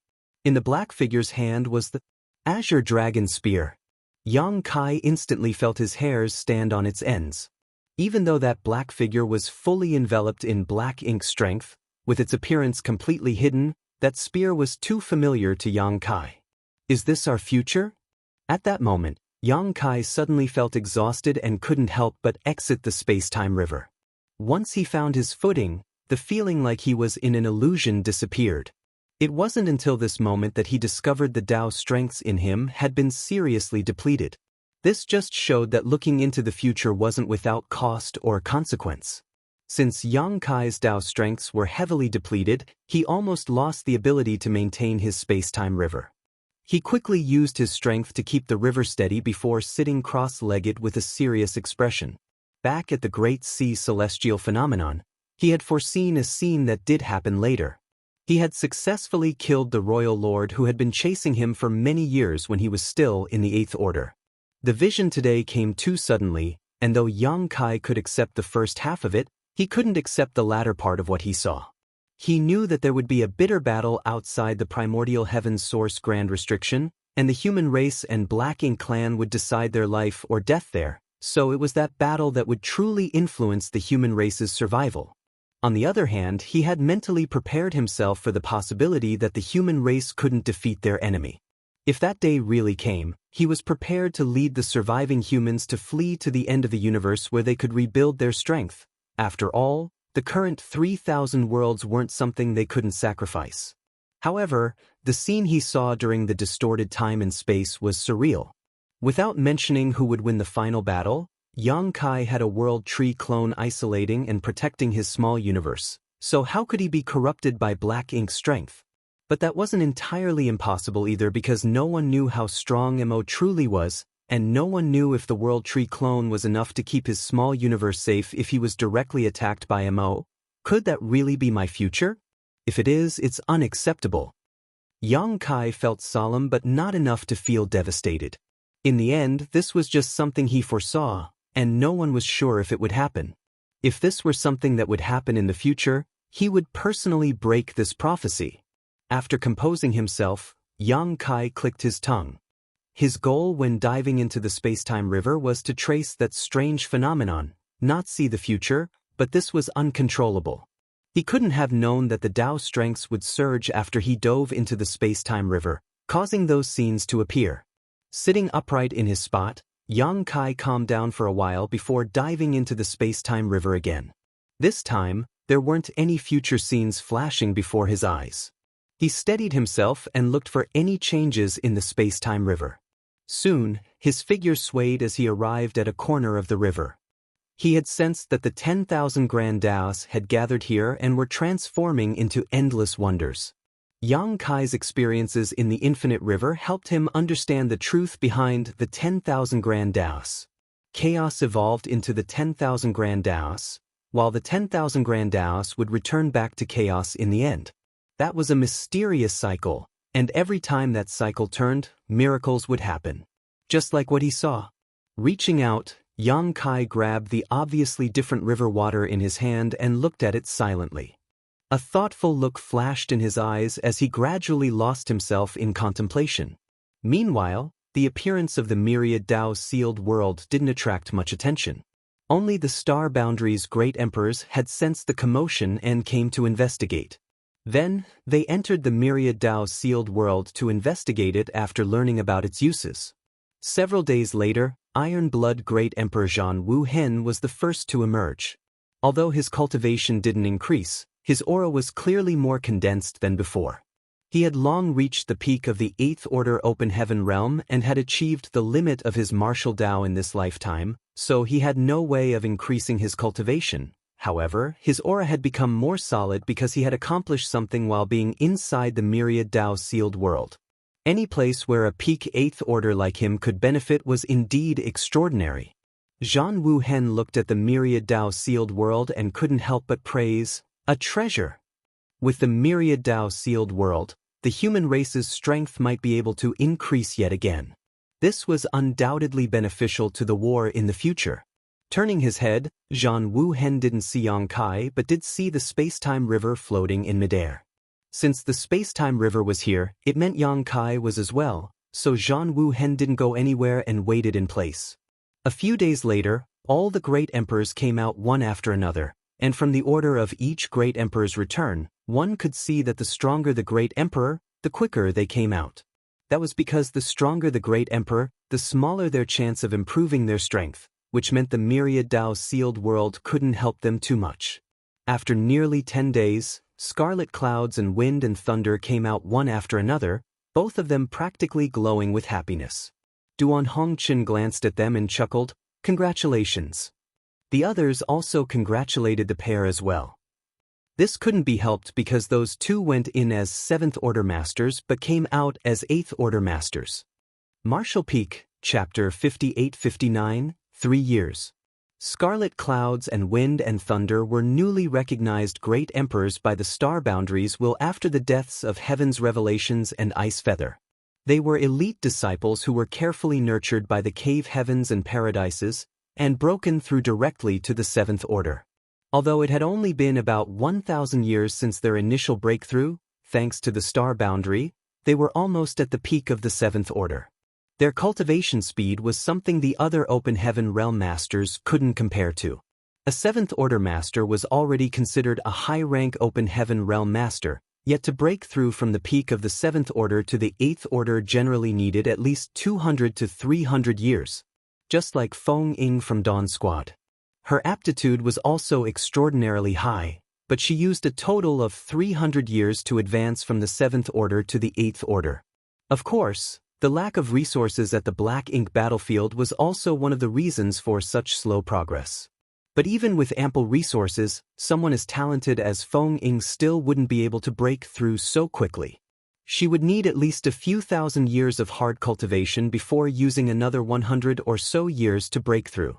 S1: In the black figure's hand was the Azure Dragon Spear. Yang Kai instantly felt his hairs stand on its ends. Even though that black figure was fully enveloped in Black Ink strength, with its appearance completely hidden, that spear was too familiar to Yang Kai. Is this our future? At that moment, Yang Kai suddenly felt exhausted and couldn't help but exit the space-time river. Once he found his footing, the feeling like he was in an illusion disappeared. It wasn't until this moment that he discovered the Tao strengths in him had been seriously depleted. This just showed that looking into the future wasn't without cost or consequence. Since Yang Kai's Tao strengths were heavily depleted, he almost lost the ability to maintain his space-time river. He quickly used his strength to keep the river steady before sitting cross-legged with a serious expression. Back at the Great Sea Celestial Phenomenon, he had foreseen a scene that did happen later. He had successfully killed the royal lord who had been chasing him for many years when he was still in the Eighth Order. The vision today came too suddenly, and though Yang Kai could accept the first half of it, he couldn't accept the latter part of what he saw. He knew that there would be a bitter battle outside the primordial heavens source grand restriction, and the human race and Black Ink clan would decide their life or death there, so it was that battle that would truly influence the human race's survival. On the other hand, he had mentally prepared himself for the possibility that the human race couldn't defeat their enemy. If that day really came, he was prepared to lead the surviving humans to flee to the end of the universe where they could rebuild their strength. After all, the current 3,000 worlds weren't something they couldn't sacrifice. However, the scene he saw during the distorted time and space was surreal. Without mentioning who would win the final battle, Yang Kai had a World Tree clone isolating and protecting his small universe, so how could he be corrupted by Black Ink strength? But that wasn't entirely impossible either because no one knew how strong Mo truly was, and no one knew if the World Tree clone was enough to keep his small universe safe if he was directly attacked by Mo. Could that really be my future? If it is, it's unacceptable. Yang Kai felt solemn but not enough to feel devastated. In the end, this was just something he foresaw, and no one was sure if it would happen. If this were something that would happen in the future, he would personally break this prophecy. After composing himself, Yang Kai clicked his tongue. His goal when diving into the space-time river was to trace that strange phenomenon, not see the future, but this was uncontrollable. He couldn't have known that the Tao strengths would surge after he dove into the space-time river, causing those scenes to appear. Sitting upright in his spot, Yang Kai calmed down for a while before diving into the space-time river again. This time, there weren't any future scenes flashing before his eyes. He steadied himself and looked for any changes in the space-time river. Soon, his figure swayed as he arrived at a corner of the river. He had sensed that the 10,000 grand Taos had gathered here and were transforming into endless wonders. Yang Kai's experiences in the infinite river helped him understand the truth behind the 10,000 grand Taos. Chaos evolved into the 10,000 grand Taos, while the 10,000 grand Daos would return back to chaos in the end. That was a mysterious cycle, and every time that cycle turned, miracles would happen. Just like what he saw. Reaching out, Yang Kai grabbed the obviously different river water in his hand and looked at it silently. A thoughtful look flashed in his eyes as he gradually lost himself in contemplation. Meanwhile, the appearance of the Myriad Dao's sealed world didn't attract much attention. Only the Star Boundary's great emperors had sensed the commotion and came to investigate. Then, they entered the Myriad Dao's sealed world to investigate it after learning about its uses. Several days later, Iron Blood Great Emperor Jianghu Hen was the first to emerge. Although his cultivation didn't increase, his aura was clearly more condensed than before. He had long reached the peak of the 8th Order Open Heaven realm and had achieved the limit of his martial Dao in this lifetime, so he had no way of increasing his cultivation. However, his aura had become more solid because he had accomplished something while being inside the Myriad Dao sealed world. Any place where a peak 8th Order like him could benefit was indeed extraordinary. Jianghu Hen looked at the Myriad Dao sealed world and couldn't help but praise, a treasure. With the Myriad Dao sealed world, the human race's strength might be able to increase yet again. This was undoubtedly beneficial to the war in the future. Turning his head, Jianghu Hen didn't see Yang Kai but did see the space-time river floating in midair. Since the space-time river was here, it meant Yang Kai was as well, so Jianghu Hen didn't go anywhere and waited in place. A few days later, all the great emperors came out one after another, and from the order of each great emperor's return, one could see that the stronger the great emperor, the quicker they came out. That was because the stronger the great emperor, the smaller their chance of improving their strength, which meant the Myriad Dao sealed world couldn't help them too much. After nearly 10 days, scarlet clouds and wind and thunder came out one after another, both of them practically glowing with happiness. Duan Hongchen glanced at them and chuckled, "Congratulations." The others also congratulated the pair as well. This couldn't be helped because those two went in as 7th Order Masters but came out as 8th Order Masters. Martial Peak, Chapter 58-59, 3 years. Scarlet clouds and wind and thunder were newly recognized great emperors by the Star Boundaries after the deaths of Heaven's Revelations and Ice Feather. They were elite disciples who were carefully nurtured by the Cave Heavens and Paradises, and broken through directly to the 7th Order. Although it had only been about 1,000 years since their initial breakthrough, thanks to the Star Boundary, they were almost at the peak of the 7th Order. Their cultivation speed was something the other Open Heaven Realm Masters couldn't compare to. A 7th Order Master was already considered a high-rank Open Heaven Realm Master, yet to break through from the peak of the 7th Order to the 8th Order generally needed at least 200 to 300 years. Just like Feng Ying from Dawn Squad. Her aptitude was also extraordinarily high, but she used a total of 300 years to advance from the 7th Order to the 8th Order. Of course, the lack of resources at the Black Ink battlefield was also one of the reasons for such slow progress. But even with ample resources, someone as talented as Feng Ying still wouldn't be able to break through so quickly. She would need at least a few thousand years of hard cultivation before using another 100 or so years to break through.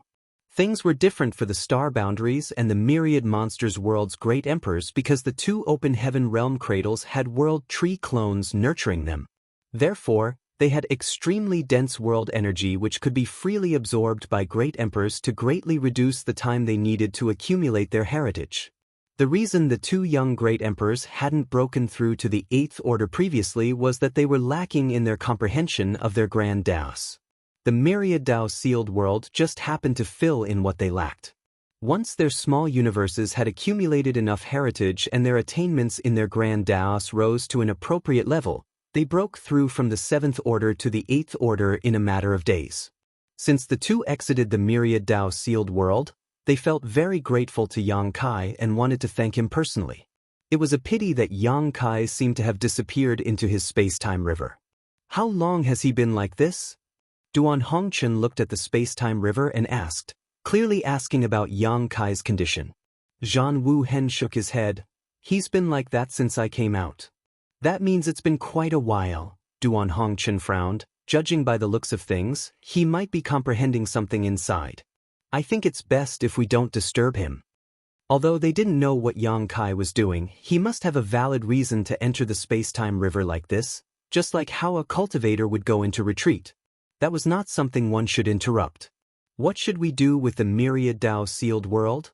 S1: Things were different for the Star Boundaries and the Myriad Monsters World's great emperors because the two Open Heaven Realm Cradles had World Tree clones nurturing them. Therefore, they had extremely dense world energy which could be freely absorbed by great emperors to greatly reduce the time they needed to accumulate their heritage. The reason the two young great emperors hadn't broken through to the 8th Order previously was that they were lacking in their comprehension of their grand Daos. The Myriad Dao sealed world just happened to fill in what they lacked. Once their small universes had accumulated enough heritage and their attainments in their grand Daos rose to an appropriate level, they broke through from the 7th Order to the 8th Order in a matter of days. Since the two exited the Myriad Dao sealed world, they felt very grateful to Yang Kai and wanted to thank him personally. It was a pity that Yang Kai seemed to have disappeared into his space-time river. How long has he been like this? Duan Hongchen looked at the space-time river and asked, clearly asking about Yang Kai's condition. Jianghu Hen shook his head. He's been like that since I came out. That means it's been quite a while, Duan Hongchen frowned. Judging by the looks of things, he might be comprehending something inside. I think it's best if we don't disturb him. Although they didn't know what Yang Kai was doing, he must have a valid reason to enter the space-time river like this, just like how a cultivator would go into retreat. That was not something one should interrupt. What should we do with the Myriad Dao sealed world?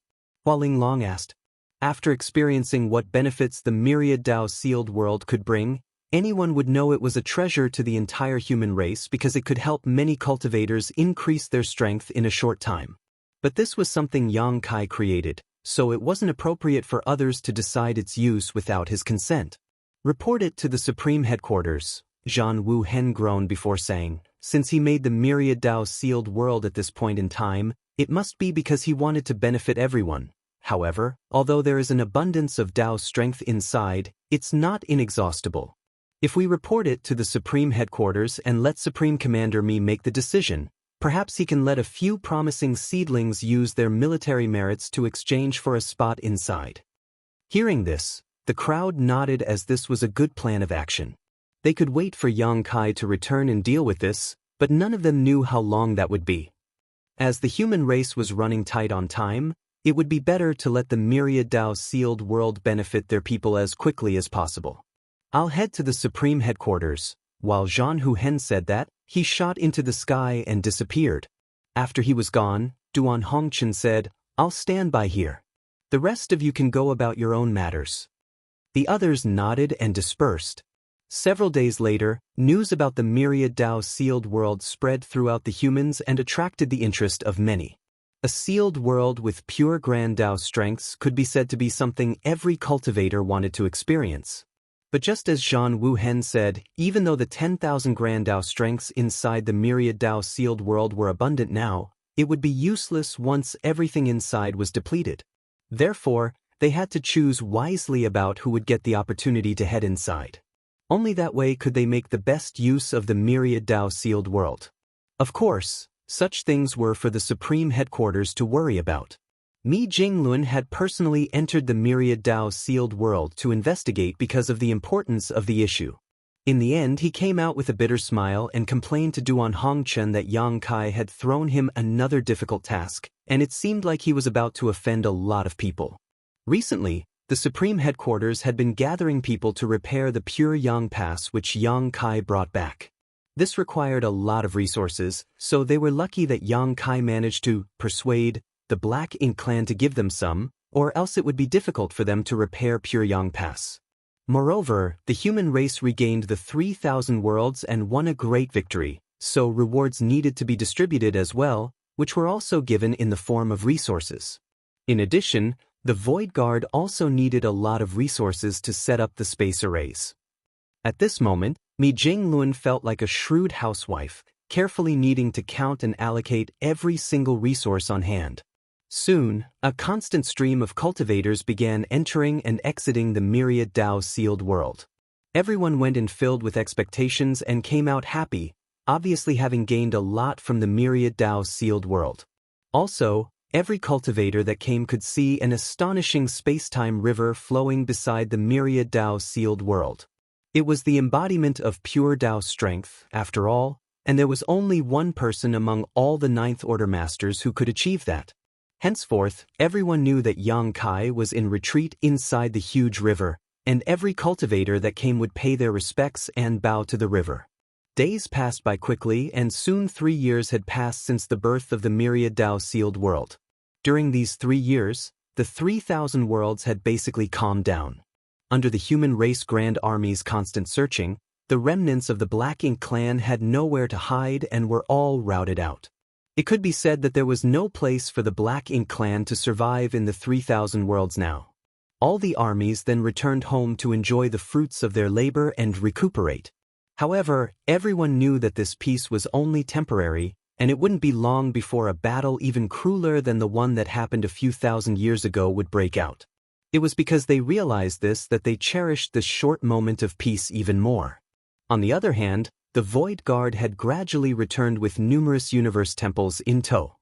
S1: Hualing Long asked. After experiencing what benefits the Myriad Dao sealed world could bring, anyone would know it was a treasure to the entire human race because it could help many cultivators increase their strength in a short time. But this was something Yang Kai created, so it wasn't appropriate for others to decide its use without his consent. Report it to the Supreme Headquarters, Zhan Wu Hen groaned before saying. Since he made the Myriad Dao sealed world at this point in time, it must be because he wanted to benefit everyone. However, although there is an abundance of Dao strength inside, it's not inexhaustible. If we report it to the Supreme Headquarters and let Supreme Commander Mi make the decision, perhaps he can let a few promising seedlings use their military merits to exchange for a spot inside. Hearing this, the crowd nodded as this was a good plan of action. They could wait for Yang Kai to return and deal with this, but none of them knew how long that would be. As the human race was running tight on time, it would be better to let the Myriad Dao sealed world benefit their people as quickly as possible. I'll head to the Supreme Headquarters. While Zhan Hu Hen said that, he shot into the sky and disappeared. After he was gone, Duan Hongchen said, I'll stand by here. The rest of you can go about your own matters. The others nodded and dispersed. Several days later, news about the Myriad Dao sealed world spread throughout the humans and attracted the interest of many. A sealed world with pure Grand Dao strengths could be said to be something every cultivator wanted to experience. But just as Zhan Wu Hen said, even though the 10,000 Grand Dao strengths inside the Myriad Dao sealed world were abundant now, it would be useless once everything inside was depleted. Therefore, they had to choose wisely about who would get the opportunity to head inside. Only that way could they make the best use of the Myriad Dao sealed world. Of course, such things were for the Supreme Headquarters to worry about. Mi Jinglun had personally entered the Myriad Dao sealed world to investigate because of the importance of the issue. In the end, he came out with a bitter smile and complained to Duan Hongchen that Yang Kai had thrown him another difficult task, and it seemed like he was about to offend a lot of people. Recently, the Supreme Headquarters had been gathering people to repair the Pure Yang Pass which Yang Kai brought back. This required a lot of resources, so they were lucky that Yang Kai managed to persuade the Black Ink clan to give them some, or else it would be difficult for them to repair Pure Yang Pass. Moreover, the human race regained the 3,000 worlds and won a great victory, so rewards needed to be distributed as well, which were also given in the form of resources. In addition, the Void Guard also needed a lot of resources to set up the space arrays. At this moment, Mi Jinglun felt like a shrewd housewife, carefully needing to count and allocate every single resource on hand. Soon, a constant stream of cultivators began entering and exiting the Myriad Dao sealed world. Everyone went in filled with expectations and came out happy, obviously having gained a lot from the Myriad Dao sealed world. Also, every cultivator that came could see an astonishing space-time river flowing beside the Myriad Dao sealed world. It was the embodiment of pure Dao strength, after all, and there was only one person among all the Ninth Order Masters who could achieve that. Henceforth, everyone knew that Yang Kai was in retreat inside the huge river, and every cultivator that came would pay their respects and bow to the river. Days passed by quickly, and soon 3 years had passed since the birth of the Myriad Dao sealed world. During these 3 years, the 3,000 worlds had basically calmed down. Under the human race Grand Army's constant searching, the remnants of the Black Ink clan had nowhere to hide and were all routed out. It could be said that there was no place for the Black Ink clan to survive in the 3,000 worlds now. All the armies then returned home to enjoy the fruits of their labor and recuperate. However, everyone knew that this peace was only temporary, and it wouldn't be long before a battle even crueler than the one that happened a few thousand years ago would break out. It was because they realized this that they cherished this short moment of peace even more. On the other hand, the Void Guard had gradually returned with numerous universe temples in tow.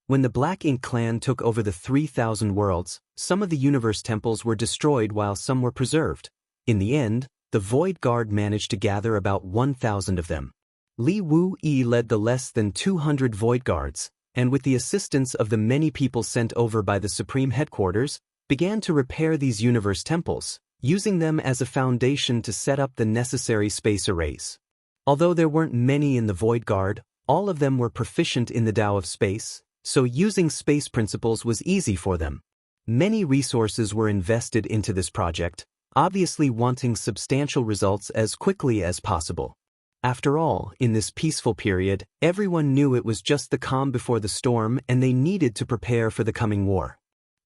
S1: When the Black Ink clan took over the 3,000 worlds, some of the universe temples were destroyed while some were preserved. In the end, the Void Guard managed to gather about 1,000 of them. Li Wu Yi led the less than 200 Void Guards, and with the assistance of the many people sent over by the Supreme Headquarters, began to repair these universe temples, using them as a foundation to set up the necessary space arrays. Although there weren't many in the Void Guard, all of them were proficient in the Tao of space, so using space principles was easy for them. Many resources were invested into this project, obviously wanting substantial results as quickly as possible. After all, in this peaceful period, everyone knew it was just the calm before the storm and they needed to prepare for the coming war.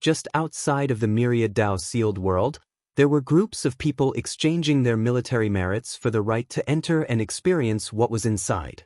S1: Just outside of the Myriad Tao sealed world, there were groups of people exchanging their military merits for the right to enter and experience what was inside.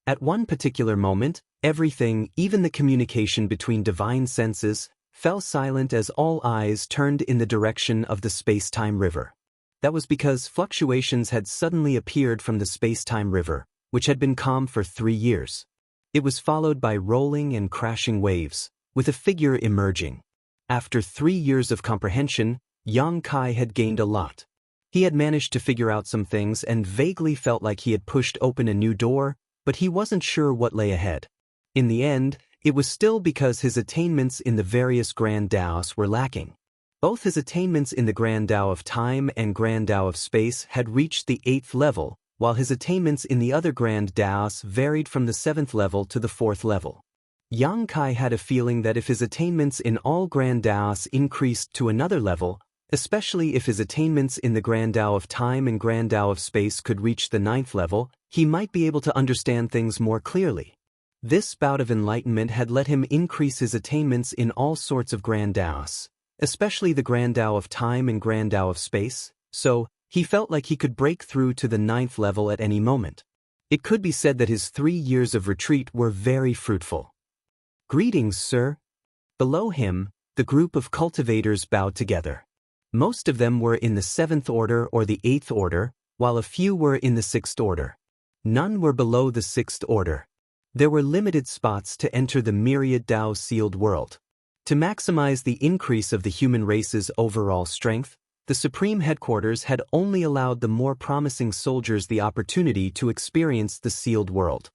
S1: At one particular moment, everything, even the communication between divine senses, fell silent as all eyes turned in the direction of the space-time river. That was because fluctuations had suddenly appeared from the space-time river, which had been calm for 3 years. It was followed by rolling and crashing waves, with a figure emerging. After 3 years of comprehension, Yang Kai had gained a lot. He had managed to figure out some things and vaguely felt like he had pushed open a new door, but he wasn't sure what lay ahead. In the end, it was still because his attainments in the various Grand Taos were lacking. Both his attainments in the Grand Tao of Time and Grand Tao of Space had reached the 8th level, while his attainments in the other Grand Taos varied from the 7th level to the 4th level. Yang Kai had a feeling that if his attainments in all Grand Taos increased to another level, especially if his attainments in the Grand Tao of Time and Grand Tao of Space could reach the 9th level, he might be able to understand things more clearly. This bout of enlightenment had let him increase his attainments in all sorts of Grand Taos, especially the Grand Tao of Time and Grand Tao of Space, so he felt like he could break through to the 9th level at any moment. It could be said that his 3 years of retreat were very fruitful. "Greetings, sir." Below him, the group of cultivators bowed together. Most of them were in the 7th order or the 8th order, while a few were in the 6th order. None were below the 6th order. There were limited spots to enter the Myriad Tao sealed world. To maximize the increase of the human race's overall strength, the Supreme Headquarters had only allowed the more promising soldiers the opportunity to experience the sealed world.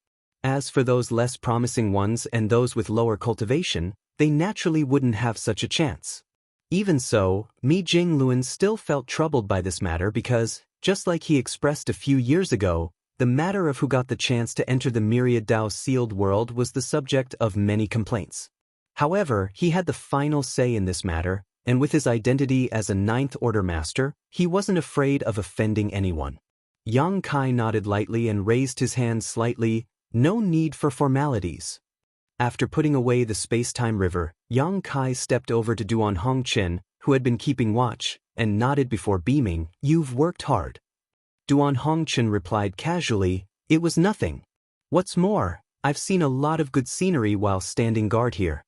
S1: As for those less promising ones and those with lower cultivation, they naturally wouldn't have such a chance. Even so, Mi Jingluan still felt troubled by this matter because, just like he expressed a few years ago, the matter of who got the chance to enter the Myriad Tao sealed world was the subject of many complaints. However, he had the final say in this matter, and with his identity as a 9th Order Master, he wasn't afraid of offending anyone. Yang Kai nodded lightly and raised his hand slightly, no need for formalities. After putting away the space-time river, Yang Kai stepped over to Duan Hongchen, who had been keeping watch, and nodded before beaming, "You've worked hard." Duan Hongchen replied casually, "It was nothing. What's more, I've seen a lot of good scenery while standing guard here."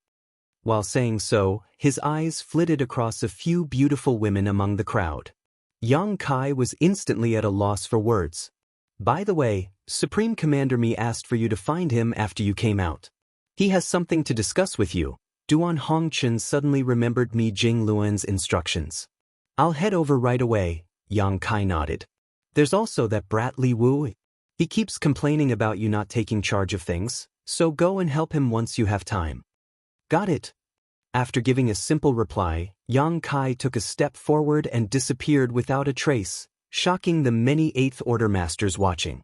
S1: While saying so, his eyes flitted across a few beautiful women among the crowd. Yang Kai was instantly at a loss for words. "By the way, Supreme Commander Mi asked for you to find him after you came out. He has something to discuss with you." Duan Hongchen suddenly remembered Mi Jingluan's instructions. "I'll head over right away," Yang Kai nodded. "There's also that brat Li Wu. He keeps complaining about you not taking charge of things, so go and help him once you have time." "Got it." After giving a simple reply, Yang Kai took a step forward and disappeared without a trace, shocking the many 8th Order Masters watching.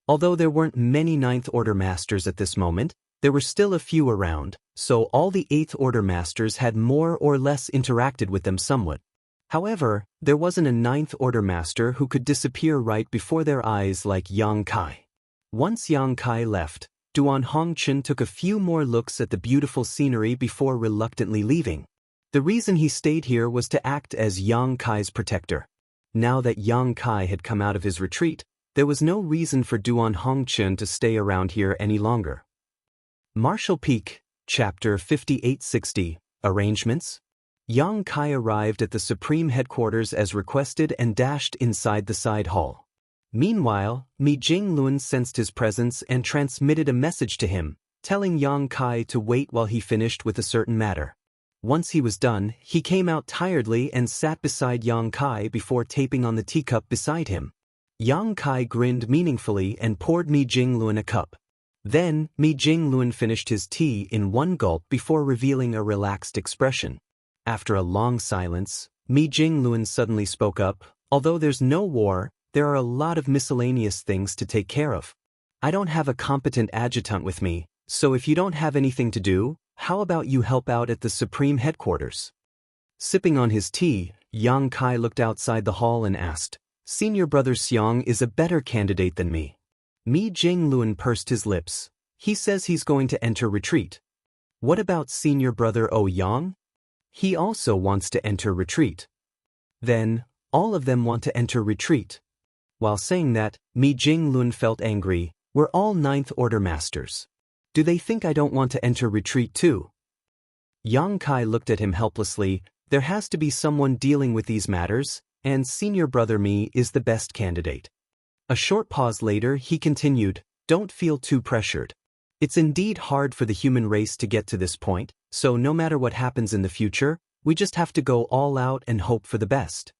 S1: Although there weren't many 9th Order Masters at this moment, there were still a few around, so all the 8th Order Masters had more or less interacted with them somewhat. However, there wasn't a 9th Order Master who could disappear right before their eyes like Yang Kai. Once Yang Kai left, Duan Hongchen took a few more looks at the beautiful scenery before reluctantly leaving. The reason he stayed here was to act as Yang Kai's protector. Now that Yang Kai had come out of his retreat, there was no reason for Duan Hongchen to stay around here any longer. Martial Peak, Chapter 5860, Arrangements. Yang Kai arrived at the Supreme Headquarters as requested and dashed inside the side hall. Meanwhile, Mi Jingluan sensed his presence and transmitted a message to him, telling Yang Kai to wait while he finished with a certain matter. Once he was done, he came out tiredly and sat beside Yang Kai before taping on the teacup beside him. Yang Kai grinned meaningfully and poured Mi Jingluan a cup. Then, Mi Jingluan finished his tea in one gulp before revealing a relaxed expression. After a long silence, Mi Jingluan suddenly spoke up, although there's no war, there are a lot of miscellaneous things to take care of. I don't have a competent adjutant with me, so if you don't have anything to do, how about you help out at the Supreme Headquarters? Sipping on his tea, Yang Kai looked outside the hall and asked, Senior Brother Xiang is a better candidate than me. Mi Jingluan pursed his lips. He says he's going to enter retreat. What about Senior Brother Yang? He also wants to enter retreat. Then, all of them want to enter retreat. While saying that, Mi Jingluan felt angry. We're all Ninth Order Masters. Do they think I don't want to enter retreat too? Yang Kai looked at him helplessly. There has to be someone dealing with these matters, and Senior Brother Mi is the best candidate. A short pause later, he continued, Don't feel too pressured. It's indeed hard for the human race to get to this point, so no matter what happens in the future, we just have to go all out and hope for the best.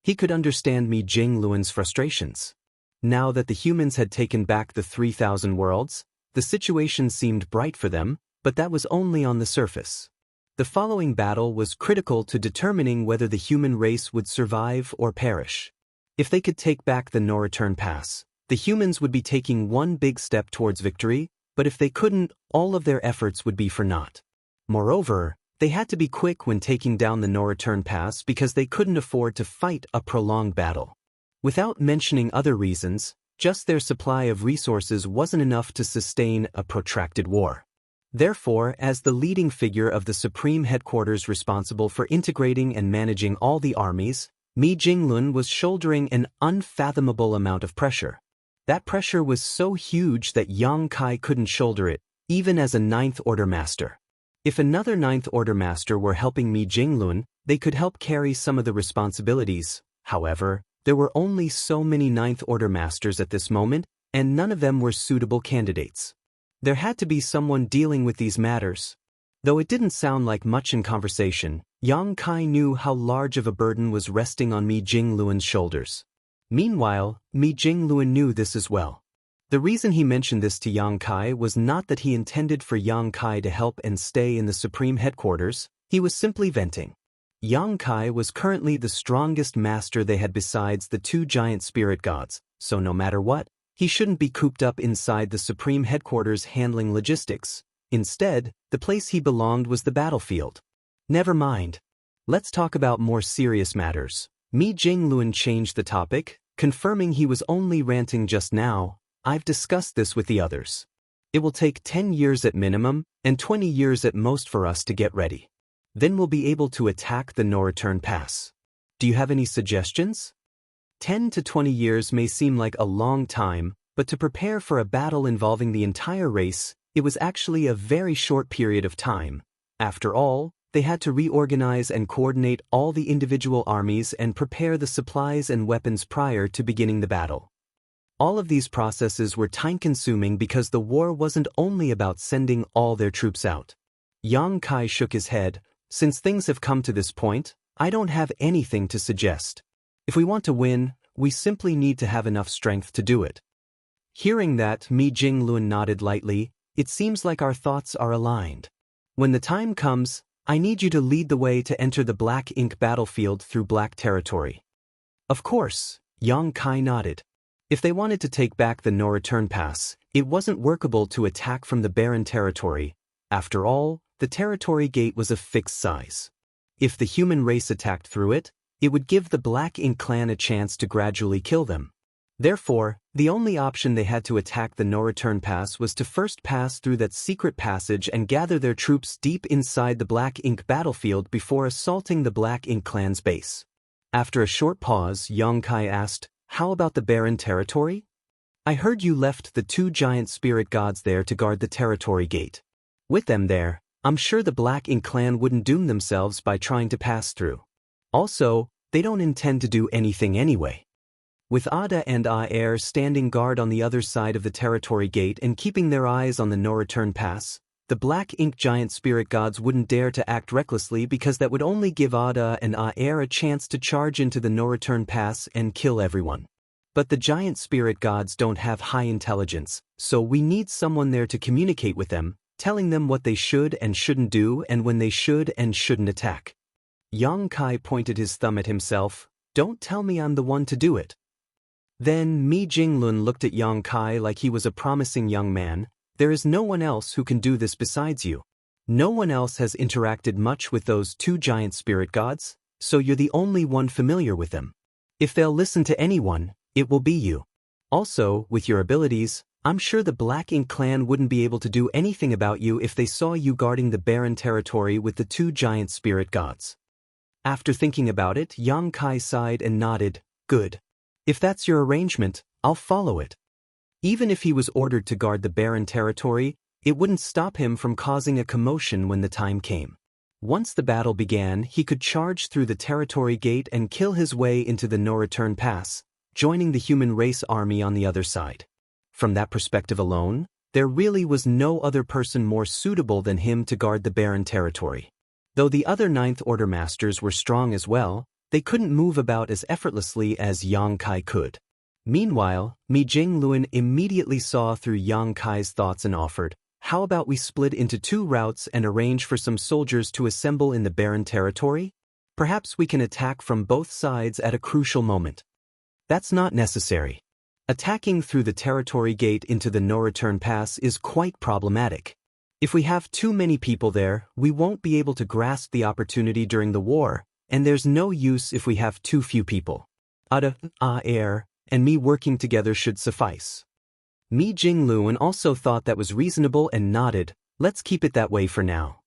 S1: He could understand Mi Jingluan's frustrations. Now that the humans had taken back the 3,000 worlds, the situation seemed bright for them, but that was only on the surface. The following battle was critical to determining whether the human race would survive or perish. If they could take back the no-return pass, the humans would be taking one big step towards victory, but if they couldn't, all of their efforts would be for naught. Moreover, they had to be quick when taking down the no-return pass because they couldn't afford to fight a prolonged battle. Without mentioning other reasons, just their supply of resources wasn't enough to sustain a protracted war. Therefore, as the leading figure of the Supreme Headquarters responsible for integrating and managing all the armies, Mi Jingluan was shouldering an unfathomable amount of pressure. That pressure was so huge that Yang Kai couldn't shoulder it, even as a Ninth Order Master. If another Ninth Order Master were helping Mi Jingluan, they could help carry some of the responsibilities. However, there were only so many Ninth Order Masters at this moment, and none of them were suitable candidates. There had to be someone dealing with these matters. Though it didn't sound like much in conversation, Yang Kai knew how large of a burden was resting on Mi Jingluan's shoulders. Meanwhile, Mi Jingluan knew this as well. The reason he mentioned this to Yang Kai was not that he intended for Yang Kai to help and stay in the Supreme Headquarters, he was simply venting. Yang Kai was currently the strongest master they had besides the two giant spirit gods, so no matter what, he shouldn't be cooped up inside the Supreme Headquarters handling logistics. Instead, the place he belonged was the battlefield. Never mind. Let's talk about more serious matters. Mi Jingluan changed the topic, confirming he was only ranting just now. I've discussed this with the others. It will take 10 years at minimum, and 20 years at most for us to get ready. Then we'll be able to attack the no-return pass. Do you have any suggestions? 10 to 20 years may seem like a long time, but to prepare for a battle involving the entire race, it was actually a very short period of time. After all, they had to reorganize and coordinate all the individual armies and prepare the supplies and weapons prior to beginning the battle. All of these processes were time-consuming because the war wasn't only about sending all their troops out. Yang Kai shook his head. Since things have come to this point, I don't have anything to suggest. If we want to win, we simply need to have enough strength to do it. Hearing that, Mi Jingluan nodded lightly. It seems like our thoughts are aligned. When the time comes, I need you to lead the way to enter the Black Ink battlefield through Black territory. Of course, Yang Kai nodded. If they wanted to take back the no-return pass, it wasn't workable to attack from the barren territory. After all, the territory gate was of fixed size. If the human race attacked through it, it would give the Black Ink clan a chance to gradually kill them. Therefore, the only option they had to attack the no-return pass was to first pass through that secret passage and gather their troops deep inside the Black Ink battlefield before assaulting the Black Ink clan's base. After a short pause, Yang Kai asked, How about the barren territory? I heard you left the two giant spirit gods there to guard the territory gate. With them there, I'm sure the Black Ink clan wouldn't doom themselves by trying to pass through. Also, they don't intend to do anything anyway. With Ada and Aer standing guard on the other side of the territory gate and keeping their eyes on the no-return pass, the Black Ink giant spirit gods wouldn't dare to act recklessly because that would only give Ada and Aer a chance to charge into the no-return pass and kill everyone. But the giant spirit gods don't have high intelligence, so we need someone there to communicate with them, telling them what they should and shouldn't do and when they should and shouldn't attack. Yang Kai pointed his thumb at himself. Don't tell me I'm the one to do it. Then Mi Jinglun looked at Yang Kai like he was a promising young man. There is no one else who can do this besides you. No one else has interacted much with those two giant spirit gods, so you're the only one familiar with them. If they'll listen to anyone, it will be you. Also, with your abilities, I'm sure the Black Ink clan wouldn't be able to do anything about you if they saw you guarding the barren territory with the two giant spirit gods. After thinking about it, Yang Kai sighed and nodded. Good. If that's your arrangement, I'll follow it. Even if he was ordered to guard the barren territory, it wouldn't stop him from causing a commotion when the time came. Once the battle began, he could charge through the territory gate and kill his way into the no-return pass, joining the human race army on the other side. From that perspective alone, there really was no other person more suitable than him to guard the barren territory. Though the other Ninth Order Masters were strong as well, they couldn't move about as effortlessly as Yang Kai could. Meanwhile, Mi Jinglun immediately saw through Yang Kai's thoughts and offered, how about we split into two routes and arrange for some soldiers to assemble in the barren territory? Perhaps we can attack from both sides at a crucial moment. That's not necessary. Attacking through the territory gate into the no-return pass is quite problematic. If we have too many people there, we won't be able to grasp the opportunity during the war, and there's no use if we have too few people. Ada, Air, and me working together should suffice. Mi Jinglun also thought that was reasonable and nodded. Let's keep it that way for now.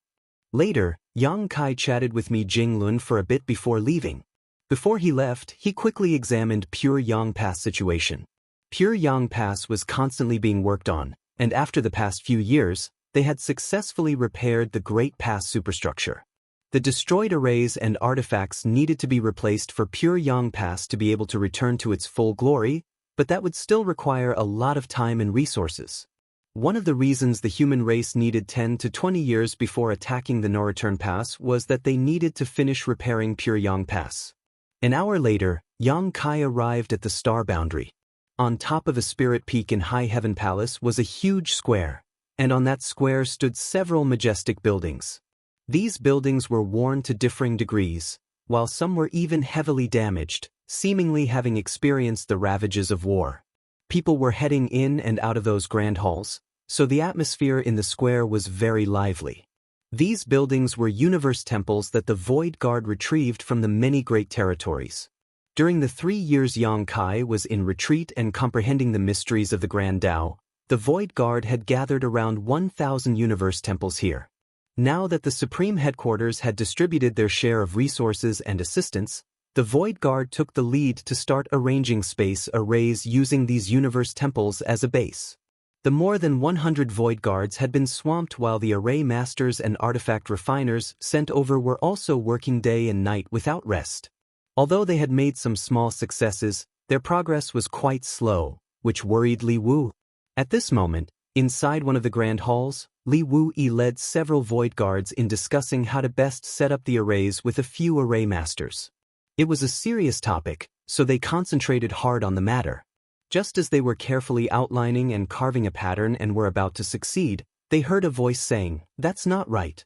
S1: Later, Yang Kai chatted with Mi Jinglun for a bit before leaving. Before he left, he quickly examined Pure Yang Pass situation. Pure Yang Pass was constantly being worked on, and after the past few years, they had successfully repaired the Great Pass superstructure. The destroyed arrays and artifacts needed to be replaced for Pure Yang Pass to be able to return to its full glory, but that would still require a lot of time and resources. One of the reasons the human race needed 10 to 20 years before attacking the no-return pass was that they needed to finish repairing Pure Yang Pass. An hour later, Yang Kai arrived at the star boundary. On top of a spirit peak in High Heaven Palace was a huge square, and on that square stood several majestic buildings. These buildings were worn to differing degrees, while some were even heavily damaged, seemingly having experienced the ravages of war. People were heading in and out of those grand halls, so the atmosphere in the square was very lively. These buildings were universe temples that the Void Guard retrieved from the many great territories. During the 3 years Yang Kai was in retreat and comprehending the mysteries of the Grand Tao, the Void Guard had gathered around 1,000 universe temples here. Now that the Supreme Headquarters had distributed their share of resources and assistance, the Void Guard took the lead to start arranging space arrays using these universe temples as a base. The more than 100 Void Guards had been swamped while the array masters and artifact refiners sent over were also working day and night without rest. Although they had made some small successes, their progress was quite slow, which worried Li Wu. At this moment, inside one of the grand halls, Li Wu-yi led several Void Guards in discussing how to best set up the arrays with a few array masters. It was a serious topic, so they concentrated hard on the matter. Just as they were carefully outlining and carving a pattern and were about to succeed, they heard a voice saying, "That's not right."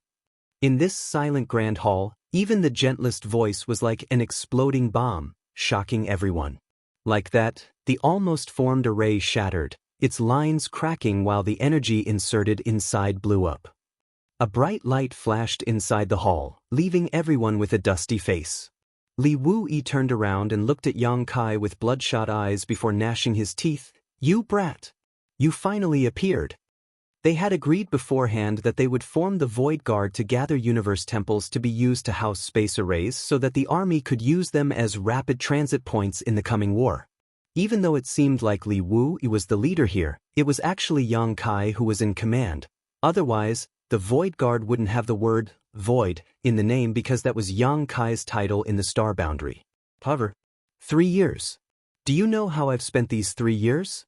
S1: In this silent grand hall, even the gentlest voice was like an exploding bomb, shocking everyone. Like that, the almost formed array shattered, its lines cracking while the energy inserted inside blew up. A bright light flashed inside the hall, leaving everyone with a dusty face. Li Wu-yi turned around and looked at Yang Kai with bloodshot eyes before gnashing his teeth. "You brat! You finally appeared." They had agreed beforehand that they would form the Void Guard to gather universe temples to be used to house space arrays so that the army could use them as rapid transit points in the coming war. Even though it seemed like Li Wu-yi was the leader here, it was actually Yang Kai who was in command. Otherwise, the Void Guard wouldn't have the word Void in the name because that was Yang Kai's title in the star boundary. However, 3 years. Do you know how I've spent these 3 years?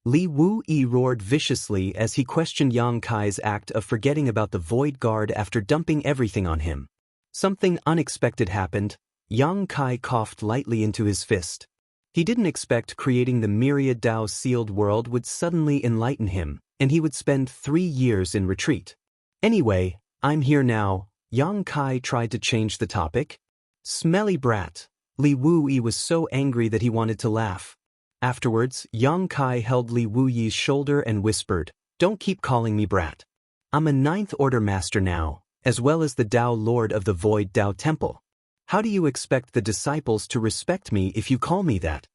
S1: Li Wu-yi roared viciously as he questioned Yang Kai's act of forgetting about the Void Guard after dumping everything on him. Something unexpected happened. Yang Kai coughed lightly into his fist. He didn't expect creating the Myriad Dao sealed world would suddenly enlighten him, and he would spend 3 years in retreat. "Anyway, I'm here now," Yang Kai tried to change the topic. Smelly brat. Li Wuyi was so angry that he wanted to laugh. Afterwards, Yang Kai held Li Wuyi's shoulder and whispered, "Don't keep calling me brat. I'm a ninth order master now, as well as the Tao Lord of the Void Tao Temple. How do you expect the disciples to respect me if you call me that?"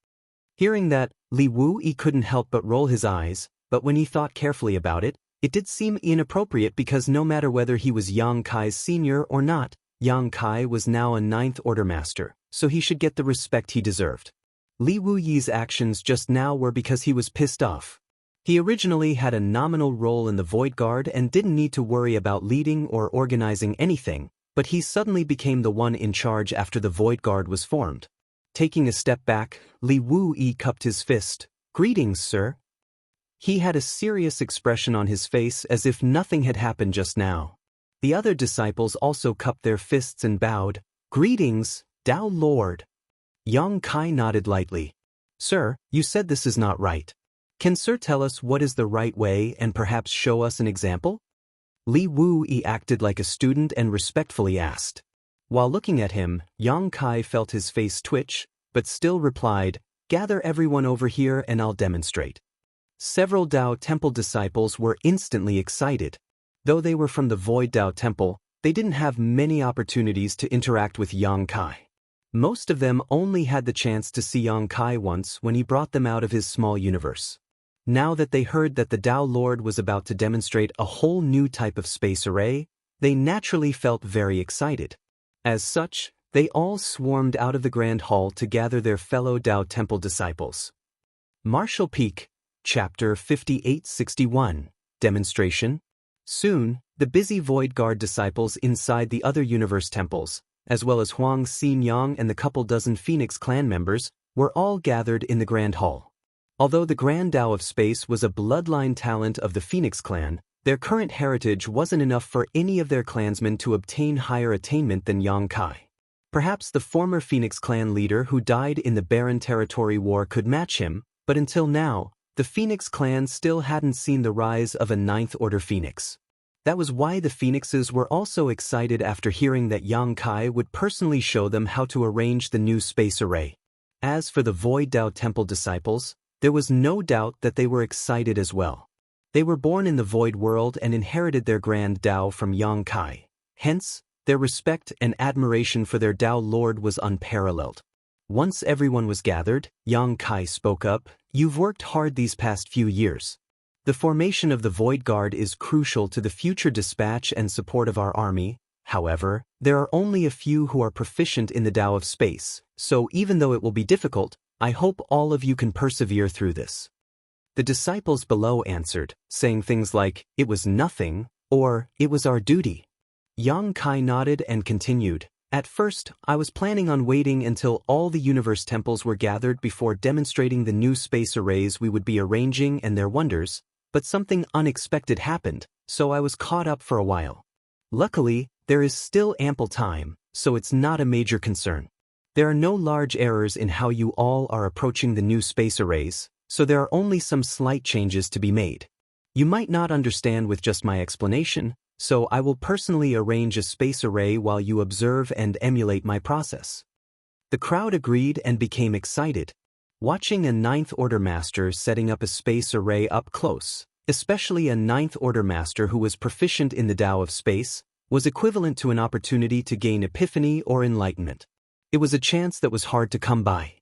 S1: Hearing that, Li Wuyi couldn't help but roll his eyes, but when he thought carefully about it, it did seem inappropriate because no matter whether he was Yang Kai's senior or not, Yang Kai was now a ninth order master, so he should get the respect he deserved. Li Wuyi's actions just now were because he was pissed off. He originally had a nominal role in the Void Guard and didn't need to worry about leading or organizing anything, but he suddenly became the one in charge after the Void Guard was formed. Taking a step back, Li Wuyi cupped his fist. "Greetings, sir." He had a serious expression on his face as if nothing had happened just now. The other disciples also cupped their fists and bowed. "Greetings, Tao Lord." Yang Kai nodded lightly. "Sir, you said this is not right. Can sir tell us what is the right way and perhaps show us an example?" Li Wuyi acted like a student and respectfully asked. While looking at him, Yang Kai felt his face twitch, but still replied, "Gather everyone over here and I'll demonstrate." Several Tao Temple disciples were instantly excited. Though they were from the Void Tao Temple, they didn't have many opportunities to interact with Yang Kai. Most of them only had the chance to see Yang Kai once when he brought them out of his small universe. Now that they heard that the Tao Lord was about to demonstrate a whole new type of space array, they naturally felt very excited. As such, they all swarmed out of the Grand Hall to gather their fellow Tao Temple disciples. Martial Peak, Chapter 5861, Demonstration. Soon, the busy Void Guard disciples inside the other universe temples, as well as Huang Xinyang and the couple dozen Phoenix clan members, were all gathered in the Grand Hall. Although the Grand Tao of Space was a bloodline talent of the Phoenix clan, their current heritage wasn't enough for any of their clansmen to obtain higher attainment than Yang Kai. Perhaps the former Phoenix clan leader who died in the Barren Territory War could match him, but until now, the Phoenix clan still hadn't seen the rise of a ninth order Phoenix. That was why the Phoenixes were also excited after hearing that Yang Kai would personally show them how to arrange the new space array. As for the Void Tao Temple disciples, there was no doubt that they were excited as well. They were born in the Void World and inherited their Grand Tao from Yang Kai. Hence, their respect and admiration for their Tao Lord was unparalleled. Once everyone was gathered, Yang Kai spoke up, "You've worked hard these past few years. The formation of the Void Guard is crucial to the future dispatch and support of our army. However, there are only a few who are proficient in the Tao of Space, so even though it will be difficult, I hope all of you can persevere through this." The disciples below answered, saying things like, "It was nothing," or "It was our duty." Yang Kai nodded and continued, "At first, I was planning on waiting until all the universe temples were gathered before demonstrating the new space arrays we would be arranging and their wonders, but something unexpected happened, so I was caught up for a while. Luckily, there is still ample time, so it's not a major concern. There are no large errors in how you all are approaching the new space arrays, so there are only some slight changes to be made. You might not understand with just my explanation, so I will personally arrange a space array while you observe and emulate my process." The crowd agreed and became excited. Watching a ninth order master setting up a space array up close, especially a ninth order master who was proficient in the Tao of Space, was equivalent to an opportunity to gain epiphany or enlightenment. It was a chance that was hard to come by.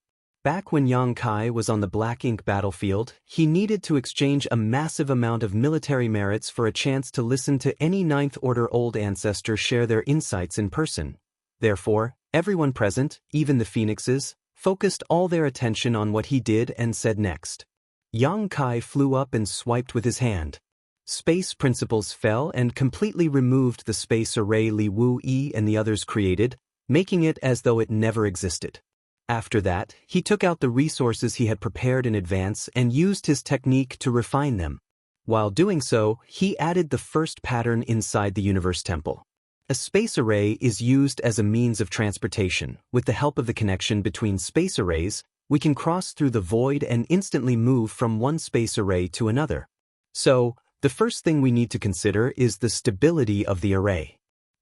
S1: Back when Yang Kai was on the Black Ink battlefield, he needed to exchange a massive amount of military merits for a chance to listen to any ninth order old ancestor share their insights in person. Therefore, everyone present, even the Phoenixes, focused all their attention on what he did and said next. Yang Kai flew up and swiped with his hand. Space principles fell and completely removed the space array Li Wuyi and the others created, making it as though it never existed. After that, he took out the resources he had prepared in advance and used his technique to refine them. While doing so, he added the first pattern inside the Universe Temple. A space array is used as a means of transportation. With the help of the connection between space arrays, we can cross through the void and instantly move from one space array to another. So, the first thing we need to consider is the stability of the array.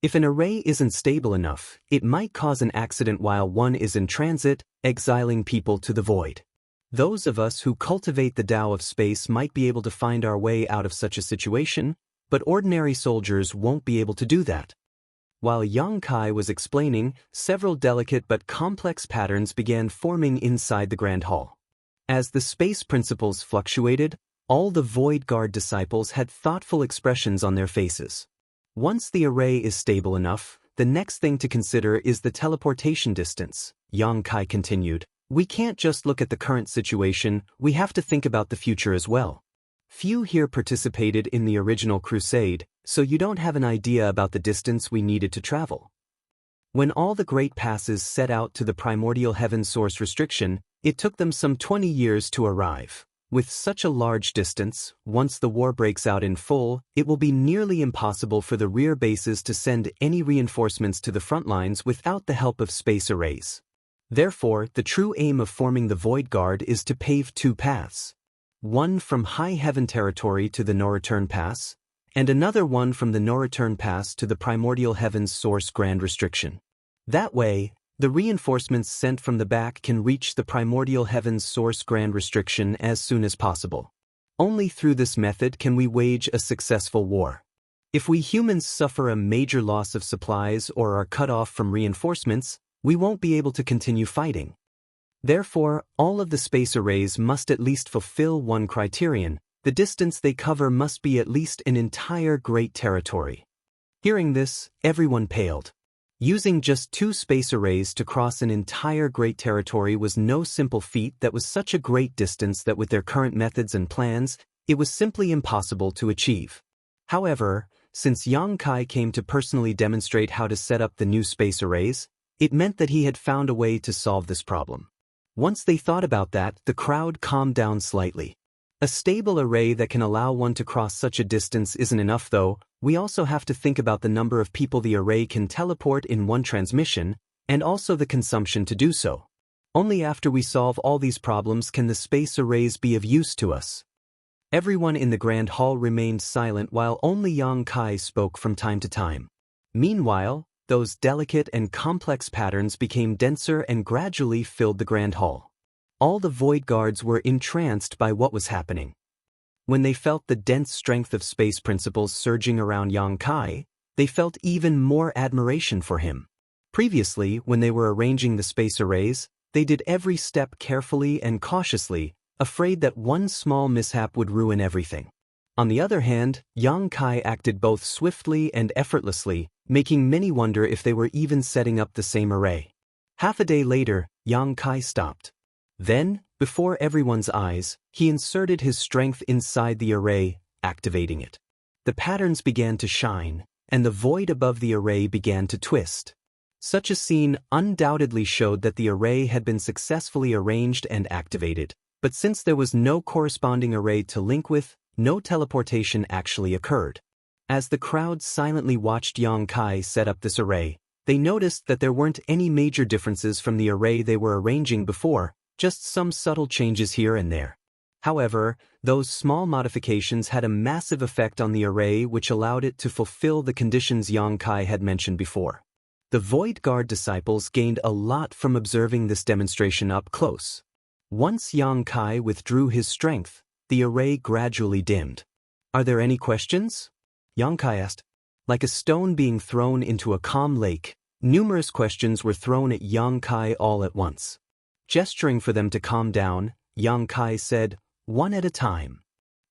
S1: If an array isn't stable enough, it might cause an accident while one is in transit, exiling people to the void. Those of us who cultivate the Tao of space might be able to find our way out of such a situation, but ordinary soldiers won't be able to do that. While Yang Kai was explaining, several delicate but complex patterns began forming inside the Grand Hall. As the space principles fluctuated, all the Void Guard disciples had thoughtful expressions on their faces. Once the array is stable enough, the next thing to consider is the teleportation distance, Yang Kai continued. We can't just look at the current situation, we have to think about the future as well. Few here participated in the original crusade, so you don't have an idea about the distance we needed to travel. When all the great passes set out to the primordial heaven source restriction, it took them some 20 years to arrive. With such a large distance, once the war breaks out in full, it will be nearly impossible for the rear bases to send any reinforcements to the front lines without the help of space arrays. Therefore, the true aim of forming the Void Guard is to pave two paths. One from High Heaven territory to the No-Return Pass, and another one from the No-Return Pass to the Primordial Heaven's Source Grand Restriction. That way, the reinforcements sent from the back can reach the Primordial Heaven's Source Grand Restriction as soon as possible. Only through this method can we wage a successful war. If we humans suffer a major loss of supplies or are cut off from reinforcements, we won't be able to continue fighting. Therefore, all of the space arrays must at least fulfill one criterion: the distance they cover must be at least an entire great territory. Hearing this, everyone paled. Using just 2 space arrays to cross an entire great territory was no simple feat that was such a great distance that with their current methods and plans, it was simply impossible to achieve. However, since Yang Kai came to personally demonstrate how to set up the new space arrays, it meant that he had found a way to solve this problem. Once they thought about that, the crowd calmed down slightly. A stable array that can allow one to cross such a distance isn't enough though. We also have to think about the number of people the array can teleport in one transmission, and also the consumption to do so. Only after we solve all these problems can the space arrays be of use to us. Everyone in the Grand Hall remained silent while only Yang Kai spoke from time to time. Meanwhile, those delicate and complex patterns became denser and gradually filled the Grand Hall. All the Void Guards were entranced by what was happening. When they felt the dense strength of space principles surging around Yang Kai, they felt even more admiration for him. Previously, when they were arranging the space arrays, they did every step carefully and cautiously, afraid that one small mishap would ruin everything. On the other hand, Yang Kai acted both swiftly and effortlessly, making many wonder if they were even setting up the same array. Half a day later, Yang Kai stopped. Then, before everyone's eyes, he inserted his strength inside the array, activating it. The patterns began to shine, and the void above the array began to twist. Such a scene undoubtedly showed that the array had been successfully arranged and activated, but since there was no corresponding array to link with, no teleportation actually occurred. As the crowd silently watched Yang Kai set up this array, they noticed that there weren't any major differences from the array they were arranging before, just some subtle changes here and there. However, those small modifications had a massive effect on the array which allowed it to fulfill the conditions Yang Kai had mentioned before. The Void Guard disciples gained a lot from observing this demonstration up close. Once Yang Kai withdrew his strength, the array gradually dimmed. "Are there any questions?" Yang Kai asked. Like a stone being thrown into a calm lake, numerous questions were thrown at Yang Kai all at once. Gesturing for them to calm down, Yang Kai said, "One at a time."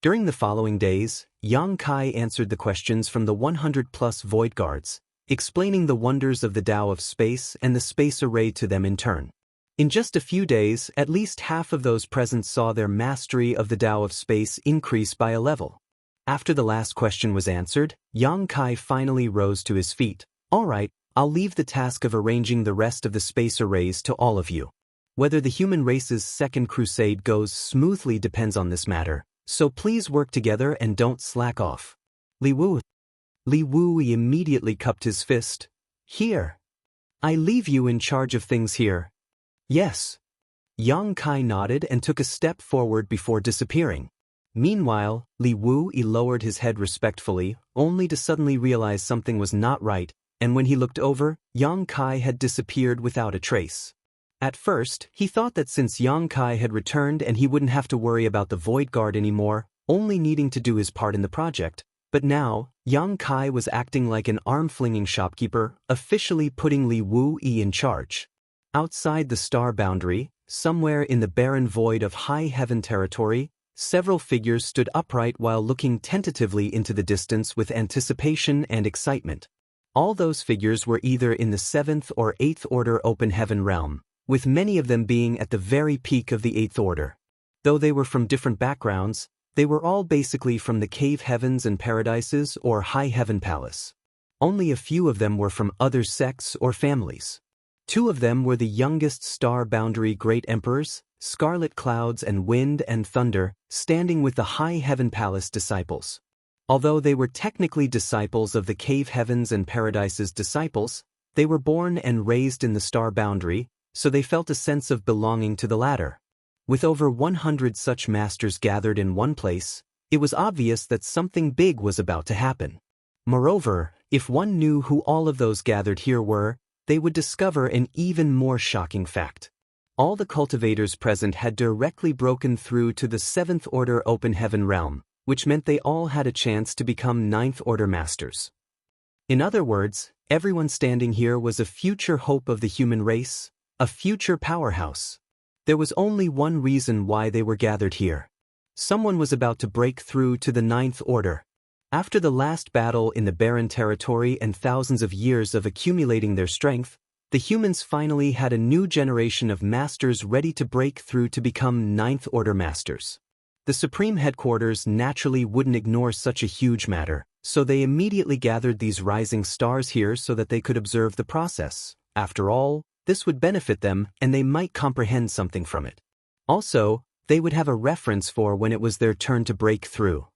S1: During the following days, Yang Kai answered the questions from the 100-plus Void Guards, explaining the wonders of the Tao of space and the space array to them in turn. In just a few days, at least half of those present saw their mastery of the Tao of space increase by a level. After the last question was answered, Yang Kai finally rose to his feet. "All right, I'll leave the task of arranging the rest of the space arrays to all of you. Whether the human race's second crusade goes smoothly depends on this matter, so please work together and don't slack off." Li Wu immediately cupped his fist. "Here. I leave you in charge of things here." "Yes." Yang Kai nodded and took a step forward before disappearing. Meanwhile, Li Wu lowered his head respectfully, only to suddenly realize something was not right. and when he looked over, Yang Kai had disappeared without a trace. At first, he thought that since Yang Kai had returned and he wouldn't have to worry about the Void Guard anymore, only needing to do his part in the project, but now, Yang Kai was acting like an arm-flinging shopkeeper, officially putting Li Wu-yi in charge. Outside the star boundary, somewhere in the barren void of high heaven territory, several figures stood upright while looking tentatively into the distance with anticipation and excitement. All those figures were either in the 7th or 8th order open heaven realm, with many of them being at the very peak of the 8th order. Though they were from different backgrounds, they were all basically from the cave heavens and paradises or high heaven palace. Only a few of them were from other sects or families. 2 of them were the youngest star boundary great emperors, Scarlet Clouds and Wind and Thunder, standing with the high heaven palace disciples. Although they were technically disciples of the cave heavens and paradises disciples, they were born and raised in the star boundary, so they felt a sense of belonging to the latter. With over 100 such masters gathered in one place, it was obvious that something big was about to happen. Moreover, if one knew who all of those gathered here were, they would discover an even more shocking fact. All the cultivators present had directly broken through to the 7th order open heaven realm, which meant they all had a chance to become 9th order masters. In other words, everyone standing here was a future hope of the human race, a future powerhouse. There was only one reason why they were gathered here. Someone was about to break through to the 9th order. After the last battle in the barren territory and thousands of years of accumulating their strength, the humans finally had a new generation of masters ready to break through to become 9th order masters. The Supreme Headquarters naturally wouldn't ignore such a huge matter, so they immediately gathered these rising stars here so that they could observe the process. After all, this would benefit them and they might comprehend something from it. Also, they would have a reference for when it was their turn to break through.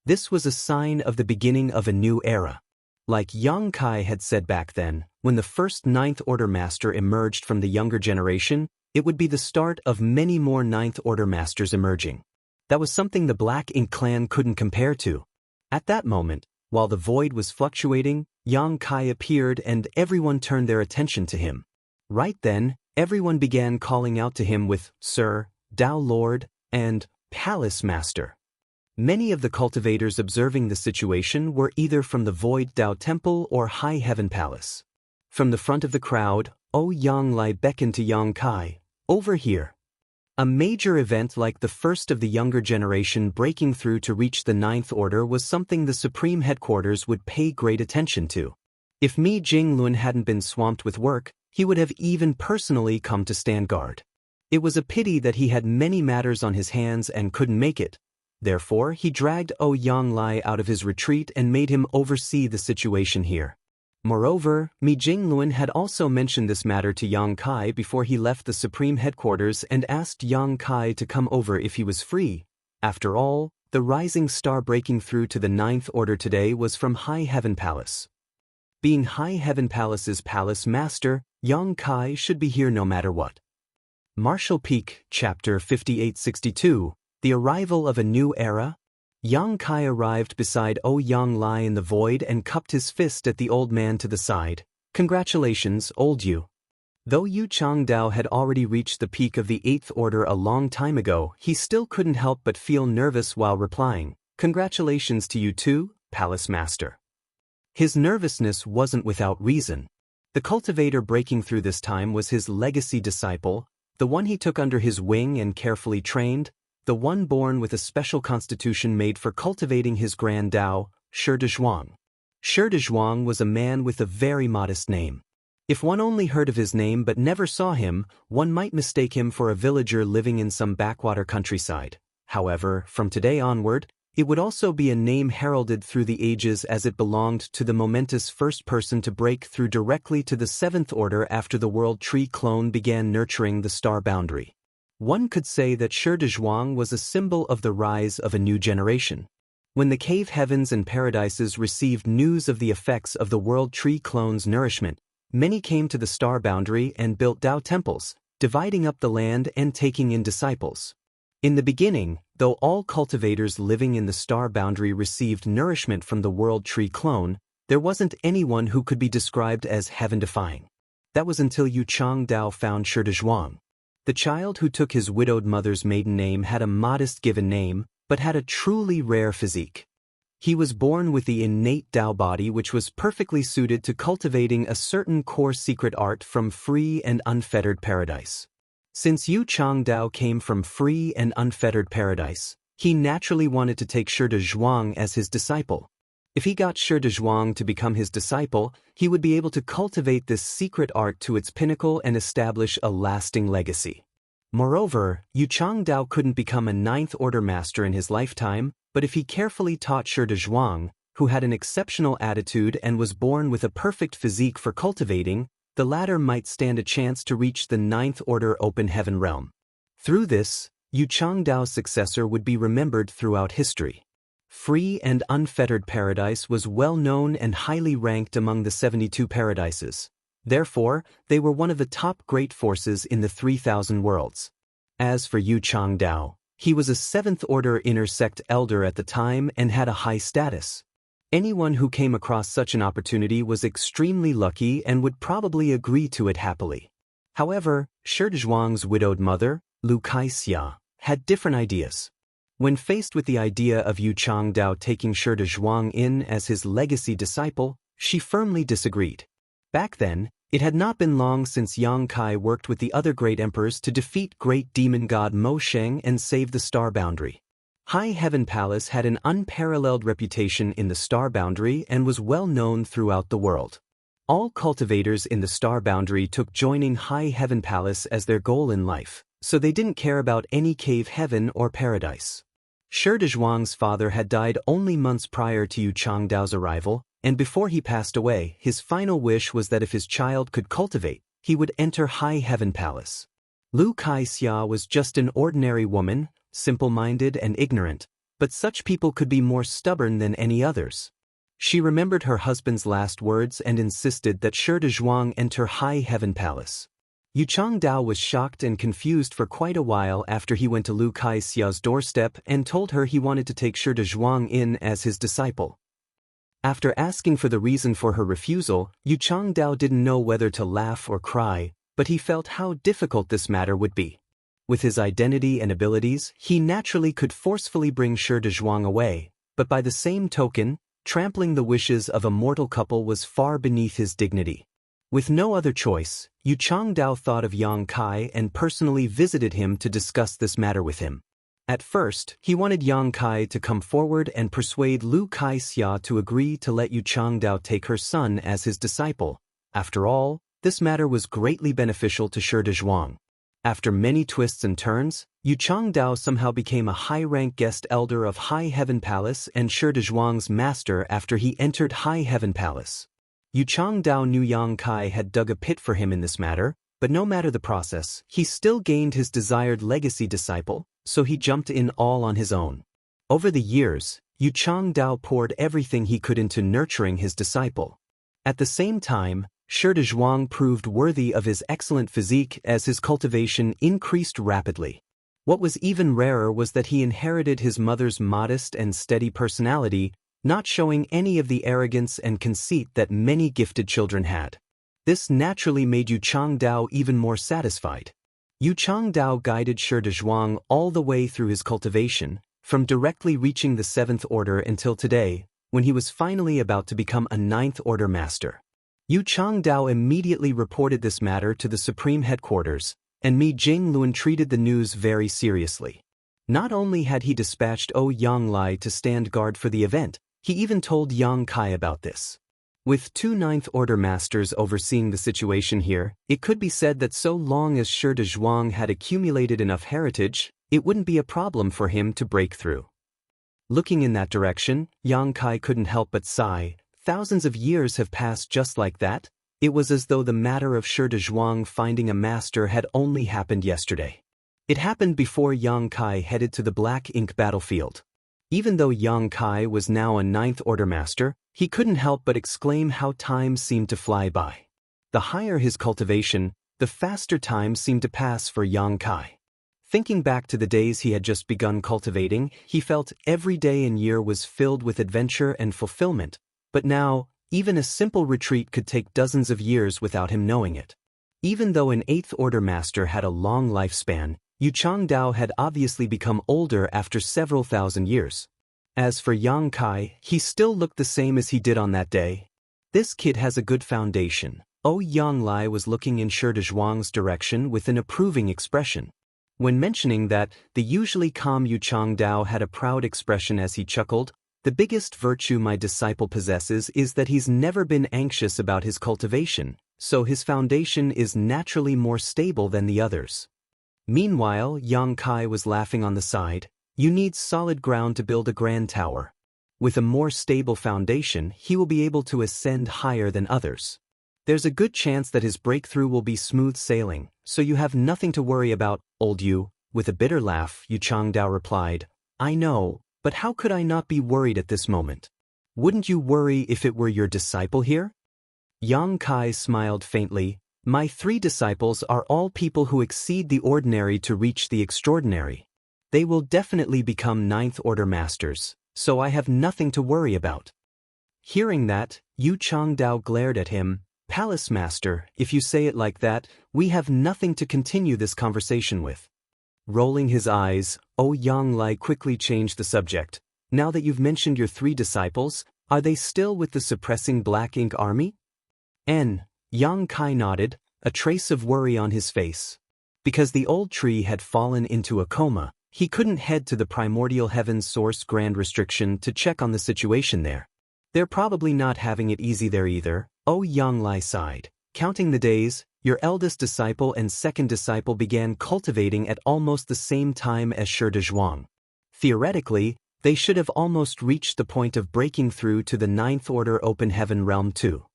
S1: This was a sign of the beginning of a new era. Like Yang Kai had said back then, when the first 9th order master emerged from the younger generation, it would be the start of many more 9th order masters emerging. That was something the Black Ink clan couldn't compare to. At that moment, while the void was fluctuating, Yang Kai appeared and everyone turned their attention to him. Right then, everyone began calling out to him with Sir, Tao Lord, and Palace Master. Many of the cultivators observing the situation were either from the Void Tao Temple or High Heaven Palace. From the front of the crowd, Yang Lai beckoned to Yang Kai, "Over here." A major event like the first of the younger generation breaking through to reach the 9th order was something the Supreme Headquarters would pay great attention to. If Mi Jinglun hadn't been swamped with work, he would have even personally come to stand guard. It was a pity that he had many matters on his hands and couldn't make it. Therefore, he dragged Yang Lai out of his retreat and made him oversee the situation here. Moreover, Mi Jinglun had also mentioned this matter to Yang Kai before he left the Supreme Headquarters and asked Yang Kai to come over if he was free. After all, the rising star breaking through to the 9th order today was from High Heaven Palace. Being High Heaven Palace's palace master, Yang Kai should be here no matter what. Martial Peak, Chapter 5862, The Arrival of a New Era. Yang Kai arrived beside Yang Lai in the void and cupped his fist at the old man to the side. "Congratulations, old you." Though Yu Changdao had already reached the peak of the 8th order a long time ago, he still couldn't help but feel nervous while replying, "Congratulations to you too, Palace Master." His nervousness wasn't without reason. The cultivator breaking through this time was his legacy disciple, the one he took under his wing and carefully trained, the one born with a special constitution made for cultivating his grand Tao, Shi Dezhuang. Shi Dezhuang was a man with a very modest name. If one only heard of his name but never saw him, one might mistake him for a villager living in some backwater countryside. However, from today onward, it would also be a name heralded through the ages as it belonged to the momentous first person to break through directly to the 7th order after the World Tree clone began nurturing the star boundary. One could say that Shi Dezhuang was a symbol of the rise of a new generation. When the cave heavens and paradises received news of the effects of the World Tree clone's nourishment, many came to the star boundary and built Tao temples, dividing up the land and taking in disciples. In the beginning, though all cultivators living in the star boundary received nourishment from the World Tree clone, There wasn't anyone who could be described as heaven-defying. That was until Yu Changdao found Shi Zhuang. The child who took his widowed mother's maiden name had a modest given name, but had a truly rare physique. He was born with the innate Dao body which was perfectly suited to cultivating a certain core secret art from free and unfettered paradise. Since Yu Changdao came from free and unfettered paradise, he naturally wanted to take Shi Zhuang as his disciple. If he got Shi Zhuang to become his disciple, he would be able to cultivate this secret art to its pinnacle and establish a lasting legacy. Moreover, Yu Changdao couldn't become a ninth-order master in his lifetime, but if he carefully taught Shi Zhuang, who had an exceptional attitude and was born with a perfect physique for cultivating, the latter might stand a chance to reach the ninth-order open heaven realm. Through this, Yu Changdao's successor would be remembered throughout history. Free and unfettered paradise was well known and highly ranked among the 72 paradises. Therefore, they were one of the top great forces in the 3,000 worlds. As for Yu Changdao, he was a seventh-order inner sect elder at the time and had a high status. Anyone who came across such an opportunity was extremely lucky and would probably agree to it happily. However, Shi Zhuang's widowed mother, Wuxia, had different ideas. When faced with the idea of Yu Changdao taking Shi Zhuang in as his legacy disciple, she firmly disagreed. Back then, it had not been long since Yang Kai worked with the other great emperors to defeat great demon god Mo Sheng and save the Star Boundary. High Heaven Palace had an unparalleled reputation in the Star Boundary and was well known throughout the world. All cultivators in the Star Boundary took joining High Heaven Palace as their goal in life, so they didn't care about any cave heaven or paradise. Shi Zhuang's father had died only months prior to Yu Changdao's arrival, and before he passed away, his final wish was that if his child could cultivate, he would enter High Heaven Palace. Wuxia was just an ordinary woman, simple-minded and ignorant, but such people could be more stubborn than any others. She remembered her husband's last words and insisted that Shi Zhuang enter High Heaven Palace. Yu Changdao was shocked and confused for quite a while after he went to Wuxia's doorstep and told her he wanted to take Shi Zhuang in as his disciple. After asking for the reason for her refusal, Yu Changdao didn't know whether to laugh or cry, but he felt how difficult this matter would be. With his identity and abilities, he naturally could forcefully bring Shi Zhuang away, but by the same token, trampling the wishes of a mortal couple was far beneath his dignity. With no other choice, Yu Changdao thought of Yang Kai and personally visited him to discuss this matter with him. At first, he wanted Yang Kai to come forward and persuade Wuxia to agree to let Yu Changdao take her son as his disciple. After all, this matter was greatly beneficial to Shi Zhuang. After many twists and turns, Yu Changdao somehow became a high-rank guest elder of High Heaven Palace and Shi Zhuang's master after he entered High Heaven Palace. Yu Changdao knew Yang Kai had dug a pit for him in this matter, but no matter the process, he still gained his desired legacy disciple, so he jumped in all on his own. Over the years, Yu Changdao poured everything he could into nurturing his disciple. At the same time, Shi Zhuang proved worthy of his excellent physique as his cultivation increased rapidly. What was even rarer was that he inherited his mother's modest and steady personality, not showing any of the arrogance and conceit that many gifted children had. This naturally made Yu Changdao even more satisfied. Yu Changdao guided Shi Zhuang all the way through his cultivation, from directly reaching the 7th order until today, when he was finally about to become a 9th order master. Yu Changdao immediately reported this matter to the Supreme Headquarters, and Mi Jingluan treated the news very seriously. Not only had he dispatched Yang Lai to stand guard for the event, he even told Yang Kai about this. With 2 9th order masters overseeing the situation here, it could be said that so long as Shi Zhuang had accumulated enough heritage, it wouldn't be a problem for him to break through. Looking in that direction, Yang Kai couldn't help but sigh. Thousands of years have passed just like that. It was as though the matter of Shi Zhuang finding a master had only happened yesterday. It happened before Yang Kai headed to the Black Ink battlefield. Even though Yang Kai was now a 9th order master, he couldn't help but exclaim how time seemed to fly by. The higher his cultivation, the faster time seemed to pass for Yang Kai. Thinking back to the days he had just begun cultivating, he felt every day and year was filled with adventure and fulfillment, but now, Even a simple retreat could take dozens of years without him knowing it. Even though an 8th Order Master had a long lifespan, Yu Changdao had obviously become older after several thousand years. As for Yang Kai, he still looked the same as he did on that day. This kid has a good foundation. Yang Lai was looking in Shi Zhuang's direction with an approving expression. When mentioning that, the usually calm Yu Changdao had a proud expression as he chuckled. The biggest virtue my disciple possesses is that he's never been anxious about his cultivation, so his foundation is naturally more stable than the others. Meanwhile, Yang Kai was laughing on the side. You need solid ground to build a grand tower. With a more stable foundation, he will be able to ascend higher than others. There's a good chance that his breakthrough will be smooth sailing, so you have nothing to worry about, old Yu. With a bitter laugh, Yu Changdao replied, I know, but how could I not be worried at this moment? Wouldn't you worry if it were your disciple here? Yang Kai smiled faintly. My 3 disciples are all people who exceed the ordinary to reach the extraordinary. They will definitely become 9th Order Masters, so I have nothing to worry about. Hearing that, Yu Changdao glared at him. Palace Master, if you say it like that, we have nothing to continue this conversation with. Rolling his eyes, Yang Lai quickly changed the subject. Now that you've mentioned your 3 disciples, are they still with the suppressing Black Ink Army? Yang Kai nodded, a trace of worry on his face. Because the old tree had fallen into a coma, he couldn't head to the primordial heaven's source Grand Restriction to check on the situation there. They're probably not having it easy there either. Yang Lai sighed. Counting the days, your eldest disciple and second disciple began cultivating at almost the same time as Shi Zhuang. Theoretically, they should have almost reached the point of breaking through to the 9th Order Open Heaven realm too.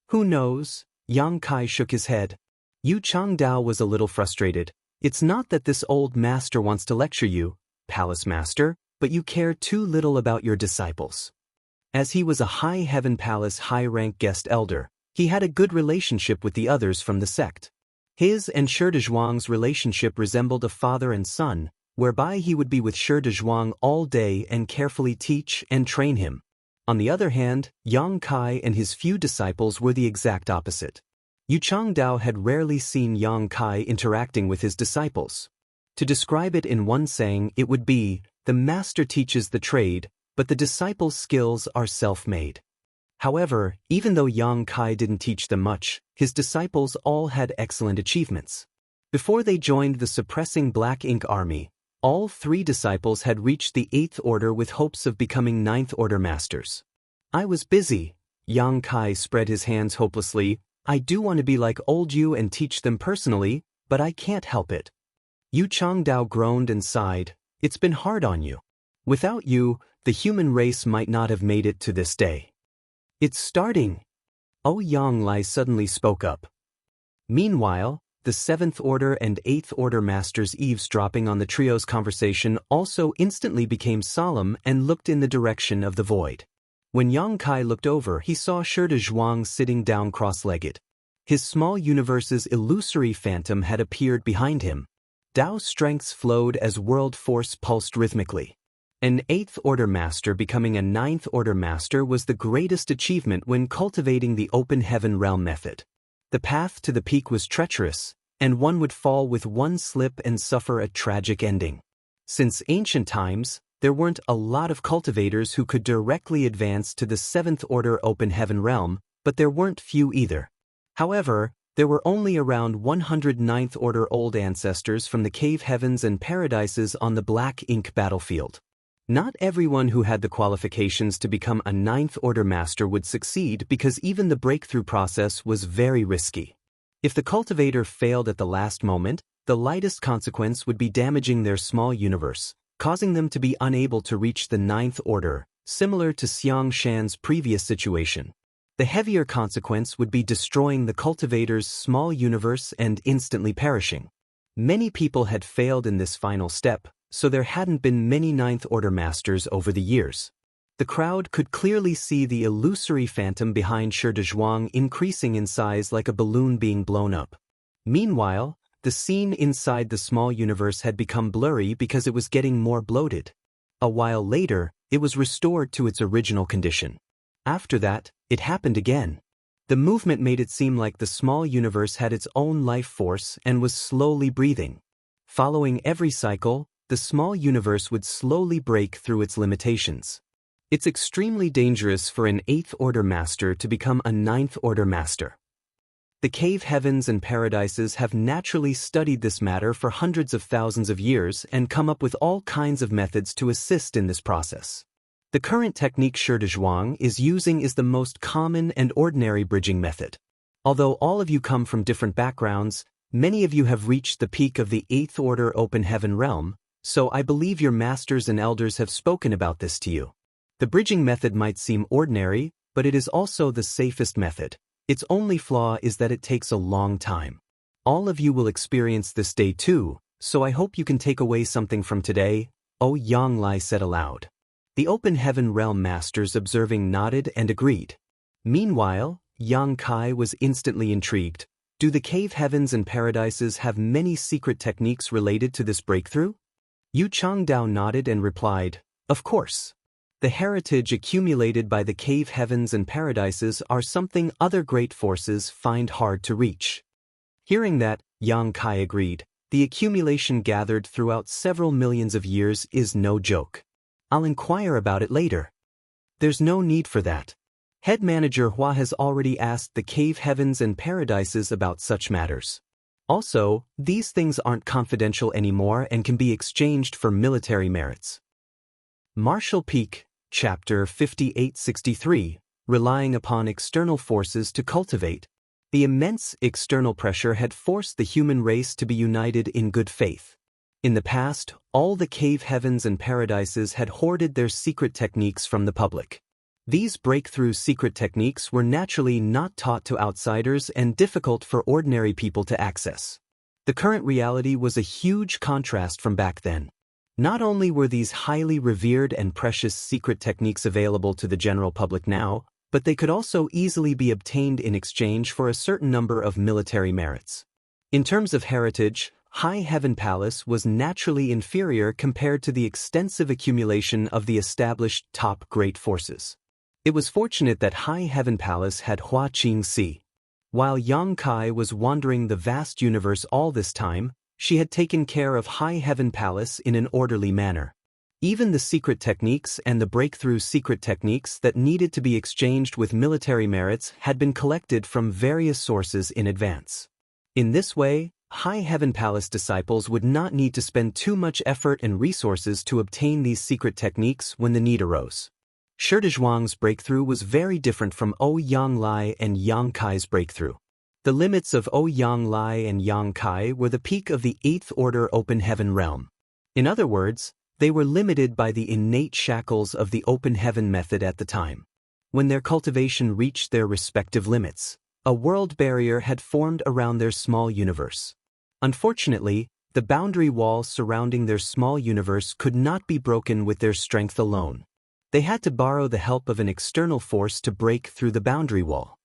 S1: Who knows? Yang Kai shook his head. Yu Changdao was a little frustrated. It's not that this old master wants to lecture you, Palace Master, but you care too little about your disciples. As he was a High Heaven Palace high-rank guest elder, he had a good relationship with the others from the sect. His and Shi Zhuang's relationship resembled a father and son, whereby he would be with Shi Zhuang all day and carefully teach and train him. On the other hand, Yang Kai and his few disciples were the exact opposite. Yu Changdao had rarely seen Yang Kai interacting with his disciples. To describe it in one saying, it would be, the master teaches the trade, but the disciples' skills are self-made. However, even though Yang Kai didn't teach them much, his disciples all had excellent achievements. Before they joined the suppressing Black Ink Army, all 3 disciples had reached the 8th Order with hopes of becoming 9th Order Masters. I was busy. Yang Kai spread his hands hopelessly. I do want to be like old Yu and teach them personally, but I can't help it. Yu Changdao groaned and sighed. It's been hard on you. Without you, the human race might not have made it to this day. It's starting. Yang Lai suddenly spoke up. Meanwhile, the 7th Order and 8th Order Masters eavesdropping on the trio's conversation also instantly became solemn and looked in the direction of the void. When Yang Kai looked over, he saw Shi Zhuang sitting down cross-legged. His small universe's illusory phantom had appeared behind him. Dao strengths flowed as world force pulsed rhythmically. An 8th Order Master becoming a 9th Order Master was the greatest achievement when cultivating the Open Heaven Realm method. The path to the peak was treacherous, and one would fall with one slip and suffer a tragic ending. Since ancient times, there weren't a lot of cultivators who could directly advance to the 7th Order Open Heaven Realm, but there weren't few either. However, there were only around 100 9th Order Old Ancestors from the Cave Heavens and Paradises on the Black Ink battlefield. Not everyone who had the qualifications to become a 9th Order Master would succeed because even the breakthrough process was very risky. If the cultivator failed at the last moment, the lightest consequence would be damaging their small universe, causing them to be unable to reach the 9th Order, similar to Xiang Shan's previous situation. The heavier consequence would be destroying the cultivator's small universe and instantly perishing. Many people had failed in this final step, so there hadn't been many 9th Order Masters over the years. The crowd could clearly see the illusory phantom behind Shi Zhuang increasing in size like a balloon being blown up. Meanwhile, the scene inside the small universe had become blurry because it was getting more bloated. A while later, it was restored to its original condition. After that, It happened again. The movement made it seem like the small universe had its own life force and was slowly breathing. Following every cycle, the small universe would slowly break through its limitations. It's extremely dangerous for an 8th order master to become a 9th order master. The cave heavens and paradises have naturally studied this matter for hundreds of thousands of years and come up with all kinds of methods to assist in this process. The current technique Shi De Zhuang is using is the most common and ordinary bridging method. Although all of you come from different backgrounds, many of you have reached the peak of the 8th order open heaven realm, so I believe your masters and elders have spoken about this to you. The bridging method might seem ordinary, but it is also the safest method. Its only flaw is that it takes a long time. All of you will experience this day too, so I hope you can take away something from today, Yang Lai said aloud. The open heaven realm masters observing nodded and agreed. Meanwhile, Yang Kai was instantly intrigued. Do the cave heavens and paradises have many secret techniques related to this breakthrough? Yu Changdao nodded and replied, of course. The heritage accumulated by the cave heavens and paradises are something other great forces find hard to reach. Hearing that, Yang Kai agreed, the accumulation gathered throughout several millions of years is no joke. I'll inquire about it later. There's no need for that. Head manager Hua has already asked the cave heavens and paradises about such matters. Also, these things aren't confidential anymore and can be exchanged for military merits. Martial Peak, Chapter 5863, Relying upon external forces to cultivate. The immense external pressure had forced the human race to be united in good faith. In the past, all the cave heavens and paradises had hoarded their secret techniques from the public. These breakthrough secret techniques were naturally not taught to outsiders and difficult for ordinary people to access. The current reality was a huge contrast from back then. Not only were these highly revered and precious secret techniques available to the general public now, but they could also easily be obtained in exchange for a certain number of military merits. In terms of heritage, High Heaven Palace was naturally inferior compared to the extensive accumulation of the established top great forces. It was fortunate that High Heaven Palace had Hua Qing Si. While Yang Kai was wandering the vast universe all this time, she had taken care of High Heaven Palace in an orderly manner. Even the secret techniques and the breakthrough secret techniques that needed to be exchanged with military merits had been collected from various sources in advance. In this way, High Heaven Palace disciples would not need to spend too much effort and resources to obtain these secret techniques when the need arose. Shi De Zhuang's breakthrough was very different from Yang Lai and Yang Kai's breakthrough. The limits of Yang Lai and Yang Kai were the peak of the 8th order open heaven realm. In other words, they were limited by the innate shackles of the open heaven method at the time. When their cultivation reached their respective limits, a world barrier had formed around their small universe. Unfortunately, the boundary wall surrounding their small universe could not be broken with their strength alone. They had to borrow the help of an external force to break through the boundary wall.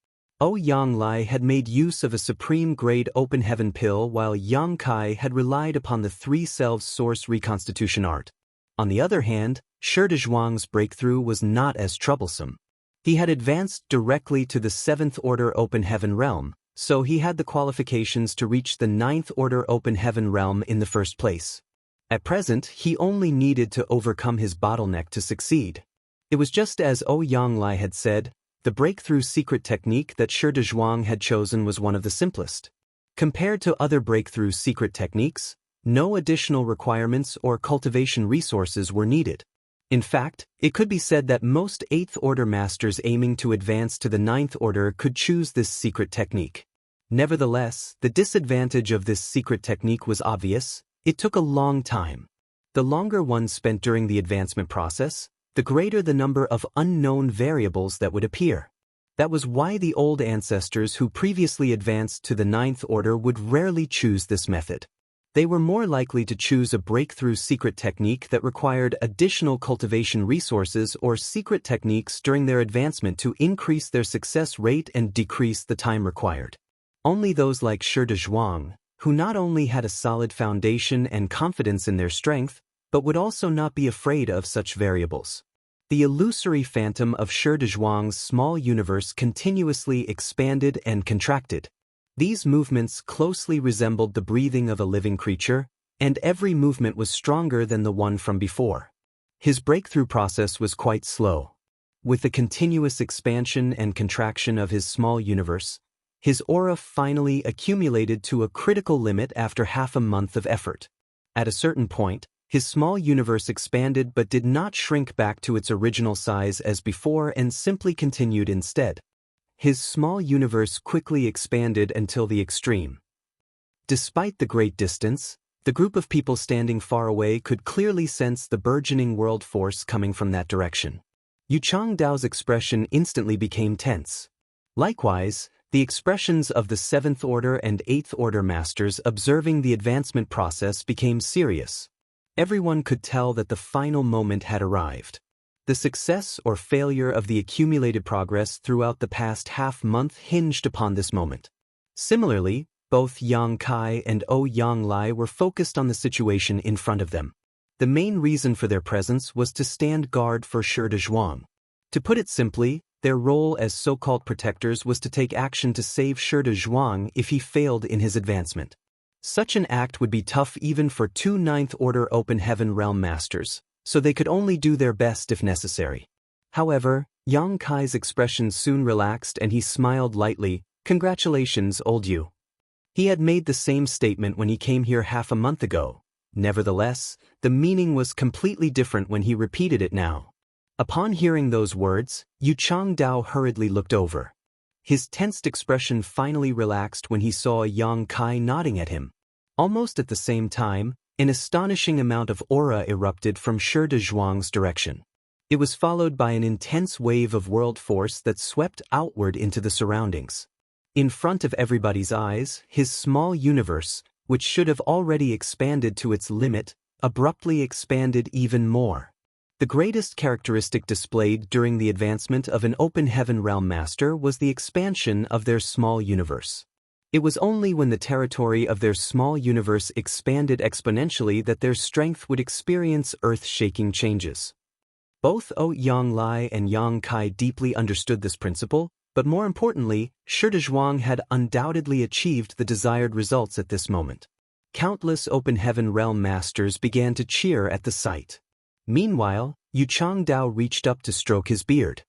S1: Yang Lai had made use of a supreme-grade open heaven pill while Yang Kai had relied upon the three selves source reconstitution art. On the other hand, Shi De Zhuang's breakthrough was not as troublesome. He had advanced directly to the 7th order open heaven realm, so he had the qualifications to reach the 9th order open heaven realm in the first place. At present, he only needed to overcome his bottleneck to succeed. It was just as Yang Lai had said. The breakthrough secret technique that Shi De Zhuang had chosen was one of the simplest. Compared to other breakthrough secret techniques, no additional requirements or cultivation resources were needed. In fact, it could be said that most 8th order masters aiming to advance to the 9th order could choose this secret technique. Nevertheless, the disadvantage of this secret technique was obvious. It took a long time. The longer one spent during the advancement process, the greater the number of unknown variables that would appear. That was why the old ancestors who previously advanced to the 9th order would rarely choose this method. They were more likely to choose a breakthrough secret technique that required additional cultivation resources or secret techniques during their advancement to increase their success rate and decrease the time required. Only those like Shi De Zhuang, who not only had a solid foundation and confidence in their strength, but would also not be afraid of such variables. The illusory phantom of Shi Dezhuang's small universe continuously expanded and contracted. These movements closely resembled the breathing of a living creature, and every movement was stronger than the one from before. His breakthrough process was quite slow. With the continuous expansion and contraction of his small universe, his aura finally accumulated to a critical limit after half a month of effort. At a certain point, his small universe expanded but did not shrink back to its original size as before and simply continued instead. His small universe quickly expanded until the extreme. Despite the great distance, the group of people standing far away could clearly sense the burgeoning world force coming from that direction. Yu Changdao's expression instantly became tense. Likewise, the expressions of the 7th Order and 8th Order masters observing the advancement process became serious. Everyone could tell that the final moment had arrived. The success or failure of the accumulated progress throughout the past half-month hinged upon this moment. Similarly, both Yang Kai and Yang Lai were focused on the situation in front of them. The main reason for their presence was to stand guard for Shi Dezhuang. To put it simply, their role as so-called protectors was to take action to save Shi Dezhuang if he failed in his advancement. Such an act would be tough even for 2 9th Order Open Heaven Realm Masters, so they could only do their best if necessary. However, Yang Kai's expression soon relaxed and he smiled lightly. "Congratulations, old Yu." He had made the same statement when he came here half a month ago. Nevertheless, the meaning was completely different when he repeated it now. Upon hearing those words, Yu Changdao hurriedly looked over. His tensed expression finally relaxed when he saw Yang Kai nodding at him. Almost at the same time, an astonishing amount of aura erupted from Shi Dezhuang's direction. It was followed by an intense wave of world force that swept outward into the surroundings. In front of everybody's eyes, his small universe, which should have already expanded to its limit, abruptly expanded even more. The greatest characteristic displayed during the advancement of an Open Heaven Realm Master was the expansion of their small universe. It was only when the territory of their small universe expanded exponentially that their strength would experience earth-shaking changes. Both Yang Lai and Yang Kai deeply understood this principle, but more importantly, Shi Dezhuang had undoubtedly achieved the desired results at this moment. Countless Open Heaven Realm Masters began to cheer at the sight. Meanwhile, Yu Changdao reached up to stroke his beard.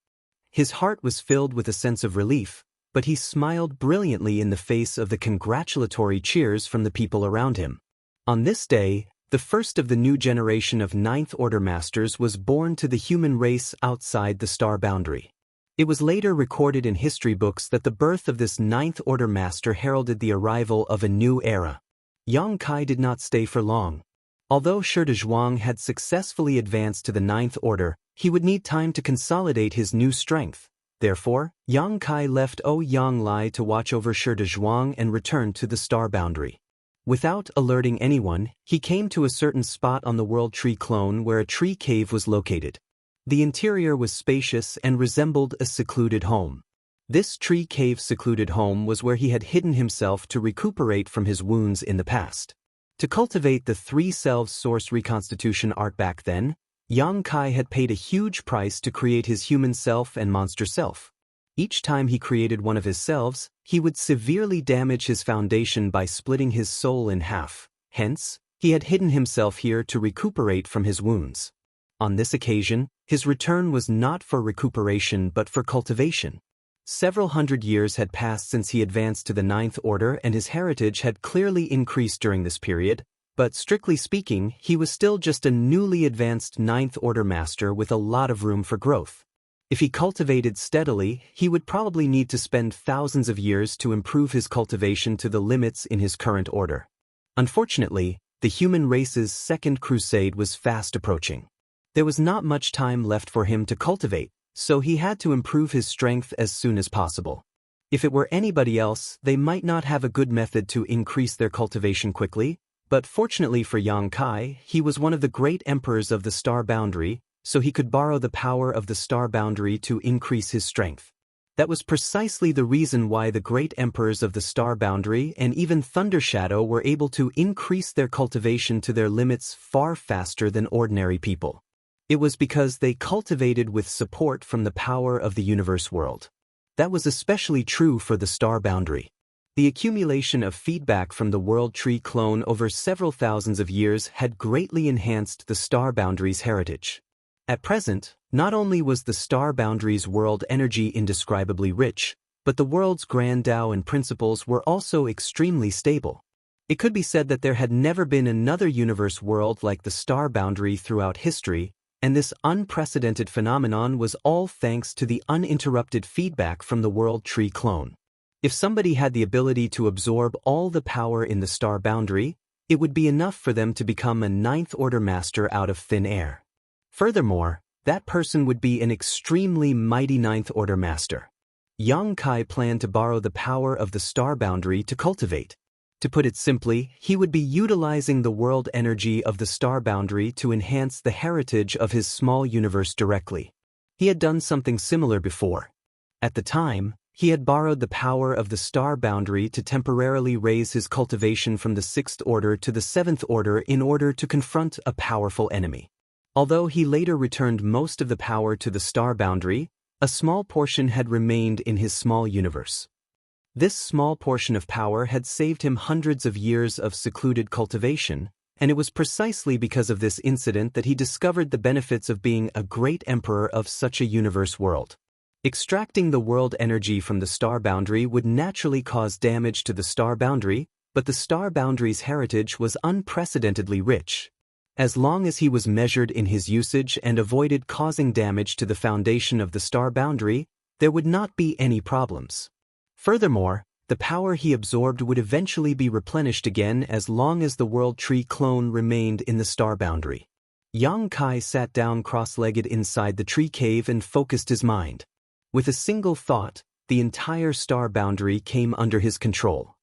S1: His heart was filled with a sense of relief, but he smiled brilliantly in the face of the congratulatory cheers from the people around him. On this day, the first of the new generation of 9th Order Masters was born to the human race outside the star boundary. It was later recorded in history books that the birth of this 9th Order Master heralded the arrival of a new era. Yang Kai did not stay for long. Although Shi Dezhuang had successfully advanced to the 9th Order, he would need time to consolidate his new strength. Therefore, Yang Kai left Yang Lai to watch over Shi Dezhuang and returned to the star boundary. Without alerting anyone, he came to a certain spot on the World Tree Clone where a tree cave was located. The interior was spacious and resembled a secluded home. This tree cave secluded home was where he had hidden himself to recuperate from his wounds in the past. To cultivate the 3 selves source reconstitution art back then, Yang Kai had paid a huge price to create his human self and monster self. Each time he created one of his selves, he would severely damage his foundation by splitting his soul in half. Hence, he had hidden himself here to recuperate from his wounds. On this occasion, his return was not for recuperation but for cultivation. Several hundred years had passed since he advanced to the 9th Order and his heritage had clearly increased during this period, but strictly speaking, he was still just a newly advanced 9th Order Master with a lot of room for growth. If he cultivated steadily, he would probably need to spend thousands of years to improve his cultivation to the limits in his current order. Unfortunately, the human race's second crusade was fast approaching. There was not much time left for him to cultivate, so he had to improve his strength as soon as possible. If it were anybody else, they might not have a good method to increase their cultivation quickly, but fortunately for Yang Kai, he was one of the great emperors of the star boundary, so he could borrow the power of the star boundary to increase his strength. That was precisely the reason why the great emperors of the star boundary and even Thunder Shadow were able to increase their cultivation to their limits far faster than ordinary people. It was because they cultivated with support from the power of the universe world. That was especially true for the star boundary. The accumulation of feedback from the world tree clone over several thousands of years had greatly enhanced the star boundary's heritage. At present, not only was the star boundary's world energy indescribably rich, but the world's grand Tao and principles were also extremely stable. It could be said that there had never been another universe world like the star boundary throughout history, and this unprecedented phenomenon was all thanks to the uninterrupted feedback from the world tree clone. If somebody had the ability to absorb all the power in the star boundary, it would be enough for them to become a ninth-order master out of thin air. Furthermore, that person would be an extremely mighty ninth-order master. Yang Kai planned to borrow the power of the star boundary to cultivate. To put it simply, he would be utilizing the world energy of the star boundary to enhance the heritage of his small universe directly. He had done something similar before. At the time, he had borrowed the power of the star boundary to temporarily raise his cultivation from the 6th order to the 7th order in order to confront a powerful enemy. Although he later returned most of the power to the star boundary, a small portion had remained in his small universe. This small portion of power had saved him hundreds of years of secluded cultivation, and it was precisely because of this incident that he discovered the benefits of being a great emperor of such a universe world. Extracting the world energy from the star boundary would naturally cause damage to the star boundary, but the star boundary's heritage was unprecedentedly rich. As long as he was measured in his usage and avoided causing damage to the foundation of the star boundary, there would not be any problems. Furthermore, the power he absorbed would eventually be replenished again as long as the world tree clone remained in the star boundary. Yang Kai sat down cross-legged inside the tree cave and focused his mind. With a single thought, the entire star boundary came under his control.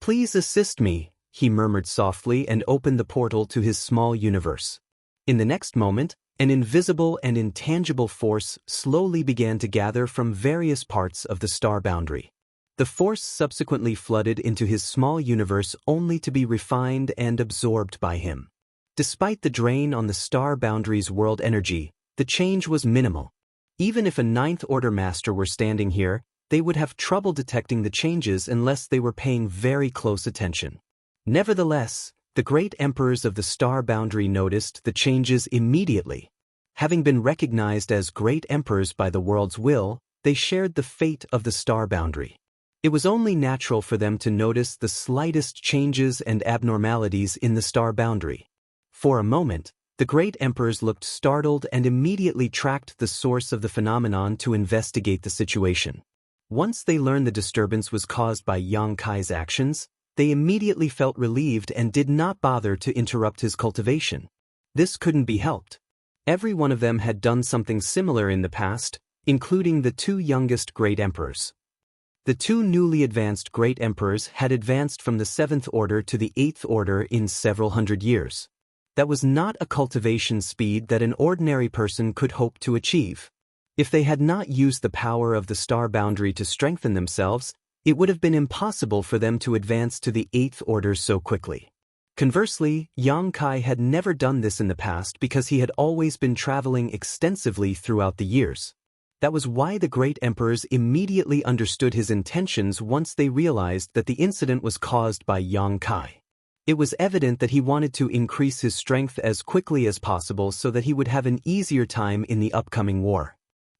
S1: "Please assist me," he murmured softly and opened the portal to his small universe. In the next moment, an invisible and intangible force slowly began to gather from various parts of the star boundary. The force subsequently flooded into his small universe only to be refined and absorbed by him. Despite the drain on the star boundary's world energy, the change was minimal. Even if a ninth-order master were standing here, they would have trouble detecting the changes unless they were paying very close attention. Nevertheless, the great emperors of the star boundary noticed the changes immediately. Having been recognized as great emperors by the world's will, they shared the fate of the star boundary. It was only natural for them to notice the slightest changes and abnormalities in the star boundary. For a moment, the great emperors looked startled and immediately tracked the source of the phenomenon to investigate the situation. Once they learned the disturbance was caused by Yang Kai's actions, they immediately felt relieved and did not bother to interrupt his cultivation. This couldn't be helped. Every one of them had done something similar in the past, including the two youngest great emperors. The two newly advanced great emperors had advanced from the 7th order to the 8th order in several hundred years. That was not a cultivation speed that an ordinary person could hope to achieve. If they had not used the power of the star boundary to strengthen themselves, it would have been impossible for them to advance to the 8th order so quickly. Conversely, Yang Kai had never done this in the past because he had always been traveling extensively throughout the years. That was why the great emperors immediately understood his intentions once they realized that the incident was caused by Yang Kai. It was evident that he wanted to increase his strength as quickly as possible so that he would have an easier time in the upcoming war.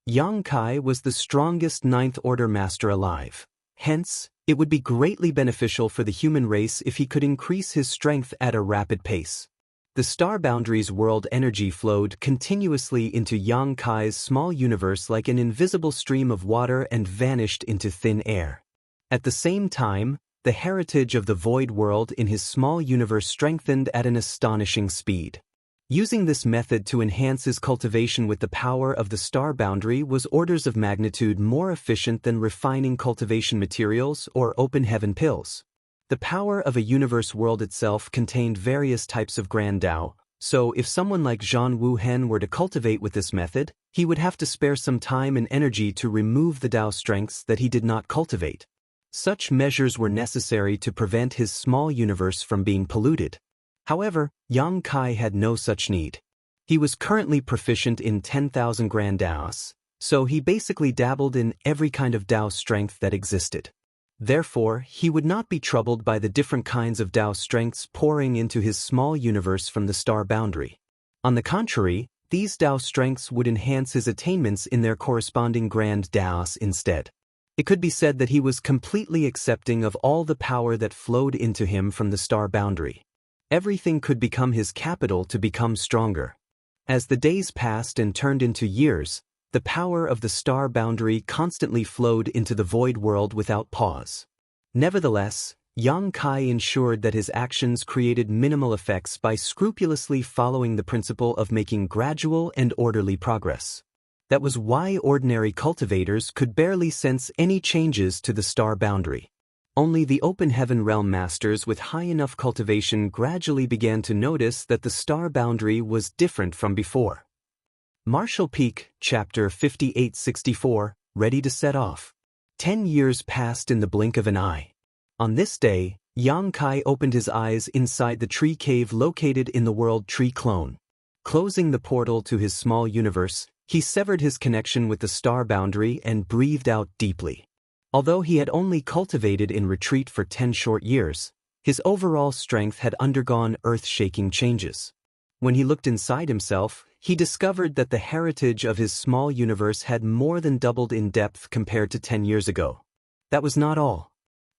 S1: Yang Kai was the strongest ninth-order master alive. Hence, it would be greatly beneficial for the human race if he could increase his strength at a rapid pace. The star boundary's world energy flowed continuously into Yang Kai's small universe like an invisible stream of water and vanished into thin air. At the same time, the heritage of the void world in his small universe strengthened at an astonishing speed. Using this method to enhance his cultivation with the power of the star boundary was orders of magnitude more efficient than refining cultivation materials or open heaven pills. The power of a universe world itself contained various types of grand Tao, so if someone like Jianghu Hen were to cultivate with this method, he would have to spare some time and energy to remove the Tao strengths that he did not cultivate. Such measures were necessary to prevent his small universe from being polluted. However, Yang Kai had no such need. He was currently proficient in 10,000 grand Daos, so he basically dabbled in every kind of Dao strength that existed. Therefore, he would not be troubled by the different kinds of Dao strengths pouring into his small universe from the star boundary. On the contrary, these Dao strengths would enhance his attainments in their corresponding grand Daos instead. It could be said that he was completely accepting of all the power that flowed into him from the star boundary. Everything could become his capital to become stronger. As the days passed and turned into years, the power of the star boundary constantly flowed into the void world without pause. Nevertheless, Yang Kai ensured that his actions created minimal effects by scrupulously following the principle of making gradual and orderly progress. That was why ordinary cultivators could barely sense any changes to the star boundary. Only the open heaven realm masters with high enough cultivation gradually began to notice that the star boundary was different from before. Martial Peak, Chapter 5864, ready to set off. 10 years passed in the blink of an eye. On this day, Yang Kai opened his eyes inside the tree cave located in the world tree clone. Closing the portal to his small universe, he severed his connection with the star boundary and breathed out deeply. Although he had only cultivated in retreat for 10 short years, his overall strength had undergone earth-shaking changes. When he looked inside himself, he discovered that the heritage of his small universe had more than doubled in depth compared to 10 years ago. That was not all.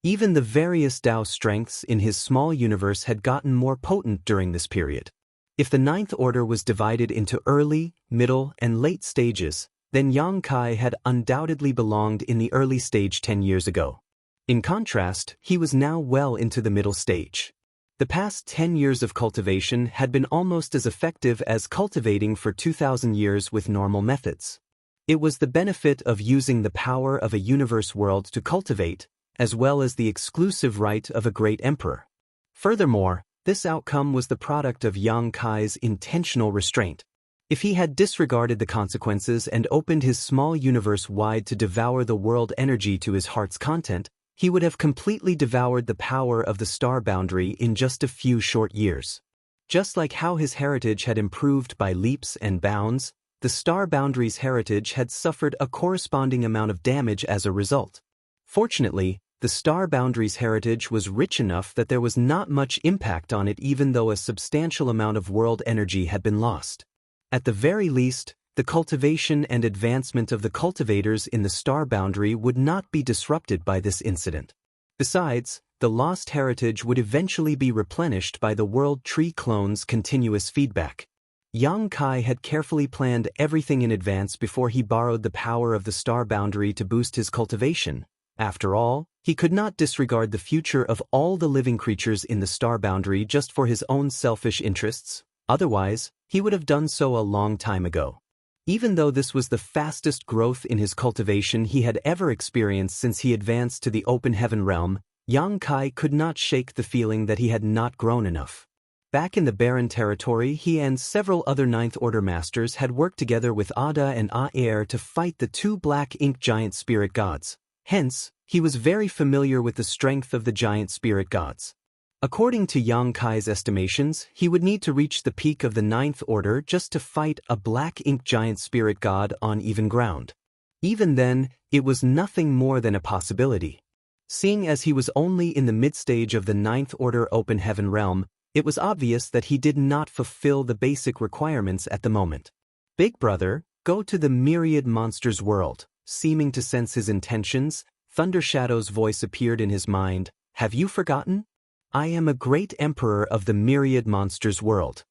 S1: Even the various Dao strengths in his small universe had gotten more potent during this period. If the ninth order was divided into early, middle, and late stages, then Yang Kai had undoubtedly belonged in the early stage 10 years ago. In contrast, he was now well into the middle stage. The past 10 years of cultivation had been almost as effective as cultivating for 2,000 years with normal methods. It was the benefit of using the power of a universe world to cultivate, as well as the exclusive right of a great emperor. Furthermore, this outcome was the product of Yang Kai's intentional restraint. If he had disregarded the consequences and opened his small universe wide to devour the world energy to his heart's content, he would have completely devoured the power of the star boundary in just a few short years. Just like how his heritage had improved by leaps and bounds, the star boundary's heritage had suffered a corresponding amount of damage as a result. Fortunately, the star boundary's heritage was rich enough that there was not much impact on it even though a substantial amount of world energy had been lost. At the very least, the cultivation and advancement of the cultivators in the star boundary would not be disrupted by this incident. Besides, the lost heritage would eventually be replenished by the world tree clone's continuous feedback. Yang Kai had carefully planned everything in advance before he borrowed the power of the star boundary to boost his cultivation. After all, he could not disregard the future of all the living creatures in the star boundary just for his own selfish interests. Otherwise, he would have done so a long time ago. Even though this was the fastest growth in his cultivation he had ever experienced since he advanced to the open heaven realm, Yang Kai could not shake the feeling that he had not grown enough. Back in the barren territory, he and several other Ninth Order masters had worked together with Ada and Aer to fight the two black ink giant spirit gods. Hence, he was very familiar with the strength of the giant spirit gods. According to Yang Kai's estimations, he would need to reach the peak of the Ninth Order just to fight a black ink giant spirit god on even ground. Even then, it was nothing more than a possibility. Seeing as he was only in the mid-stage of the Ninth Order open heaven realm, it was obvious that he did not fulfill the basic requirements at the moment. Big brother, go to the Myriad monsters world. Seeming to sense his intentions, Thunder Shadow's voice appeared in his mind. Have you forgotten? I am a great emperor of the Myriad monsters world.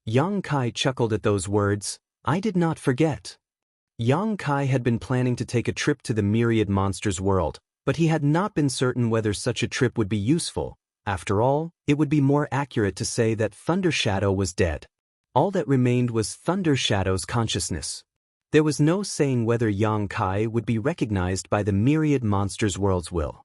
S1: Yang Kai chuckled at those words. I did not forget. Yang Kai had been planning to take a trip to the Myriad monsters world, but he had not been certain whether such a trip would be useful. After all, it would be more accurate to say that Thunder Shadow was dead. All that remained was Thunder Shadow's consciousness. There was no saying whether Yang Kai would be recognized by the Myriad monsters world's will.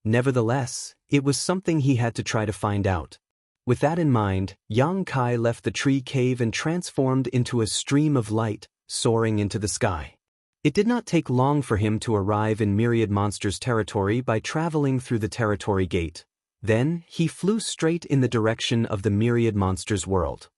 S1: Nevertheless, it was something he had to try to find out. With that in mind, Yang Kai left the tree cave and transformed into a stream of light, soaring into the sky. It did not take long for him to arrive in Myriad monsters territory by traveling through the territory gate. Then, he flew straight in the direction of the Myriad monsters world.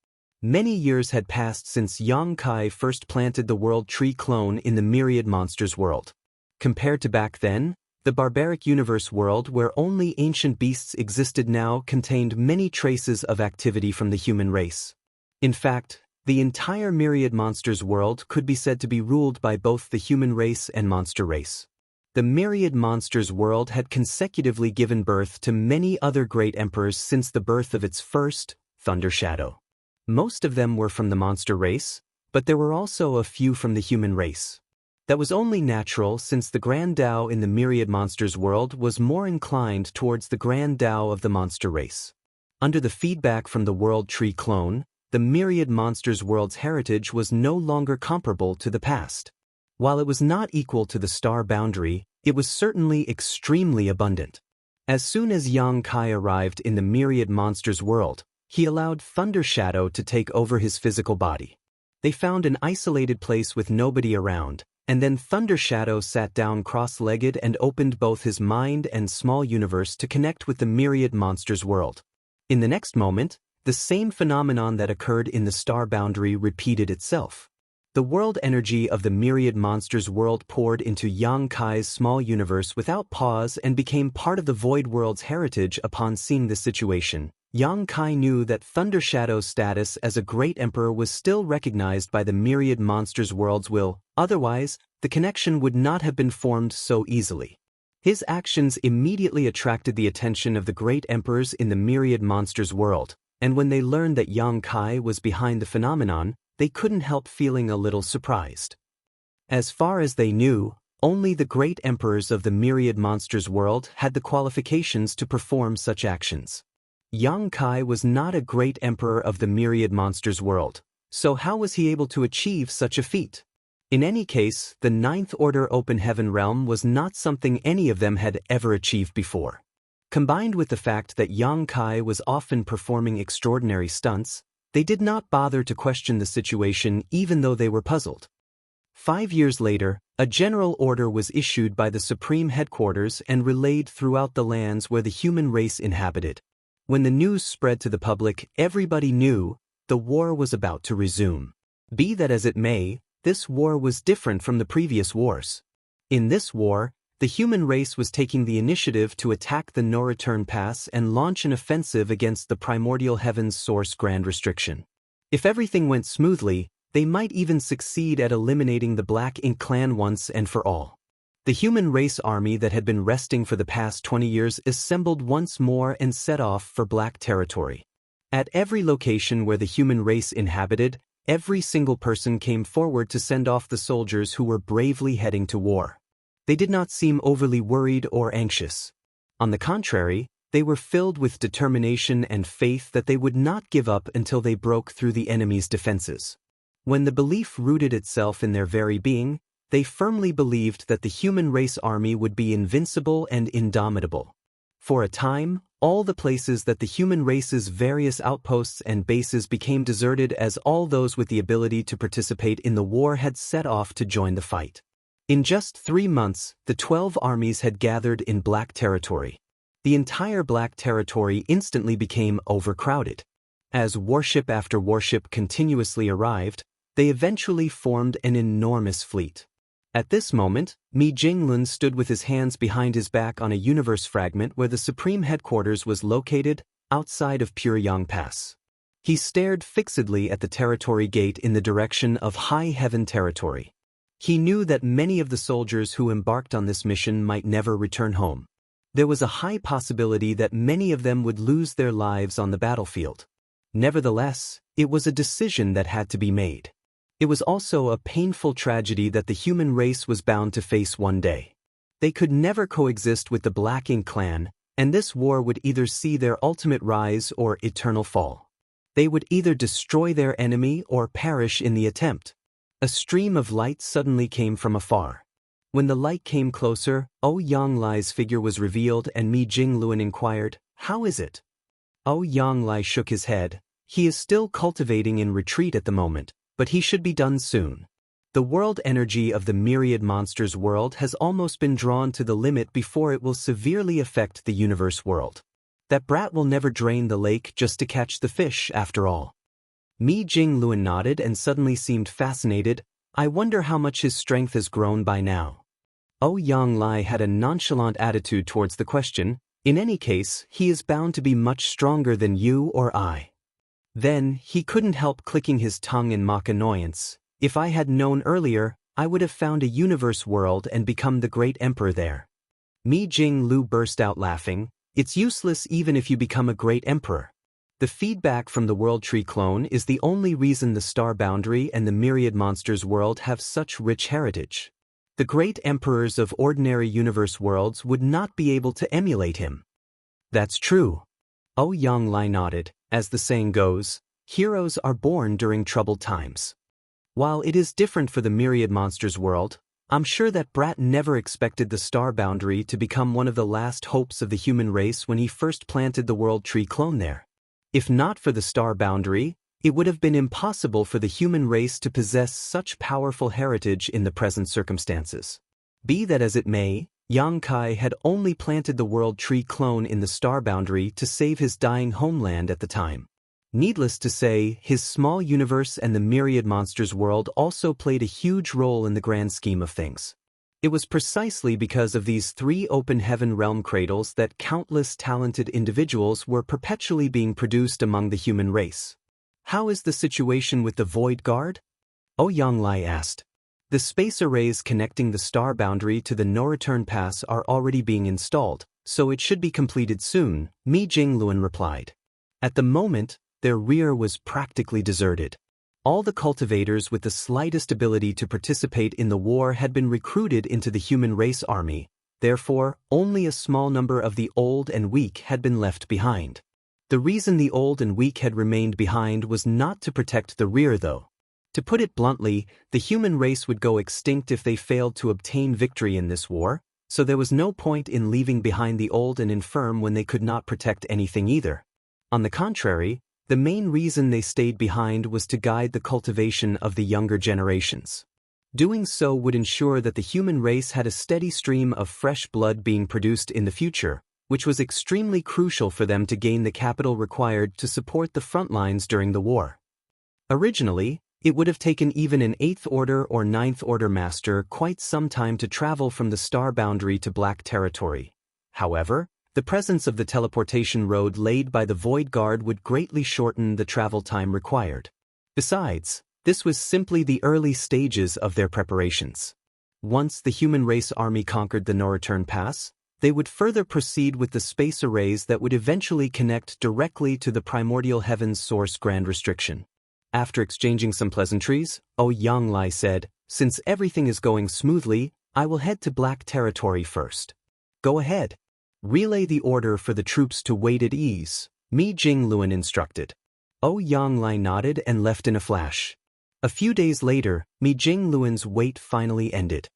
S1: Many years had passed since Yang Kai first planted the World Tree clone in the Myriad Monsters world. Compared to back then, the barbaric universe world where only ancient beasts existed now contained many traces of activity from the human race. In fact, the entire Myriad Monsters world could be said to be ruled by both the human race and monster race. The Myriad Monsters world had consecutively given birth to many other great emperors since the birth of its first, Thunder Shadow. Most of them were from the monster race, but there were also a few from the human race. That was only natural since the Grand Tao in the Myriad Monsters world was more inclined towards the Grand Tao of the monster race. Under the feedback from the World Tree clone, the Myriad Monsters world's heritage was no longer comparable to the past. While it was not equal to the star boundary, it was certainly extremely abundant. As soon as Yang Kai arrived in the Myriad Monsters world, he allowed Thunder Shadow to take over his physical body. They found an isolated place with nobody around, and then Thunder Shadow sat down cross-legged and opened both his mind and small universe to connect with the Myriad Monsters world. In the next moment, the same phenomenon that occurred in the star boundary repeated itself. The world energy of the Myriad Monsters world poured into Yang Kai's small universe without pause and became part of the Void World's heritage. Upon seeing this situation, Yang Kai knew that Thunder Shadow's status as a great emperor was still recognized by the Myriad Monsters world's will, otherwise, the connection would not have been formed so easily. His actions immediately attracted the attention of the great emperors in the Myriad Monsters world, and when they learned that Yang Kai was behind the phenomenon, they couldn't help feeling a little surprised. As far as they knew, only the great emperors of the Myriad Monsters world had the qualifications to perform such actions. Yang Kai was not a great emperor of the Myriad Monsters world, so how was he able to achieve such a feat? In any case, the Ninth Order Open Heaven realm was not something any of them had ever achieved before. Combined with the fact that Yang Kai was often performing extraordinary stunts, they did not bother to question the situation even though they were puzzled. 5 years later, a general order was issued by the Supreme Headquarters and relayed throughout the lands where the human race inhabited. When the news spread to the public, everybody knew the war was about to resume. Be that as it may, this war was different from the previous wars. In this war, the human race was taking the initiative to attack the no-return pass and launch an offensive against the primordial heaven's source Grand Restriction. If everything went smoothly, they might even succeed at eliminating the Black Ink clan once and for all. The human race army that had been resting for the past 20 years assembled once more and set off for Black territory. At every location where the human race inhabited, every single person came forward to send off the soldiers who were bravely heading to war. They did not seem overly worried or anxious. On the contrary, they were filled with determination and faith that they would not give up until they broke through the enemy's defenses. When the belief rooted itself in their very being, they firmly believed that the human race army would be invincible and indomitable. For a time, all the places that the human race's various outposts and bases became deserted as all those with the ability to participate in the war had set off to join the fight. In just 3 months, the 12 armies had gathered in Black territory. The entire Black territory instantly became overcrowded. As warship after warship continuously arrived, they eventually formed an enormous fleet. At this moment, Mi Jinglun stood with his hands behind his back on a universe fragment where the Supreme Headquarters was located, outside of Puryang Pass. He stared fixedly at the territory gate in the direction of High Heaven territory. He knew that many of the soldiers who embarked on this mission might never return home. There was a high possibility that many of them would lose their lives on the battlefield. Nevertheless, it was a decision that had to be made. It was also a painful tragedy that the human race was bound to face one day. They could never coexist with the Black Ink clan, and this war would either see their ultimate rise or eternal fall. They would either destroy their enemy or perish in the attempt. A stream of light suddenly came from afar. When the light came closer, Yang Lai's figure was revealed and Mi Jinglun inquired, "How is it?" Yang Lai shook his head. He is still cultivating in retreat at the moment, but he should be done soon. The world energy of the Myriad Monsters world has almost been drawn to the limit before it will severely affect the universe world. That brat will never drain the lake just to catch the fish after all. Mi Jinglun nodded and suddenly seemed fascinated. I wonder how much his strength has grown by now. Yang Lai had a nonchalant attitude towards the question. In any case, he is bound to be much stronger than you or I. Then, he couldn't help clicking his tongue in mock annoyance. If I had known earlier, I would have found a universe world and become the great emperor there. Mi Jinglu burst out laughing. It's useless even if you become a great emperor. The feedback from the World Tree clone is the only reason the Star Boundary and the Myriad Monsters world have such rich heritage. The great emperors of ordinary universe worlds would not be able to emulate him. That's true. Yang Lai nodded. As the saying goes, heroes are born during troubled times. While it is different for the Myriad Monsters world, I'm sure that Brat never expected the Star Boundary to become one of the last hopes of the human race when he first planted the World Tree clone there. If not for the Star Boundary, it would have been impossible for the human race to possess such powerful heritage in the present circumstances. Be that as it may, Yang Kai had only planted the World Tree clone in the Star Boundary to save his dying homeland at the time. Needless to say, his small universe and the Myriad Monsters world also played a huge role in the grand scheme of things. It was precisely because of these 3 open heaven realm cradles that countless talented individuals were perpetually being produced among the human race. How is the situation with the Void Guard? Yang Lai asked. The space arrays connecting the Star Boundary to the no-return pass are already being installed, so it should be completed soon, Mi Jinglun replied. At the moment, their rear was practically deserted. All the cultivators with the slightest ability to participate in the war had been recruited into the human race army, therefore, only a small number of the old and weak had been left behind. The reason the old and weak had remained behind was not to protect the rear though. To put it bluntly, the human race would go extinct if they failed to obtain victory in this war, so there was no point in leaving behind the old and infirm when they could not protect anything either. On the contrary, the main reason they stayed behind was to guide the cultivation of the younger generations. Doing so would ensure that the human race had a steady stream of fresh blood being produced in the future, which was extremely crucial for them to gain the capital required to support the front lines during the war. Originally, it would have taken even an 8th Order or 9th Order master quite some time to travel from the Star Boundary to Black Territory. However, the presence of the teleportation road laid by the Void Guard would greatly shorten the travel time required. Besides, this was simply the early stages of their preparations. Once the human race army conquered the no-return pass, they would further proceed with the space arrays that would eventually connect directly to the primordial heavens source grand restriction. After exchanging some pleasantries, Yang Lai said, "Since everything is going smoothly, I will head to Black Territory first." "Go ahead. Relay the order for the troops to wait at ease," Mi Jinglun instructed. Yang Lai nodded and left in a flash. A few days later, Mi Jinglun's wait finally ended.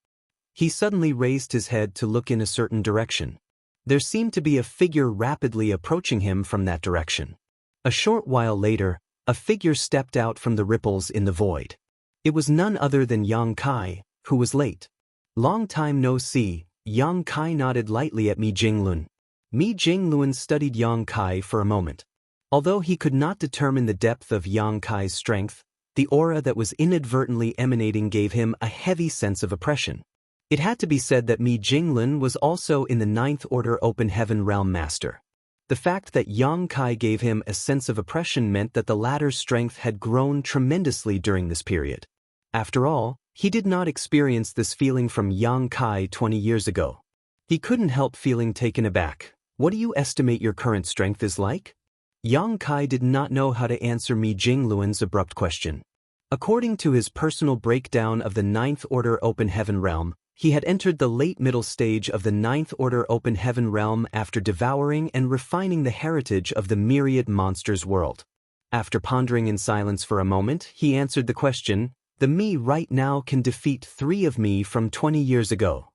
S1: He suddenly raised his head to look in a certain direction. There seemed to be a figure rapidly approaching him from that direction. A short while later, a figure stepped out from the ripples in the void. It was none other than Yang Kai, who was late. "Long time no see." Yang Kai nodded lightly at Mi Jinglun. Mi Jinglun studied Yang Kai for a moment. Although he could not determine the depth of Yang Kai's strength, the aura that was inadvertently emanating gave him a heavy sense of oppression. It had to be said that Mi Jinglun was also in the 9th Order Open Heaven Realm Master. The fact that Yang Kai gave him a sense of oppression meant that the latter's strength had grown tremendously during this period. After all, he did not experience this feeling from Yang Kai 20 years ago. He couldn't help feeling taken aback. "What do you estimate your current strength is like?" Yang Kai did not know how to answer Mi Jinglun's abrupt question. According to his personal breakdown of the 9th Order Open Heaven Realm, he had entered the late middle stage of the 9th Order Open Heaven Realm after devouring and refining the heritage of the Myriad Monsters world. After pondering in silence for a moment, he answered the question, "The me right now can defeat 3 of me from 20 years ago."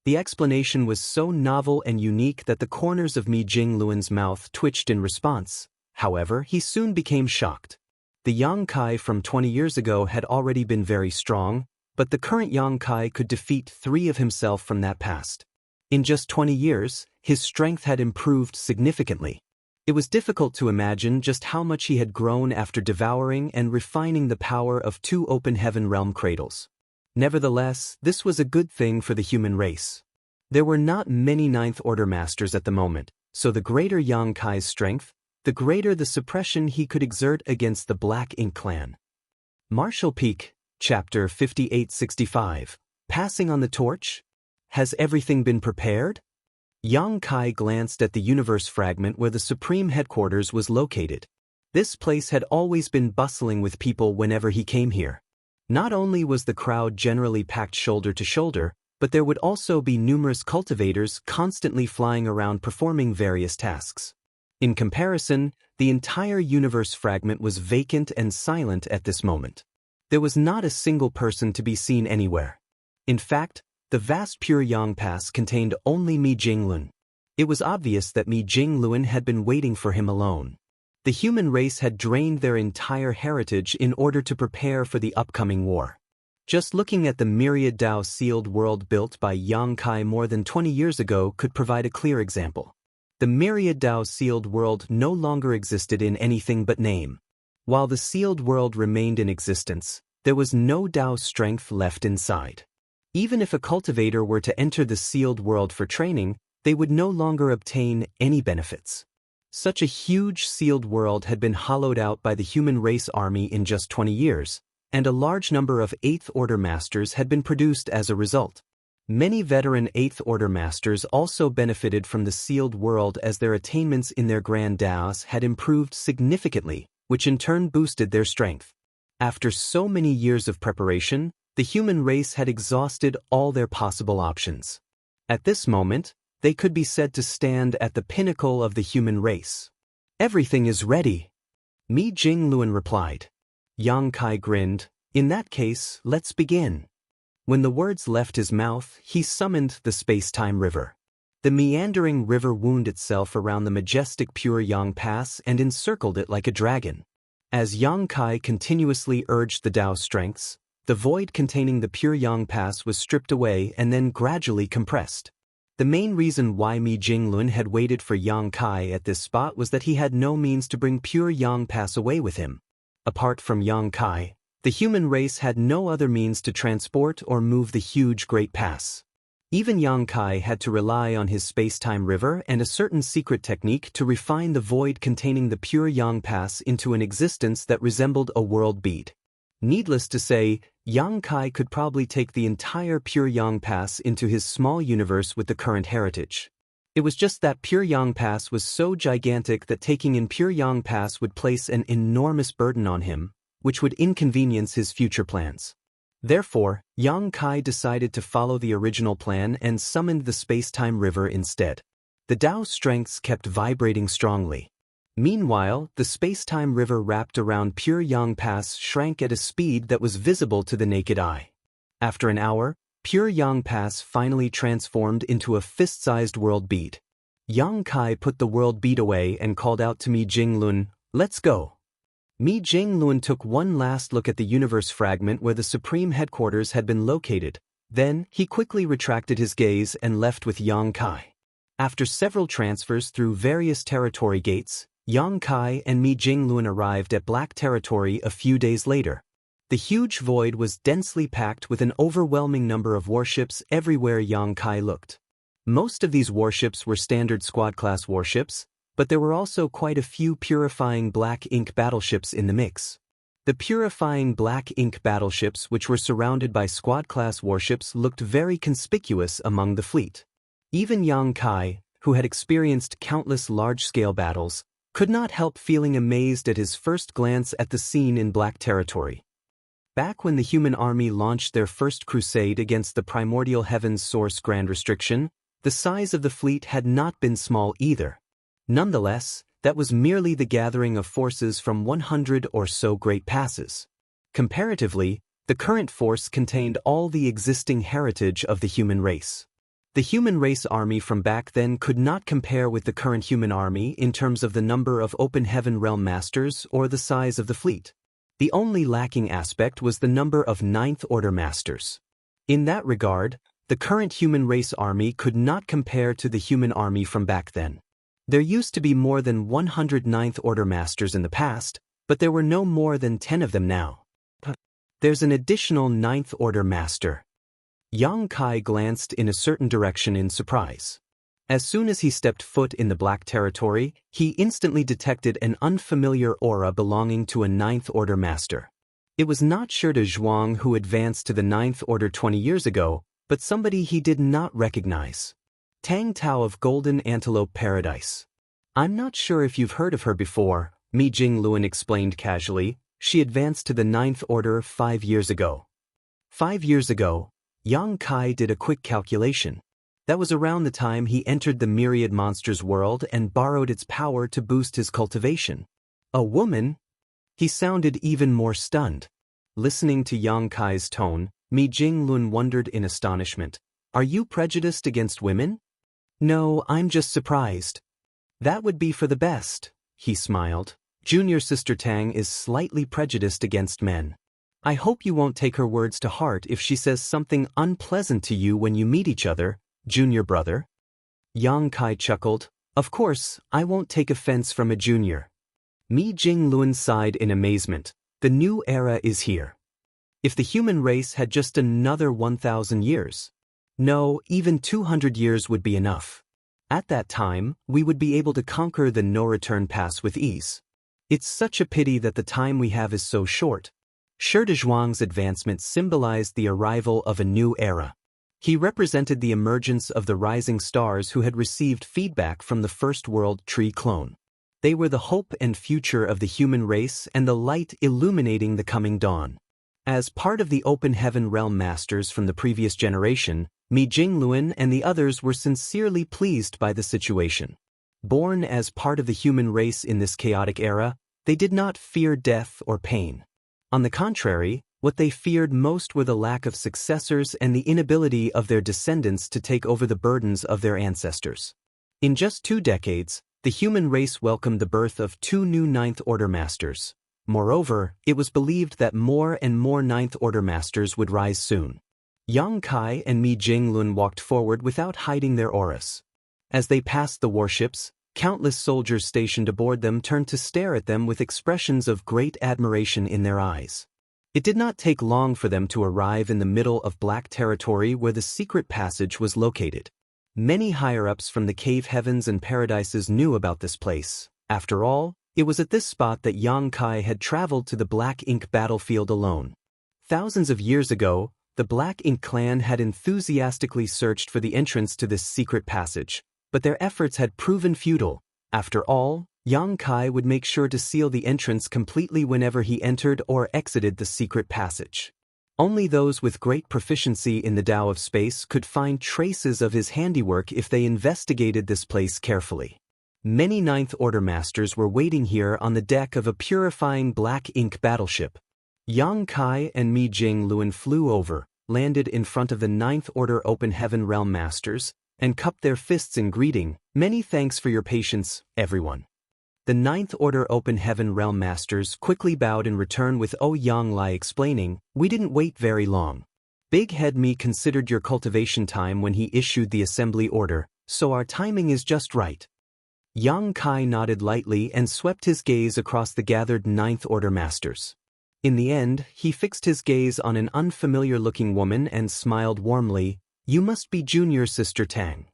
S1: The explanation was so novel and unique that the corners of Mi Jinglun's mouth twitched in response. However, he soon became shocked. The Yang Kai from 20 years ago had already been very strong, but the current Yang Kai could defeat 3 of himself from that past. In just 20 years, his strength had improved significantly. It was difficult to imagine just how much he had grown after devouring and refining the power of 2 open heaven realm cradles. Nevertheless, this was a good thing for the human race. There were not many Ninth Order masters at the moment, so the greater Yang Kai's strength, the greater the suppression he could exert against the Black Ink clan. Martial Peak, Chapter 5865. Passing on the torch? Has everything been prepared? Yang Kai glanced at the universe fragment where the Supreme Headquarters was located. This place had always been bustling with people whenever he came here. Not only was the crowd generally packed shoulder to shoulder, but there would also be numerous cultivators constantly flying around performing various tasks. In comparison, the entire universe fragment was vacant and silent at this moment. There was not a single person to be seen anywhere. In fact, the vast Pure Yang Pass contained only Mi Jinglun. It was obvious that Mi Jinglun had been waiting for him alone. The human race had drained their entire heritage in order to prepare for the upcoming war. Just looking at the Myriad Dao sealed world built by Yang Kai more than 20 years ago could provide a clear example. The Myriad Dao sealed world no longer existed in anything but name. While the sealed world remained in existence, there was no Dao strength left inside. Even if a cultivator were to enter the sealed world for training, they would no longer obtain any benefits. Such a huge sealed world had been hollowed out by the human race army in just 20 years, and a large number of 8th Order Masters had been produced as a result. Many veteran 8th Order Masters also benefited from the sealed world as their attainments in their Grand Daos had improved significantly, which in turn boosted their strength. After so many years of preparation, the human race had exhausted all their possible options. At this moment, they could be said to stand at the pinnacle of the human race. Everything is ready, Mi Jinglun replied. Yang Kai grinned. In that case, let's begin. When the words left his mouth, he summoned the space-time river. The meandering river wound itself around the majestic Pure Yang Pass and encircled it like a dragon. As Yang Kai continuously urged the Dao strengths, the void containing the Pure Yang Pass was stripped away and then gradually compressed. The main reason why Mi Jinglun had waited for Yang Kai at this spot was that he had no means to bring Pure Yang Pass away with him. Apart from Yang Kai, the human race had no other means to transport or move the huge Great Pass. Even Yang Kai had to rely on his space-time river and a certain secret technique to refine the void containing the Pure Yang Pass into an existence that resembled a world bead. Needless to say, Yang Kai could probably take the entire Pure Yang Pass into his small universe with the current heritage. It was just that Pure Yang Pass was so gigantic that taking in Pure Yang Pass would place an enormous burden on him, which would inconvenience his future plans. Therefore, Yang Kai decided to follow the original plan and summoned the space-time river instead. The Dao strengths kept vibrating strongly. Meanwhile, the space-time river wrapped around Pure Yang Pass shrank at a speed that was visible to the naked eye. After an hour, Pure Yang Pass finally transformed into a fist-sized world bead. Yang Kai put the world bead away and called out to Mi Jinglun, "Let's go." Mi Jinglun took one last look at the universe fragment where the Supreme Headquarters had been located. Then, he quickly retracted his gaze and left with Yang Kai. After several transfers through various territory gates, Yang Kai and Mi Jinglun arrived at Black Territory a few days later. The huge void was densely packed with an overwhelming number of warships everywhere Yang Kai looked. Most of these warships were standard squad-class warships, but there were also quite a few purifying Black Ink battleships in the mix. The purifying Black Ink battleships, which were surrounded by squad-class warships, looked very conspicuous among the fleet. Even Yang Kai, who had experienced countless large-scale battles, could not help feeling amazed at his first glance at the scene in Black Territory. Back when the human army launched their first crusade against the primordial heavens source Grand Restriction, the size of the fleet had not been small either. Nonetheless, that was merely the gathering of forces from 100 or so great passes. Comparatively, the current force contained all the existing heritage of the human race. The human race army from back then could not compare with the current human army in terms of the number of open heaven realm masters or the size of the fleet. The only lacking aspect was the number of Ninth Order masters. In that regard, the current human race army could not compare to the human army from back then. There used to be more than 100 Ninth Order Masters in the past, but there were no more than 10 of them now. There's an additional Ninth Order Master. Yang Kai glanced in a certain direction in surprise. As soon as he stepped foot in the Black territory, he instantly detected an unfamiliar aura belonging to a Ninth Order Master. It was not Shi Zhuang who advanced to the Ninth Order 20 years ago, but somebody he did not recognize. Tang Tao of Golden Antelope Paradise. I'm not sure if you've heard of her before, Mi Jingluan explained casually. She advanced to the Ninth Order 5 years ago. 5 years ago, Yang Kai did a quick calculation. That was around the time he entered the Myriad monsters world and borrowed its power to boost his cultivation. A woman? He sounded even more stunned. Listening to Yang Kai's tone, Mi Jinglun wondered in astonishment. Are you prejudiced against women? No, I'm just surprised. That would be for the best, he smiled. Junior Sister Tang is slightly prejudiced against men. I hope you won't take her words to heart if she says something unpleasant to you when you meet each other, junior brother. Yang Kai chuckled. Of course, I won't take offense from a junior. Mi Jingluan sighed in amazement. The new era is here. If the human race had just another 1,000 years. No, even 200 years would be enough. At that time, we would be able to conquer the no-return pass with ease. It's such a pity that the time we have is so short. Shi Zhuang's advancement symbolized the arrival of a new era. He represented the emergence of the rising stars who had received feedback from the First World Tree clone. They were the hope and future of the human race and the light illuminating the coming dawn. As part of the Open Heaven Realm Masters from the previous generation, Mi Jingluan and the others were sincerely pleased by the situation. Born as part of the human race in this chaotic era, they did not fear death or pain. On the contrary, what they feared most were the lack of successors and the inability of their descendants to take over the burdens of their ancestors. In just 2 decades, the human race welcomed the birth of 2 new Ninth Order Masters. Moreover, it was believed that more and more Ninth Order Masters would rise soon. Yang Kai and Mi Jinglun walked forward without hiding their auras. As they passed the warships, countless soldiers stationed aboard them turned to stare at them with expressions of great admiration in their eyes. It did not take long for them to arrive in the middle of Black territory where the secret passage was located. Many higher-ups from the cave heavens and paradises knew about this place. After all, it was at this spot that Yang Kai had traveled to the Black Ink battlefield alone. Thousands of years ago, the Black Ink clan had enthusiastically searched for the entrance to this secret passage, but their efforts had proven futile. After all, Yang Kai would make sure to seal the entrance completely whenever he entered or exited the secret passage. Only those with great proficiency in the Tao of space could find traces of his handiwork if they investigated this place carefully. Many Ninth Order Masters were waiting here on the deck of a purifying Black Ink battleship. Yang Kai and Mi Jingluan flew over, landed in front of the Ninth Order Open Heaven Realm Masters, and cupped their fists in greeting. Many thanks for your patience, everyone. The Ninth Order Open Heaven Realm Masters quickly bowed in return with Yang Lai explaining, we didn't wait very long. Big Head Mi considered your cultivation time when he issued the assembly order, so our timing is just right. Yang Kai nodded lightly and swept his gaze across the gathered Ninth Order Masters. In the end, he fixed his gaze on an unfamiliar-looking woman and smiled warmly. You must be Junior Sister Tang.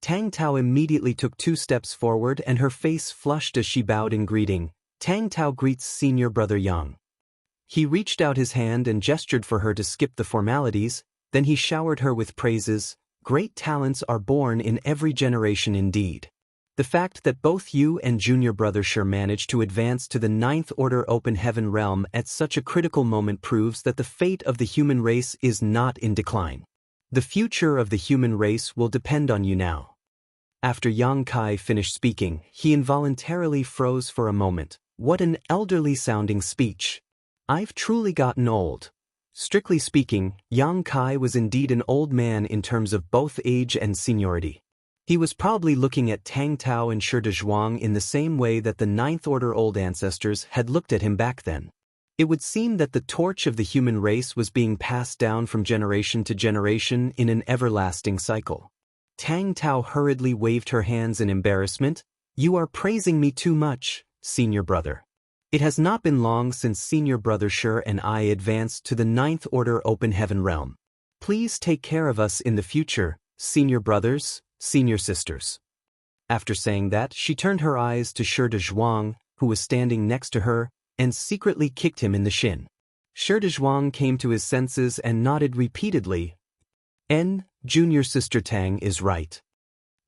S1: Tang Tao immediately took 2 steps forward and her face flushed as she bowed in greeting. Tang Tao greets Senior Brother Yang. He reached out his hand and gestured for her to skip the formalities, then he showered her with praises. Great talents are born in every generation indeed. The fact that both you and Junior Brother Shi managed to advance to the Ninth Order Open Heaven Realm at such a critical moment proves that the fate of the human race is not in decline. The future of the human race will depend on you now. After Yang Kai finished speaking, he involuntarily froze for a moment. What an elderly-sounding speech. I've truly gotten old. Strictly speaking, Yang Kai was indeed an old man in terms of both age and seniority. He was probably looking at Tang Tao and Shi Zhuang in the same way that the Ninth Order old ancestors had looked at him back then. It would seem that the torch of the human race was being passed down from generation to generation in an everlasting cycle. Tang Tao hurriedly waved her hands in embarrassment. You are praising me too much, senior brother. It has not been long since senior brother Shi and I advanced to the 9th Order Open Heaven realm. Please take care of us in the future, senior brothers, senior sisters. After saying that, she turned her eyes to Shi Zhuang, who was standing next to her, and secretly kicked him in the shin. Shi Zhuang came to his senses and nodded repeatedly. Junior sister Tang is right.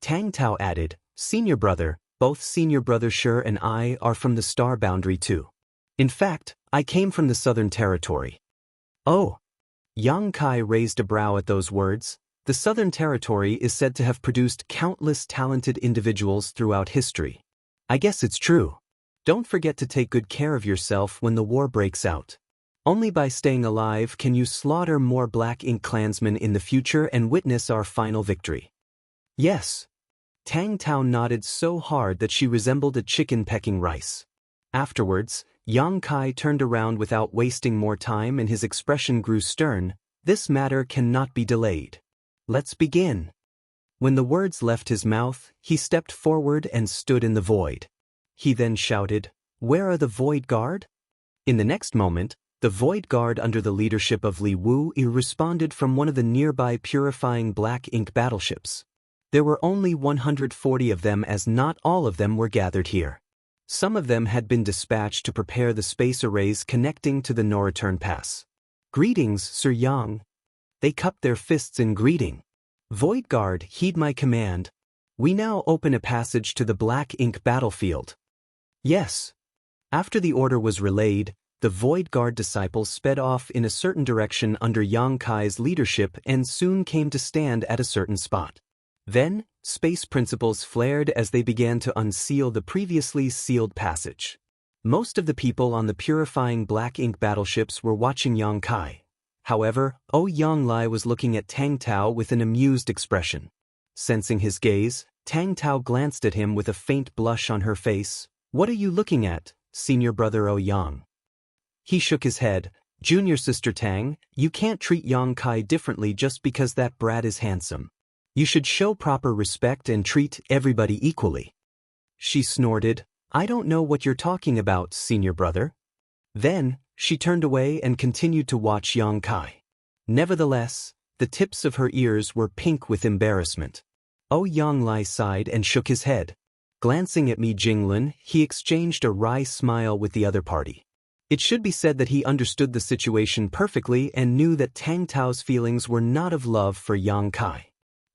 S1: Tang Tao added, senior brother, both senior brother Shi and I are from the star boundary too. In fact, I came from the southern territory. Oh. Yang Kai raised a brow at those words. The southern territory is said to have produced countless talented individuals throughout history. I guess it's true. Don't forget to take good care of yourself when the war breaks out. Only by staying alive can you slaughter more Black Ink clansmen in the future and witness our final victory. Yes. Tang Tao nodded so hard that she resembled a chicken pecking rice. Afterwards, Yang Kai turned around without wasting more time and his expression grew stern. This matter cannot be delayed. Let's begin. When the words left his mouth, he stepped forward and stood in the void. He then shouted, "Where are the Void Guard?" In the next moment, the Void Guard under the leadership of Li Wu responded from one of the nearby purifying Black Ink battleships. There were only 140 of them as not all of them were gathered here. Some of them had been dispatched to prepare the space arrays connecting to the no-return pass. Greetings, Sir Yang. They cupped their fists in greeting. Void Guard, heed my command. We now open a passage to the Black Ink battlefield. Yes. After the order was relayed, the Void Guard disciples sped off in a certain direction under Yang Kai's leadership and soon came to stand at a certain spot. Then, space principles flared as they began to unseal the previously sealed passage. Most of the people on the purifying Black Ink battleships were watching Yang Kai. However, Yang Lai was looking at Tang Tao with an amused expression. Sensing his gaze, Tang Tao glanced at him with a faint blush on her face. What are you looking at, senior brother Yang? He shook his head. Junior sister Tang, you can't treat Yang Kai differently just because that brat is handsome. You should show proper respect and treat everybody equally. She snorted, I don't know what you're talking about, senior brother. Then, she turned away and continued to watch Yang Kai. Nevertheless, the tips of her ears were pink with embarrassment. Yang Lai sighed and shook his head. Glancing at Mi Jinglin, he exchanged a wry smile with the other party. It should be said that he understood the situation perfectly and knew that Tang Tao's feelings were not of love for Yang Kai.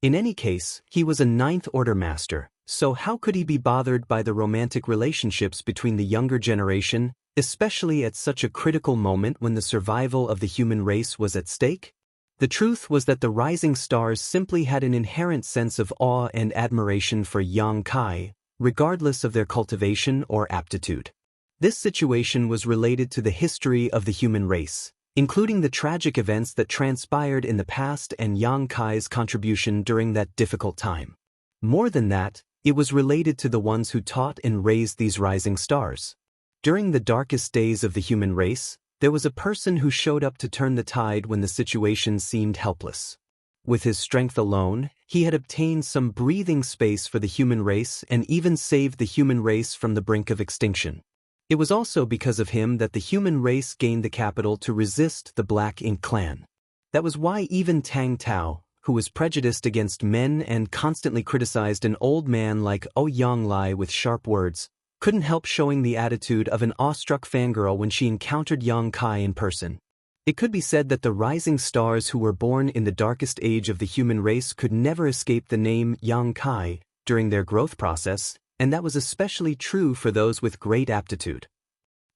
S1: In any case, he was a 9th Order master, so how could he be bothered by the romantic relationships between the younger generation, especially at such a critical moment when the survival of the human race was at stake? The truth was that the rising stars simply had an inherent sense of awe and admiration for Yang Kai, regardless of their cultivation or aptitude. This situation was related to the history of the human race, including the tragic events that transpired in the past and Yang Kai's contribution during that difficult time. More than that, it was related to the ones who taught and raised these rising stars. During the darkest days of the human race, there was a person who showed up to turn the tide when the situation seemed helpless. With his strength alone, he had obtained some breathing space for the human race and even saved the human race from the brink of extinction. It was also because of him that the human race gained the capital to resist the Black Ink clan. That was why even Tang Tao, who was prejudiced against men and constantly criticized an old man like Yang Lai with sharp words, couldn't help showing the attitude of an awestruck fangirl when she encountered Yang Kai in person. It could be said that the rising stars who were born in the darkest age of the human race could never escape the name Yang Kai during their growth process, and that was especially true for those with great aptitude.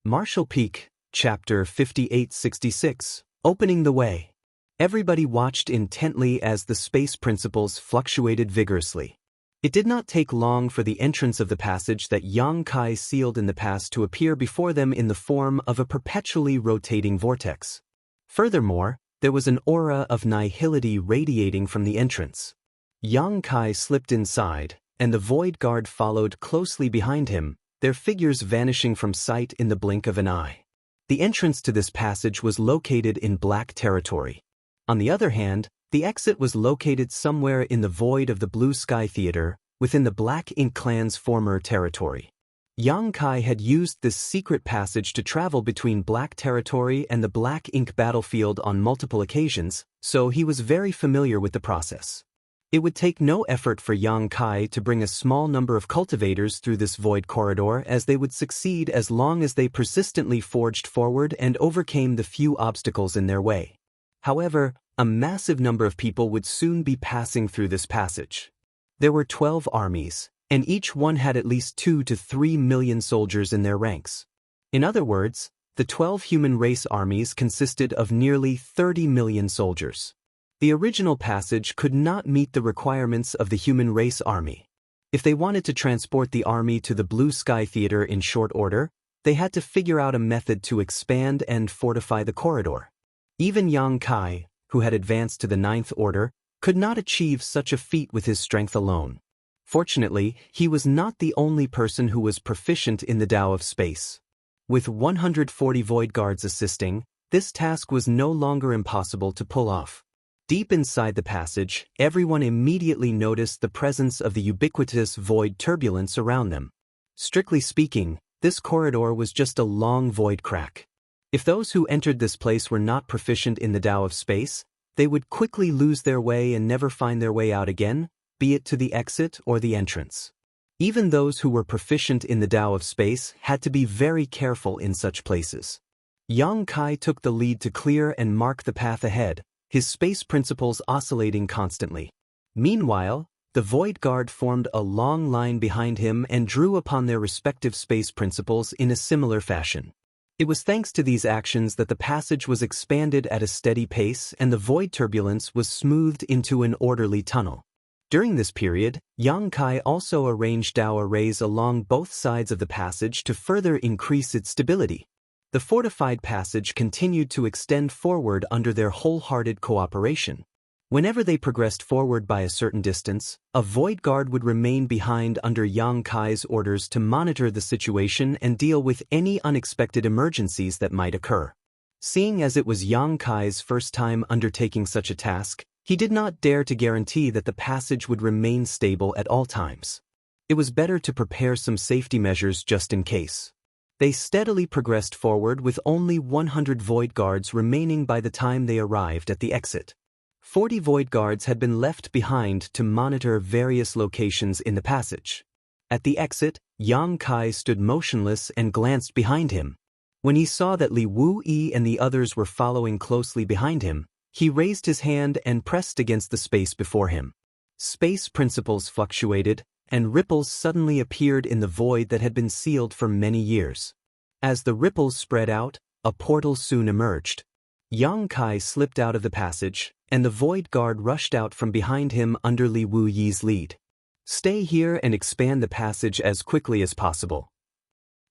S1: Martial Peak, Chapter 5866, Opening the Way. Everybody watched intently as the space principles fluctuated vigorously. It did not take long for the entrance of the passage that Yang Kai sealed in the past to appear before them in the form of a perpetually rotating vortex. Furthermore, there was an aura of nihility radiating from the entrance. Yang Kai slipped inside, and the Void Guard followed closely behind him, their figures vanishing from sight in the blink of an eye. The entrance to this passage was located in Black territory. On the other hand, the exit was located somewhere in the void of the Blue Sky Theater, within the Black Ink clan's former territory. Yang Kai had used this secret passage to travel between Black territory and the Black Ink battlefield on multiple occasions, so he was very familiar with the process. It would take no effort for Yang Kai to bring a small number of cultivators through this void corridor, as they would succeed as long as they persistently forged forward and overcame the few obstacles in their way. However, a massive number of people would soon be passing through this passage. There were 12 armies, and each one had at least 2 to 3 million soldiers in their ranks. In other words, the 12 human race armies consisted of nearly 30 million soldiers. The original passage could not meet the requirements of the human race army. If they wanted to transport the army to the Blue Sky Theater in short order, they had to figure out a method to expand and fortify the corridor. Even Yang Kai, who had advanced to the 9th Order, could not achieve such a feat with his strength alone. Fortunately, he was not the only person who was proficient in the Tao of Space. With 140 Void Guards assisting, this task was no longer impossible to pull off. Deep inside the passage, everyone immediately noticed the presence of the ubiquitous void turbulence around them. Strictly speaking, this corridor was just a long void crack. If those who entered this place were not proficient in the Tao of Space, they would quickly lose their way and never find their way out again, be it to the exit or the entrance. Even those who were proficient in the Tao of Space had to be very careful in such places. Yang Kai took the lead to clear and mark the path ahead, his space principles oscillating constantly. Meanwhile, the Void Guard formed a long line behind him and drew upon their respective space principles in a similar fashion. It was thanks to these actions that the passage was expanded at a steady pace and the void turbulence was smoothed into an orderly tunnel. During this period, Yang Kai also arranged Tao arrays along both sides of the passage to further increase its stability. The fortified passage continued to extend forward under their wholehearted cooperation. Whenever they progressed forward by a certain distance, a Void Guard would remain behind under Yang Kai's orders to monitor the situation and deal with any unexpected emergencies that might occur. Seeing as it was Yang Kai's first time undertaking such a task, he did not dare to guarantee that the passage would remain stable at all times. It was better to prepare some safety measures just in case. They steadily progressed forward with only 100 Void Guards remaining by the time they arrived at the exit. 40 Void Guards had been left behind to monitor various locations in the passage. At the exit, Yang Kai stood motionless and glanced behind him. When he saw that Li Wuyi and the others were following closely behind him, he raised his hand and pressed against the space before him. Space principles fluctuated, and ripples suddenly appeared in the void that had been sealed for many years. As the ripples spread out, a portal soon emerged. Yang Kai slipped out of the passage, and the Void Guard rushed out from behind him under Li Wuyi's lead. Stay here and expand the passage as quickly as possible.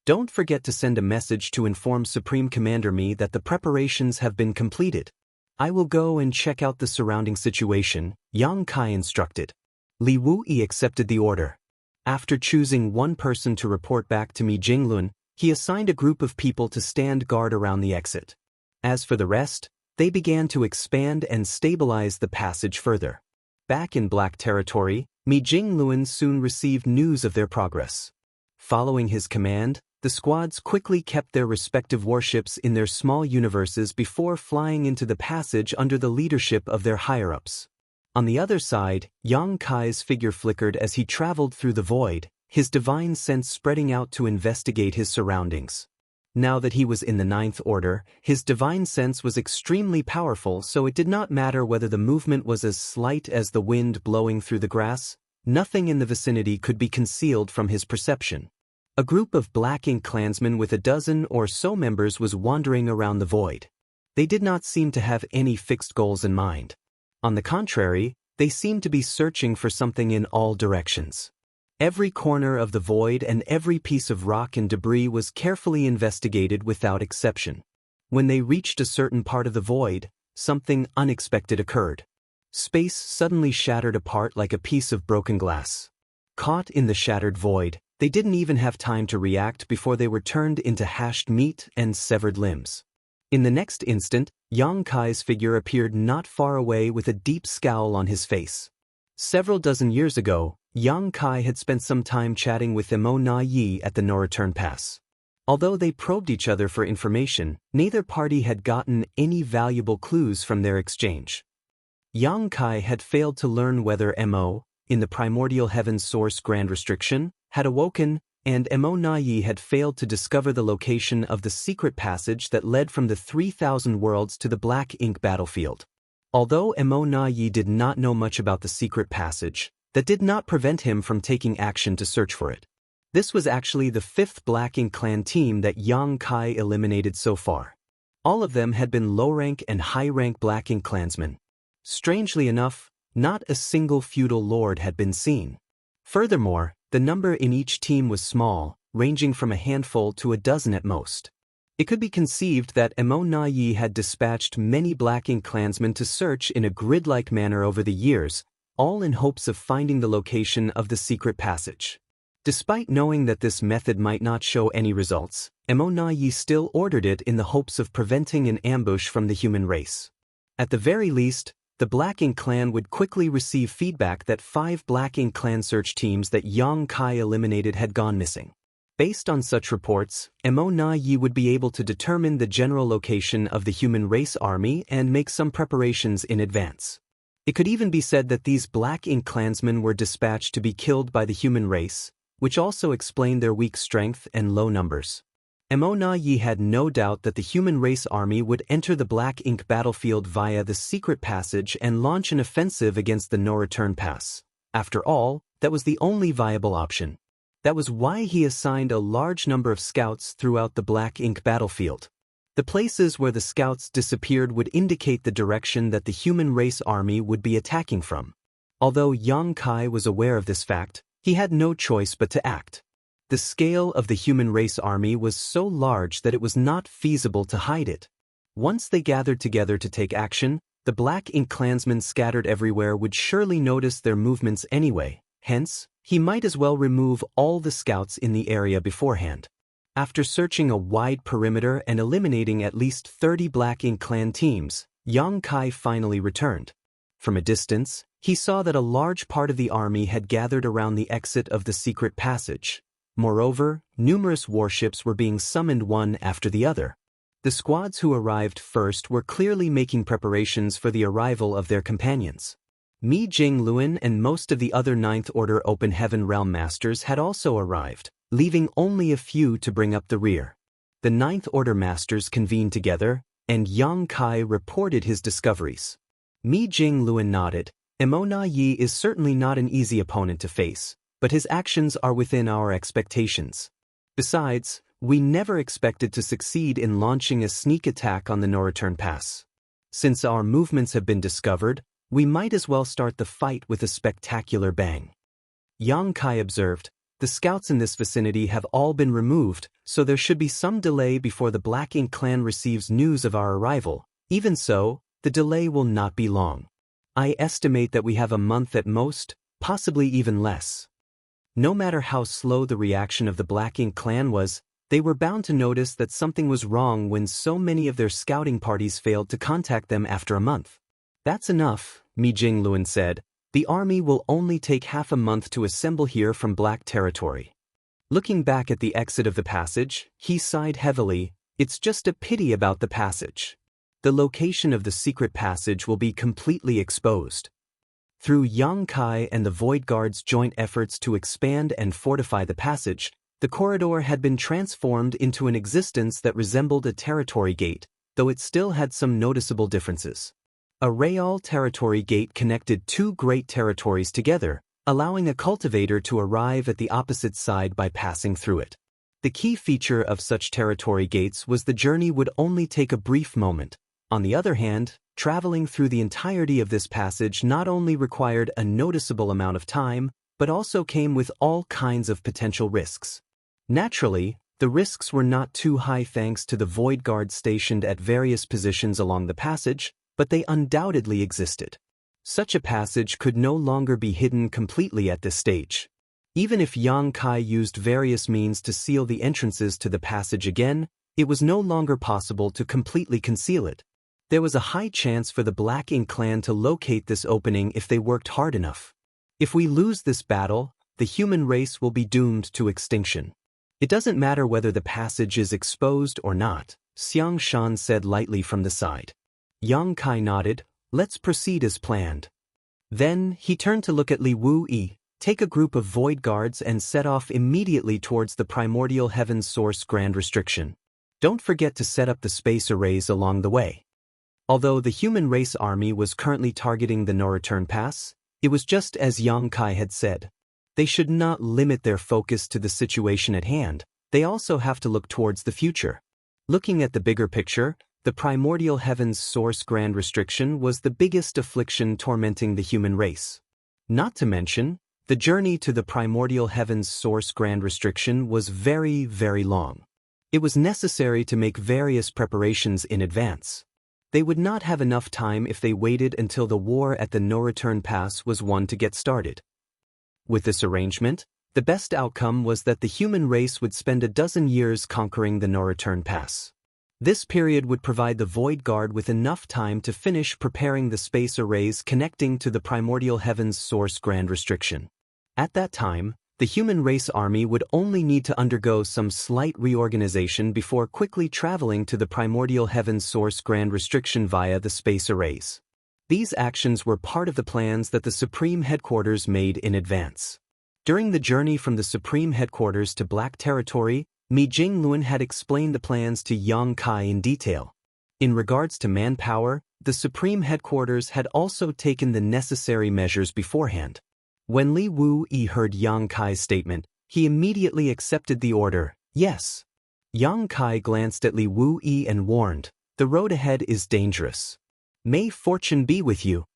S1: Don't forget to send a message to inform Supreme Commander Me that the preparations have been completed. I will go and check out the surrounding situation, Yang Kai instructed. Li Wuyi accepted the order. After choosing one person to report back to Mi Jinglun, he assigned a group of people to stand guard around the exit. As for the rest, they began to expand and stabilize the passage further. Back in Black Territory, Mi Jinglun soon received news of their progress. Following his command, the squads quickly kept their respective warships in their small universes before flying into the passage under the leadership of their higher-ups. On the other side, Yang Kai's figure flickered as he traveled through the void, his divine sense spreading out to investigate his surroundings. Now that he was in the 9th Order, his divine sense was extremely powerful, so it did not matter whether the movement was as slight as the wind blowing through the grass. Nothing in the vicinity could be concealed from his perception. A group of Black Ink clansmen with a dozen or so members was wandering around the void. They did not seem to have any fixed goals in mind. On the contrary, they seemed to be searching for something in all directions. Every corner of the void and every piece of rock and debris was carefully investigated without exception. When they reached a certain part of the void, something unexpected occurred. Space suddenly shattered apart like a piece of broken glass. Caught in the shattered void, they didn't even have time to react before they were turned into hashed meat and severed limbs. In the next instant, Yang Kai's figure appeared not far away with a deep scowl on his face. Several dozen years ago, Yang Kai had spent some time chatting with Emo Na Yi at the No Return Pass. Although they probed each other for information, neither party had gotten any valuable clues from their exchange. Yang Kai had failed to learn whether Mo, in the primordial heaven's source Grand Restriction, had awoken, and Emo Na Yi had failed to discover the location of the secret passage that led from the 3,000 worlds to the Black Ink battlefield. Although Emo Na Yi did not know much about the secret passage, that did not prevent him from taking action to search for it. This was actually the 5th Black Ink clan team that Yang Kai eliminated so far. All of them had been low-rank and high-rank Black Ink clansmen. Strangely enough, not a single feudal lord had been seen. Furthermore, the number in each team was small, ranging from a handful to a dozen at most. It could be conceived that Emo Na Yi had dispatched many Black Ink clansmen to search in a grid-like manner over the years, all in hopes of finding the location of the secret passage. Despite knowing that this method might not show any results, Emo Na Yi still ordered it in the hopes of preventing an ambush from the human race. At the very least, the Black Ink clan would quickly receive feedback that 5 Black Ink clan search teams that Yang Kai eliminated had gone missing. Based on such reports, Emo Na Yi would be able to determine the general location of the human race army and make some preparations in advance. It could even be said that these Black Ink clansmen were dispatched to be killed by the human race, which also explained their weak strength and low numbers. Emo Na Yi had no doubt that the human race army would enter the Black Ink battlefield via the secret passage and launch an offensive against the No Return Pass. After all, that was the only viable option. That was why he assigned a large number of scouts throughout the Black Ink battlefield. The places where the scouts disappeared would indicate the direction that the human race army would be attacking from. Although Yang Kai was aware of this fact, he had no choice but to act. The scale of the human race army was so large that it was not feasible to hide it. Once they gathered together to take action, the Black Ink clansmen scattered everywhere would surely notice their movements anyway, hence, he might as well remove all the scouts in the area beforehand. After searching a wide perimeter and eliminating at least 30 Black Ink clan teams, Yang Kai finally returned. From a distance, he saw that a large part of the army had gathered around the exit of the secret passage. Moreover, numerous warships were being summoned one after the other. The squads who arrived first were clearly making preparations for the arrival of their companions. Mi Jingluan and most of the other 9th Order Open Heaven Realm Masters had also arrived, leaving only a few to bring up the rear. The 9th Order Masters convened together, and Yang Kai reported his discoveries. Mi Jingluan nodded. Emo Na Yi is certainly not an easy opponent to face, but his actions are within our expectations. Besides, we never expected to succeed in launching a sneak attack on the No Return Pass. Since our movements have been discovered, we might as well start the fight with a spectacular bang. Yang Kai observed, the scouts in this vicinity have all been removed, so there should be some delay before the Black Ink clan receives news of our arrival. Even so, the delay will not be long. I estimate that we have a month at most, possibly even less. No matter how slow the reaction of the Black Ink clan was, they were bound to notice that something was wrong when so many of their scouting parties failed to contact them after a month. That's enough, Mi Jingluan said. The army will only take half a month to assemble here from Black territory. Looking back at the exit of the passage, he sighed heavily. It's just a pity about the passage. The location of the secret passage will be completely exposed. Through Yang Kai and the Void Guard's joint efforts to expand and fortify the passage, the corridor had been transformed into an existence that resembled a territory gate, though it still had some noticeable differences. A real territory gate connected 2 great territories together, allowing a cultivator to arrive at the opposite side by passing through it. The key feature of such territory gates was the journey would only take a brief moment. On the other hand, traveling through the entirety of this passage not only required a noticeable amount of time, but also came with all kinds of potential risks. Naturally, the risks were not too high thanks to the Void Guard stationed at various positions along the passage, but they undoubtedly existed. Such a passage could no longer be hidden completely at this stage. Even if Yang Kai used various means to seal the entrances to the passage again, it was no longer possible to completely conceal it. There was a high chance for the Black Ink clan to locate this opening if they worked hard enough. If we lose this battle, the human race will be doomed to extinction. It doesn't matter whether the passage is exposed or not, Xiang Shan said lightly from the side. Yang Kai nodded. Let's proceed as planned. Then, he turned to look at Li Wu-yi. Take a group of void guards and set off immediately towards the primordial heaven's source grand restriction. Don't forget to set up the space arrays along the way. Although the human race army was currently targeting the no-return pass, it was just as Yang Kai had said. They should not limit their focus to the situation at hand, they also have to look towards the future. Looking at the bigger picture, the primordial heaven's source grand restriction was the biggest affliction tormenting the human race. Not to mention, the journey to the primordial heaven's source grand restriction was very, very long. It was necessary to make various preparations in advance. They would not have enough time if they waited until the war at the no-return pass was won to get started. With this arrangement, the best outcome was that the human race would spend a dozen years conquering the no-return pass. This period would provide the Void Guard with enough time to finish preparing the space arrays connecting to the primordial heaven's source grand restriction. At that time, the human race army would only need to undergo some slight reorganization before quickly traveling to the primordial heaven's source grand restriction via the space arrays. These actions were part of the plans that the Supreme Headquarters made in advance. During the journey from the Supreme Headquarters to Black Territory, Mi Jinglun had explained the plans to Yang Kai in detail. In regards to manpower, the Supreme Headquarters had also taken the necessary measures beforehand. When Li Wu-yi heard Yang Kai's statement, he immediately accepted the order, yes. Yang Kai glanced at Li Wu-yi and warned, the road ahead is dangerous. May fortune be with you.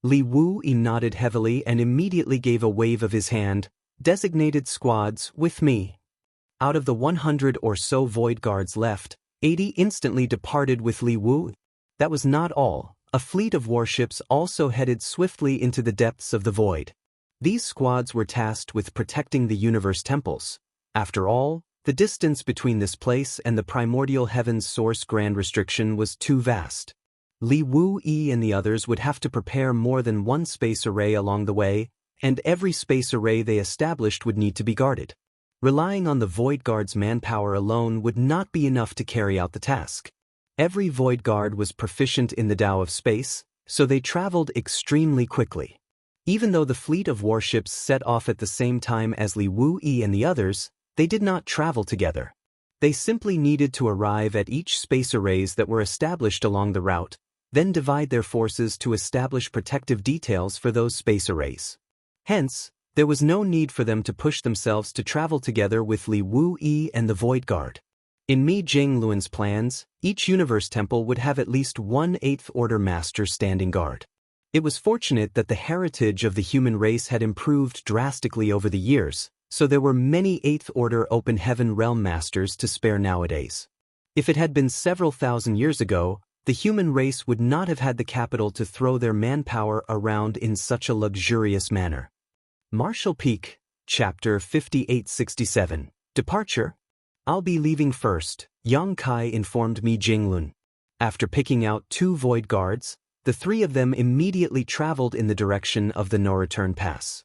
S1: Li Wu-yi nodded heavily and immediately gave a wave of his hand, designated squads, with me. Out of the 100 or so void guards left, 80 instantly departed with Li Wu. That was not all, a fleet of warships also headed swiftly into the depths of the void. These squads were tasked with protecting the universe temples. After all, the distance between this place and the primordial heaven's source grand restriction was too vast. Li Wu-yi and the others would have to prepare more than one space array along the way, and every space array they established would need to be guarded. Relying on the Void Guard's manpower alone would not be enough to carry out the task. Every Void Guard was proficient in the Tao of space, so they traveled extremely quickly. Even though the fleet of warships set off at the same time as Li Wu-yi and the others, they did not travel together. They simply needed to arrive at each space arrays that were established along the route, then divide their forces to establish protective details for those space arrays. Hence, there was no need for them to push themselves to travel together with Li Wu-yi and the Void Guard. In Mi Jinglun's plans, each universe temple would have at least one 8th Order Master standing guard. It was fortunate that the heritage of the human race had improved drastically over the years, so there were many 8th Order Open Heaven Realm Masters to spare nowadays. If it had been several thousand years ago, the human race would not have had the capital to throw their manpower around in such a luxurious manner. Martial Peak, Chapter 5867, Departure. I'll be leaving first, Yang Kai informed Mi Jinglun. After picking out 2 Void Guards, the 3 of them immediately traveled in the direction of the no-return pass.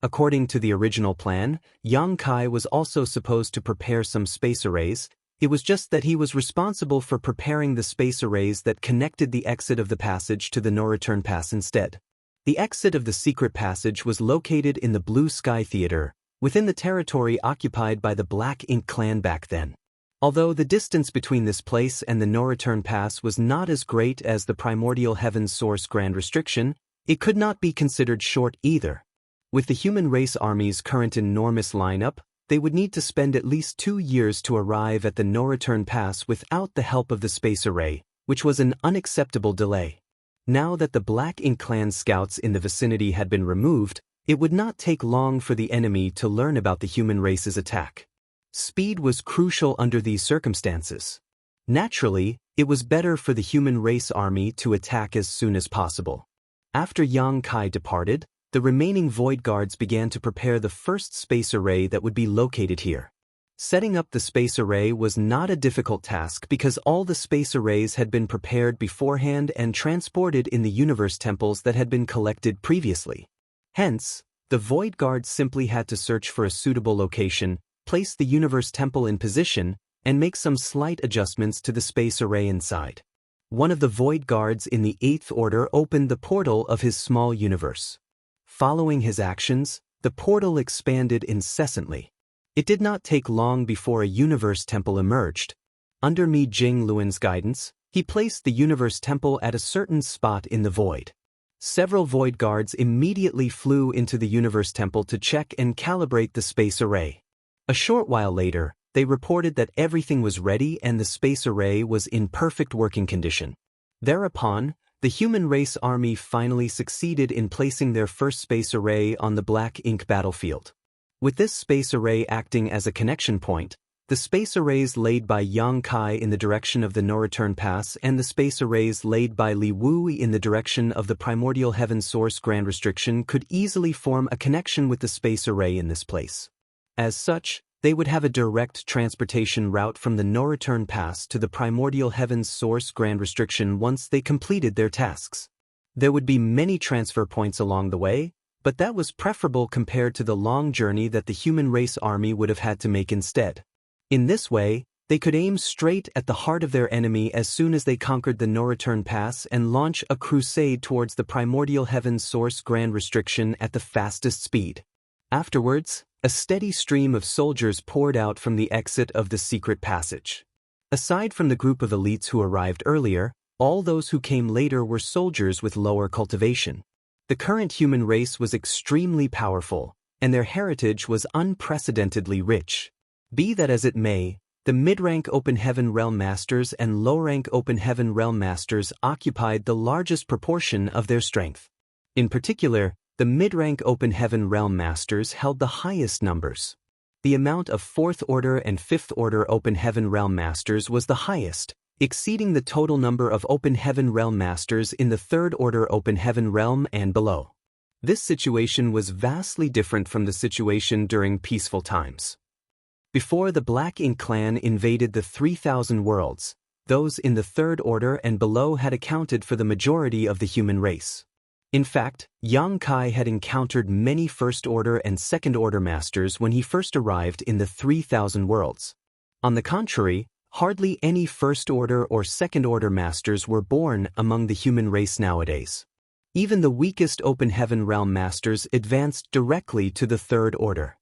S1: According to the original plan, Yang Kai was also supposed to prepare some space arrays. It was just that he was responsible for preparing the space arrays that connected the exit of the passage to the no-return pass instead. The exit of the secret passage was located in the Blue Sky Theater, within the territory occupied by the Black Ink clan back then. Although the distance between this place and the no-return pass was not as great as the primordial heaven's source grand restriction, it could not be considered short either. With the human race army's current enormous lineup, they would need to spend at least 2 years to arrive at the no-return pass without the help of the space array, which was an unacceptable delay. Now that the Black Ink clan scouts in the vicinity had been removed, it would not take long for the enemy to learn about the human race's attack. Speed was crucial under these circumstances. Naturally, it was better for the human race army to attack as soon as possible. After Yang Kai departed, the remaining Void Guards began to prepare the first space array that would be located here. Setting up the space array was not a difficult task because all the space arrays had been prepared beforehand and transported in the universe temples that had been collected previously. Hence, the Void Guards simply had to search for a suitable location, place the Universe Temple in position, and make some slight adjustments to the space array inside. One of the Void Guards in the 8th Order opened the portal of his small universe. Following his actions, the portal expanded incessantly. It did not take long before a Universe Temple emerged. Under Mi Jingluan's guidance, he placed the Universe Temple at a certain spot in the void. Several Void Guards immediately flew into the Universe Temple to check and calibrate the space array. A short while later, they reported that everything was ready and the space array was in perfect working condition. Thereupon, the human race army finally succeeded in placing their first space array on the black ink battlefield. With this space array acting as a connection point, the space arrays laid by Yang Kai in the direction of the no-return pass and the space arrays laid by Li Wui in the direction of the primordial heaven source grand restriction could easily form a connection with the space array in this place. As such, they would have a direct transportation route from the no-return pass to the primordial heaven's source grand restriction once they completed their tasks. There would be many transfer points along the way, but that was preferable compared to the long journey that the human race army would have had to make instead. In this way, they could aim straight at the heart of their enemy as soon as they conquered the no-return pass and launch a crusade towards the primordial heaven's source grand restriction at the fastest speed. Afterwards, a steady stream of soldiers poured out from the exit of the secret passage. Aside from the group of elites who arrived earlier, all those who came later were soldiers with lower cultivation. The current human race was extremely powerful, and their heritage was unprecedentedly rich. Be that as it may, the mid-rank Open Heaven Realm Masters and low-rank Open Heaven Realm Masters occupied the largest proportion of their strength. In particular, the mid-rank Open Heaven Realm Masters held the highest numbers. The amount of 4th Order and 5th Order Open Heaven Realm Masters was the highest, exceeding the total number of Open Heaven Realm Masters in the 3rd Order Open Heaven Realm and below. This situation was vastly different from the situation during peaceful times. Before the Black Ink clan invaded the 3,000 worlds, those in the 3rd Order and below had accounted for the majority of the human race. In fact, Yang Kai had encountered many 1st Order and 2nd Order masters when he first arrived in the 3,000 worlds. On the contrary, hardly any 1st Order or 2nd Order masters were born among the human race nowadays. Even the weakest Open Heaven Realm masters advanced directly to the 3rd Order.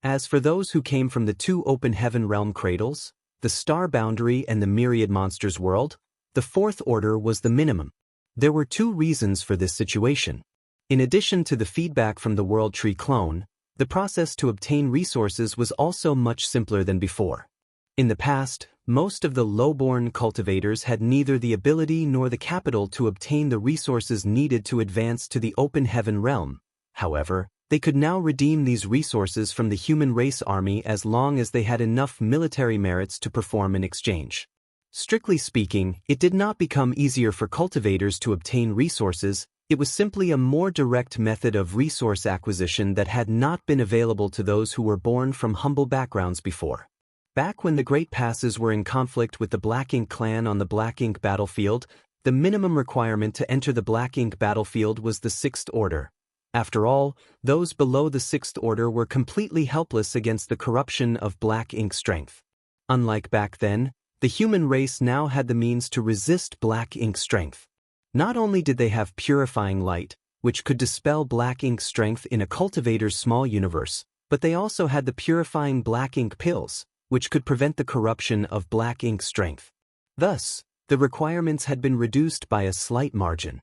S1: As for those who came from the 2 Open Heaven Realm cradles, the Star Boundary and the Myriad Monsters world, the 4th Order was the minimum. There were 2 reasons for this situation. In addition to the feedback from the World Tree clone, the process to obtain resources was also much simpler than before. In the past, most of the lowborn cultivators had neither the ability nor the capital to obtain the resources needed to advance to the Open Heaven Realm. However, they could now redeem these resources from the human race army as long as they had enough military merits to perform an exchange. Strictly speaking, it did not become easier for cultivators to obtain resources, it was simply a more direct method of resource acquisition that had not been available to those who were born from humble backgrounds before. Back when the Great Passes were in conflict with the Black Ink clan on the Black Ink battlefield, the minimum requirement to enter the Black Ink battlefield was the 6th Order. After all, those below the 6th Order were completely helpless against the corruption of Black Ink strength. Unlike back then, the human race now had the means to resist Black Ink strength. Not only did they have purifying light, which could dispel Black Ink strength in a cultivator's small universe, but they also had the purifying Black Ink pills, which could prevent the corruption of Black Ink strength. Thus, the requirements had been reduced by a slight margin.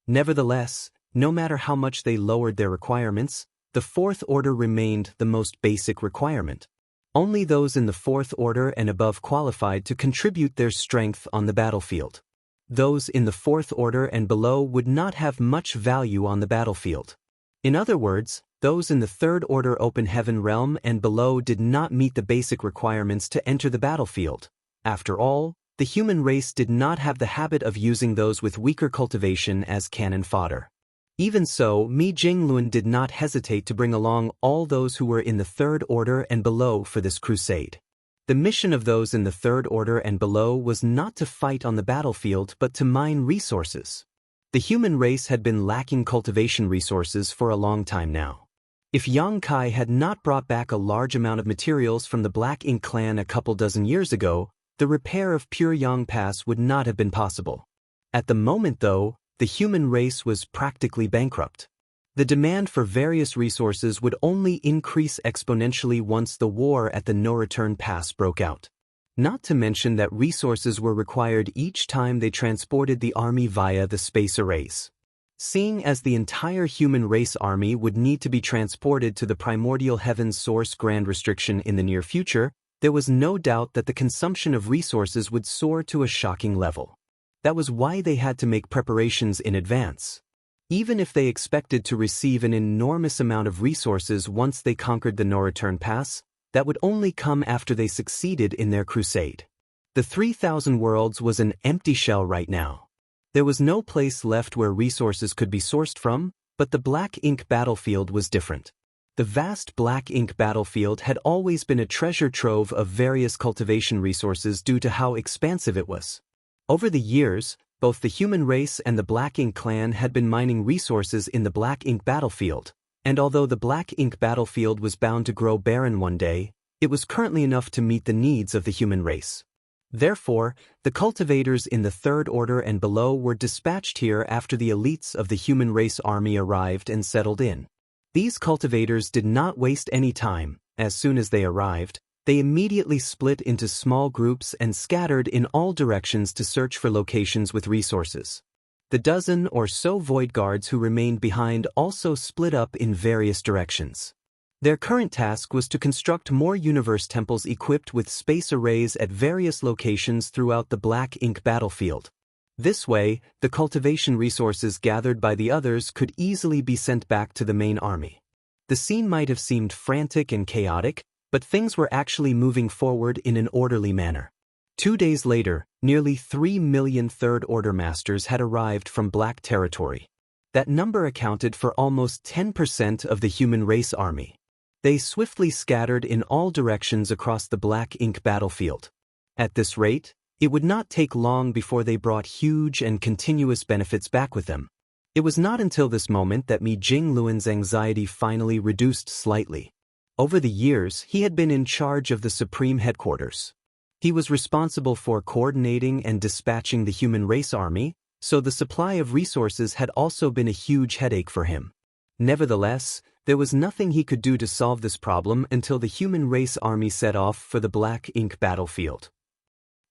S1: Nevertheless, no matter how much they lowered their requirements, the 4th Order remained the most basic requirement. Only those in the 4th Order and above qualified to contribute their strength on the battlefield. Those in the 4th Order and below would not have much value on the battlefield. In other words, those in the 3rd Order Open Heaven Realm and below did not meet the basic requirements to enter the battlefield. After all, the human race did not have the habit of using those with weaker cultivation as cannon fodder. Even so, Mi Jingluan did not hesitate to bring along all those who were in the 3rd Order and below for this crusade. The mission of those in the 3rd Order and below was not to fight on the battlefield but to mine resources. The human race had been lacking cultivation resources for a long time now. If Yang Kai had not brought back a large amount of materials from the Black Ink clan a couple dozen years ago, the repair of Pure Yang Pass would not have been possible. At the moment, though, the human race was practically bankrupt. The demand for various resources would only increase exponentially once the war at the No-Return Pass broke out. Not to mention that resources were required each time they transported the army via the space arrays. Seeing as the entire human race army would need to be transported to the primordial heaven's source grand restriction in the near future, there was no doubt that the consumption of resources would soar to a shocking level. That was why they had to make preparations in advance. Even if they expected to receive an enormous amount of resources once they conquered the No-Return Pass, that would only come after they succeeded in their crusade. The 3,000 worlds was an empty shell right now. There was no place left where resources could be sourced from, but the Black Ink battlefield was different. The vast Black Ink battlefield had always been a treasure trove of various cultivation resources due to how expansive it was. Over the years, both the human race and the Black Ink clan had been mining resources in the Black Ink battlefield, and although the Black Ink battlefield was bound to grow barren one day, it was currently enough to meet the needs of the human race. Therefore, the cultivators in the Third Order and below were dispatched here after the elites of the human race army arrived and settled in. These cultivators did not waste any time. As soon as they arrived, they immediately split into small groups and scattered in all directions to search for locations with resources. The dozen or so void guards who remained behind also split up in various directions. Their current task was to construct more universe temples equipped with space arrays at various locations throughout the Black Ink battlefield. This way, the cultivation resources gathered by the others could easily be sent back to the main army. The scene might have seemed frantic and chaotic, but things were actually moving forward in an orderly manner. 2 days later, nearly 3 million Third Order Masters had arrived from Black territory. That number accounted for almost 10% of the human race army. They swiftly scattered in all directions across the Black Ink battlefield. At this rate, it would not take long before they brought huge and continuous benefits back with them. It was not until this moment that Mi Jingluan's anxiety finally reduced slightly. Over the years, he had been in charge of the Supreme Headquarters. He was responsible for coordinating and dispatching the human race army, so the supply of resources had also been a huge headache for him. Nevertheless, there was nothing he could do to solve this problem until the human race army set off for the Black Ink battlefield.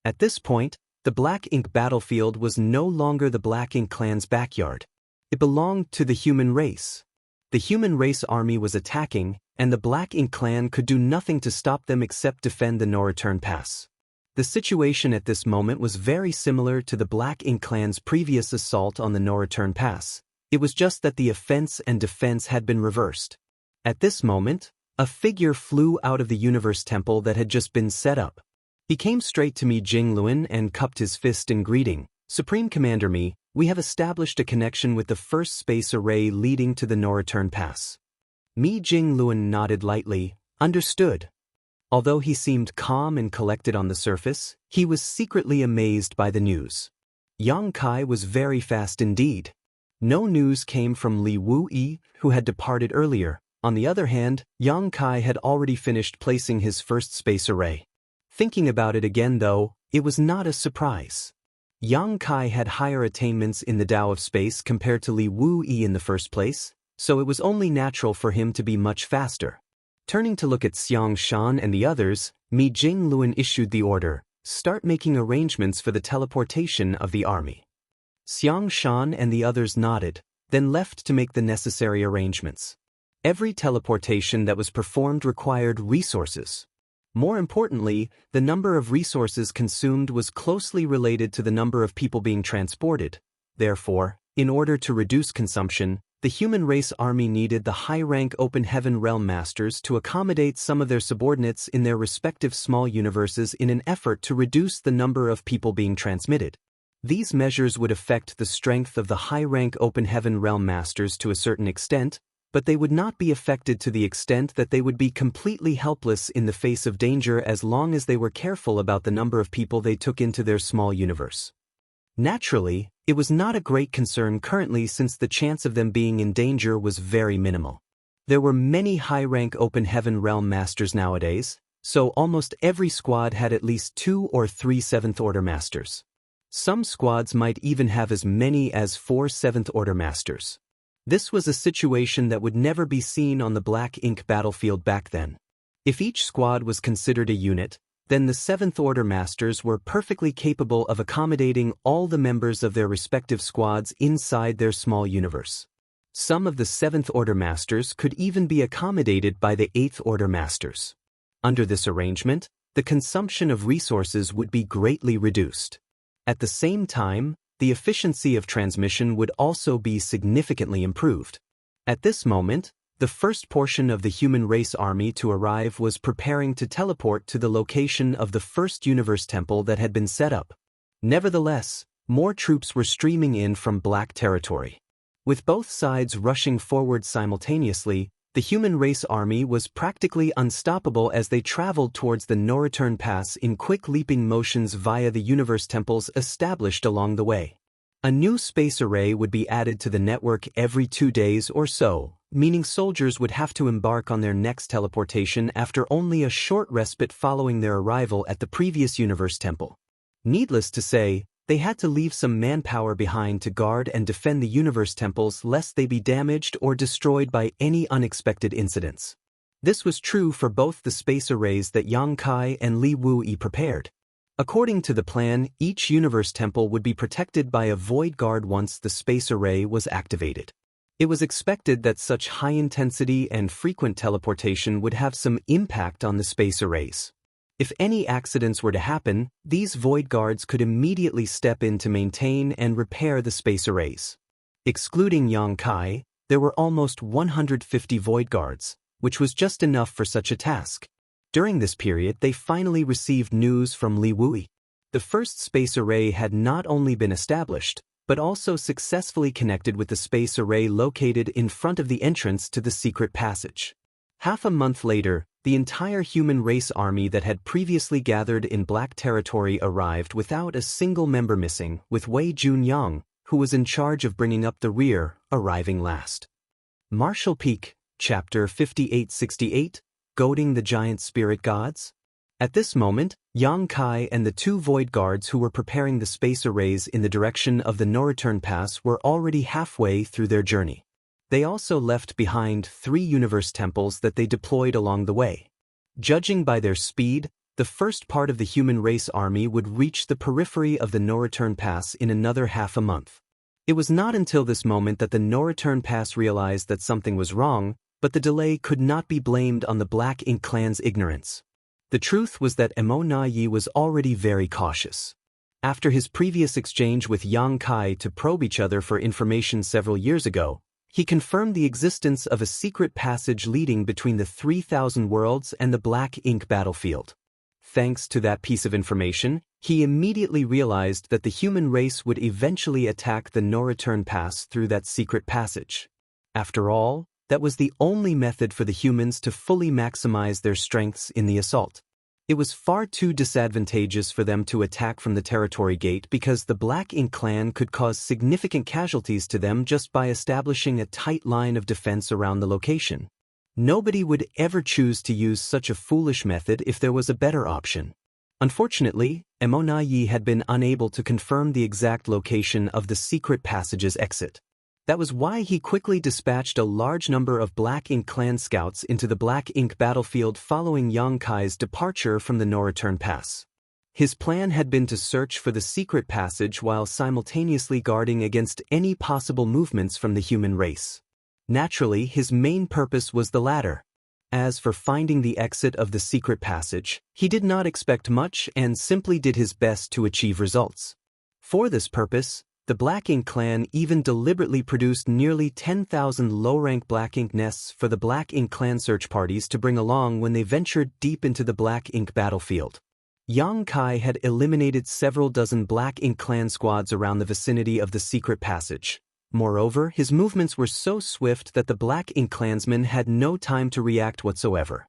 S1: At this point, the Black Ink battlefield was no longer the Black Ink clan's backyard. It belonged to the human race. The human race army was attacking, and the Black Ink clan could do nothing to stop them except defend the No-Return Pass. The situation at this moment was very similar to the Black Ink clan's previous assault on the No-Return Pass. It was just that the offense and defense had been reversed. At this moment, a figure flew out of the universe temple that had just been set up. He came straight to Mi Jingluan and cupped his fist in greeting. "Supreme Commander Mi, we have established a connection with the first space array leading to the No-Return Pass." Mi Jingluan nodded lightly. "Understood." Although he seemed calm and collected on the surface, he was secretly amazed by the news. Yang Kai was very fast indeed. No news came from Li Wuyi, who had departed earlier. On the other hand, Yang Kai had already finished placing his first space array. Thinking about it again though, it was not a surprise. Yang Kai had higher attainments in the Tao of space compared to Li Wuyi in the first place, so it was only natural for him to be much faster. Turning to look at Xiang Shan and the others, Mi Jingluan issued the order, "Start making arrangements for the teleportation of the army." Xiang Shan and the others nodded, then left to make the necessary arrangements. Every teleportation that was performed required resources. More importantly, the number of resources consumed was closely related to the number of people being transported. Therefore, in order to reduce consumption, the human race army needed the high-rank Open Heaven Realm Masters to accommodate some of their subordinates in their respective small universes in an effort to reduce the number of people being transmitted. These measures would affect the strength of the high-rank Open Heaven Realm Masters to a certain extent, but they would not be affected to the extent that they would be completely helpless in the face of danger as long as they were careful about the number of people they took into their small universe. Naturally, it was not a great concern currently since the chance of them being in danger was very minimal. There were many high-rank Open Heaven Realm Masters nowadays, so almost every squad had at least 2 or 3 7th Order Masters. Some squads might even have as many as 4 7th Order Masters. This was a situation that would never be seen on the Black Ink battlefield back then. If each squad was considered a unit, then the 7th Order Masters were perfectly capable of accommodating all the members of their respective squads inside their small universe. Some of the 7th Order Masters could even be accommodated by the 8th Order Masters. Under this arrangement, the consumption of resources would be greatly reduced. At the same time, the efficiency of transmission would also be significantly improved. At this moment, the first portion of the human race army to arrive was preparing to teleport to the location of the first universe temple that had been set up. Nevertheless, more troops were streaming in from Black territory. With both sides rushing forward simultaneously, the human race army was practically unstoppable as they traveled towards the no-return pass in quick leaping motions via the universe temples established along the way. A new space array would be added to the network every 2 days or so, meaning soldiers would have to embark on their next teleportation after only a short respite following their arrival at the previous universe temple. Needless to say, they had to leave some manpower behind to guard and defend the universe temples lest they be damaged or destroyed by any unexpected incidents. This was true for both the space arrays that Yang Kai and Li Wuyi prepared. According to the plan, each universe temple would be protected by a void guard once the space array was activated. It was expected that such high-intensity and frequent teleportation would have some impact on the space arrays. If any accidents were to happen, these void guards could immediately step in to maintain and repair the space arrays. Excluding Yang Kai, there were almost 150 void guards, which was just enough for such a task. During this period, they finally received news from Li Wuyi. The first space array had not only been established, but also successfully connected with the space array located in front of the entrance to the secret passage. Half a month later, the entire human race army that had previously gathered in Black territory arrived without a single member missing, with Wei Junyang, who was in charge of bringing up the rear, arriving last. Martial Peak, Chapter 5868, Goading the Giant Spirit Gods? At this moment, Yang Kai and the 2 void guards who were preparing the space arrays in the direction of the no-return pass were already halfway through their journey. They also left behind 3 universe temples that they deployed along the way. Judging by their speed, the first part of the human race army would reach the periphery of the no-return pass in another half a month. It was not until this moment that the no-return pass realized that something was wrong, but the delay could not be blamed on the Black Ink clan's ignorance. The truth was that Emo Na Yi was already very cautious. After his previous exchange with Yang Kai to probe each other for information several years ago, he confirmed the existence of a secret passage leading between the 3,000 worlds and the Black Ink battlefield. Thanks to that piece of information, he immediately realized that the human race would eventually attack the no-return pass through that secret passage. After all, that was the only method for the humans to fully maximize their strengths in the assault. It was far too disadvantageous for them to attack from the territory gate because the Black Ink clan could cause significant casualties to them just by establishing a tight line of defense around the location. Nobody would ever choose to use such a foolish method if there was a better option. Unfortunately, Emo Na Yi had been unable to confirm the exact location of the secret passage's exit. That was why he quickly dispatched a large number of Black Ink clan scouts into the Black Ink battlefield following Yang Kai's departure from the no-return pass. His plan had been to search for the secret passage while simultaneously guarding against any possible movements from the human race. Naturally, his main purpose was the latter. As for finding the exit of the secret passage, he did not expect much and simply did his best to achieve results. For this purpose, the Black Ink clan even deliberately produced nearly 10,000 low-rank Black Ink nests for the Black Ink clan search parties to bring along when they ventured deep into the Black Ink battlefield. Yang Kai had eliminated several dozen Black Ink clan squads around the vicinity of the secret passage. Moreover, his movements were so swift that the Black Ink clansmen had no time to react whatsoever.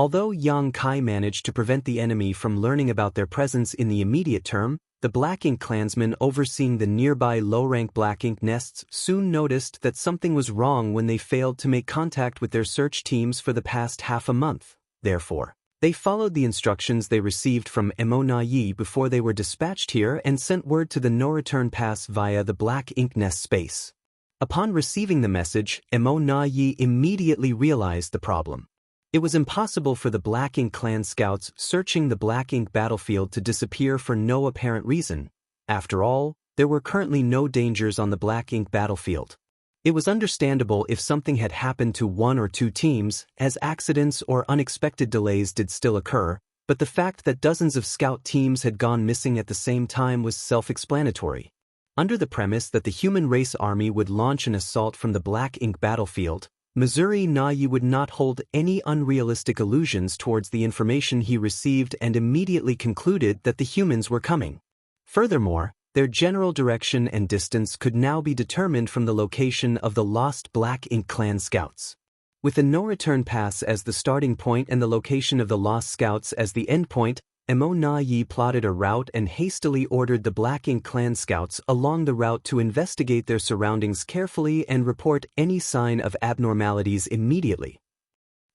S1: Although Yang Kai managed to prevent the enemy from learning about their presence in the immediate term, the Black Ink clansmen overseeing the nearby low-rank Black Ink nests soon noticed that something was wrong when they failed to make contact with their search teams for the past half a month. Therefore, they followed the instructions they received from Mo Na Yi before they were dispatched here and sent word to the no-return pass via the Black Ink nest space. Upon receiving the message, Mo Na Yi immediately realized the problem. It was impossible for the Black Ink clan scouts searching the Black Ink battlefield to disappear for no apparent reason. After all, there were currently no dangers on the Black Ink battlefield. It was understandable if something had happened to one or two teams, as accidents or unexpected delays did still occur, but the fact that dozens of scout teams had gone missing at the same time was self-explanatory. Under the premise that the human race army would launch an assault from the Black Ink battlefield, Missouri Na Yi would not hold any unrealistic illusions towards the information he received and immediately concluded that the humans were coming. Furthermore, their general direction and distance could now be determined from the location of the lost Black Ink clan scouts. With the no-return pass as the starting point and the location of the lost scouts as the endpoint, Mo Na Yi plotted a route and hastily ordered the Black Ink clan scouts along the route to investigate their surroundings carefully and report any sign of abnormalities immediately.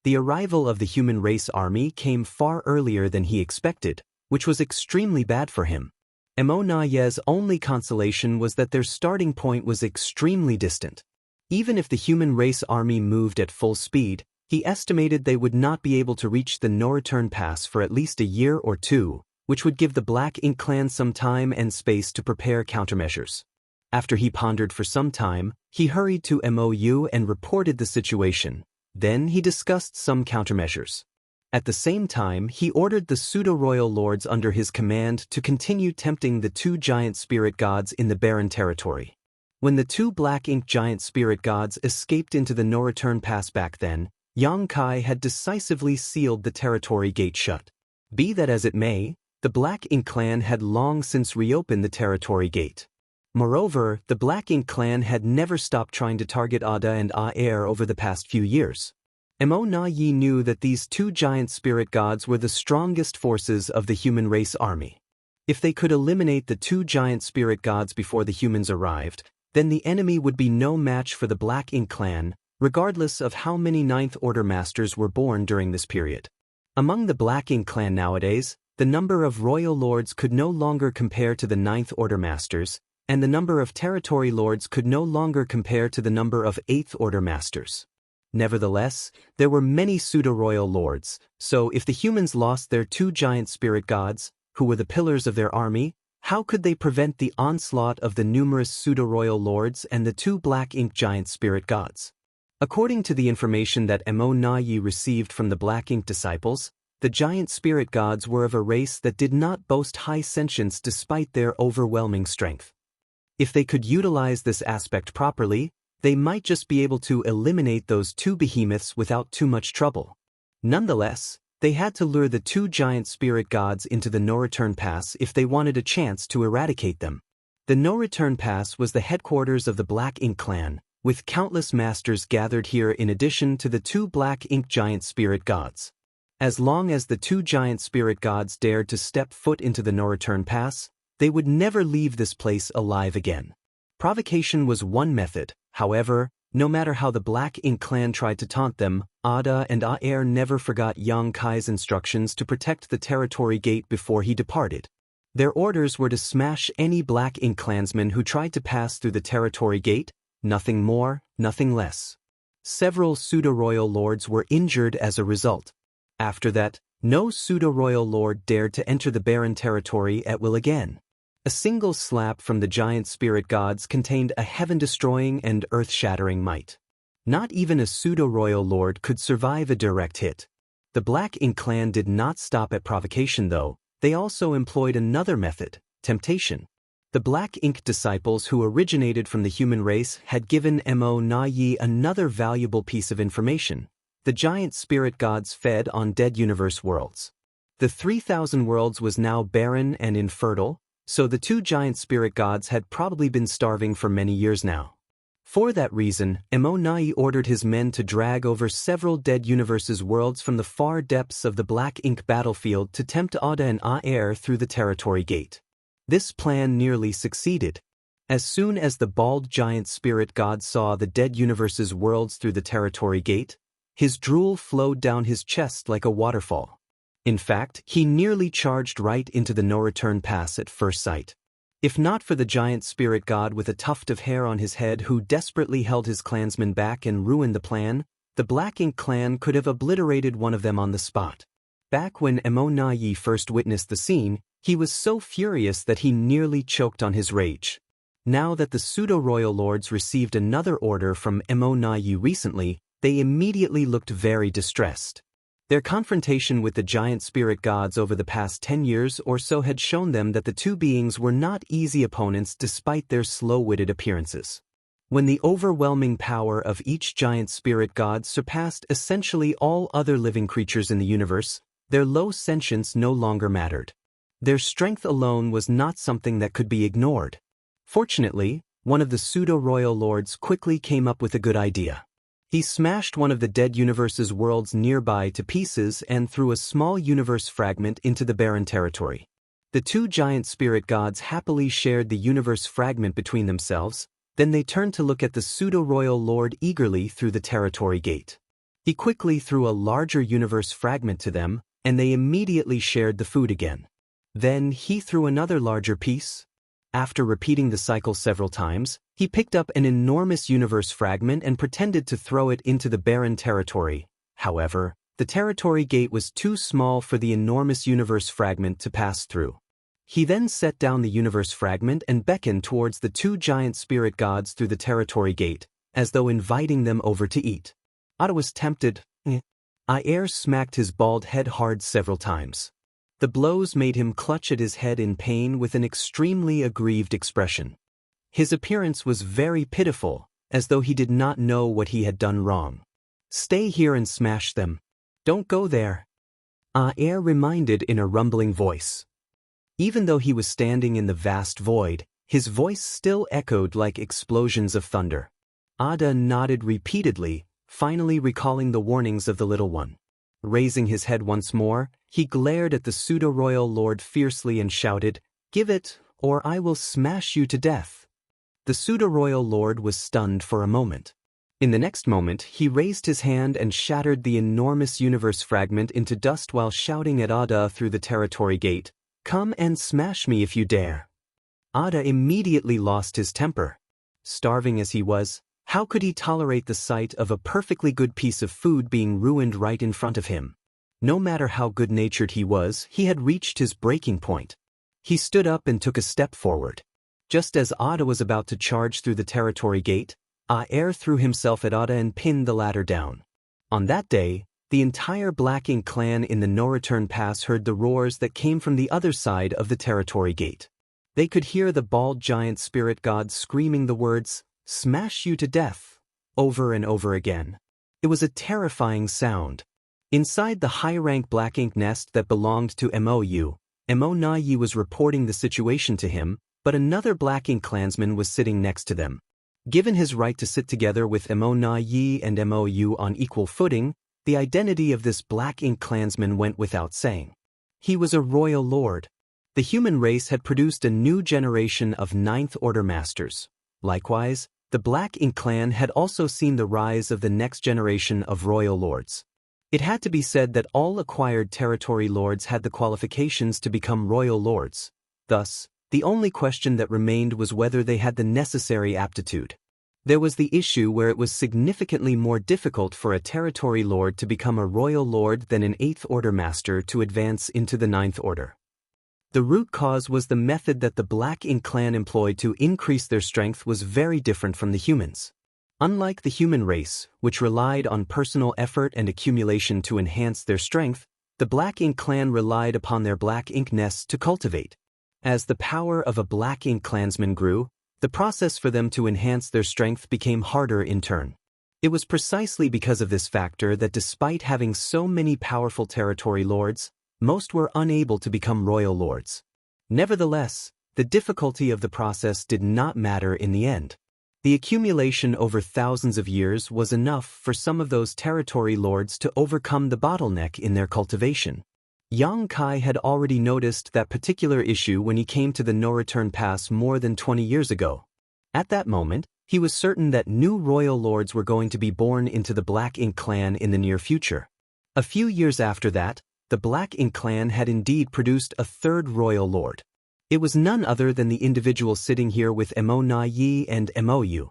S1: The arrival of the human race army came far earlier than he expected, which was extremely bad for him. Mo Na Yi's only consolation was that their starting point was extremely distant. Even if the human race army moved at full speed, he estimated they would not be able to reach the no-return pass for at least a year or two, which would give the Black Ink clan some time and space to prepare countermeasures. After he pondered for some time, he hurried to MOU and reported the situation. Then he discussed some countermeasures. At the same time, he ordered the pseudo-royal lords under his command to continue tempting the two giant spirit gods in the barren territory. When the two Black Ink giant spirit gods escaped into the no-return pass back then, Yang Kai had decisively sealed the territory gate shut. Be that as it may, the Black Ink clan had long since reopened the territory gate. Moreover, the Black Ink clan had never stopped trying to target Ada and Air over the past few years. Mo Na Yi knew that these two giant spirit gods were the strongest forces of the human race army. If they could eliminate the two giant spirit gods before the humans arrived, then the enemy would be no match for the Black Ink clan, regardless of how many Ninth Order Masters were born during this period. Among the Black Ink clan nowadays, the number of Royal Lords could no longer compare to the Ninth Order Masters, and the number of Territory Lords could no longer compare to the number of Eighth Order Masters. Nevertheless, there were many pseudo-royal lords, so if the humans lost their two giant spirit gods, who were the pillars of their army, how could they prevent the onslaught of the numerous pseudo-royal lords and the two Black Ink giant spirit gods? According to the information that Mo Na Yi received from the Black Ink disciples, the giant spirit gods were of a race that did not boast high sentience despite their overwhelming strength. If they could utilize this aspect properly, they might just be able to eliminate those two behemoths without too much trouble. Nonetheless, they had to lure the two giant spirit gods into the no-return pass if they wanted a chance to eradicate them. The no-return pass was the headquarters of the Black Ink clan, with countless masters gathered here in addition to the two Black Ink giant spirit gods. As long as the two giant spirit gods dared to step foot into the no-return pass, they would never leave this place alive again. Provocation was one method, however, no matter how the Black Ink clan tried to taunt them, Ada and Air never forgot Yang Kai's instructions to protect the territory gate before he departed. Their orders were to smash any Black Ink clansman who tried to pass through the territory gate, nothing more, nothing less. Several pseudo-royal lords were injured as a result. After that, no pseudo-royal lord dared to enter the barren territory at will again. A single slap from the giant spirit gods contained a heaven-destroying and earth-shattering might. Not even a pseudo-royal lord could survive a direct hit. The Black Ink clan did not stop at provocation though, they also employed another method, temptation. The Black Ink disciples who originated from the human race had given Mo Na Yi another valuable piece of information. The giant spirit gods fed on dead universe worlds. The 3,000 worlds was now barren and infertile, so the two giant spirit gods had probably been starving for many years now. For that reason, Nai ordered his men to drag over several dead universes worlds from the far depths of the Black Ink battlefield to tempt Ada and Aer through the territory gate. This plan nearly succeeded. As soon as the bald giant spirit god saw the dead universes worlds through the territory gate, his drool flowed down his chest like a waterfall. In fact, he nearly charged right into the no-return pass at first sight. If not for the giant spirit god with a tuft of hair on his head who desperately held his clansmen back and ruined the plan, the Black Ink clan could have obliterated one of them on the spot. Back when Nai first witnessed the scene, he was so furious that he nearly choked on his rage. Now that the pseudo-royal lords received another order from Nai recently, they immediately looked very distressed. Their confrontation with the giant spirit gods over the past 10 years or so had shown them that the two beings were not easy opponents despite their slow-witted appearances. When the overwhelming power of each giant spirit god surpassed essentially all other living creatures in the universe, their low sentience no longer mattered. Their strength alone was not something that could be ignored. Fortunately, one of the pseudo-royal lords quickly came up with a good idea. He smashed one of the dead universe's worlds nearby to pieces and threw a small universe fragment into the barren territory. The two giant spirit gods happily shared the universe fragment between themselves, then they turned to look at the pseudo-royal lord eagerly through the territory gate. He quickly threw a larger universe fragment to them, and they immediately shared the food again. Then he threw another larger piece. After repeating the cycle several times, he picked up an enormous universe fragment and pretended to throw it into the barren territory. However, the territory gate was too small for the enormous universe fragment to pass through. He then set down the universe fragment and beckoned towards the two giant spirit gods through the territory gate, as though inviting them over to eat. Ada was tempted. Aer smacked his bald head hard several times. The blows made him clutch at his head in pain with an extremely aggrieved expression. His appearance was very pitiful, as though he did not know what he had done wrong. "Stay here and smash them. Don't go there," Aer reminded in a rumbling voice. Even though he was standing in the vast void, his voice still echoed like explosions of thunder. Ada nodded repeatedly, finally recalling the warnings of the little one. Raising his head once more, he glared at the pseudo-royal lord fiercely and shouted, "Give it, or I will smash you to death." The pseudo-royal lord was stunned for a moment. In the next moment, he raised his hand and shattered the enormous universe fragment into dust while shouting at Ada through the territory gate, "Come and smash me if you dare." Ada immediately lost his temper. Starving as he was, how could he tolerate the sight of a perfectly good piece of food being ruined right in front of him? No matter how good-natured he was, he had reached his breaking point. He stood up and took a step forward. Just as Ada was about to charge through the territory gate, Aer threw himself at Ada and pinned the latter down. On that day, the entire Black Ink clan in the no-return pass heard the roars that came from the other side of the territory gate. They could hear the bald giant spirit god screaming the words, "Smash you to death," over and over again. It was a terrifying sound. Inside the high-rank Black Ink nest that belonged to Nai was reporting the situation to him, but another Black Ink clansman was sitting next to them. Given his right to sit together with Nai and Mou on equal footing, the identity of this Black Ink clansman went without saying. He was a royal lord. The human race had produced a new generation of Ninth Order masters. Likewise, the Black Ink clan had also seen the rise of the next generation of royal lords. It had to be said that all acquired territory lords had the qualifications to become royal lords. Thus, the only question that remained was whether they had the necessary aptitude. There was the issue where it was significantly more difficult for a territory lord to become a royal lord than an Eighth Order master to advance into the Ninth Order. The root cause was the method that the Black Ink clan employed to increase their strength was very different from the humans. Unlike the human race, which relied on personal effort and accumulation to enhance their strength, the Black Ink clan relied upon their Black Ink nests to cultivate. As the power of a Black Ink clansman grew, the process for them to enhance their strength became harder in turn. It was precisely because of this factor that despite having so many powerful territory lords, most were unable to become royal lords. Nevertheless, the difficulty of the process did not matter in the end. The accumulation over thousands of years was enough for some of those territory lords to overcome the bottleneck in their cultivation. Yang Kai had already noticed that particular issue when he came to the no-return pass more than 20 years ago. At that moment, he was certain that new royal lords were going to be born into the Black Ink clan in the near future. A few years after that, the Black Ink clan had indeed produced a third royal lord. It was none other than the individual sitting here with Mo Na Yi and Mou.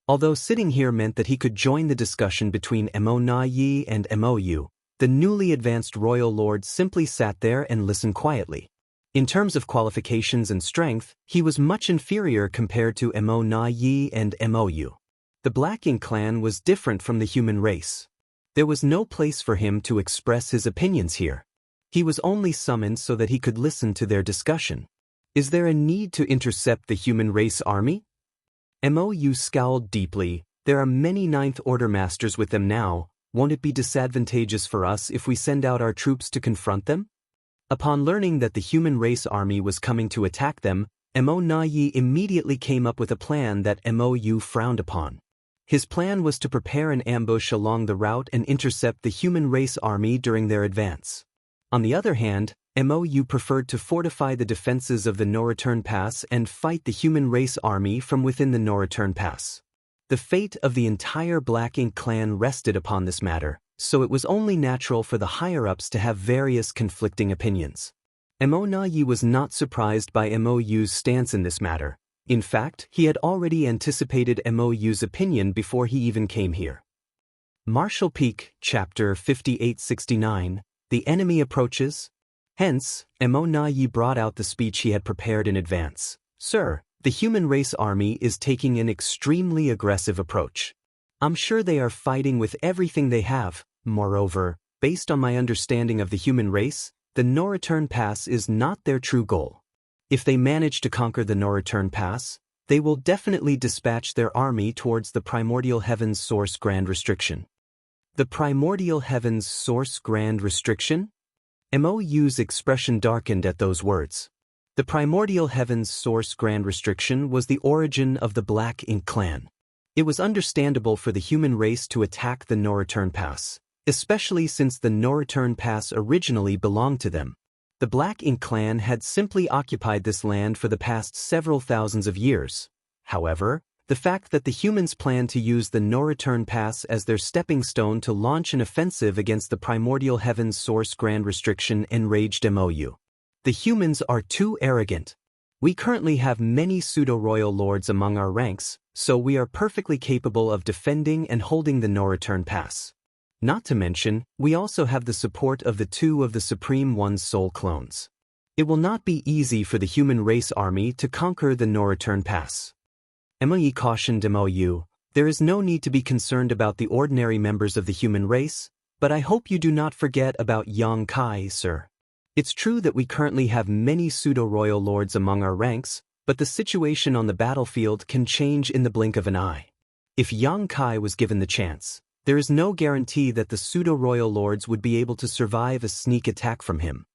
S1: Although sitting here meant that he could join the discussion between Mo Na Yi and Mou, the newly advanced royal lord simply sat there and listened quietly. In terms of qualifications and strength, he was much inferior compared to Mo Na Yi and Mou. The Black Ink clan was different from the human race. There was no place for him to express his opinions here. He was only summoned so that he could listen to their discussion. Is there a need to intercept the human race army? Mou scowled deeply. There are many Ninth Order masters with them now. Won't it be disadvantageous for us if we send out our troops to confront them? Upon learning that the human race army was coming to attack them, Mo Na Yi immediately came up with a plan that Mou frowned upon. His plan was to prepare an ambush along the route and intercept the human race army during their advance. On the other hand, Mou preferred to fortify the defenses of the no-return pass and fight the human race army from within the no-return pass. The fate of the entire Black Ink clan rested upon this matter, so it was only natural for the higher-ups to have various conflicting opinions. Mo Na Yi was not surprised by Mou's stance in this matter. In fact, he had already anticipated Mou's opinion before he even came here. Martial Peak, Chapter 5869, The Enemy Approaches. Hence, Mo Na Yi brought out the speech he had prepared in advance. Sir, the human race army is taking an extremely aggressive approach. I'm sure they are fighting with everything they have. Moreover, based on my understanding of the human race, the no-return pass is not their true goal. If they manage to conquer the no-return pass, they will definitely dispatch their army towards the Primordial Heavens Source Grand Restriction. The Primordial Heavens Source Grand Restriction? Mou's expression darkened at those words. The Primordial Heavens Source Grand Restriction was the origin of the Black Ink clan. It was understandable for the human race to attack the no-return pass, especially since the no-return pass originally belonged to them. The Black Ink clan had simply occupied this land for the past several thousands of years. However, the fact that the humans planned to use the no-return pass as their stepping stone to launch an offensive against the Primordial Heavens Source Grand Restriction enraged Mou. The humans are too arrogant. We currently have many pseudo-royal lords among our ranks, so we are perfectly capable of defending and holding the no-return pass. Not to mention, we also have the support of the two of the Supreme One's soul clones. It will not be easy for the human race army to conquer the no-return pass. Mou cautioned Mou, there is no need to be concerned about the ordinary members of the human race, but I hope you do not forget about Yang Kai, sir. It's true that we currently have many pseudo-royal lords among our ranks, but the situation on the battlefield can change in the blink of an eye. If Yang Kai was given the chance, there is no guarantee that the pseudo-royal lords would be able to survive a sneak attack from him.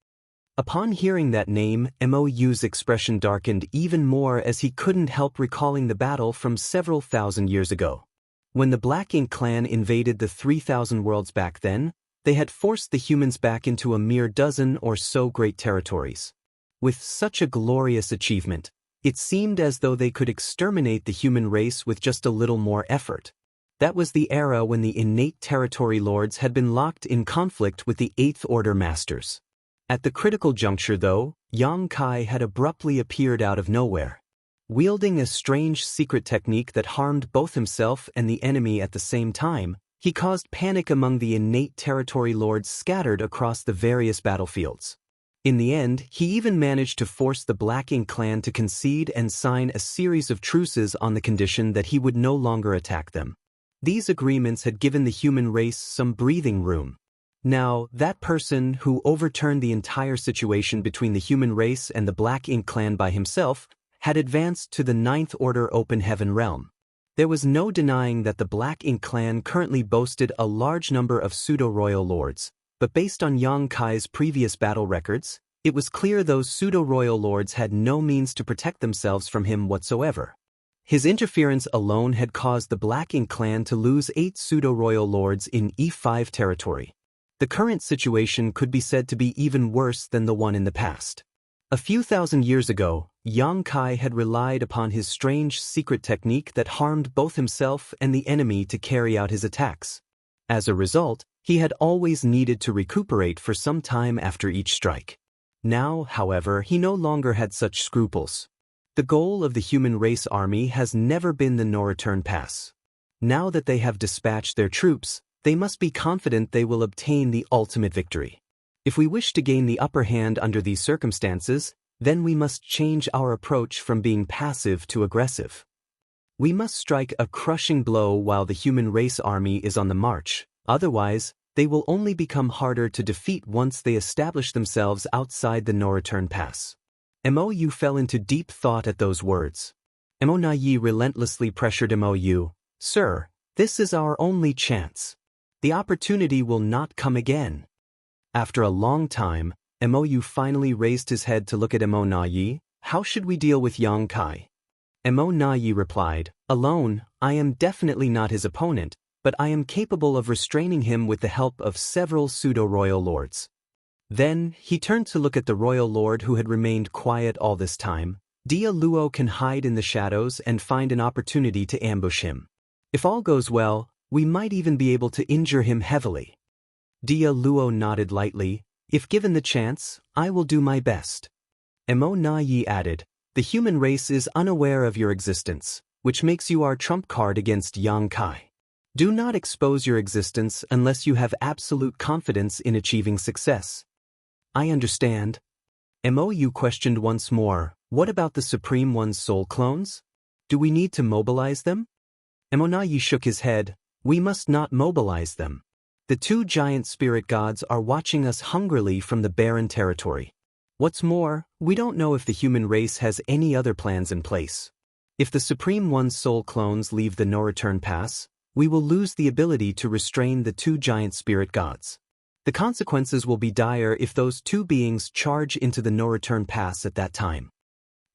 S1: Upon hearing that name, Mou's expression darkened even more as he couldn't help recalling the battle from several thousand years ago. When the Black Ink clan invaded the 3,000 worlds back then, they had forced the humans back into a mere dozen or so great territories. With such a glorious achievement, it seemed as though they could exterminate the human race with just a little more effort. That was the era when the innate territory lords had been locked in conflict with the Eighth Order masters. At the critical juncture, though, Yang Kai had abruptly appeared out of nowhere. Wielding a strange secret technique that harmed both himself and the enemy at the same time, he caused panic among the innate territory lords scattered across the various battlefields. In the end, he even managed to force the Black Ink clan to concede and sign a series of truces on the condition that he would no longer attack them. These agreements had given the human race some breathing room. Now, that person who overturned the entire situation between the human race and the Black Ink clan by himself had advanced to the Ninth Order Open Heaven realm. There was no denying that the Black Ink clan currently boasted a large number of pseudo-royal lords, but based on Yang Kai's previous battle records, it was clear those pseudo-royal lords had no means to protect themselves from him whatsoever. His interference alone had caused the Black Ink clan to lose 8 pseudo-royal lords in E5 territory. The current situation could be said to be even worse than the one in the past. A few thousand years ago, Yang Kai had relied upon his strange secret technique that harmed both himself and the enemy to carry out his attacks. As a result, he had always needed to recuperate for some time after each strike. Now, however, he no longer had such scruples. The goal of the human race army has never been the no-return pass. Now that they have dispatched their troops, they must be confident they will obtain the ultimate victory. If we wish to gain the upper hand under these circumstances, then we must change our approach from being passive to aggressive. We must strike a crushing blow while the human race army is on the march, otherwise, they will only become harder to defeat once they establish themselves outside the no-return pass. Mou fell into deep thought at those words. Yi relentlessly pressured Mou. Sir, this is our only chance. The opportunity will not come again. After a long time, Mou finally raised his head to look at Yi. How should we deal with Yang Kai? Yi replied, alone, I am definitely not his opponent, but I am capable of restraining him with the help of several pseudo-royal lords. Then, he turned to look at the royal lord who had remained quiet all this time. Dia Luo can hide in the shadows and find an opportunity to ambush him. If all goes well, we might even be able to injure him heavily. Dia Luo nodded lightly. If given the chance, I will do my best. Yi added, the human race is unaware of your existence, which makes you our trump card against Yang Kai. Do not expose your existence unless you have absolute confidence in achieving success. I understand. Mou questioned once more, what about the Supreme One's soul clones? Do we need to mobilize them? Yi shook his head, we must not mobilize them. The 2 giant spirit gods are watching us hungrily from the barren territory. What's more, we don't know if the human race has any other plans in place. If the Supreme One's soul clones leave the no-return pass, we will lose the ability to restrain the 2 giant spirit gods. The consequences will be dire if those 2 beings charge into the no-return pass at that time.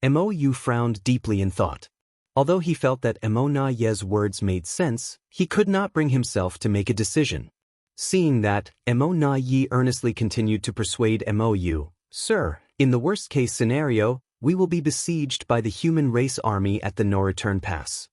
S1: Mou frowned deeply in thought. Although he felt that Yi's words made sense, he could not bring himself to make a decision. Seeing that, Yi earnestly continued to persuade Mou, Sir, in the worst-case scenario, we will be besieged by the human race army at the no-return pass.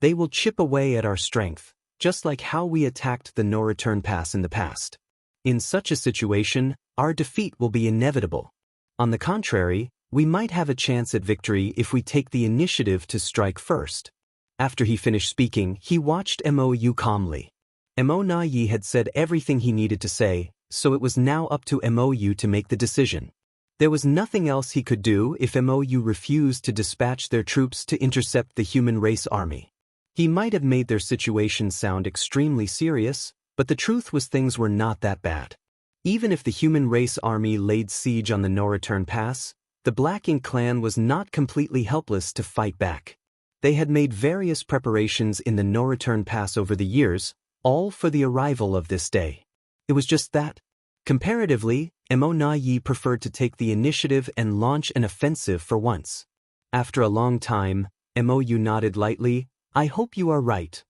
S1: They will chip away at our strength, just like how we attacked the no-return pass in the past. In such a situation, our defeat will be inevitable. On the contrary, we might have a chance at victory if we take the initiative to strike first. After he finished speaking, he watched Mou calmly. Yi had said everything he needed to say, so it was now up to Mou to make the decision. There was nothing else he could do if Mou refused to dispatch their troops to intercept the human race army. He might have made their situation sound extremely serious, but the truth was things were not that bad. Even if the human race army laid siege on the no-return pass, the Black Ink clan was not completely helpless to fight back. They had made various preparations in the no-return pass over the years, all for the arrival of this day. It was just that. Comparatively, Yi preferred to take the initiative and launch an offensive for once. After a long time, Mou nodded lightly, I hope you are right.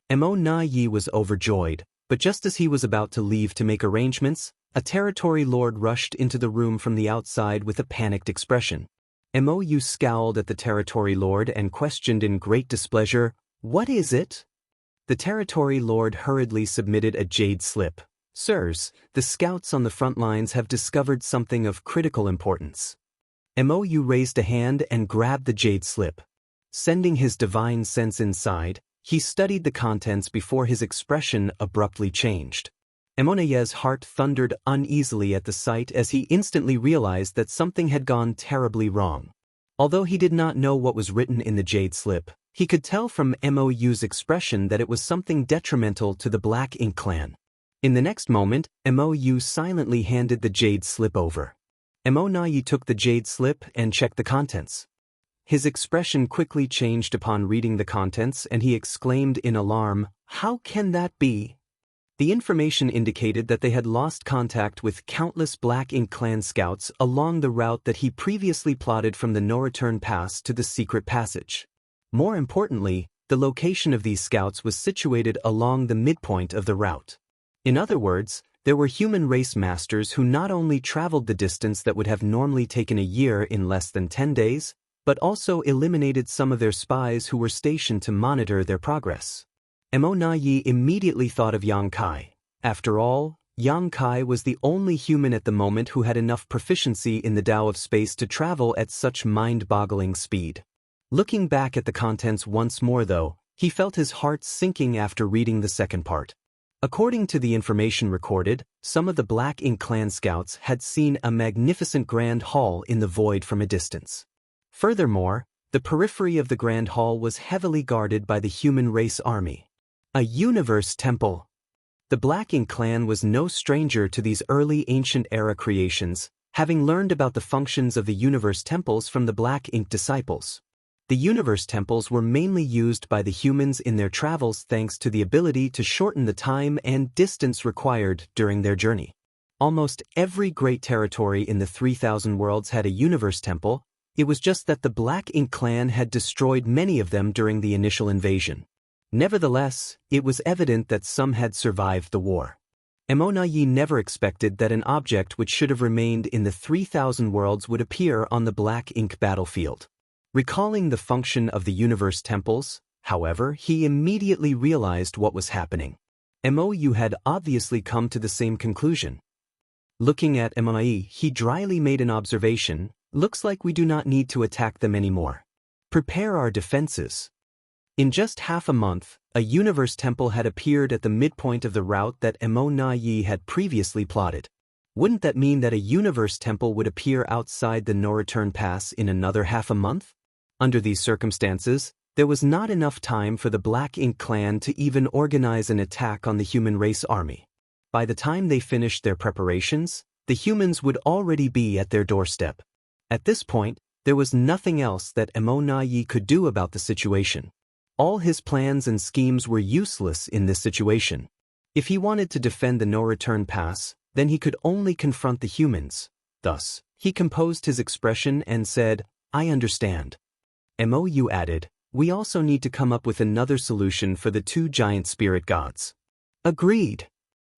S1: Yi was overjoyed, but just as he was about to leave to make arrangements, a territory lord rushed into the room from the outside with a panicked expression. Mou scowled at the territory lord and questioned in great displeasure, What is it? The territory lord hurriedly submitted a jade slip. Sirs, the scouts on the front lines have discovered something of critical importance. Mou raised a hand and grabbed the jade slip. Sending his divine sense inside, he studied the contents before his expression abruptly changed. Yi's heart thundered uneasily at the sight as he instantly realized that something had gone terribly wrong. Although he did not know what was written in the jade slip, he could tell from Mou's expression that it was something detrimental to the Black Ink clan. In the next moment, Mou silently handed the jade slip over. Yi took the jade slip and checked the contents. His expression quickly changed upon reading the contents and he exclaimed in alarm, How can that be? The information indicated that they had lost contact with countless Black Ink clan scouts along the route that he previously plotted from the no-return pass to the secret passage. More importantly, the location of these scouts was situated along the midpoint of the route. In other words, there were human race masters who not only traveled the distance that would have normally taken a year in less than 10 days, but also eliminated some of their spies who were stationed to monitor their progress. Mo Yi immediately thought of Yang Kai. After all, Yang Kai was the only human at the moment who had enough proficiency in the Tao of space to travel at such mind-boggling speed. Looking back at the contents once more though, he felt his heart sinking after reading the second part. According to the information recorded, some of the Black Ink Clan scouts had seen a magnificent grand hall in the void from a distance. Furthermore, the periphery of the grand hall was heavily guarded by the human race army. A universe temple. The Black Ink Clan was no stranger to these early ancient era creations, having learned about the functions of the universe temples from the Black Ink disciples. The universe temples were mainly used by the humans in their travels thanks to the ability to shorten the time and distance required during their journey. Almost every great territory in the 3,000 worlds had a universe temple. It was just that the Black Ink Clan had destroyed many of them during the initial invasion. Nevertheless, it was evident that some had survived the war. Mo Yi never expected that an object which should have remained in the 3,000 worlds would appear on the Black Ink battlefield. Recalling the function of the universe temples, however, he immediately realized what was happening. Mo Yu had obviously come to the same conclusion. Looking at Mo Yi, he dryly made an observation: looks like we do not need to attack them anymore. Prepare our defenses. In just half a month, a universe temple had appeared at the midpoint of the route that Mo Yi had previously plotted. Wouldn't that mean that a universe temple would appear outside the no-return pass in another half a month? Under these circumstances, there was not enough time for the Black Ink Clan to even organize an attack on the human race army. By the time they finished their preparations, the humans would already be at their doorstep. At this point, there was nothing else that Mo Yi could do about the situation. All his plans and schemes were useless in this situation. If he wanted to defend the no-return pass, then he could only confront the humans. Thus, he composed his expression and said, "I understand." Mo Yu added, "We also need to come up with another solution for the two giant spirit gods." Agreed.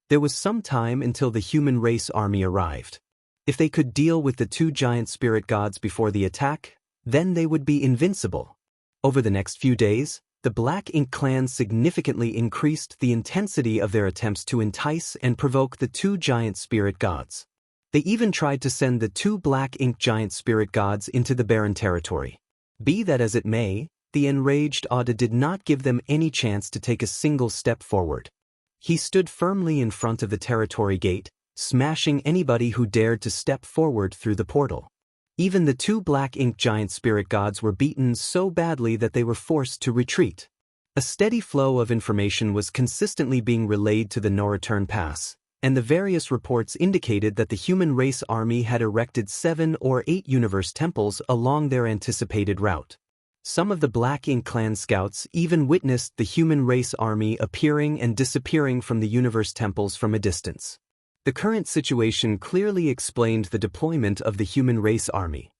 S1: There was some time until the human race army arrived. If they could deal with the two giant spirit gods before the attack, then they would be invincible. Over the next few days, the Black Ink Clan significantly increased the intensity of their attempts to entice and provoke the two giant spirit gods. They even tried to send the two Black Ink giant spirit gods into the barren territory. Be that as it may, the enraged Oda did not give them any chance to take a single step forward. He stood firmly in front of the territory gate, smashing anybody who dared to step forward through the portal. Even the two Black Ink giant spirit gods were beaten so badly that they were forced to retreat. A steady flow of information was consistently being relayed to the no-return pass, and the various reports indicated that the human race army had erected 7 or 8 universe temples along their anticipated route. Some of the Black Ink Clan scouts even witnessed the human race army appearing and disappearing from the universe temples from a distance. The current situation clearly explained the deployment of the human race army.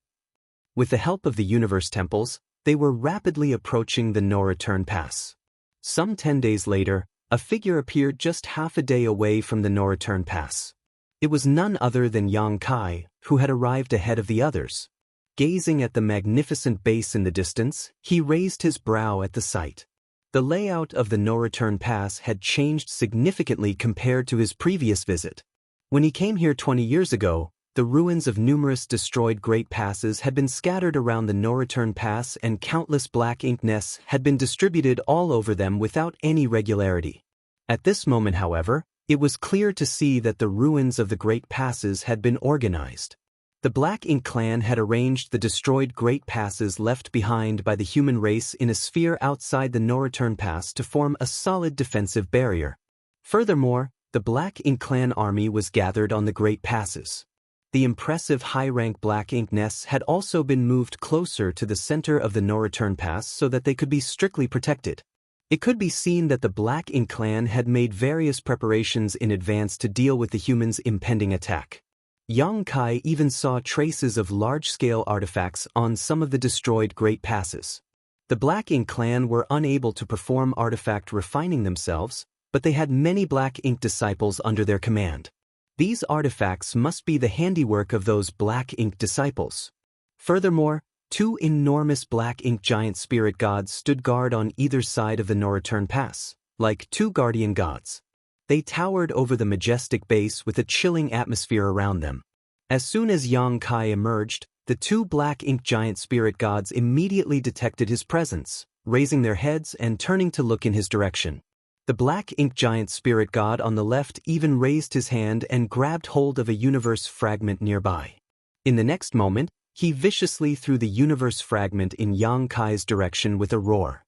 S1: With the help of the universe temples, they were rapidly approaching the no-return pass. Some 10 days later, a figure appeared just half a day away from the no-return pass. It was none other than Yang Kai, who had arrived ahead of the others. Gazing at the magnificent base in the distance, he raised his brow at the sight. The layout of the no-return pass had changed significantly compared to his previous visit. When he came here 20 years ago, the ruins of numerous destroyed great passes had been scattered around the no-return pass and countless Black Ink nests had been distributed all over them without any regularity. At this moment, however, it was clear to see that the ruins of the great passes had been organized. The Black Ink Clan had arranged the destroyed great passes left behind by the human race in a sphere outside the no-return pass to form a solid defensive barrier. Furthermore, the Black Ink Clan army was gathered on the great passes. The impressive high-rank Black Ink nests had also been moved closer to the center of the no-return pass so that they could be strictly protected. It could be seen that the Black Ink Clan had made various preparations in advance to deal with the humans' impending attack. Yang Kai even saw traces of large-scale artifacts on some of the destroyed great passes. The Black Ink clan were unable to perform artifact refining themselves, but they had many Black Ink disciples under their command. These artifacts must be the handiwork of those Black Ink disciples. Furthermore, 2 enormous Black Ink giant spirit gods stood guard on either side of the no-return pass, like 2 guardian gods. They towered over the majestic base with a chilling atmosphere around them. As soon as Yang Kai emerged, the 2 Black Ink giant spirit gods immediately detected his presence, raising their heads and turning to look in his direction. The Black Ink giant spirit god on the left even raised his hand and grabbed hold of a universe fragment nearby. In the next moment, he viciously threw the universe fragment in Yang Kai's direction with a roar.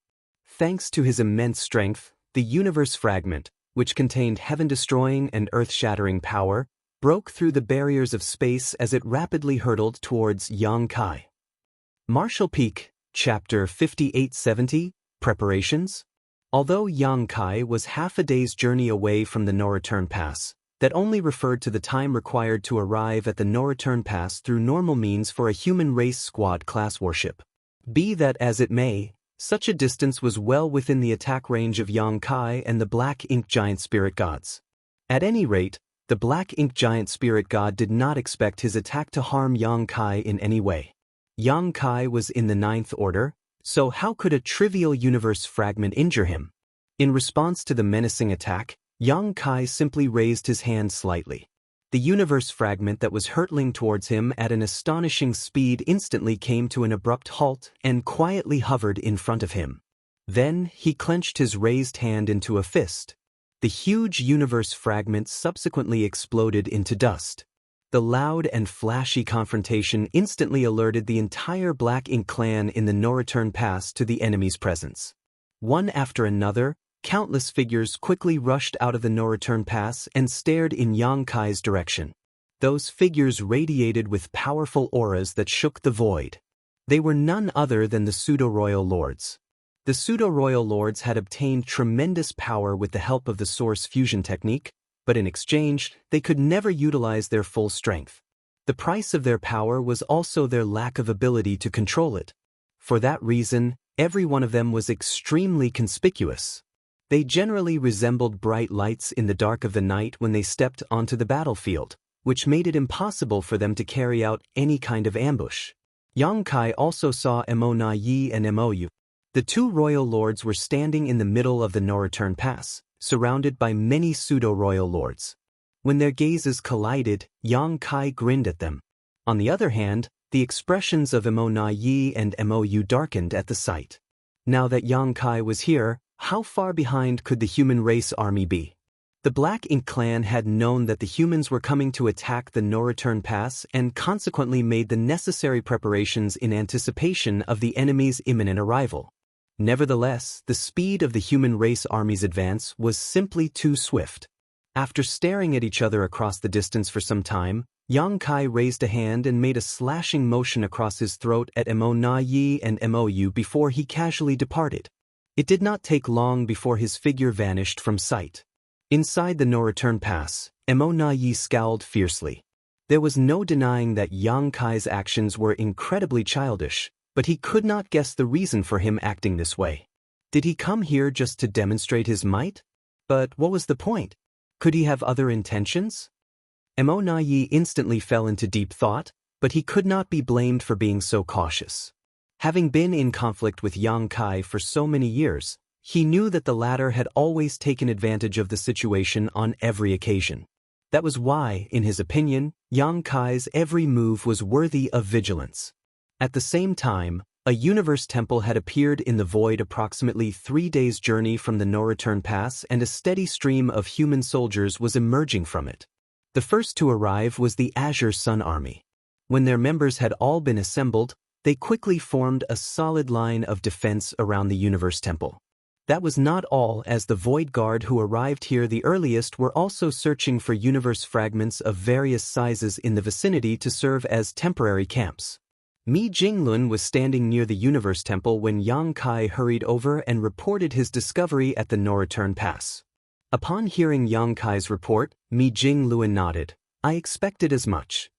S1: Thanks to his immense strength, the universe fragment, which contained heaven-destroying and earth-shattering power, broke through the barriers of space as it rapidly hurtled towards Yang Kai. Martial Peak, Chapter 5870, Preparations? Although Yang Kai was half a day's journey away from the no-return pass, that only referred to the time required to arrive at the no-return pass through normal means for a human race squad class warship. Be that as it may, such a distance was well within the attack range of Yang Kai and the Black Ink giant spirit gods. At any rate, the Black Ink giant spirit god did not expect his attack to harm Yang Kai in any way. Yang Kai was in the 9th order, so how could a trivial universe fragment injure him? In response to the menacing attack, Yang Kai simply raised his hand slightly. The universe fragment that was hurtling towards him at an astonishing speed instantly came to an abrupt halt and quietly hovered in front of him. Then he clenched his raised hand into a fist. The huge universe fragment subsequently exploded into dust. The loud and flashy confrontation instantly alerted the entire Black Ink clan in the no-return pass to the enemy's presence. One after another, countless figures quickly rushed out of the no-return pass and stared in Yang Kai's direction. Those figures radiated with powerful auras that shook the void. They were none other than the pseudo-royal lords. The pseudo-royal lords had obtained tremendous power with the help of the Source fusion technique, but in exchange, they could never utilize their full strength. The price of their power was also their lack of ability to control it. For that reason, every one of them was extremely conspicuous. They generally resembled bright lights in the dark of the night when they stepped onto the battlefield, which made it impossible for them to carry out any kind of ambush. Yang Kai also saw Mo Na Yi and Mo. The 2 royal lords were standing in the middle of the no-return pass, surrounded by many pseudo-royal lords. When their gazes collided, Yang Kai grinned at them. On the other hand, the expressions of Mo Na Yi and Mo darkened at the sight. Now that Yang Kai was here, how far behind could the human race army be? The Black Ink clan had known that the humans were coming to attack the no-return pass and consequently made the necessary preparations in anticipation of the enemy's imminent arrival. Nevertheless, the speed of the human race army's advance was simply too swift. After staring at each other across the distance for some time, Yang Kai raised a hand and made a slashing motion across his throat at Mo Na Yi and Mo before he casually departed. It did not take long before his figure vanished from sight. Inside the no-return pass, Mo Na Yi scowled fiercely. There was no denying that Yang Kai's actions were incredibly childish, but he could not guess the reason for him acting this way. Did he come here just to demonstrate his might? But what was the point? Could he have other intentions? Mo Na Yi instantly fell into deep thought, but he could not be blamed for being so cautious. Having been in conflict with Yang Kai for so many years, he knew that the latter had always taken advantage of the situation on every occasion. That was why, in his opinion, Yang Kai's every move was worthy of vigilance. At the same time, a universe temple had appeared in the void approximately 3 days' journey from the no-return pass, and a steady stream of human soldiers was emerging from it. The first to arrive was the Azure Sun Army. When their members had all been assembled, they quickly formed a solid line of defense around the Universe Temple. That was not all, as the Void Guard who arrived here the earliest were also searching for universe fragments of various sizes in the vicinity to serve as temporary camps. Mi Jinglun was standing near the Universe Temple when Yang Kai hurried over and reported his discovery at the no-return pass. Upon hearing Yang Kai's report, Mi Jinglun nodded. I expected as much.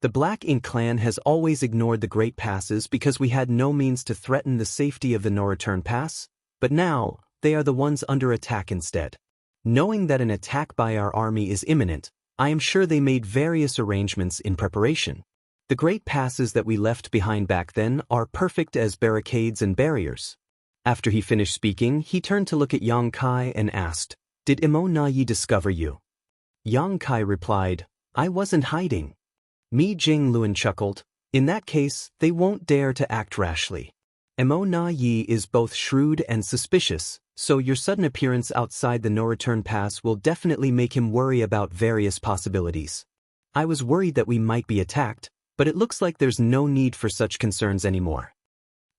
S1: The Black Ink clan has always ignored the Great Passes because we had no means to threaten the safety of the no return pass, but now, they are the ones under attack instead. Knowing that an attack by our army is imminent, I am sure they made various arrangements in preparation. The Great Passes that we left behind back then are perfect as barricades and barriers. After he finished speaking, he turned to look at Yang Kai and asked, "Did Imo discover you?" Yang Kai replied, "I wasn't hiding." Mi Jingluan chuckled, "In that case, they won't dare to act rashly. Imo is both shrewd and suspicious, so your sudden appearance outside the no-return pass will definitely make him worry about various possibilities. I was worried that we might be attacked, but it looks like there's no need for such concerns anymore."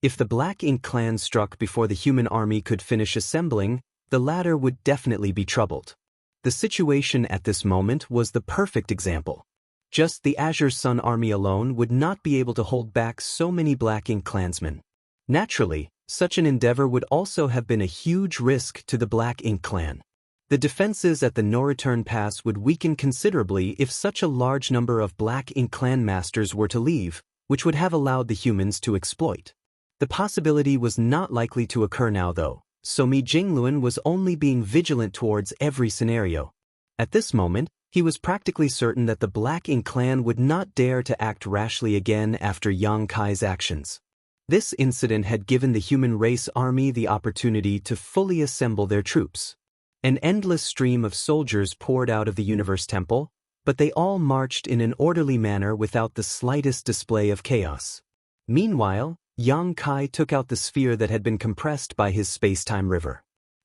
S1: If the Black Ink clan struck before the human army could finish assembling, the latter would definitely be troubled. The situation at this moment was the perfect example. Just the Azure Sun army alone would not be able to hold back so many Black Ink clansmen. Naturally, such an endeavor would also have been a huge risk to the Black Ink clan. The defenses at the no-return pass would weaken considerably if such a large number of Black Ink clan masters were to leave, which would have allowed the humans to exploit. The possibility was not likely to occur now though, so Mi Jingluan was only being vigilant towards every scenario. At this moment, he was practically certain that the Black Ink clan would not dare to act rashly again after Yang Kai's actions. This incident had given the human race army the opportunity to fully assemble their troops. An endless stream of soldiers poured out of the Universe Temple, but they all marched in an orderly manner without the slightest display of chaos. Meanwhile, Yang Kai took out the sphere that had been compressed by his space-time river.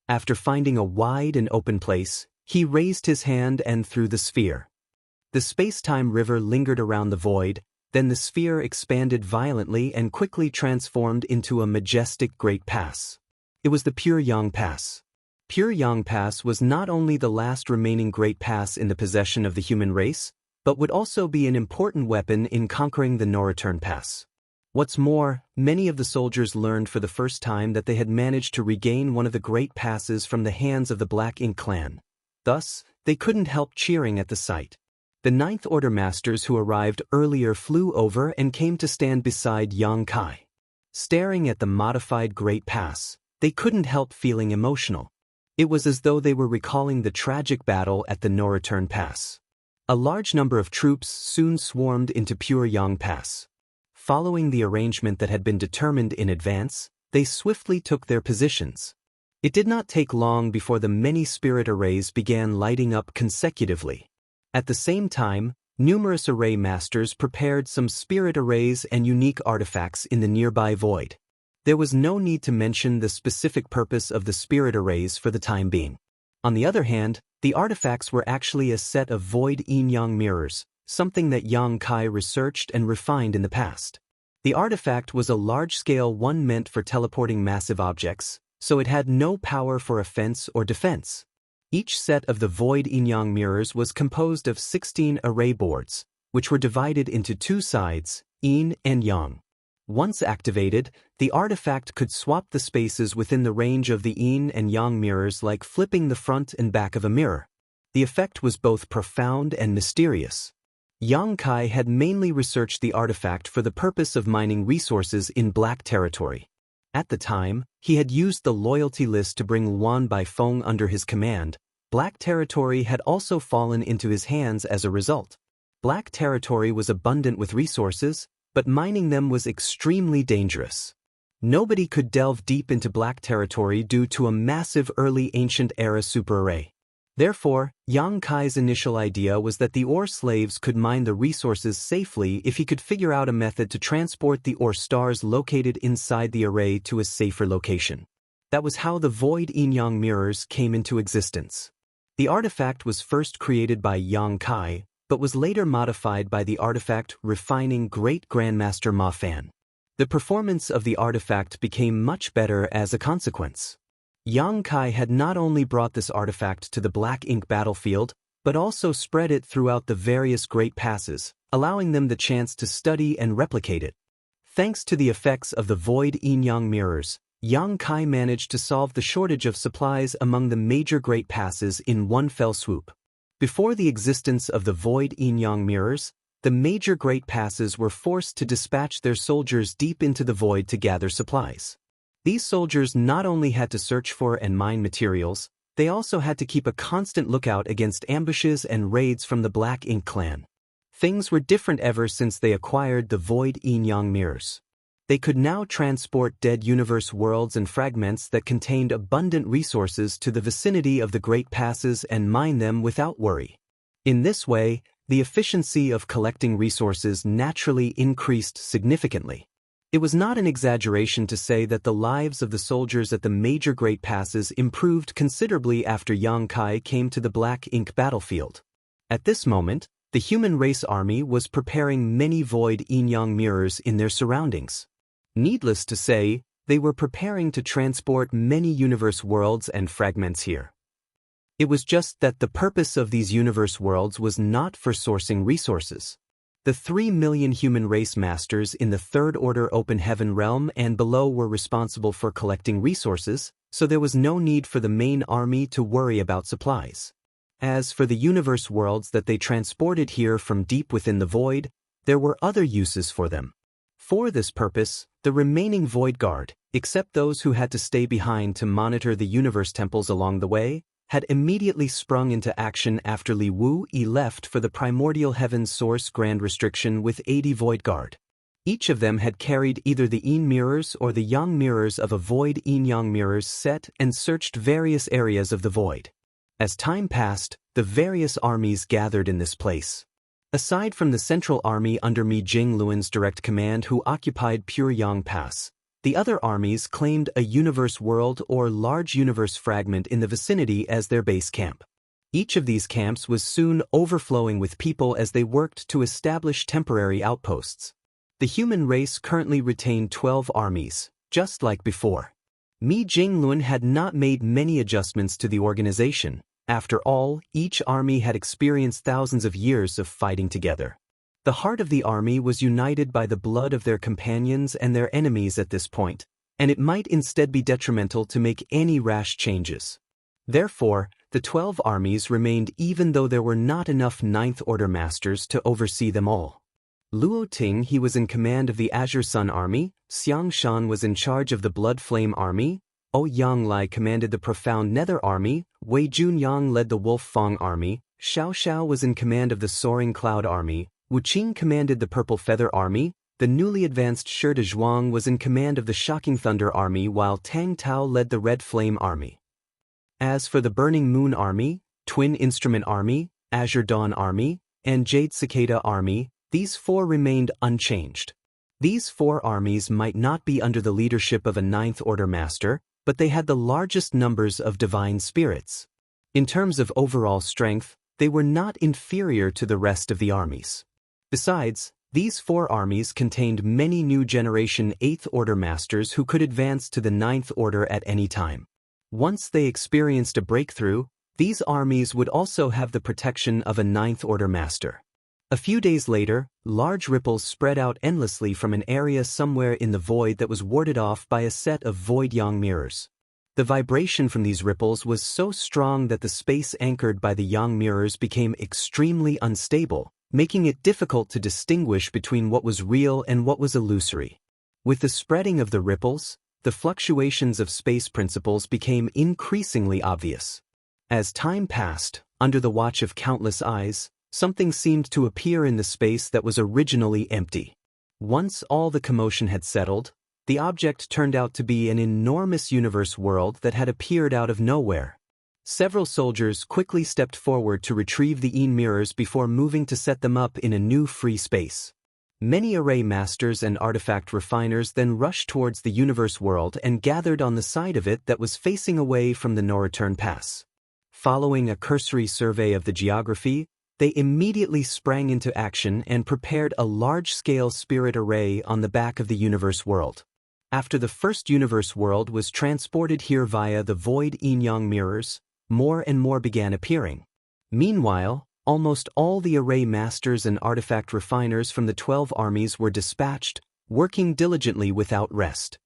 S1: After finding a wide and open place, he raised his hand and threw the sphere. The space-time river lingered around the void, then the sphere expanded violently and quickly transformed into a majestic Great Pass. It was the Pure Yang Pass. Pure Yang Pass was not only the last remaining Great Pass in the possession of the human race, but would also be an important weapon in conquering the no-return pass. What's more, many of the soldiers learned for the first time that they had managed to regain one of the Great Passes from the hands of the Black Ink clan. Thus, they couldn't help cheering at the sight. The Ninth Order Masters who arrived earlier flew over and came to stand beside Yang Kai. Staring at the modified Great Pass, they couldn't help feeling emotional. It was as though they were recalling the tragic battle at the no-return pass. A large number of troops soon swarmed into Pure Yang Pass. Following the arrangement that had been determined in advance, they swiftly took their positions. It did not take long before the many spirit arrays began lighting up consecutively. At the same time, numerous array masters prepared some spirit arrays and unique artifacts in the nearby void. There was no need to mention the specific purpose of the spirit arrays for the time being. On the other hand, the artifacts were actually a set of void yin-yang mirrors, something that Yang Kai researched and refined in the past. The artifact was a large-scale one meant for teleporting massive objects, so it had no power for offense or defense. Each set of the void yin-yang mirrors was composed of 16 array boards, which were divided into two sides, yin and yang. Once activated, the artifact could swap the spaces within the range of the yin and yang mirrors like flipping the front and back of a mirror. The effect was both profound and mysterious. Yang Kai had mainly researched the artifact for the purpose of mining resources in Black Territory. At the time, he had used the loyalty list to bring Luan Baifeng under his command. Black Territory had also fallen into his hands as a result. Black Territory was abundant with resources, but mining them was extremely dangerous. Nobody could delve deep into Black Territory due to a massive early ancient era superarray. Therefore, Yang Kai's initial idea was that the ore slaves could mine the resources safely if he could figure out a method to transport the ore stars located inside the array to a safer location. That was how the void yin-yang mirrors came into existence. The artifact was first created by Yang Kai, but was later modified by the artifact refining Great Grandmaster Ma Fan. The performance of the artifact became much better as a consequence. Yang Kai had not only brought this artifact to the Black Ink battlefield, but also spread it throughout the various Great Passes, allowing them the chance to study and replicate it. Thanks to the effects of the void yin-yang mirrors, Yang Kai managed to solve the shortage of supplies among the major Great Passes in one fell swoop. Before the existence of the void yin-yang mirrors, the major Great Passes were forced to dispatch their soldiers deep into the void to gather supplies. These soldiers not only had to search for and mine materials, they also had to keep a constant lookout against ambushes and raids from the Black Ink clan. Things were different ever since they acquired the Void Yin-Yang mirrors. They could now transport dead universe worlds and fragments that contained abundant resources to the vicinity of the Great Passes and mine them without worry. In this way, the efficiency of collecting resources naturally increased significantly. It was not an exaggeration to say that the lives of the soldiers at the major Great Passes improved considerably after Yang Kai came to the Black Ink battlefield. At this moment, the human race army was preparing many void yin-yang mirrors in their surroundings. Needless to say, they were preparing to transport many universe worlds and fragments here. It was just that the purpose of these universe worlds was not for sourcing resources. The 3 million human race masters in the Third Order Open Heaven realm and below were responsible for collecting resources, so there was no need for the main army to worry about supplies. As for the universe worlds that they transported here from deep within the void, there were other uses for them. For this purpose, the remaining Void Guard, except those who had to stay behind to monitor the universe temples along the way, had immediately sprung into action after Li Wu-Yi left for the Primordial Heaven's Source Grand Restriction with 80 Void Guard. Each of them had carried either the Yin mirrors or the Yang mirrors of a Void Yin-Yang mirrors set and searched various areas of the void. As time passed, the various armies gathered in this place. Aside from the central army under Mi Jingluan's direct command who occupied Pure Yang Pass, the other armies claimed a universe world or large universe fragment in the vicinity as their base camp. Each of these camps was soon overflowing with people as they worked to establish temporary outposts. The human race currently retained 12 armies, just like before. Mi Jingluan had not made many adjustments to the organization. After all, each army had experienced thousands of years of fighting together. The heart of the army was united by the blood of their companions and their enemies at this point, and it might instead be detrimental to make any rash changes. Therefore, the 12 armies remained even though there were not enough Ninth Order Masters to oversee them all. Luo Ting he was in command of the Azure Sun Army, Xiang Shan was in charge of the Blood Flame Army, Ouyang Lai commanded the Profound Nether Army, Wei Junyang led the Wolf Fang Army, Xiao Xiao was in command of the Soaring Cloud Army, Wu Qing commanded the Purple Feather Army, the newly advanced Shi De Zhuang was in command of the Shocking Thunder Army while Tang Tao led the Red Flame Army. As for the Burning Moon Army, Twin Instrument Army, Azure Dawn Army, and Jade Cicada Army, these four remained unchanged. These four armies might not be under the leadership of a Ninth Order Master, but they had the largest numbers of divine spirits. In terms of overall strength, they were not inferior to the rest of the armies. Besides, these four armies contained many new generation 8th Order Masters who could advance to the 9th Order at any time. Once they experienced a breakthrough, these armies would also have the protection of a 9th Order Master. A few days later, large ripples spread out endlessly from an area somewhere in the void that was warded off by a set of Void Yang mirrors. The vibration from these ripples was so strong that the space anchored by the Yang mirrors became extremely unstable, making it difficult to distinguish between what was real and what was illusory. With the spreading of the ripples, the fluctuations of space principles became increasingly obvious. As time passed, under the watch of countless eyes, something seemed to appear in the space that was originally empty. Once all the commotion had settled, the object turned out to be an enormous universe world that had appeared out of nowhere. Several soldiers quickly stepped forward to retrieve the Yin mirrors before moving to set them up in a new free space. Many array masters and artifact refiners then rushed towards the universe world and gathered on the side of it that was facing away from the no-return pass. Following a cursory survey of the geography, they immediately sprang into action and prepared a large-scale spirit array on the back of the universe world. After the first universe world was transported here via the Void Yin-Yang mirrors, more and more began appearing. Meanwhile, almost all the array masters and artifact refiners from the 12 armies were dispatched, working diligently without rest.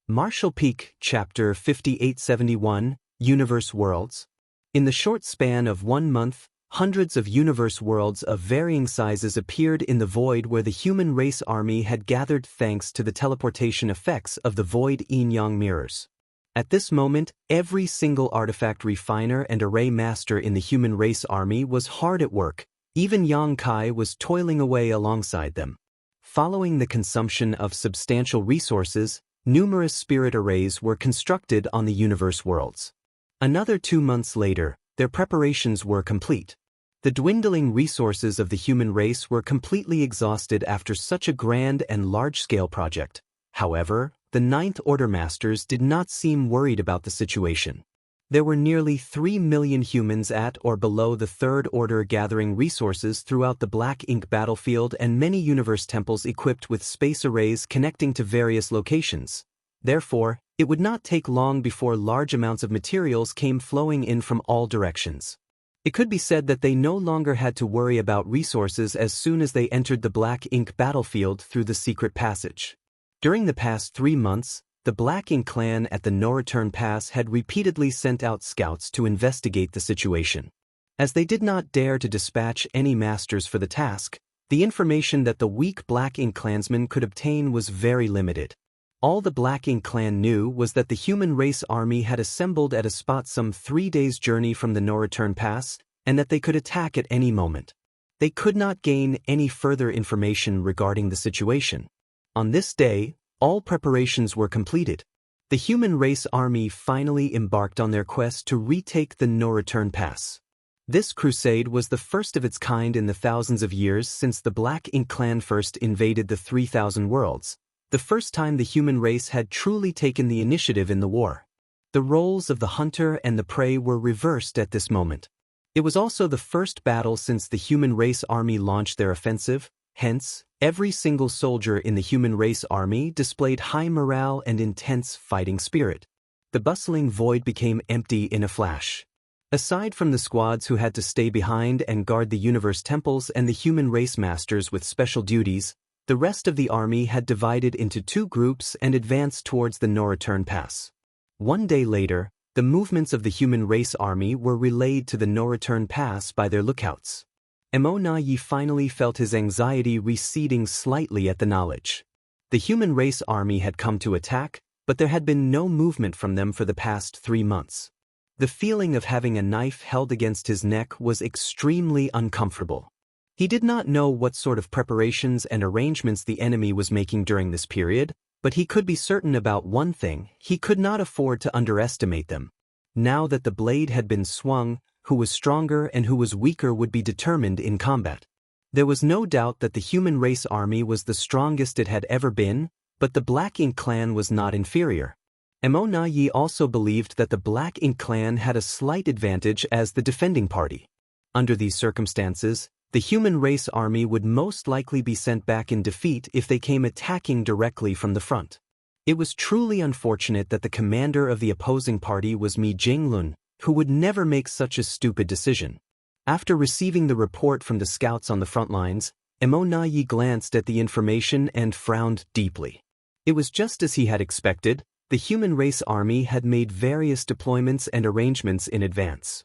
S1: Martial Peak, Chapter 5871, Universe Worlds. In the short span of 1 month, Hundreds of universe worlds of varying sizes appeared in the void where the human race army had gathered thanks to the teleportation effects of the void yin-yang mirrors. At this moment, every single artifact refiner and array master in the human race army was hard at work. Even Yang Kai was toiling away alongside them. Following the consumption of substantial resources, numerous spirit arrays were constructed on the universe worlds. Another 2 months later, their preparations were complete. The dwindling resources of the human race were completely exhausted after such a grand and large-scale project. However, the Ninth Order Masters did not seem worried about the situation. There were nearly 3 million humans at or below the Third Order gathering resources throughout the Black Ink battlefield and many universe temples equipped with space arrays connecting to various locations. Therefore, it would not take long before large amounts of materials came flowing in from all directions. It could be said that they no longer had to worry about resources as soon as they entered the Black Ink battlefield through the secret passage. During the past 3 months, the Black Ink clan at the No Return Pass had repeatedly sent out scouts to investigate the situation. As they did not dare to dispatch any masters for the task, the information that the weak Black Ink clansmen could obtain was very limited. All the Black Ink clan knew was that the human race army had assembled at a spot some 3 days' journey from the No Return Pass, and that they could attack at any moment. They could not gain any further information regarding the situation. On this day, all preparations were completed. The human race army finally embarked on their quest to retake the No Return Pass. This crusade was the first of its kind in the thousands of years since the Black Ink clan first invaded the 3,000 worlds. The first time the human race had truly taken the initiative in the war. The roles of the hunter and the prey were reversed at this moment. It was also the first battle since the human race army launched their offensive, hence, every single soldier in the human race army displayed high morale and intense fighting spirit. The bustling void became empty in a flash. Aside from the squads who had to stay behind and guard the universe temples and the human race masters with special duties, the rest of the army had divided into 2 groups and advanced towards the No Return Pass. 1 day later, the movements of the human race army were relayed to the No Return Pass by their lookouts. Yi finally felt his anxiety receding slightly at the knowledge. The human race army had come to attack, but there had been no movement from them for the past 3 months. The feeling of having a knife held against his neck was extremely uncomfortable. He did not know what sort of preparations and arrangements the enemy was making during this period, but he could be certain about one thing: he could not afford to underestimate them. Now that the blade had been swung, who was stronger and who was weaker would be determined in combat. There was no doubt that the human race army was the strongest it had ever been, but the Black Ink clan was not inferior. Yi also believed that the Black Ink clan had a slight advantage as the defending party. Under these circumstances, the human race army would most likely be sent back in defeat if they came attacking directly from the front. It was truly unfortunate that the commander of the opposing party was Mi Jinglun, who would never make such a stupid decision. After receiving the report from the scouts on the front lines, Yi glanced at the information and frowned deeply. It was just as he had expected. The human race army had made various deployments and arrangements in advance.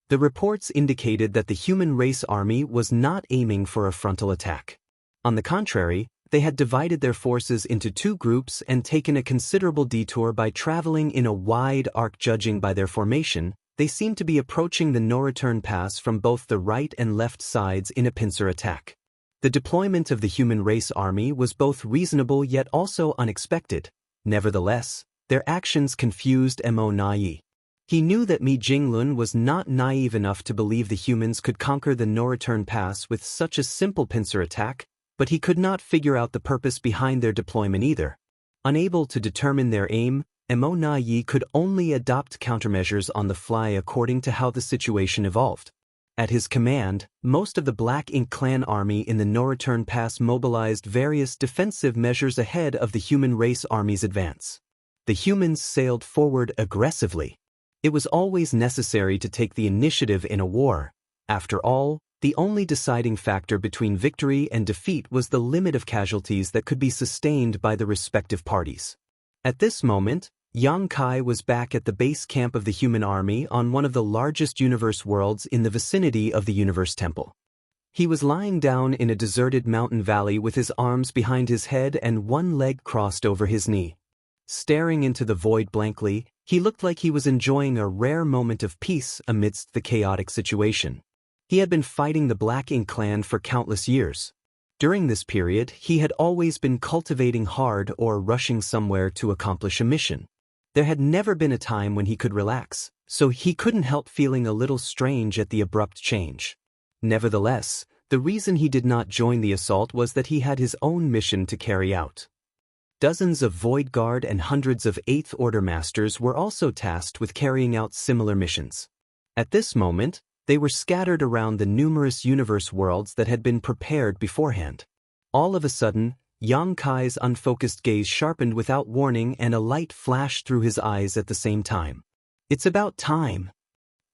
S1: The reports indicated that the human race army was not aiming for a frontal attack. On the contrary, they had divided their forces into 2 groups and taken a considerable detour by traveling in a wide arc. Judging by their formation, they seemed to be approaching the No Return Pass from both the right and left sides in a pincer attack. The deployment of the human race army was both reasonable yet also unexpected. Nevertheless, their actions confused Yi. He knew that Mi Jinglun was not naive enough to believe the humans could conquer the No Return Pass with such a simple pincer attack, but he could not figure out the purpose behind their deployment either. Unable to determine their aim, Yi could only adopt countermeasures on the fly according to how the situation evolved. At his command, most of the Black Ink clan army in the No Return Pass mobilized various defensive measures ahead of the human race army's advance. The humans sailed forward aggressively. It was always necessary to take the initiative in a war. After all, the only deciding factor between victory and defeat was the limit of casualties that could be sustained by the respective parties. At this moment, Yang Kai was back at the base camp of the human army on one of the largest universe worlds in the vicinity of the Universe Temple. He was lying down in a deserted mountain valley with his arms behind his head and one leg crossed over his knee. Staring into the void blankly, he looked like he was enjoying a rare moment of peace amidst the chaotic situation. He had been fighting the Black Ink clan for countless years. During this period, he had always been cultivating hard or rushing somewhere to accomplish a mission. There had never been a time when he could relax, so he couldn't help feeling a little strange at the abrupt change. Nevertheless, the reason he did not join the assault was that he had his own mission to carry out. Dozens of Void Guard and hundreds of Eighth Order Masters were also tasked with carrying out similar missions. At this moment, they were scattered around the numerous universe worlds that had been prepared beforehand. All of a sudden, Yang Kai's unfocused gaze sharpened without warning and a light flashed through his eyes at the same time. "It's about time,"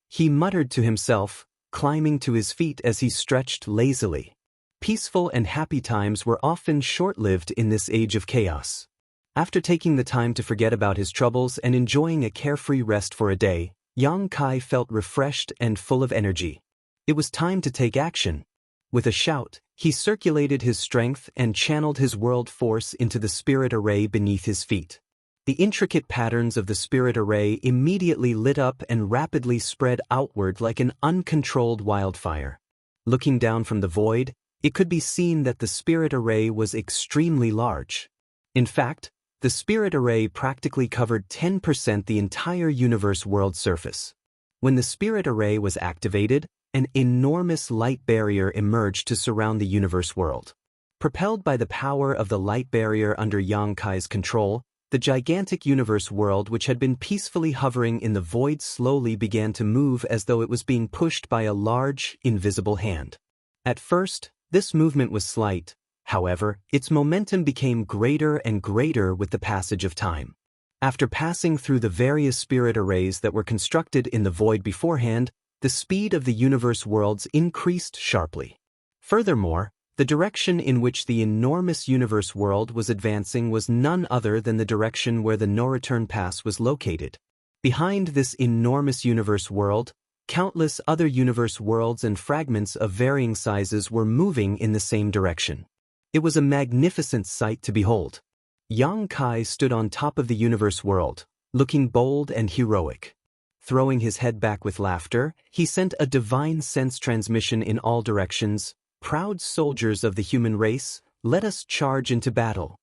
S1: he muttered to himself, climbing to his feet as he stretched lazily. Peaceful and happy times were often short-lived in this age of chaos. After taking the time to forget about his troubles and enjoying a carefree rest for a day, Yang Kai felt refreshed and full of energy. It was time to take action. With a shout, he circulated his strength and channeled his world force into the spirit array beneath his feet. The intricate patterns of the spirit array immediately lit up and rapidly spread outward like an uncontrolled wildfire. Looking down from the void, it could be seen that the spirit array was extremely large. In fact, the spirit array practically covered 10% the entire universe world surface. When the spirit array was activated, an enormous light barrier emerged to surround the universe world. Propelled by the power of the light barrier under Yang Kai's control, the gigantic universe world which had been peacefully hovering in the void slowly began to move as though it was being pushed by a large, invisible hand. At first, this movement was slight. However, its momentum became greater and greater with the passage of time. After passing through the various spirit arrays that were constructed in the void beforehand, the speed of the universe worlds increased sharply. Furthermore, the direction in which the enormous universe world was advancing was none other than the direction where the no-return pass was located. Behind this enormous universe world, countless other universe worlds and fragments of varying sizes were moving in the same direction. It was a magnificent sight to behold. Yang Kai stood on top of the universe world, looking bold and heroic. Throwing his head back with laughter, he sent a divine sense transmission in all directions. "Proud soldiers of the human race, let us charge into battle."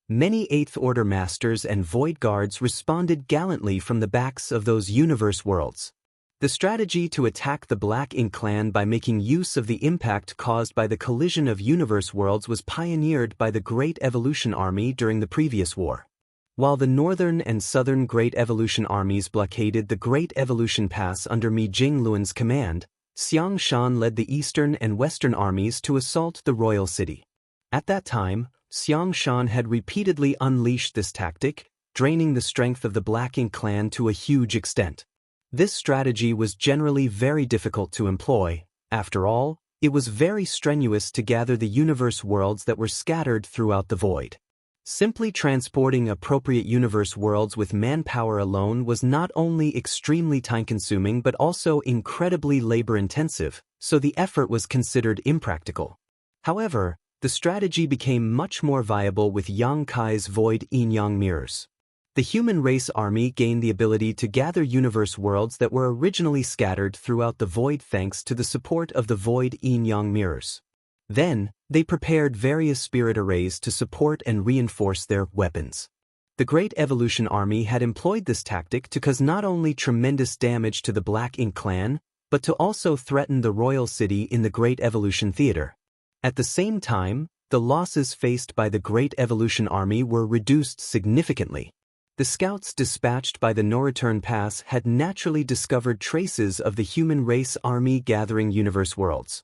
S1: Many Eighth Order Masters and Void Guards responded gallantly from the backs of those universe worlds. The strategy to attack the Black Ink clan by making use of the impact caused by the collision of universe worlds was pioneered by the Great Evolution Army during the previous war. While the Northern and Southern Great Evolution armies blockaded the Great Evolution Pass under Mi Jingluan's command, Xiang Shan led the Eastern and Western armies to assault the royal city. At that time, Xiang Shan had repeatedly unleashed this tactic, draining the strength of the Black Ink clan to a huge extent. This strategy was generally very difficult to employ. After all, it was very strenuous to gather the universe worlds that were scattered throughout the void. Simply transporting appropriate universe worlds with manpower alone was not only extremely time-consuming but also incredibly labor-intensive, so the effort was considered impractical. However, the strategy became much more viable with Yang Kai's void yin-yang mirrors. The human race army gained the ability to gather universe worlds that were originally scattered throughout the void thanks to the support of the void yin-yang mirrors. Then, they prepared various spirit arrays to support and reinforce their weapons. The Great Evolution Army had employed this tactic to cause not only tremendous damage to the Black Ink clan, but to also threaten the royal city in the Great Evolution Theater. At the same time, the losses faced by the Great Evolution Army were reduced significantly. The scouts dispatched by the No-Return Pass had naturally discovered traces of the human race army gathering universe worlds.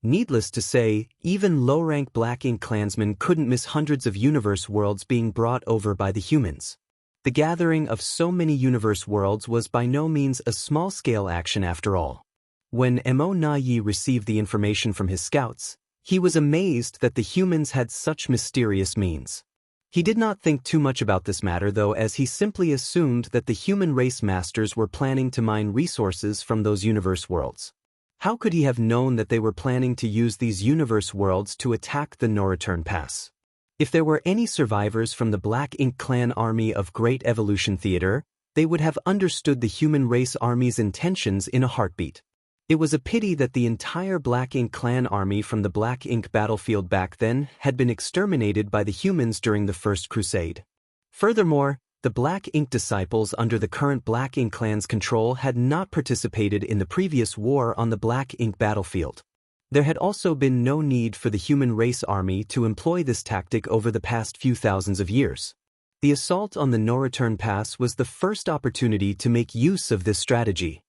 S1: Needless to say, even low-rank Black Ink clansmen couldn't miss hundreds of universe worlds being brought over by the humans. The gathering of so many universe worlds was by no means a small-scale action after all. When Mo Na-Yi received the information from his scouts, he was amazed that the humans had such mysterious means. He did not think too much about this matter though, as he simply assumed that the human race masters were planning to mine resources from those universe worlds. How could he have known that they were planning to use these universe worlds to attack the No Return Pass? If there were any survivors from the Black Ink Clan army of Great Evolution Theater, they would have understood the human race army's intentions in a heartbeat. It was a pity that the entire Black Ink Clan army from the Black Ink battlefield back then had been exterminated by the humans during the First Crusade. Furthermore, the Black Ink disciples under the current Black Ink Clan's control had not participated in the previous war on the Black Ink battlefield. There had also been no need for the human race army to employ this tactic over the past few thousands of years. The assault on the No Return Pass was the first opportunity to make use of this strategy.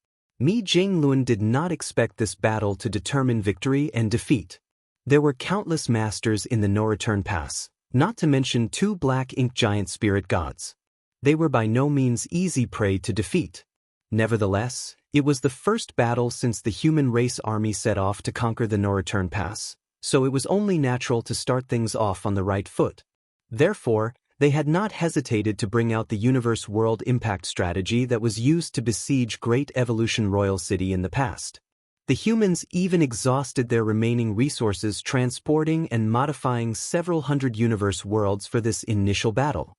S1: Mi Jingluan did not expect this battle to determine victory and defeat. There were countless masters in the No Return Pass, not to mention 2 Black Ink giant spirit gods. They were by no means easy prey to defeat. Nevertheless, it was the first battle since the human race army set off to conquer the No Return Pass, so it was only natural to start things off on the right foot. Therefore, they had not hesitated to bring out the universe world impact strategy that was used to besiege Great Evolution Royal City in the past. The humans even exhausted their remaining resources transporting and modifying several hundred universe worlds for this initial battle.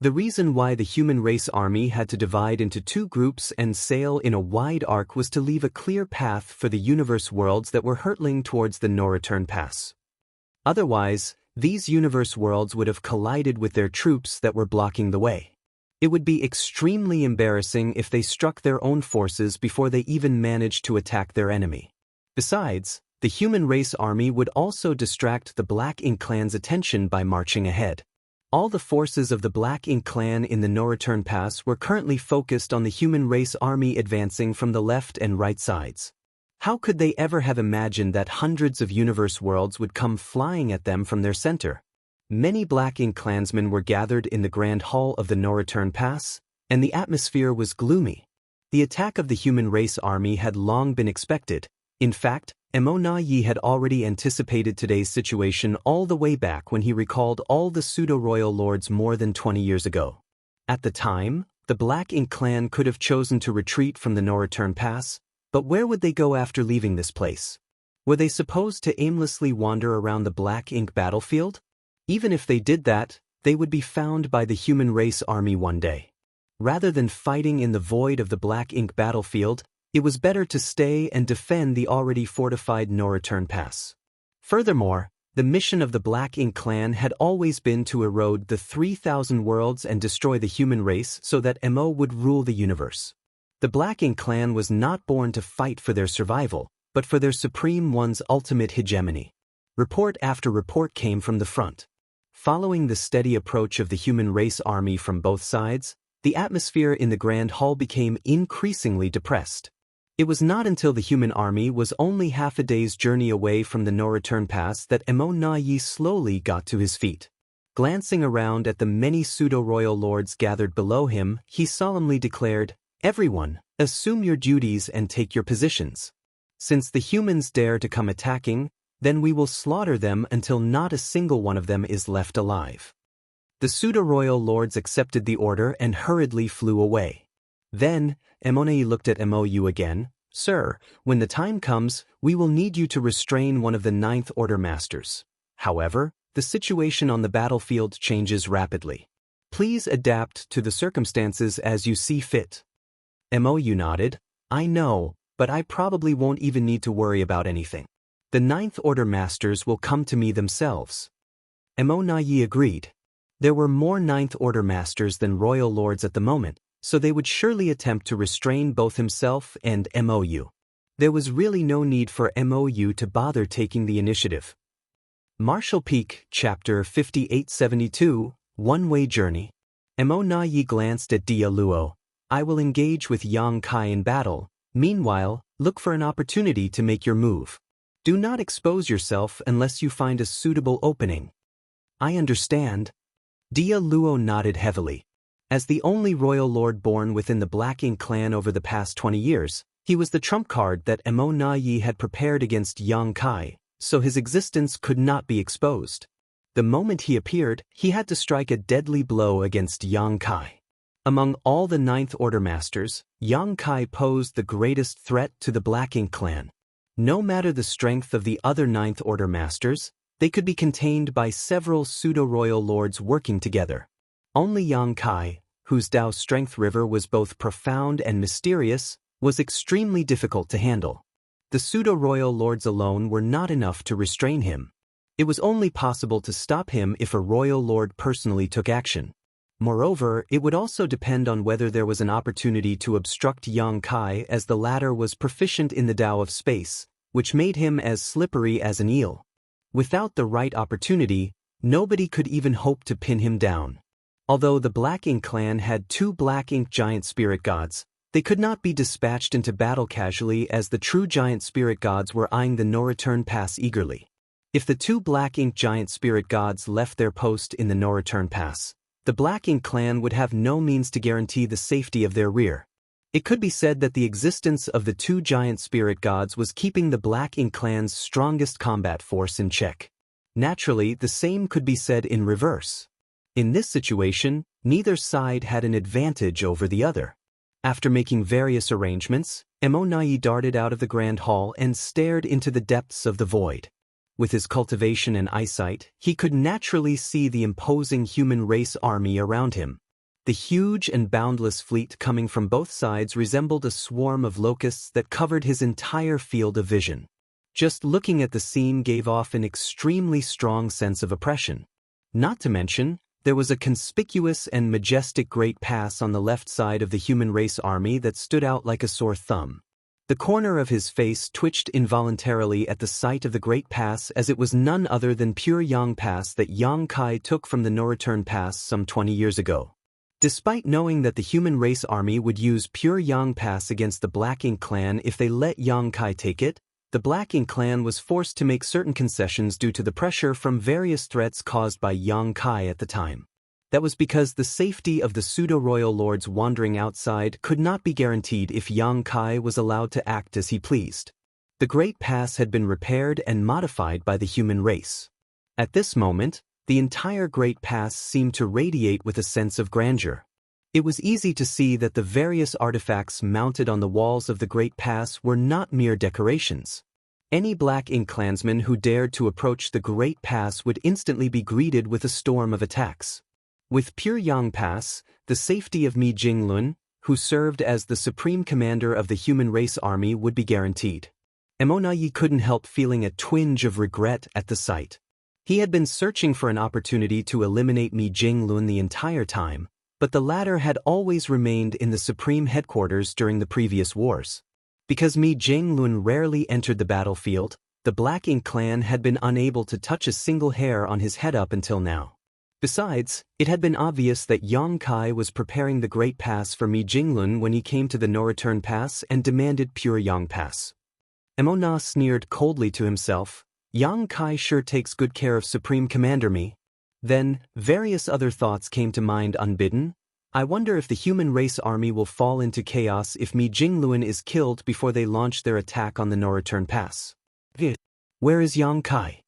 S1: The reason why the human race army had to divide into 2 groups and sail in a wide arc was to leave a clear path for the universe worlds that were hurtling towards the No Return Pass. Otherwise, these universe worlds would have collided with their troops that were blocking the way. It would be extremely embarrassing if they struck their own forces before they even managed to attack their enemy. Besides, the human race army would also distract the Black Ink Clan's attention by marching ahead. All the forces of the Black Ink Clan in the No Return Pass were currently focused on the human race army advancing from the left and right sides. How could they ever have imagined that hundreds of universe worlds would come flying at them from their center? Many Black Ink clansmen were gathered in the Grand Hall of the No Return Pass, and the atmosphere was gloomy. The attack of the human race army had long been expected. In fact, Yi had already anticipated today's situation all the way back when he recalled all the pseudo-royal lords more than 20 years ago. At the time, the Black Ink clan could have chosen to retreat from the No Return Pass, but where would they go after leaving this place? Were they supposed to aimlessly wander around the Black Ink battlefield? Even if they did that, they would be found by the human race army one day. Rather than fighting in the void of the Black Ink battlefield, it was better to stay and defend the already fortified No Return Pass. Furthermore, the mission of the Black Ink clan had always been to erode the 3,000 worlds and destroy the human race so that Mo would rule the universe. The Black Ink clan was not born to fight for their survival, but for their Supreme One's ultimate hegemony. Report after report came from the front. Following the steady approach of the human race army from both sides, the atmosphere in the Grand Hall became increasingly depressed. It was not until the human army was only half a day's journey away from the No Return Pass that Yi slowly got to his feet. Glancing around at the many pseudo-royal lords gathered below him, he solemnly declared, "Everyone, assume your duties and take your positions. Since the humans dare to come attacking, then we will slaughter them until not a single one of them is left alive." The pseudo-royal lords accepted the order and hurriedly flew away. Then, Yi looked at Mou again. "Sir, when the time comes, we will need you to restrain one of the Ninth Order Masters. However, the situation on the battlefield changes rapidly. Please adapt to the circumstances as you see fit." Mou nodded. "I know, but I probably won't even need to worry about anything. The Ninth Order Masters will come to me themselves." Yi agreed. There were more Ninth Order Masters than Royal Lords at the moment, so they would surely attempt to restrain both himself and Mou. There was really no need for Mou to bother taking the initiative. Martial Peak, Chapter 5872, One-Way Journey. Yi glanced at Dia Luo. "I will engage with Yang Kai in battle. Meanwhile, look for an opportunity to make your move. Do not expose yourself unless you find a suitable opening." "I understand." Dia Luo nodded heavily. As the only royal lord born within the Black Ink clan over the past 20 years, he was the trump card that Yi had prepared against Yang Kai, so his existence could not be exposed. The moment he appeared, he had to strike a deadly blow against Yang Kai. Among all the Ninth Order Masters, Yang Kai posed the greatest threat to the Black Ink clan. No matter the strength of the other Ninth Order Masters, they could be contained by several pseudo-royal lords working together. Only Yang Kai, whose Dao Strength River was both profound and mysterious, was extremely difficult to handle. The pseudo-royal lords alone were not enough to restrain him. It was only possible to stop him if a royal lord personally took action. Moreover, it would also depend on whether there was an opportunity to obstruct Yang Kai, as the latter was proficient in the Tao of space, which made him as slippery as an eel. Without the right opportunity, nobody could even hope to pin him down. Although the Black Ink clan had 2 Black Ink giant spirit gods, they could not be dispatched into battle casually, as the true giant spirit gods were eyeing the no-return pass eagerly. If the 2 Black Ink giant spirit gods left their post in the no-return pass, the Black Ink clan would have no means to guarantee the safety of their rear. It could be said that the existence of the 2 giant spirit gods was keeping the Black Ink clan's strongest combat force in check. Naturally, the same could be said in reverse. In this situation, neither side had an advantage over the other. After making various arrangements, Immortal darted out of the Grand Hall and stared into the depths of the void. With his cultivation and eyesight, he could naturally see the imposing human race army around him. The huge and boundless fleet coming from both sides resembled a swarm of locusts that covered his entire field of vision. Just looking at the scene gave off an extremely strong sense of oppression. Not to mention, there was a conspicuous and majestic great pass on the left side of the human race army that stood out like a sore thumb. The corner of his face twitched involuntarily at the sight of the great pass, as it was none other than pure Yang Pass that Yang Kai took from the no-return pass some 20 years ago. Despite knowing that the human race army would use pure Yang Pass against the Black Ink clan if they let Yang Kai take it, the Black Ink clan was forced to make certain concessions due to the pressure from various threats caused by Yang Kai at the time. That was because the safety of the pseudo-royal lords wandering outside could not be guaranteed if Yang Kai was allowed to act as he pleased. The Great Pass had been repaired and modified by the human race. At this moment, the entire Great Pass seemed to radiate with a sense of grandeur. It was easy to see that the various artifacts mounted on the walls of the Great Pass were not mere decorations. Any Black Ink clansman who dared to approach the Great Pass would instantly be greeted with a storm of attacks. With pure Yang Pass, the safety of Mi Jinglun, who served as the supreme commander of the human race army, would be guaranteed. Immortal couldn't help feeling a twinge of regret at the sight. He had been searching for an opportunity to eliminate Mi Jinglun the entire time, but the latter had always remained in the supreme headquarters during the previous wars. Because Mi Jinglun rarely entered the battlefield, the Black Ink clan had been unable to touch a single hair on his head up until now. Besides, it had been obvious that Yang Kai was preparing the Great Pass for Mi Jinglun when he came to the no-return pass and demanded pure Yang Pass. Immortal sneered coldly to himself, "Yang Kai sure takes good care of Supreme Commander Mi." Then, various other thoughts came to mind unbidden. I wonder if the human race army will fall into chaos if Mi Jinglun is killed before they launch their attack on the no-return pass. Where is Yang Kai?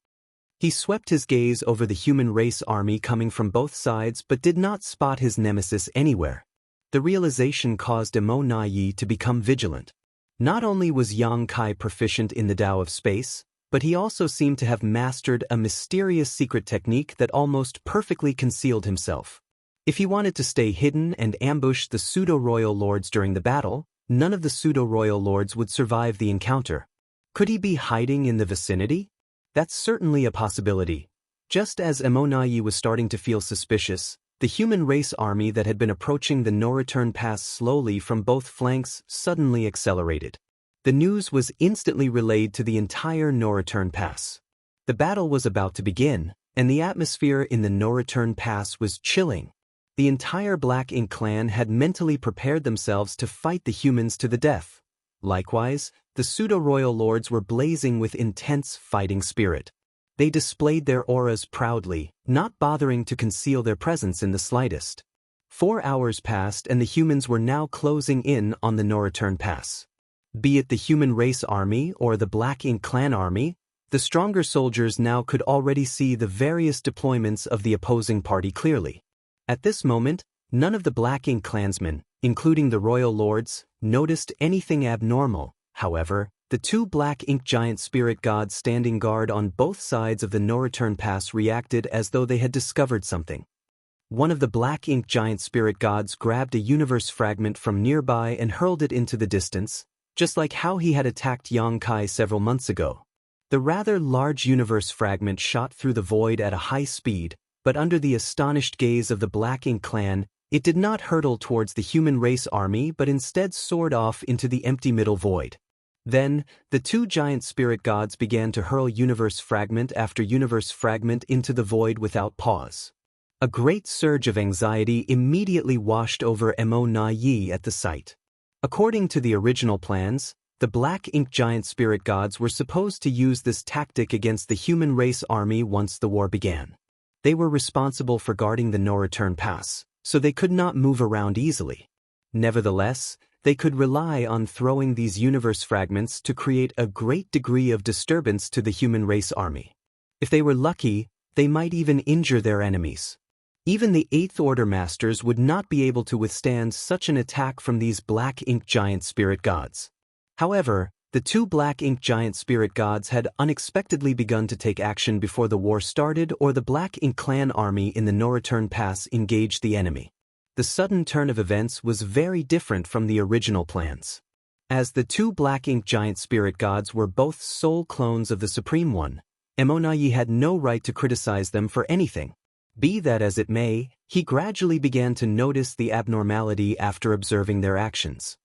S1: He swept his gaze over the human race army coming from both sides but did not spot his nemesis anywhere. The realization caused Immortal to become vigilant. Not only was Yang Kai proficient in the Tao of space, but he also seemed to have mastered a mysterious secret technique that almost perfectly concealed himself. If he wanted to stay hidden and ambush the pseudo-royal lords during the battle, none of the pseudo-royal lords would survive the encounter. Could he be hiding in the vicinity? That's certainly a possibility. Just as Immortal was starting to feel suspicious, the human race army that had been approaching the no-return pass slowly from both flanks suddenly accelerated. The news was instantly relayed to the entire no-return pass. The battle was about to begin, and the atmosphere in the no-return pass was chilling. The entire Black Ink clan had mentally prepared themselves to fight the humans to the death. Likewise, the pseudo-royal lords were blazing with intense fighting spirit. They displayed their auras proudly, not bothering to conceal their presence in the slightest. 4 hours passed and the humans were now closing in on the no-return pass. Be it the human race army or the Black Ink clan army, The stronger soldiers now could already see the various deployments of the opposing party clearly. At this moment, none of the Black Ink clansmen, including the royal lords, noticed anything abnormal. However, the two Black Ink giant spirit gods standing guard on both sides of the no-return pass reacted as though they had discovered something. One of the Black Ink giant spirit gods grabbed a universe fragment from nearby and hurled it into the distance, just like how he had attacked Yang Kai several months ago. The rather large universe fragment shot through the void at a high speed, but under the astonished gaze of the Black Ink clan, it did not hurtle towards the human race army but instead soared off into the empty middle void. Then, the two giant spirit gods began to hurl universe fragment after universe fragment into the void without pause. A great surge of anxiety immediately washed over Mo Na Yi at the sight. According to the original plans, the Black Ink giant spirit gods were supposed to use this tactic against the human race army once the war began. They were responsible for guarding the no-return pass, so they could not move around easily. Nevertheless, they could rely on throwing these universe fragments to create a great degree of disturbance to the human race army. If they were lucky, they might even injure their enemies. Even the Eighth Order Masters would not be able to withstand such an attack from these Black Ink giant spirit gods. However, the two Black Ink giant spirit gods had unexpectedly begun to take action before the war started or the Black Ink clan army in the no-return pass engaged the enemy. The sudden turn of events was very different from the original plans. As the two Black Ink giant spirit gods were both soul clones of the Supreme One, Mo Na Yi had no right to criticize them for anything. Be that as it may, he gradually began to notice the abnormality after observing their actions.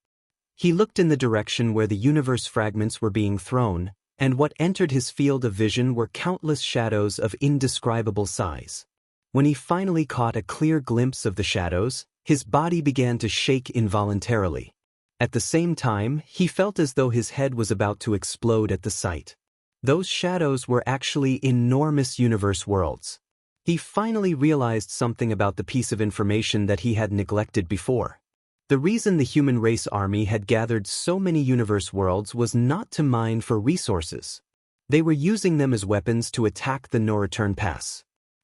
S1: He looked in the direction where the universe fragments were being thrown, and what entered his field of vision were countless shadows of indescribable size. When he finally caught a clear glimpse of the shadows, his body began to shake involuntarily. At the same time, he felt as though his head was about to explode at the sight. Those shadows were actually enormous universe worlds. He finally realized something about the piece of information that he had neglected before. The reason the human race army had gathered so many universe worlds was not to mine for resources. They were using them as weapons to attack the no-return pass.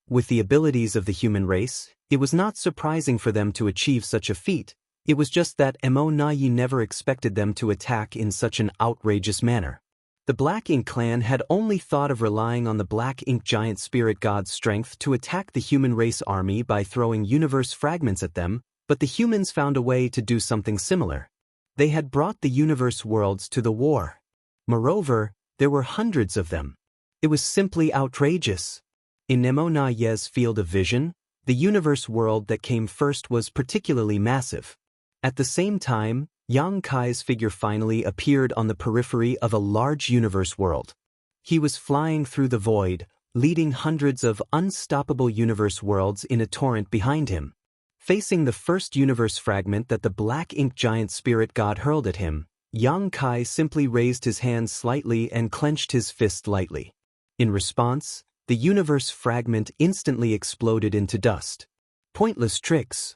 S1: With the abilities of the human race, it was not surprising for them to achieve such a feat. It was just that Mo Na Yi never expected them to attack in such an outrageous manner. The Black Ink clan had only thought of relying on the Black Ink giant spirit god's strength to attack the human race army by throwing universe fragments at them, but the humans found a way to do something similar. They had brought the universe worlds to the war. Moreover, there were hundreds of them. It was simply outrageous. In Mo Na Yi's field of vision, the universe world that came first was particularly massive. At the same time, Yang Kai's figure finally appeared on the periphery of a large universe world. He was flying through the void, leading hundreds of unstoppable universe worlds in a torrent behind him. Facing the first universe fragment that the Black Ink giant spirit god hurled at him, Yang Kai simply raised his hands slightly and clenched his fist lightly. In response, the universe fragment instantly exploded into dust. Pointless tricks.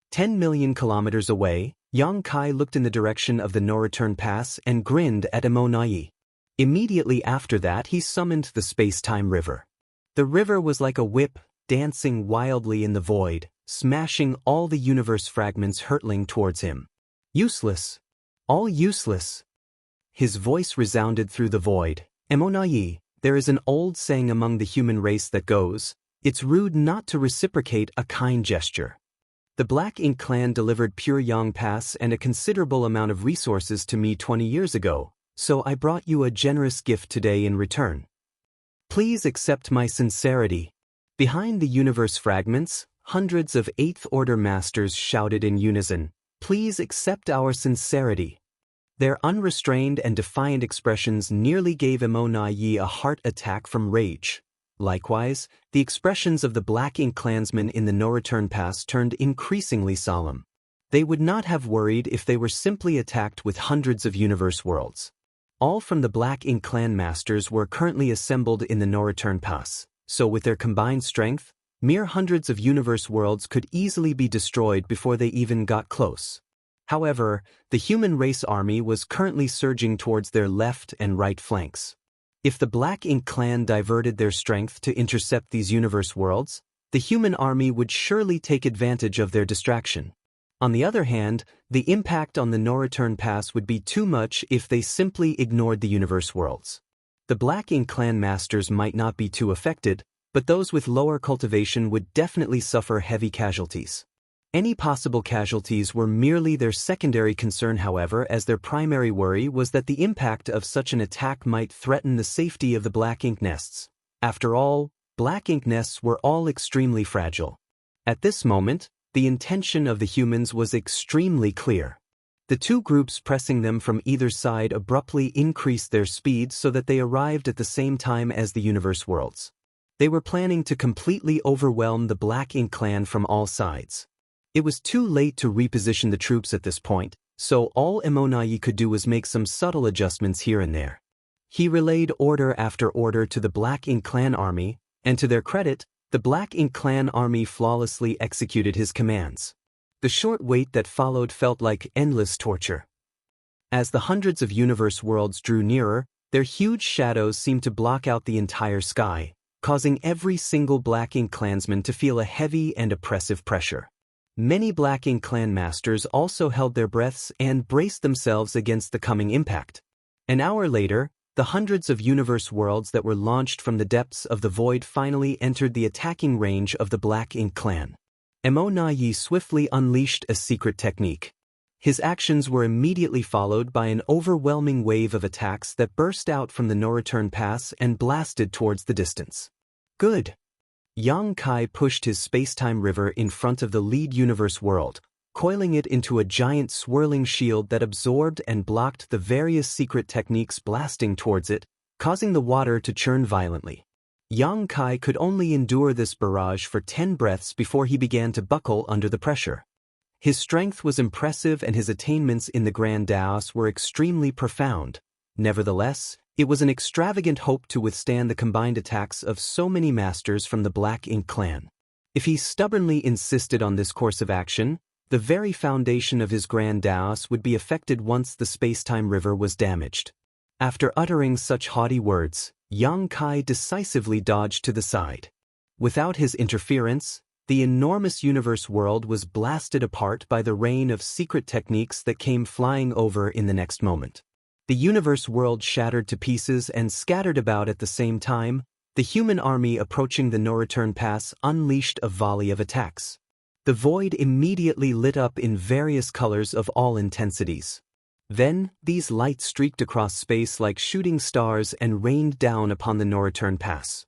S1: 10 million kilometers away, Yang Kai looked in the direction of the no-return pass and grinned at Mo Na Yi. Immediately after that, he summoned the space-time river. The river was like a whip, dancing wildly in the void, smashing all the universe fragments hurtling towards him. Useless. All useless. His voice resounded through the void. Mo Na Yi, there is an old saying among the human race that goes, "It's rude not to reciprocate a kind gesture." The Black Ink clan delivered pure Yang Pass and a considerable amount of resources to me 20 years ago, so I brought you a generous gift today in return. Please accept my sincerity. Behind the universe fragments, hundreds of Eighth Order Masters shouted in unison, "Please accept our sincerity." Their unrestrained and defiant expressions nearly gave Mo Na Yi a heart attack from rage. Likewise, the expressions of the Black Ink clansmen in the no-return pass turned increasingly solemn. They would not have worried if they were simply attacked with hundreds of universe worlds. All from the Black Ink clan masters were currently assembled in the no-return pass, so with their combined strength, mere hundreds of universe worlds could easily be destroyed before they even got close. However, the human race army was currently surging towards their left and right flanks. If the Black Ink clan diverted their strength to intercept these universe worlds, the human army would surely take advantage of their distraction. On the other hand, the impact on the no-return pass would be too much if they simply ignored the universe worlds. The Black Ink clan masters might not be too affected, but those with lower cultivation would definitely suffer heavy casualties. Any possible casualties were merely their secondary concern, however, as their primary worry was that the impact of such an attack might threaten the safety of the black ink nests. After all, black ink nests were all extremely fragile. At this moment, the intention of the humans was extremely clear. The two groups pressing them from either side abruptly increased their speed so that they arrived at the same time as the universe worlds. They were planning to completely overwhelm the Black Ink clan from all sides. It was too late to reposition the troops at this point, so all Emonai could do was make some subtle adjustments here and there. He relayed order after order to the Black Ink clan army, and to their credit, the Black Ink clan army flawlessly executed his commands. The short wait that followed felt like endless torture. As the hundreds of universe worlds drew nearer, their huge shadows seemed to block out the entire sky, causing every single Black Ink clansman to feel a heavy and oppressive pressure. Many Black Ink clan masters also held their breaths and braced themselves against the coming impact. An hour later, the hundreds of universe worlds that were launched from the depths of the void finally entered the attacking range of the Black Ink clan. Emonai swiftly unleashed a secret technique. His actions were immediately followed by an overwhelming wave of attacks that burst out from the no-return pass and blasted towards the distance. Good. Yang Kai pushed his space-time river in front of the lead universe world, coiling it into a giant swirling shield that absorbed and blocked the various secret techniques blasting towards it, causing the water to churn violently. Yang Kai could only endure this barrage for 10 breaths before he began to buckle under the pressure. His strength was impressive and his attainments in the Grand Daos were extremely profound. Nevertheless, it was an extravagant hope to withstand the combined attacks of so many masters from the Black Ink clan. If he stubbornly insisted on this course of action, the very foundation of his Grand Daos would be affected once the space-time river was damaged. After uttering such haughty words, Yang Kai decisively dodged to the side. Without his interference, the enormous universe world was blasted apart by the rain of secret techniques that came flying over in the next moment. The universe world shattered to pieces and scattered about at the same time. The human army approaching the no-return pass unleashed a volley of attacks. The void immediately lit up in various colors of all intensities. Then, these lights streaked across space like shooting stars and rained down upon the no-return pass.